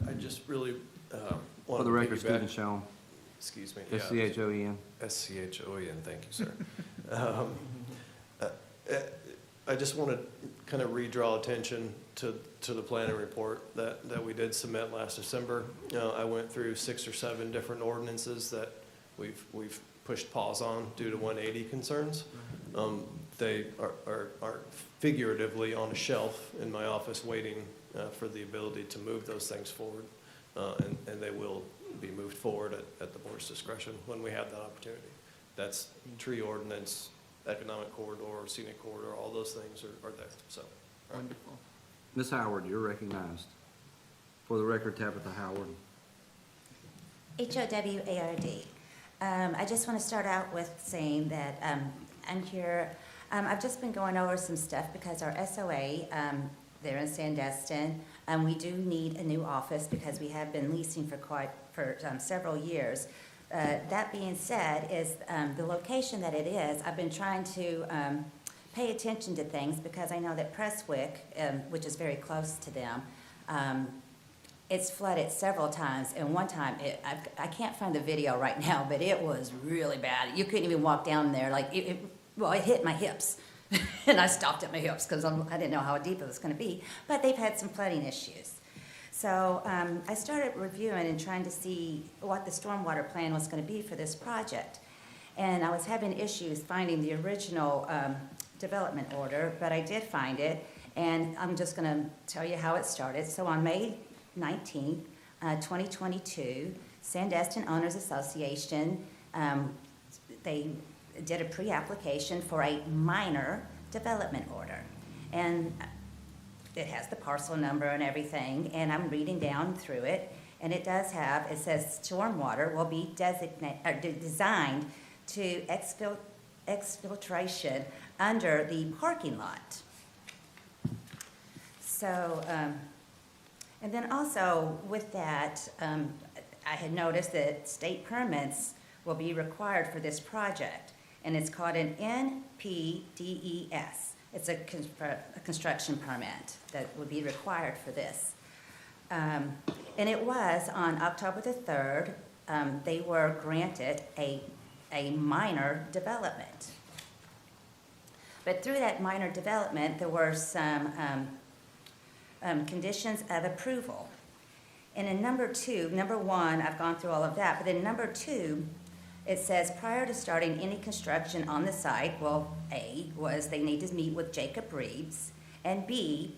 I just really want For the record, Stephen Schoen. Excuse me. S-C-H-O-E-N. S-C-H-O-E-N, thank you, sir. I just want to kind of redraw attention to the planning report that we did submit last December. I went through 6 or 7 different ordinances that we've pushed pause on due to 180 concerns. They are figuratively on a shelf in my office waiting for the ability to move those things forward. And they will be moved forward at the board's discretion when we have that opportunity. That's tree ordinance, economic corridor, scenic corridor, all those things are there, so. Wonderful. Ms. Howard, you're recognized. For the record, Tabitha Howard. H-O-W-A-R-D. I just want to start out with saying that I'm here, I've just been going over some stuff because our SOA, they're in Sandestin, we do need a new office because we have been leasing for several years. That being said, is the location that it is, I've been trying to pay attention to things because I know that Prestwick, which is very close to them, it's flooded several times, and one time, I can't find the video right now, but it was really bad. You couldn't even walk down there, like, it hit my hips, and I stopped at my hips because I didn't know how deep it was going to be, but they've had some flooding issues. So I started reviewing and trying to see what the stormwater plan was going to be for this project, and I was having issues finding the original development order, but I did find it, And I'm just going to tell you how it started. So on May 19th, 2022, Sandestin Owners Association, they did a pre-application for a minor development order. And it has the parcel number and everything, and I'm reading down through it, and it does have, it says stormwater will be designed to exfiltration under the parking lot. So, and then also with that, I had noticed that state permits will be required for this project, and it's called an NPDES. It's a construction permit that would be required for this. And it was on October the 3rd, they were granted a minor development. But through that minor development, there were some conditions of approval. And in number 1, I've gone through all of that, but in number 2, it says prior to starting any construction on the site, well, A, was they need to meet with Jacob Reeves, and B,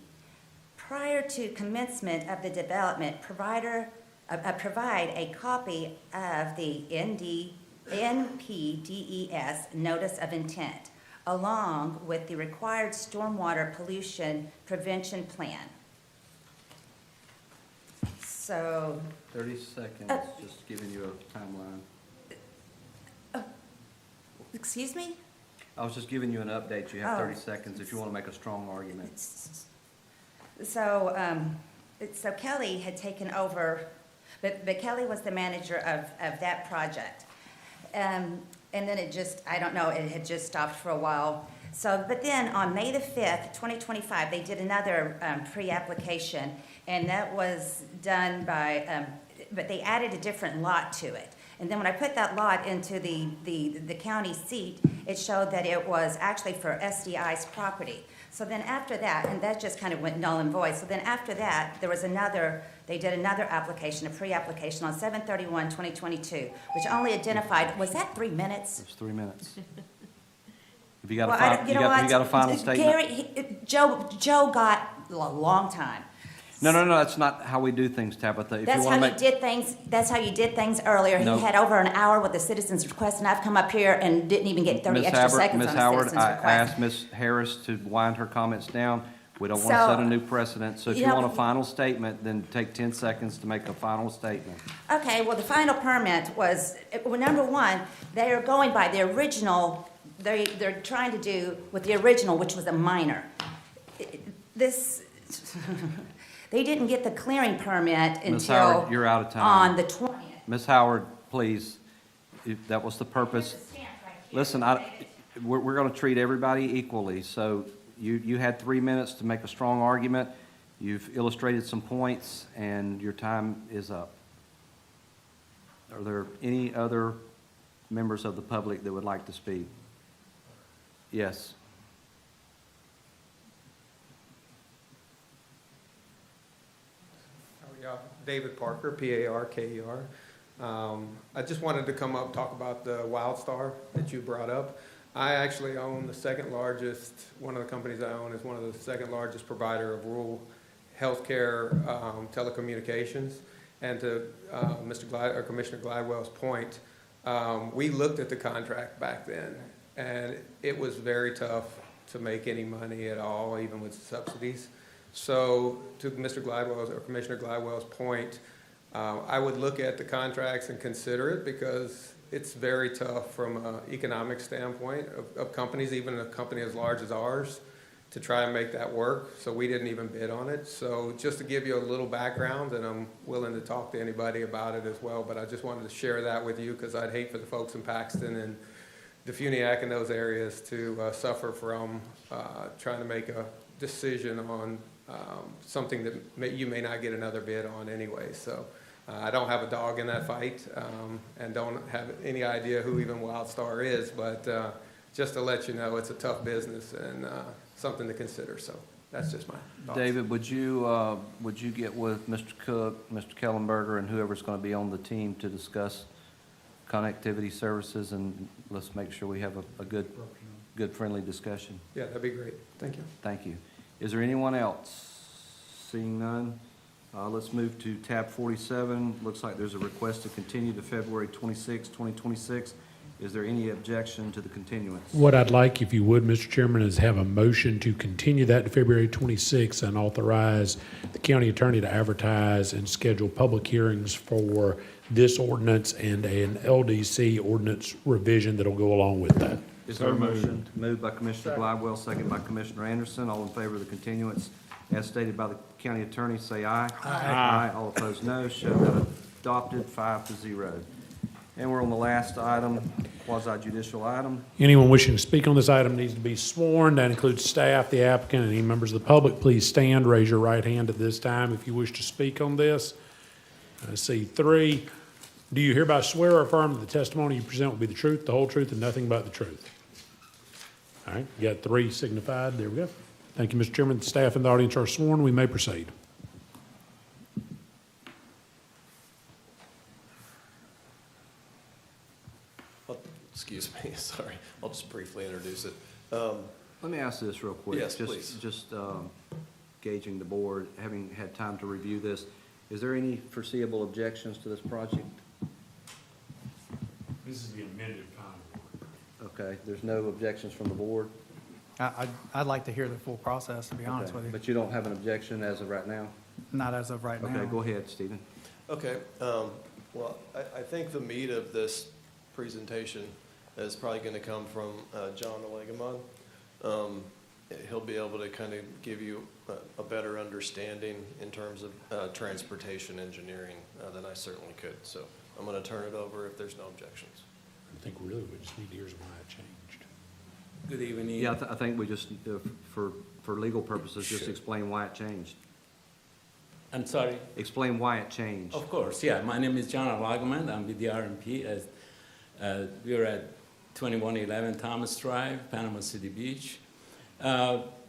prior to commencement of the development, provide a copy of the NPDES Notice of Intent, along with the required stormwater pollution prevention plan. So, 30 seconds, just giving you a timeline. excuse me? I was just giving you an update. You have Oh. 30 seconds if you want to make a strong argument. So, so Kelly had taken over, but Kelly was the manager of that project. And then it just, I don't know, it had just stopped for a while. So, but then on May the 5th, 2025, they did another pre-application, and that was done by, but they added a different lot to it. And then when I put that lot into the county seat, it showed that it was actually for SDI's property. So then after that, and that just kind of went null and void. So then after that, there was they did another application, a pre-application on 7/31/2022, which only identified, was that 3 minutes? It's 3 minutes. Have you got Well, you got a final statement? Gary, Joe got a long time. No, that's not how we do things, Tabitha. If you That's want how to you make, did things, that's how you did things earlier. No. He had over an hour with the citizen's request, and I've come up here and didn't even get 30 Ms. extra Howard, seconds Ms. on a Howard, citizen's I request. asked Ms. Harris to wind her comments down. We don't want to So, set a new precedent. So if you you know- want a final statement, then take 10 seconds to make a final statement. Okay, well, the final permit was, well, number one, they are going by the original, they're trying to do with the original, which was a minor. This, they didn't get the clearing permit Ms. Howard, until you're out of time. on the 20th. Ms. Howard, please, if that was the purpose. Listen, we're going to treat everybody equally. So you had 3 minutes to make a strong argument. You've illustrated some points, and your time is up. Are there any other members of the public that would like to speak? Yes. David Parker, P-A-R-K-E-R. I just wanted to come up and talk about the WildStar that you brought up. I actually own the second largest, one of the companies I own is one of the second largest provider of rural healthcare telecommunications. And to Commissioner Gladwell's point, we looked at the contract back then, and it was very tough to make any money at all, even with subsidies. So to Mr. Gladwell's or Commissioner Gladwell's point, I would look at the contracts and consider it because it's very tough from an economic standpoint of companies, even a company as large as ours, to try and make that work. So we didn't even bid on it. So just to give you a little background, and I'm willing to talk to anybody about it as well, but I just wanted to share that with you because I'd hate for the folks in Paxton and Defuniak and those areas to suffer from trying to make a decision on something that you may not get another bid on anyway. So I don't have a dog in that fight and don't have any idea who even WildStar is, but just to let you know, it's a tough business and something to consider. So that's just my thoughts. David, would you get with Mr. Cook, Mr. Kellenberger, and whoever's going to be on the team to discuss connectivity services, and let's make sure we have a good friendly discussion. Yeah, that'd be great. Thank you. Thank you. Is there anyone else? Seeing none, let's move to tab 47. Looks like there's a request to continue to February 26, 2026. Is there any objection to the continuance? What I'd like, if you would, Mr. Chairman, is have a motion to continue that to February 26th and authorize the county attorney to advertise and schedule public hearings for this ordinance and an LDC ordinance revision that'll go along with that. Is there a motion? Moved by Commissioner Glidewell, second by Commissioner Anderson. All in favor of the continuance as stated by the county attorney, say aye. Aye. All opposed, no. Show that adopted, 5-0. And we're on the last item, quasi judicial item. Anyone wishing to speak on this item needs to be sworn. That includes staff, the applicant, and any members of the public. Please stand, raise your right hand at this time if you wish to speak on this. I see 3. Do you hereby swear or affirm that the testimony you present will be the truth, the whole truth, and nothing but the truth? All right, you got 3 signified. There we go. Thank you, Mr. Chairman. The staff and the audience are sworn. We may proceed. Excuse me, sorry. I'll just briefly introduce it. Let me ask this real quick. Yes, please. Just gauging the board, having had time to review this, is there any foreseeable objections to this project? This is the amended final. Okay, there's no objections from the board? I'd like to hear the full process, to be honest Okay, with you. but you don't have an objection as of right now? Not as of right now. Okay, go ahead, Stephen. Okay, well, I think the meat of this presentation is probably going to come from John Allegamon. He'll be able to kind of give you a better understanding in terms of transportation engineering than I certainly could. So I'm going to turn it over if there's no objections. I think really we just need to hear why it changed. Good evening. Yeah, I think we just, for legal purposes, just Sure. explain why it changed. I'm sorry. Explain why it changed. Of course, yeah. My name is John Allegamon. I'm with the RMP. We're at 2111 Thomas Drive, Panama City Beach.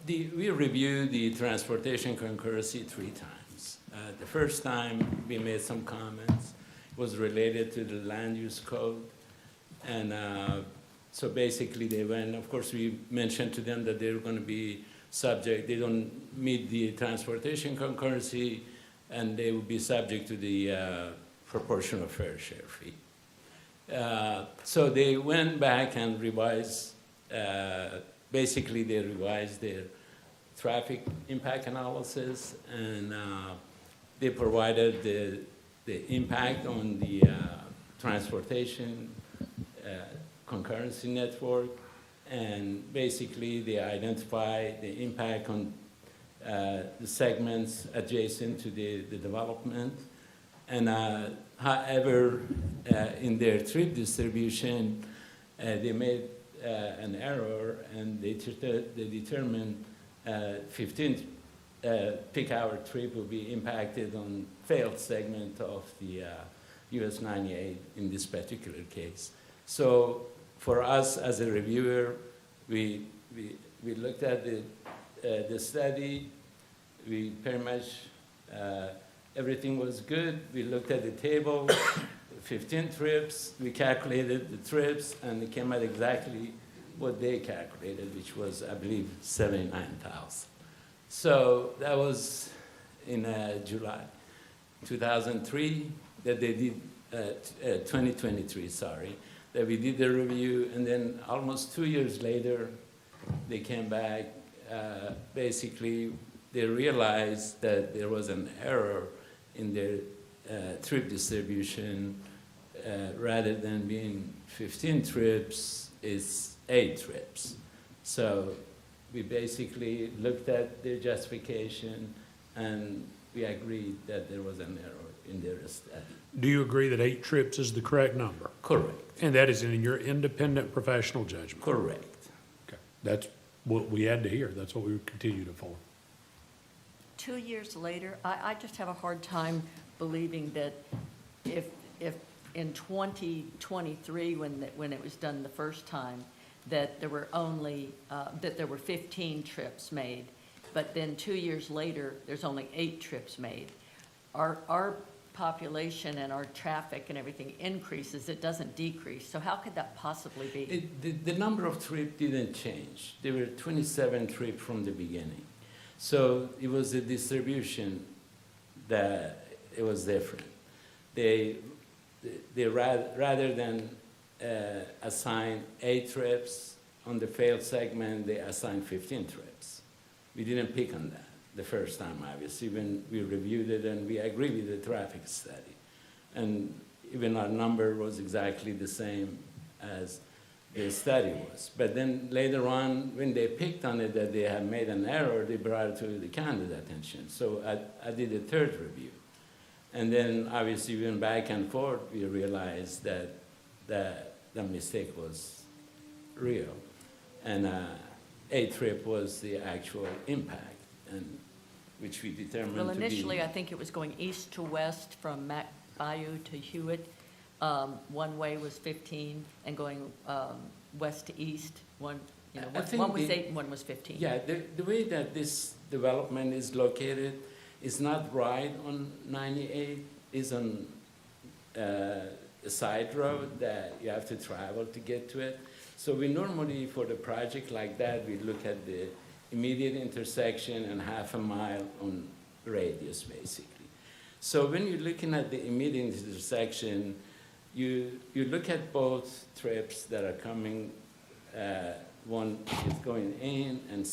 We reviewed the transportation concurrency 3 times. The first time we made some comments was related to the land use code. And so basically they went, of course, we mentioned to them that they're going to be subject, they don't meet the transportation concurrency, and they will be subject to the proportional fair share fee. So they went back and revised, basically they revised their traffic impact analysis, and they provided the impact on the transportation concurrency network, and basically they identify the impact on the segments adjacent to the development. And however, in their trip distribution, they made an error, and they determined 15th peak hour trip will be impacted on failed segment of the US 98 in this particular case. So for us as a reviewer, we looked at the study. We pretty much, everything was good. We looked at the table, 15 trips. We calculated the trips, and it came out exactly what they calculated, which was, I believe, 79,000. So that was in July 2003 that they did, 2023, sorry, that we did the review, and then almost 2 years later, they came back. Basically, they realized that there was an error in their trip distribution. Rather than being 15 trips, it's 8 trips. So we basically looked at their justification, and we agreed that there was an error in their study. Do you agree that 8 trips is the correct number? Correct. And that is in your independent professional judgment? Correct. Okay. That's what we had to hear. That's what we would continue to follow. 2 years later, I just have a hard time believing that if in 2023, when it was done the first time, that there were only, that there were 15 trips made, but then 2 years later, there's only 8 trips made. Our population and our traffic and everything increases, it doesn't decrease. So how could that possibly be? The number of trips didn't change. There were 27 trips from the beginning. So it was the distribution that it was different. They rather than assign 8 trips on the failed segment, they assigned 15 trips. We didn't pick on that the first time, obviously, when we reviewed it and we agreed with the traffic study. And even our number was exactly the same as the study was. But then later on, when they picked on it that they had made an error, they brought it to the county's attention. So I did a 3rd review. And then obviously we went back and forth, we realized that the mistake was real. And a trip was the actual impact, and which we determined Well, to be. initially, I think it was going east to west from Mac Bayou to Hewitt. One way was 15, and going west to east, one was 8 and one was 15. Yeah, the way that this development is located is not right on 98, is on a side road that you have to travel to get to it. So we normally, for the project like that, we look at the immediate intersection and half a mile on radius, basically. So when you're looking at the immediate intersection, you look at both trips that are coming, one is going in and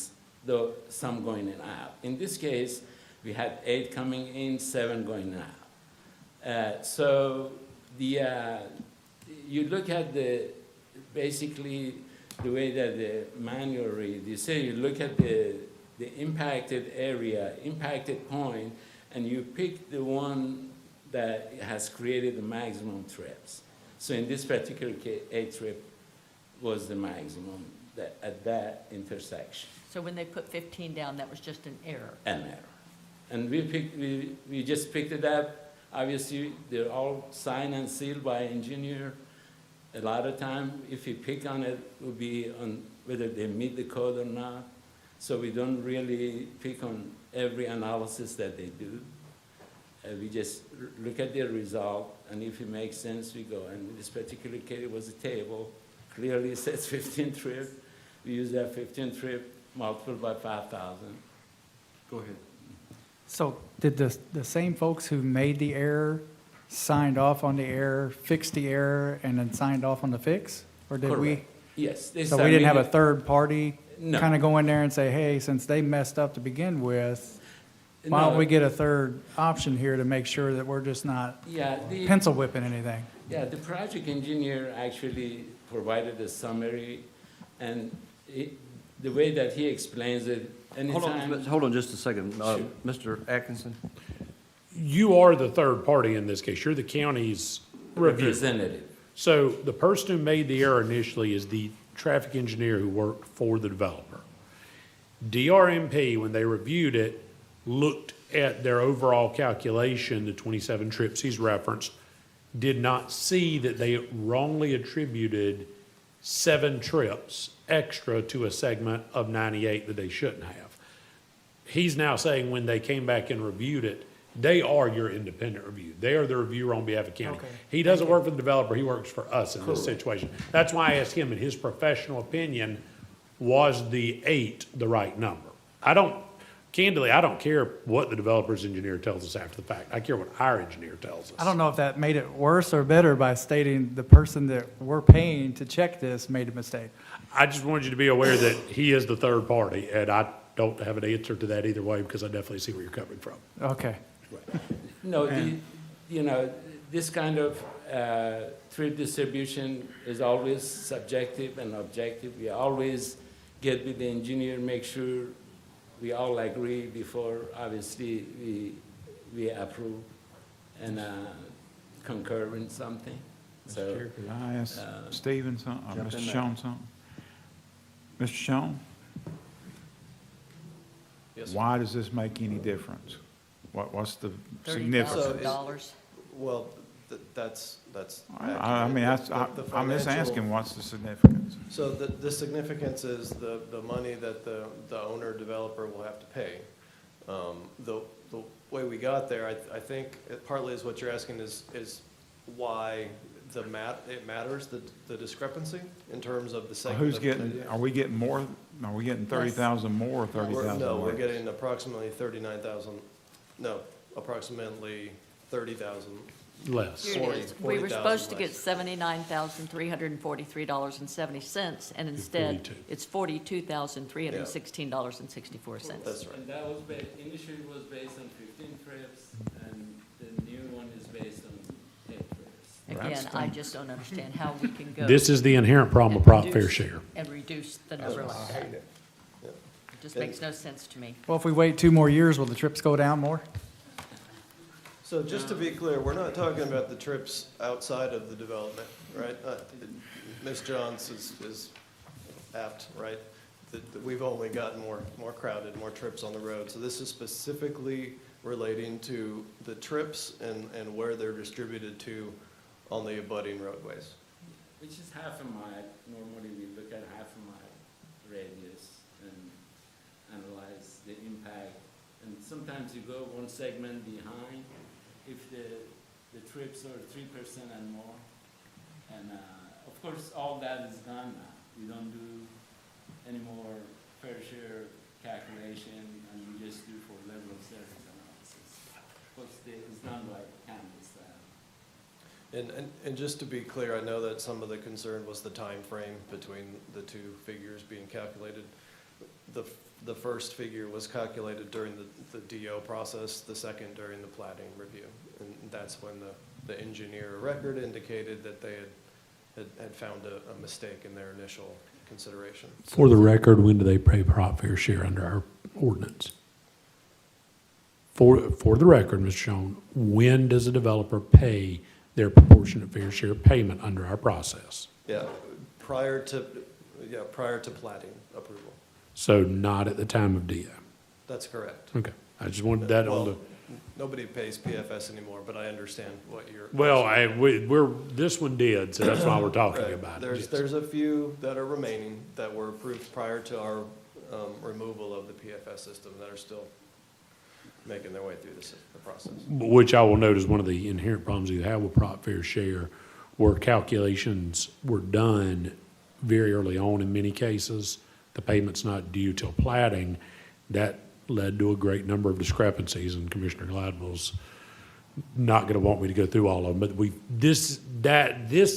some going out. In this case, we had 8 coming in, 7 going out. So you look at basically the way that the manual reads, you say you look at the impacted area, impacted point, and you pick the one that has created the maximum trips. So in this particular case, 8 trip was the maximum at that intersection. So when they put 15 down, that was just an error. An error. And we just picked it up. Obviously, they're all signed and sealed by engineer. A lot of time, if you pick on it, will be on whether they meet the code or not. So we don't really pick on every analysis that they do. We just look at their result, and if it makes sense, we go. And in this particular case, it was a table. Clearly, it says 15 trip. We use that 15 trip multiplied by 5,000. Go ahead. So did the same folks who made the error signed off on the error, fixed the error, and then signed off on the fix? Or did we? Correct. Yes. So we didn't have a third party No. kind of go in there and say, hey, since they messed up to begin with, why don't we get a third option here to make sure that we're just not pencil whipping anything? Yeah, the project engineer actually provided a summary, and the way that he explains it, anytime. Hold on just a second. Sure. Mr. Atkinson? You are the third party in this case. You're the county's review. Representative. So the person who made the error initially is the traffic engineer who worked for the developer. DRMP, when they reviewed it, looked at their overall calculation, the 27 trips he's referenced, did not see that they wrongly attributed 7 trips extra to a segment of 98 that they shouldn't have. He's now saying when they came back and reviewed it, they are your independent review. They are the reviewer on behalf of the county. Okay. He doesn't work for the developer, he works for us in this situation. That's why I asked him, in his professional opinion, was the 8 the right number? Candidly, I don't care what the developer's engineer tells us after the fact. I care what our engineer tells us. I don't know if that made it worse or better by stating the person that we're paying to check this made a mistake. I just wanted you to be aware that he is the third party, and I don't have an answer to that either way, because I definitely see where you're coming from. Okay. No, this kind of trip distribution is always subjective and objective. We always get with the engineer, make sure we all agree before, obviously, we approve and concur in something. Mr. Chair, could I ask uh, Stephen something, or jump in Mr. there. Shawn something? Mr. Shawn, Yes, sir. why does this make any difference? What's the significance? $30,000. Well, that's I mean, accurate. I'm just financial- asking, what's the significance? So the significance is the money that the owner developer will have to pay. The way we got there, I think it partly is what you're asking is why it matters, the discrepancy in terms of the segment. Who's getting, are we getting more, are we getting 30,000 more or 30,000 No, we're less? getting approximately 39,000, no, approximately 30,000. Less. Here it is. We were 40,000 supposed to get less. $79,343.70, and instead, it's $42,316.64. That's right. And that was initially was based on 15 trips, and the new one is based on 8 trips. Again, I just don't understand how we can go. This is the inherent problem and of prop fair reduce- share. And reduce the number like that. It just makes no sense to me. Well, if we wait 2 more years, will the trips go down more? So just to be clear, we're not talking about the trips outside of the development, right? Ms. Johns is apt, right? That we've only gotten more crowded, more trips on the road. So this is specifically relating to the trips and where they're distributed to on the abutting roadways. Which is half a mile. Normally, we look at half a mile radius and analyze the impact. And sometimes you go one segment behind if the trips are 3% and more. And of course, all that is gone now. We don't do any more fair share calculation, and we just do for level of service analysis. Of course, it's done by county staff. And just to be clear, I know that some of the concern was the time frame between the two figures being calculated. The first figure was calculated during the DO process, the second during the plating review. And that's when the engineer of record indicated that they had found a mistake in their initial consideration. For the record, when do they pay prop fair share under our ordinance? For the record, Mr. Schoen, when does a developer pay their proportionate fair share payment under our process? Yeah, prior to plating approval. So not at the time of DO? That's correct. Okay, I just wanted that on the. Well, nobody pays PFS anymore, but I understand what you're. Well, this one did, so that's why we're talking Right. about it. yes. There's a few that are remaining that were approved prior to our removal of the PFS system that are still making their way through the process. Which I will note is one of the inherent problems you have with prop fair share, where calculations were done very early on in many cases. The payment's not due till plating. That led to a great number of discrepancies, and Commissioner Gladwell's not going to want me to go through all of them. But this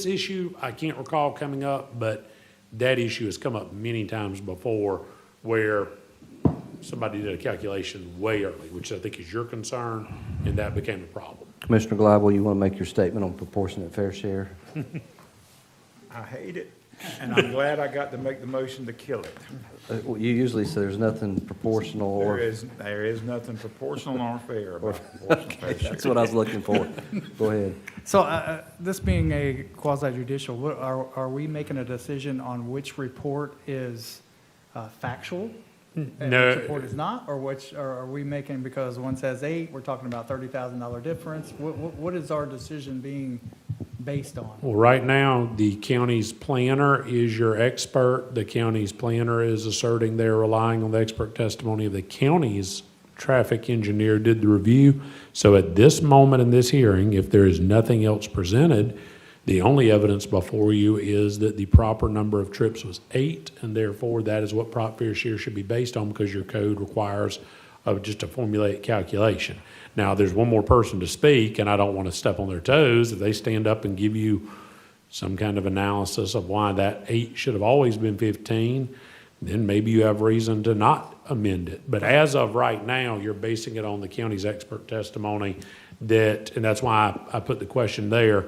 issue, I can't recall coming up, but that issue has come up many times before where somebody did a calculation way early, which I think is your concern, and that became a problem. Commissioner Gladwell, you want to make your statement on proportionate fair share? I hate it, and I'm glad I got to make the motion to kill it. You usually say there's nothing proportional or. There is nothing proportional nor fair about proportional fair share. That's what I was looking for. Go ahead. So this being a quasi judicial, are we making a decision on which report is factual? And No. which report is not, or are we making, because one says 8, we're talking about $30,000 difference? What is our decision being based on? Well, right now, the county's planner is your expert. The county's planner is asserting they're relying on the expert testimony of the county's traffic engineer did the review. So at this moment in this hearing, if there is nothing else presented, the only evidence before you is that the proper number of trips was 8, and therefore that is what prop fair share should be based on, because your code requires just a formulaic calculation. Now, there's one more person to speak, and I don't want to step on their toes. If they stand up and give you some kind of analysis of why that 8 should have always been 15, then maybe you have reason to not amend it. But as of right now, you're basing it on the county's expert testimony and that's why I put the question there.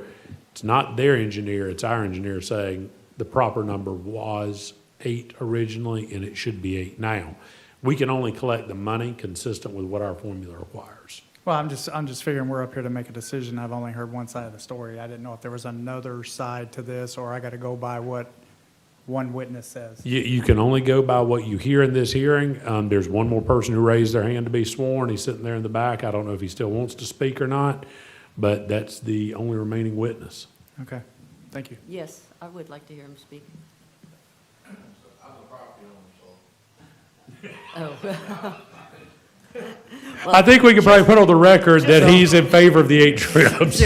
It's not their engineer, it's our engineer saying the proper number was 8 originally, and it should be 8 now. We can only collect the money consistent with what our formula requires. Well, I'm just figuring we're up here to make a decision. I've only heard one side of the story. I didn't know if there was another side to this, or I got to go by what one witness says. You can only go by what you hear in this hearing. There's one more person who raised their hand to be sworn. He's sitting there in the back. I don't know if he still wants to speak or not, but that's the only remaining witness. Okay, thank you. Yes, I would like to hear him speak. Oh. I think we could probably put on the record that he's in favor of the 8 trips.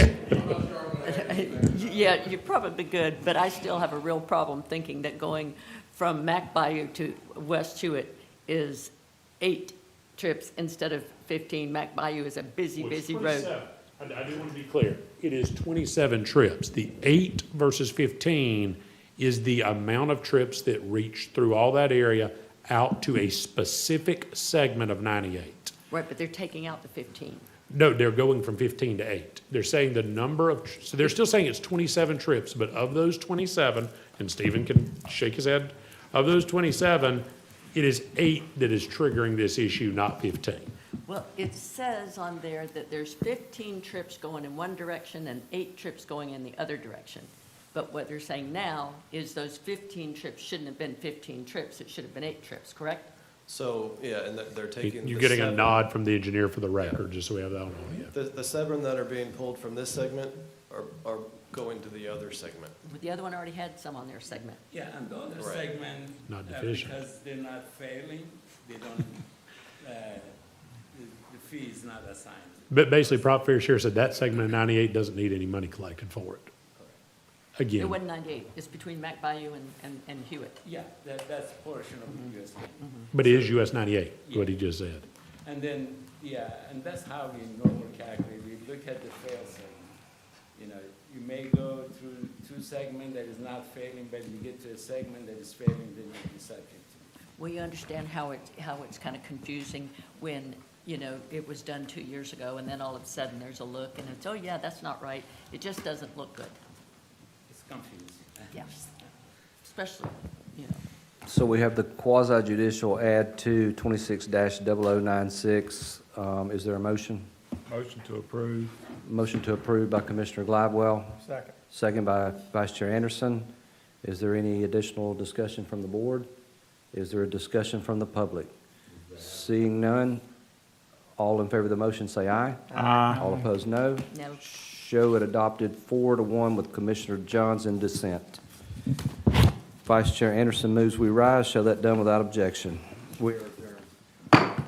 Yeah, you're probably good, but I still have a real problem thinking that going from Mac Bayou to West Hewitt is 8 trips instead of 15. Mac Bayou is a busy, Well, it's busy road. 27. I do want to be clear. It is 27 trips. The 8 versus 15 is the amount of trips that reach through all that area out to a specific segment of 98. Right, but they're taking out the 15. No, they're going from 15 to 8. They're saying the number of, so they're still saying it's 27 trips, but of those 27, and Stephen can shake his head, of those 27, it is 8 that is triggering this issue, not 15. Well, it says on there that there's 15 trips going in one direction and 8 trips going in the other direction. But what they're saying now is those 15 trips shouldn't have been 15 trips, it should have been 8 trips, correct? So, yeah, and they're taking. You're the getting a 7 nod from the engineer for the record, just so we have that on audio. The 7 that are being pulled from this segment are going to the other segment. But the other one already had some on their segment. Yeah, and the other Right. segment, Not deficient. because they're not failing, they don't, the fee is not assigned. But basically, Prop Fair Share said that segment of 98 doesn't need any money collected for it. It Again, wasn't 98, it's between Mac Bayou and Hewitt. Yeah, that's portion of the US. but it is US 98, what he just said. And then, yeah, and that's how we normally calculate. We look at the fail segment. You know, you may go through 2 segments that is not failing, but you get to a segment that is failing, then you be subject to. Well, you understand how it's kind of confusing when, you know, it was done 2 years ago, and then all of a sudden there's a look, and it's, oh, yeah, that's not right. It just doesn't look good. It's confusing. Yeah. Especially, you know. So we have the quasi judicial add to 26-0096. Is there a motion? Motion to approve. Motion to approve by Commissioner Glidewell. Second. Second by Vice Chair Anderson. Is there any additional discussion from the board? Is there a discussion from the public? Seeing none, all in favor of the motion say aye. Aye. All opposed, no. No. Show it adopted 4-1 with Commissioner Johns in dissent. Vice Chair Anderson moves we rise. Show that done without objection. We are